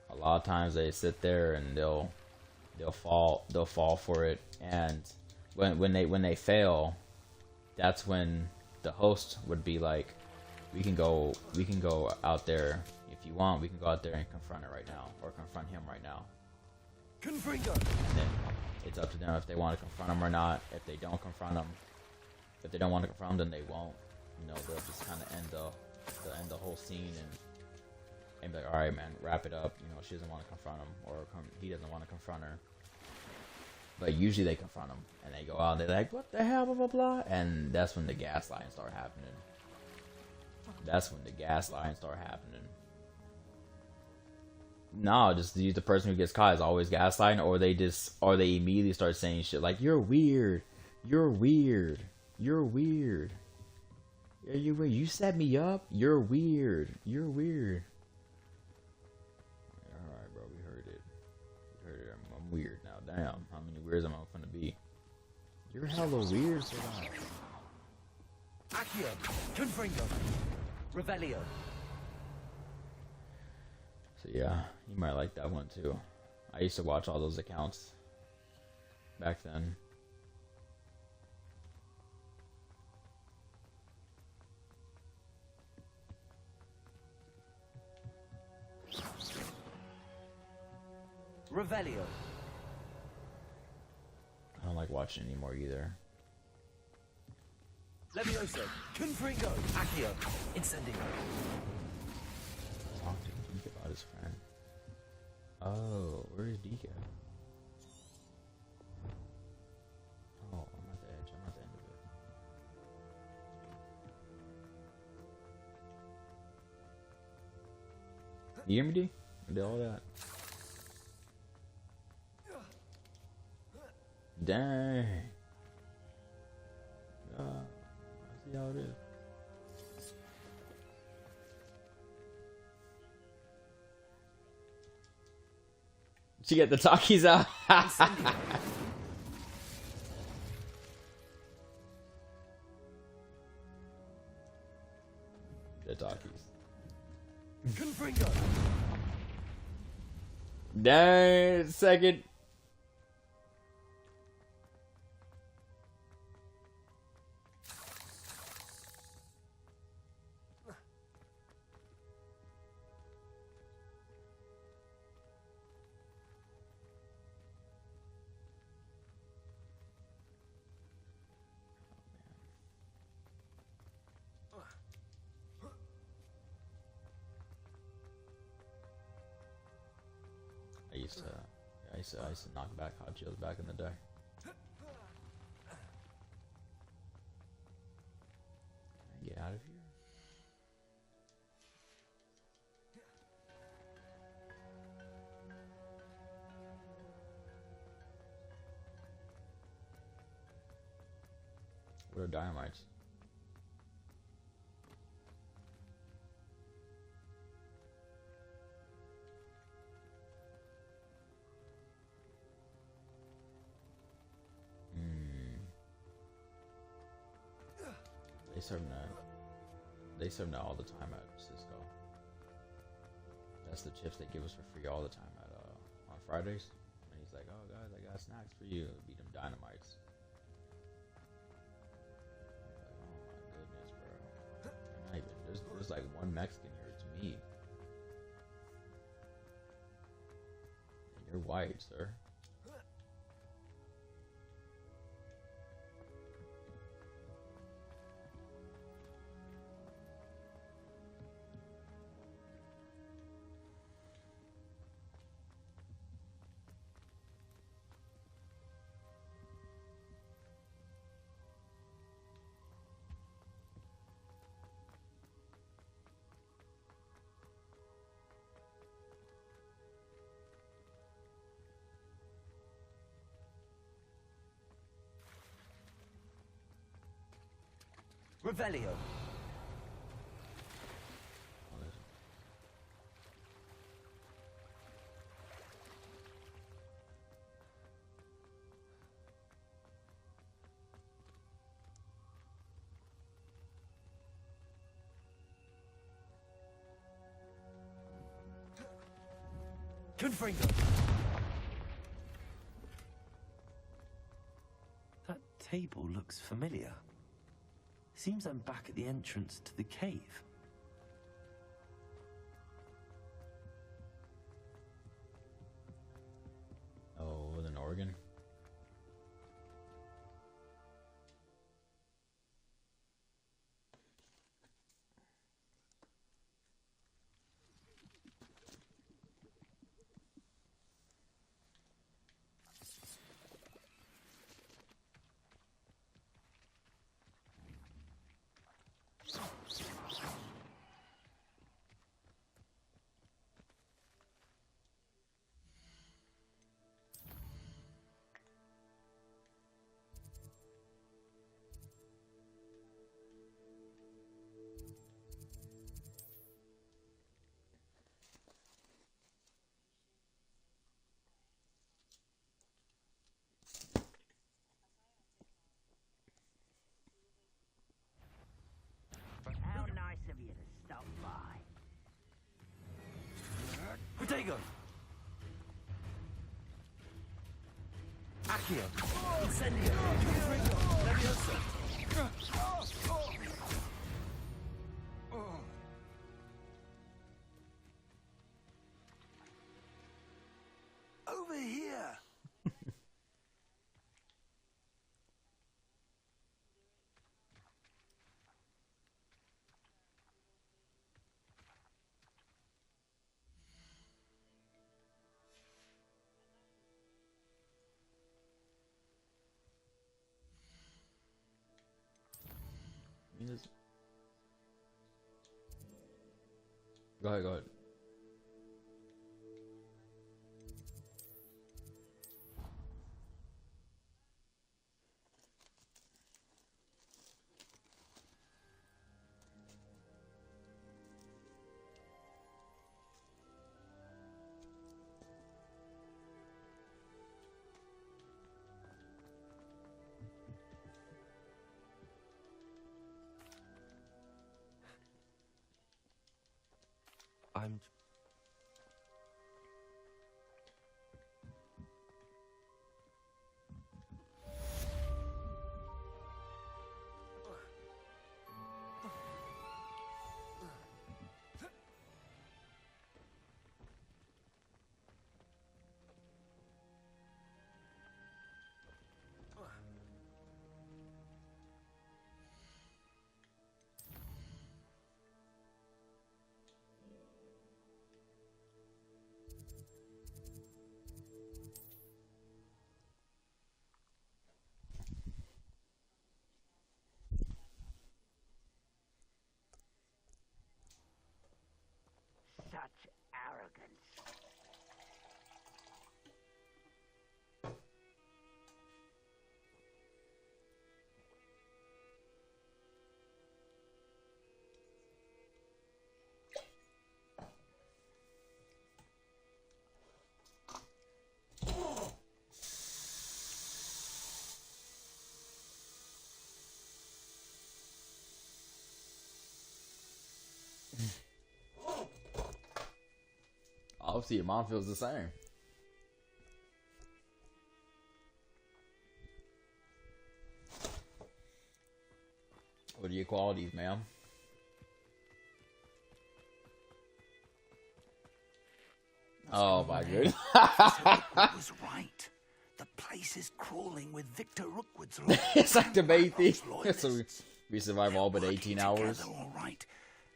A lot of times they sit there and they'll fall for it, and when they fail, that's when the host would be like, we can go out there if you want. We can go out there and confront it right now, or confront him right now. And then it's up to them if they want to confront him or not. If they don't confront him, if they don't want to confront him, then they won't. They'll just kind of end the whole scene and be like, all right, man, wrap it up. She doesn't want to confront him, or he doesn't want to confront her. But usually they confront him, and they go out, and they're like, what the hell, blah, blah, blah. And that's when the gaslighting start happening. No, just the person who gets caught is always gaslighting, or they immediately start saying shit like, you're weird. Yeah, you're weird. You set me up. You're weird. Alright, bro, we heard it. I'm weird now. Damn, how many weirds am I gonna be? You're hella weird, so Accio, Confringo, Revelio. So yeah, you might like that one too. I used to watch all those accounts back then. Revelio. I don't like watching anymore either. Levioso, Confringo, Accio, Incendio. Talk to Deke about his friend. Oh, where is Deke at? Oh, I'm at the edge. I'm at the end of it. You hear me, D? I did all that. Dang. I see how it is. She get the talkies out. The talkies. Confringo. Dang, second. I used to knock back hot chills back in the day. out of here? What are dynamites? They serve that all the time at Cisco. That's the chips they give us for free all the time at on Fridays. And he's like, "Oh guys, I got snacks for you." Beat them dynamites. Like, oh my goodness, bro. They're not even, there's like one Mexican here. It's me. And you're white, sir. Revelio. Confringo. That table looks familiar. Seems I'm back at the entrance to the cave. Oh, with an organ? How nice of you to stop by. Protego. Accio. Incendio. Confringo. Levioso. Over here. Go ahead, go ahead. I'm... Hopefully your mom feels the same. What are your qualities, ma'am? Oh my goodness. Rookwood was right. The place is crawling with Victor Rookwood's It's like the main thing. So we survive all but 18 hours. Together, all right,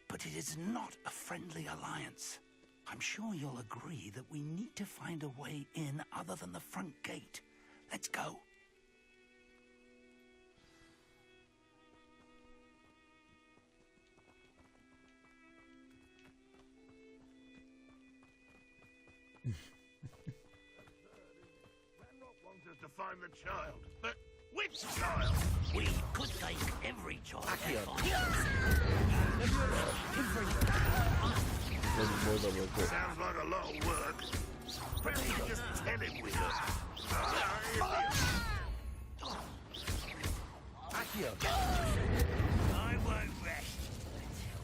but it is not a friendly alliance. I'm sure you'll agree that we need to find a way in other than the front gate. Let's go. To find the child. But which child? We could take every child. Sounds like a lot of work. Perhaps you just tell him we do. Accio. I won't rest until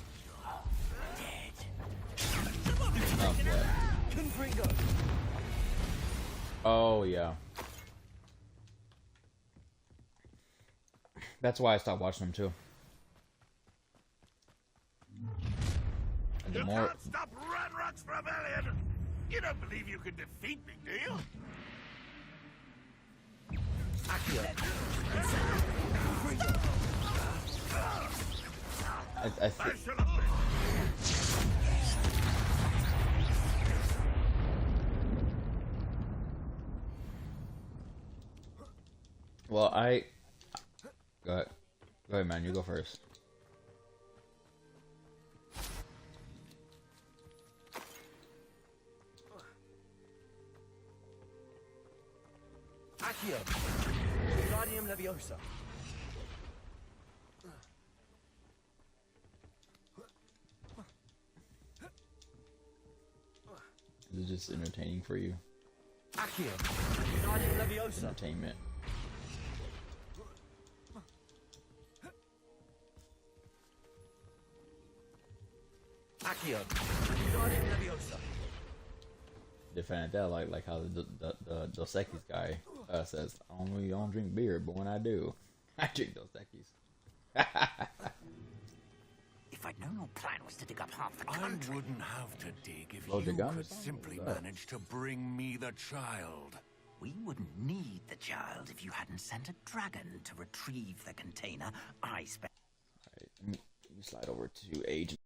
you're dead. Confringo. Oh yeah. That's why I stopped watching them too. And the You more can't stop Ranrock's rebellion! You don't believe you can defeat me, do you? I think. Well, go ahead. Go ahead, man. You go first. Accio. Wingardium Leviosa. Is it just entertaining for you? Accio. Wingardium Leviosa. Entertainment. Accio. Wingardium Leviosa. Defending that like how the Dos Equis guy says, I don't drink beer, but when I do, I drink Dos Equis. If I'd known your plan was to dig up half the country. I wouldn't have to dig if Load you the gun or could something? simply What was that? manage to bring me the child. We wouldn't need the child if you hadn't sent a dragon to retrieve the container I spent. Alright, let me slide over to age.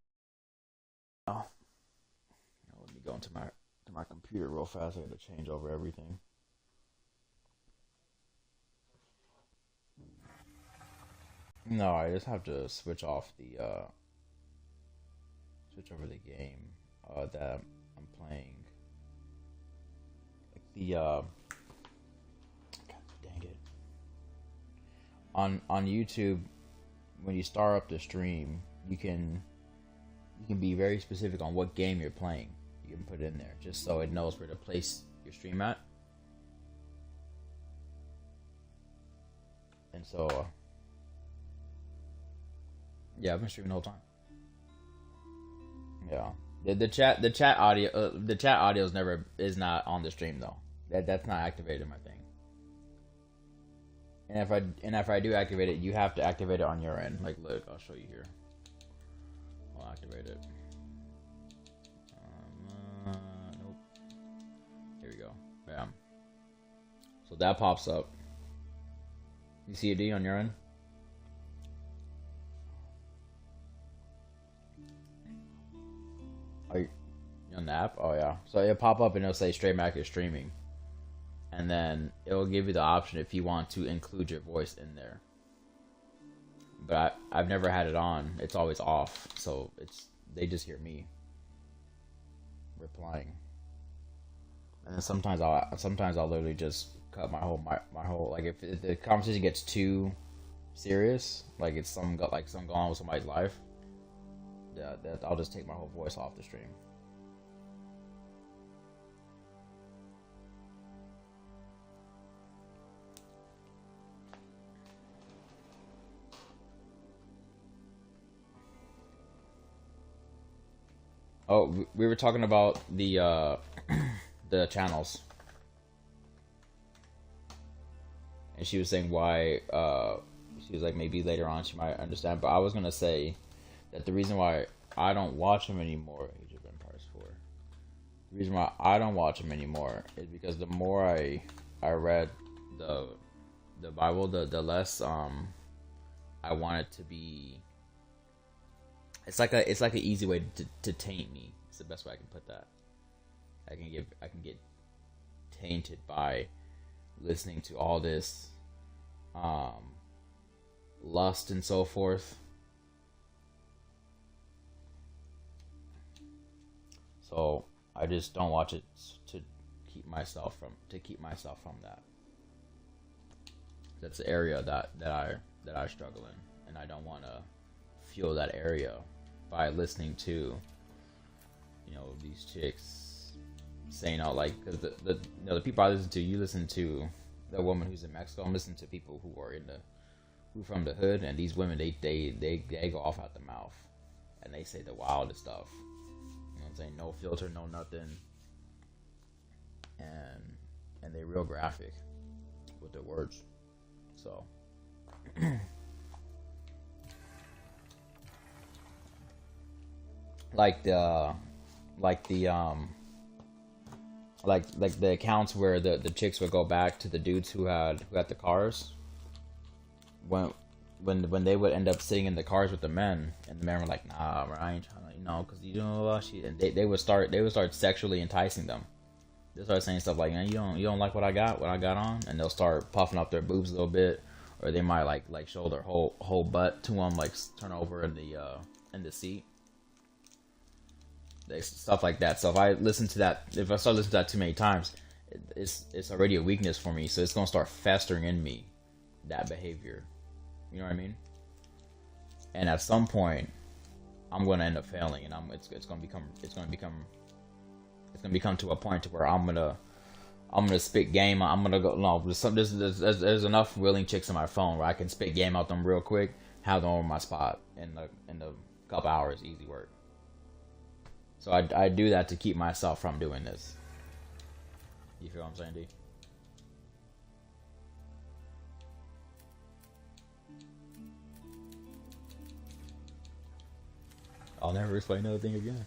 Oh. Now let me go into my computer real fast. I gotta change over everything. No, I just have to switch off the switch over the game that I'm playing. Like the God dang it. On YouTube, when you start up the stream, you can be very specific on what game you're playing. You can put it in there just so it knows where to place your stream at. And so yeah, I've been streaming the whole time. Yeah, the chat audio is not on the stream though. That's not activated in my thing. And if I do activate it, you have to activate it on your end. Like, look, I'll show you here. I'll activate it. Nope. Here we go. Bam. So that pops up. You see a D on your end? Are you on the app? Oh yeah. So it'll pop up and it'll say Stray Mac is streaming. And then it'll give you the option if you want to include your voice in there. But I've never had it on. It's always off. So they just hear me replying. And then sometimes I'll literally just cut my whole like if the conversation gets too serious, like it's some going on with somebody's life, yeah, I'll just take my whole voice off the stream. Oh, we were talking about the the channels. And she was saying why, she was like, maybe later on she might understand. But I was going to say that the reason why I don't watch them anymore, Age of Empires 4, the reason why I don't watch them anymore is because the more I read the Bible, the less I want it to be. It's like an easy way to taint me. It's the best way I can put that. I can get tainted by listening to all this lust and so forth. So I just don't watch it to keep myself from that. That's the area that I struggle in, and I don't want to fuel that area by listening to, these chicks saying out like, cause the people I listen to, you listen to the woman who's in Mexico. I'm listening to people who are who from the hood, and these women they go off at the mouth, and they say the wildest stuff. You know what I'm saying? No filter, no nothing, and they real graphic with their words. So. Like the accounts where the chicks would go back to the dudes who had the cars when they would end up sitting in the cars with the men, and the men were like, nah, I ain't trying to, because and they would start sexually enticing them. They start saying stuff like, you don't like what I got on, and they'll start puffing up their boobs a little bit, or they might like show their whole butt to them, like turn over in the seat. Stuff like that. So if I start listening to that too many times, it's already a weakness for me. So it's gonna start festering in me, that behavior. You know what I mean? And at some point, I'm gonna end up failing, and it's gonna become to a point to where I'm gonna spit game. I'm gonna go. No, there's enough willing chicks on my phone where I can spit game out them real quick, have them over my spot in the couple hours, easy work. So I do that to keep myself from doing this. You feel what I'm saying, D? I'll never explain another thing again.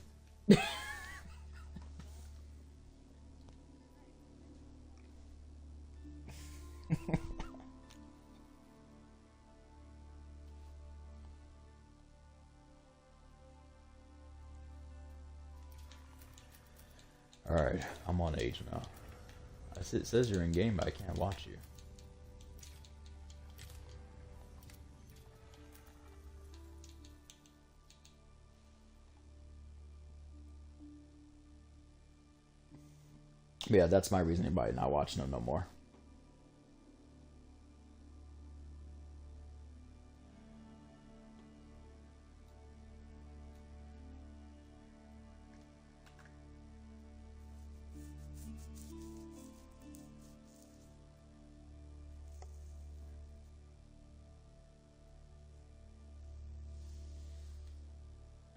Alright, I'm on Age now. It says you're in game, but I can't watch you. But yeah, that's my reasoning by not watching them no more.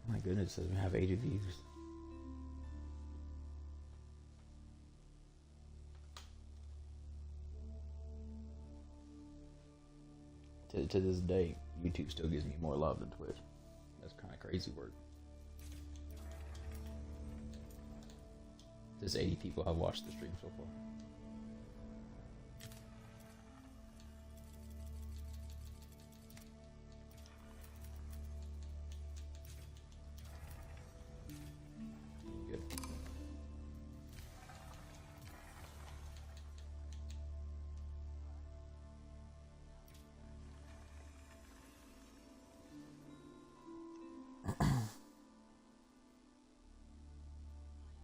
My goodness, it doesn't have 80 views. To this day, YouTube still gives me more love than Twitch. That's kind of crazy work. Just 80 people have watched the stream so far.